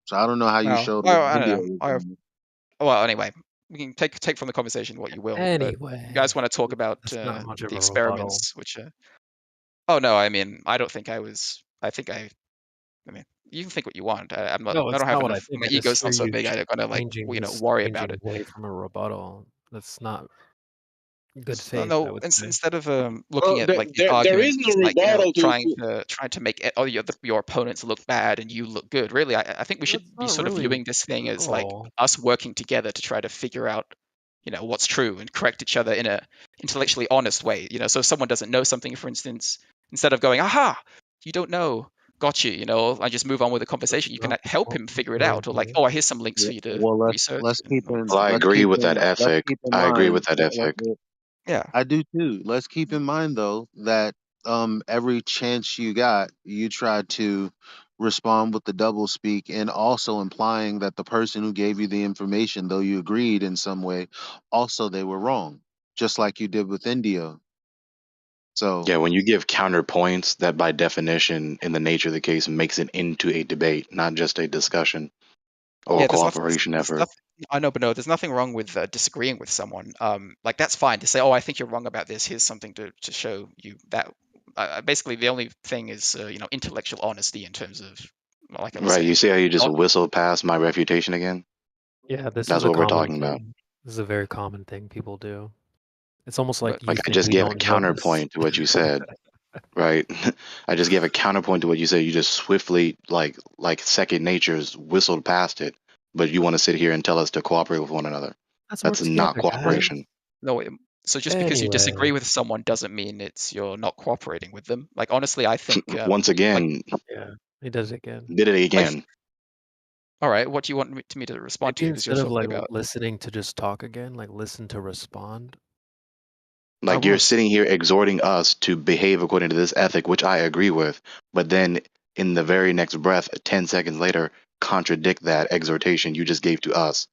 C: So I don't know how you
L: Well,
C: showed what
L: I
C: video
L: don't
C: was
L: know.
C: on.
L: Well, anyway, we can take from the conversation what you will. But you guys want to talk about
J: That's not much of
L: the
J: a rebuttal.
L: experiments, which oh no, I mean, I don't think I was. I mean, you can think what you want. I'm not.
J: No,
L: I
J: it's
L: don't have
J: not what I
L: enough.
J: think.
L: My
J: I just
L: ego's
J: hear
L: not so
J: you
L: big. I don't gotta
J: changing this,
L: worry about
J: changing
L: it.
J: away from a rebuttal. That's not good
L: No,
J: faith, I
L: no.
J: would say.
L: Instead of looking at like these
D: There is
L: arguments
D: no
L: as like
D: rebuttal
L: trying to make all your opponents look bad and you look good. Really, I think we should
J: That's
L: be
J: not
L: sort of
J: really
L: viewing this thing as like
J: rebuttal.
L: us working together to try to figure out what's true and correct each other in a intellectually honest way. So if someone doesn't know something, for instance, instead of going, aha, you don't know, got you, I just move on with the conversation. You can help him figure it out, or like, oh, here's some links for you to
C: Well,
L: research.
F: Well, I agree with that ethic. I agree with that ethic.
L: Yeah.
C: I do too. Let's keep in mind though that every chance you got, you tried to respond with the double speak and also implying that the person who gave you the information, though you agreed in some way, also they were wrong, just like you did with Indio. So
F: Yeah, when you give counterpoints, that by definition, in the nature of the case, makes it into a debate, not just a discussion or
L: Yeah,
F: cooperation effort.
L: I know, but no, there's nothing wrong with disagreeing with someone. Like that's fine to say, oh, I think you're wrong about this. Here's something to show you that. Basically, the only thing is, intellectual honesty in terms of, like I was
F: Right, you
L: saying.
F: see how you just
L: Not,
F: whistled past my refutation again?
J: Yeah, this
F: That's
J: is a
F: what we're
J: common
F: talking about.
J: thing. This is a very common thing people do. It's almost like
L: but
J: you
F: Like I
J: think
F: just
J: we
F: gave a
J: don't notice.
F: counterpoint to what you said. right? I just gave a counterpoint to what you said. You just swiftly, like second nature's whistled past it, but you want to sit here and tell us to cooperate with one another.
J: Let's work
F: That's not
J: together, guys.
F: cooperation.
L: No, so just because you disagree
J: Anyway,
L: with someone doesn't mean you're not cooperating with them. Like honestly, I think
F: Once
L: like
F: again,
J: yeah, he does it again.
F: did it
L: like
F: again.
L: all right, what do you want me to respond to?
J: Maybe
L: Because you're
J: instead of
L: talking
J: like
L: about
J: listening to just talk again, like listen to respond. I
F: Like
J: will.
F: you're sitting here exhorting us to behave according to this ethic, which I agree with, but then in the very next breath, 10 seconds later, contradict that exhortation you just gave to us.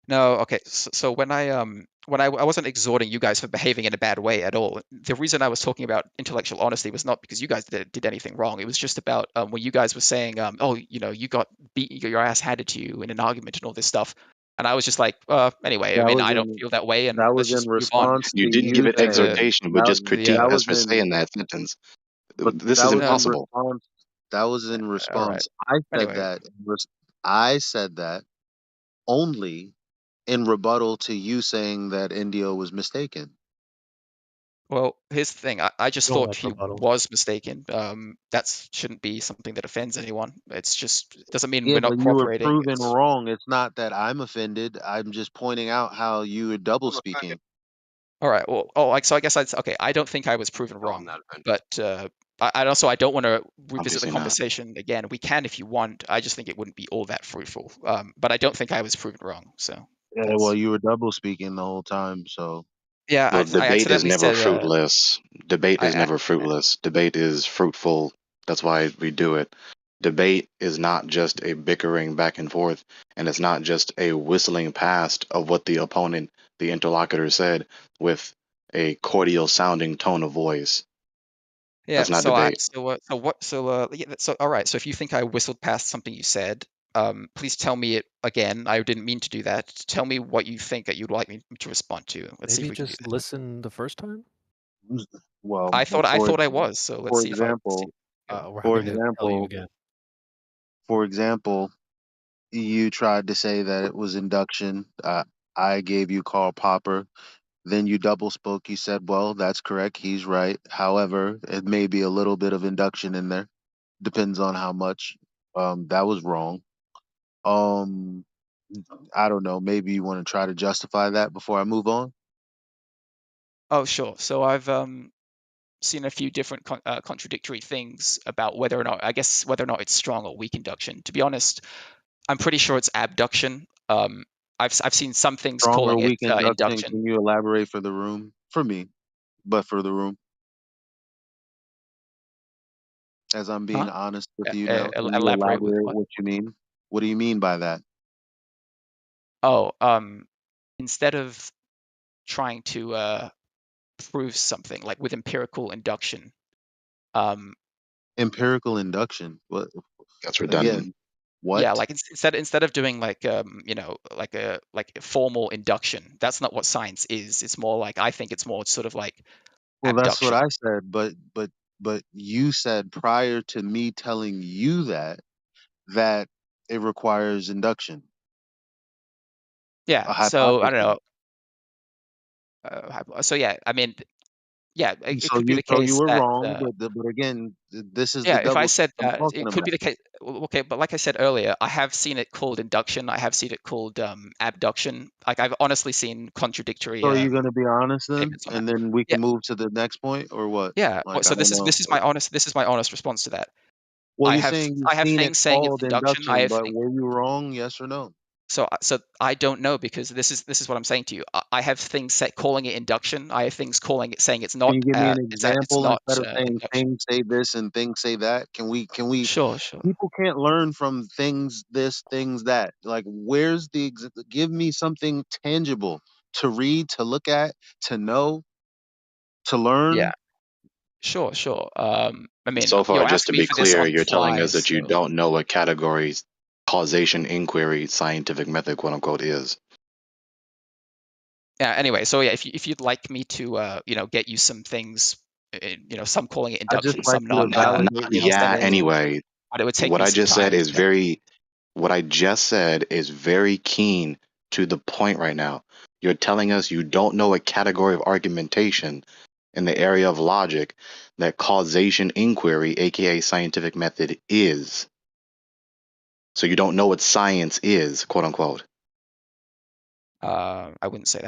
L: No, okay. So when I wasn't exhorting you guys for behaving in a bad way at all. The reason I was talking about intellectual honesty was not because you guys did anything wrong. It was just about when you guys were saying, oh, you got beat, you got your ass handed to you in an argument and all this stuff. And I was just like, anyway, I
C: That
L: mean,
C: was
L: I don't
C: in
L: feel that way, and
C: that was
L: let's
C: in
L: just move on.
C: response
F: You
C: to
F: didn't give
C: you
F: it
C: saying
F: exhortation, but
C: that
F: just
L: The
F: critique
C: that
F: us
C: was
F: for
C: in
F: saying that sentence.
C: but
F: This is
C: that was in
L: no,
F: impossible.
C: response. That was in
L: all right.
C: response. I said
L: Anyway,
C: that. I said that only in rebuttal to you saying that Indio was mistaken.
L: well, here's the thing. I just
J: Don't
L: thought
J: like
L: he
J: rebuttal.
L: was mistaken. That shouldn't be something that offends anyone. It's just it doesn't mean
C: Yeah,
L: we're not
C: but you were
L: cooperating.
C: proven
L: It's
C: wrong. It's not that I'm offended. I'm just pointing out how you were double speaking.
L: all right. Well, so I guess okay. I don't think I was proven
F: No, I'm
L: wrong,
F: not offended.
L: but I don't want to revisit the
F: Obviously not.
L: conversation again. We can if you want. I just think it wouldn't be all that fruitful. But I don't think I was proven wrong. So
C: Yeah, well,
L: that's
C: you were double speaking the whole time. So
L: yeah.
F: Well,
L: I
F: debate is
L: accidentally
F: never
L: said
F: fruitless. Debate is
L: I
F: never fruitless. Debate is fruitful. That's why we do it. Debate is not just a bickering back and forth, and it's not just a whistling past of what the opponent, the interlocutor said with a cordial sounding tone of voice.
L: yeah.
F: That's not debate.
L: So all right. So if you think I whistled past something you said, please tell me it again. I didn't mean to do that. Tell me what you think that you'd like me to respond to. Let's see if
J: Maybe
L: we can do
J: just
L: that.
J: listen the first time.
C: well,
L: I
C: for
L: thought I was. So let's
C: for
L: see if I see.
C: example,
L: Yeah.
J: We're
C: for
J: happy to tell you
C: example,
J: again.
C: for example, you tried to say that it was induction. I gave you Karl Popper. Then you double spoke. You said, "Well, that's correct. He's right. However, it may be a little bit of induction in there. Depends on how much." That was wrong. Um, I don't know. Maybe you want to try to justify that before I move on.
L: Oh, sure. So I've seen a few different contradictory things about whether or not it's strong or weak induction. To be honest, I'm pretty sure it's abduction. I've seen some things
C: Strong or
L: calling it
C: weak induction?
L: induction.
C: Can you elaborate for the room? For me, but for the room, as I'm being
L: Huh?
C: honest with you now, can you
L: Elaborate with
C: elaborate
L: what?
C: what you mean? What do you mean by that?
L: Oh, instead of trying to prove something like with empirical induction, um,
C: Empirical induction. What
F: That's redundant.
C: again? What?
L: yeah, like instead of doing like like a formal induction, that's not what science is. It's more like I think it's more sort of like
C: Well, that's what
L: abduction.
C: I said. But you said prior to me telling you that it requires induction,
L: Yeah.
C: a
L: So I don't
C: hypothesis.
L: know. So yeah, I mean, yeah, it
C: So
L: could be
C: you
L: the
C: so you
L: case
C: were
L: that
C: wrong, but again, this is the
L: yeah, if I
C: double speak
L: said
C: I'm
L: that,
C: talking
L: it could be
C: about.
L: the case. Okay, but like I said earlier, I have seen it called induction. I have seen it called abduction. Like I've honestly seen contradictory
C: So are you going to be honest then,
L: statements on that.
C: and then we
L: Yeah,
C: can move to the next point, or what?
L: yeah.
C: Like I
L: So
C: don't know.
L: this is my honest response to that.
C: Well, you're saying you've
L: I have
C: seen it
L: things saying it's
C: called
L: induction. I
C: induction,
L: have
C: but
L: things.
C: were you wrong? Yes or no?
L: So I don't know because this is what I'm saying to you. I have things calling it induction. I have things calling it saying it's
C: Can
L: not
C: you give me an
L: it's
C: example
L: not
C: instead of saying
L: induction.
C: things say this and things say that? Can we?
L: Sure.
C: People can't learn from things this, things that. Like, where's the? Give me something tangible to read, to look at, to know, to
L: Yeah.
C: learn.
L: Sure. I mean,
F: So far,
L: you're
F: just to
L: asking me
F: be
L: for this
F: clear,
L: on the
F: you're telling
L: fly,
F: us that you
L: so
F: don't know what categories causation inquiry scientific method, quote unquote, is.
L: yeah. Anyway, so yeah, if you'd like me to get you some things, some calling it
C: I just
L: induction,
C: like
L: some
C: you
L: not,
C: to validate what I'm
L: then
C: saying.
F: Anyway,
L: but it would take
F: what
L: me
F: I
L: some
F: just said
L: time.
F: is
L: Yeah.
F: what I just said is very keen to the point right now. You're telling us you don't know a category of argumentation, in the area of logic that causation inquiry, aka scientific method, is. So you don't know what science is, quote unquote.
L: I wouldn't say that.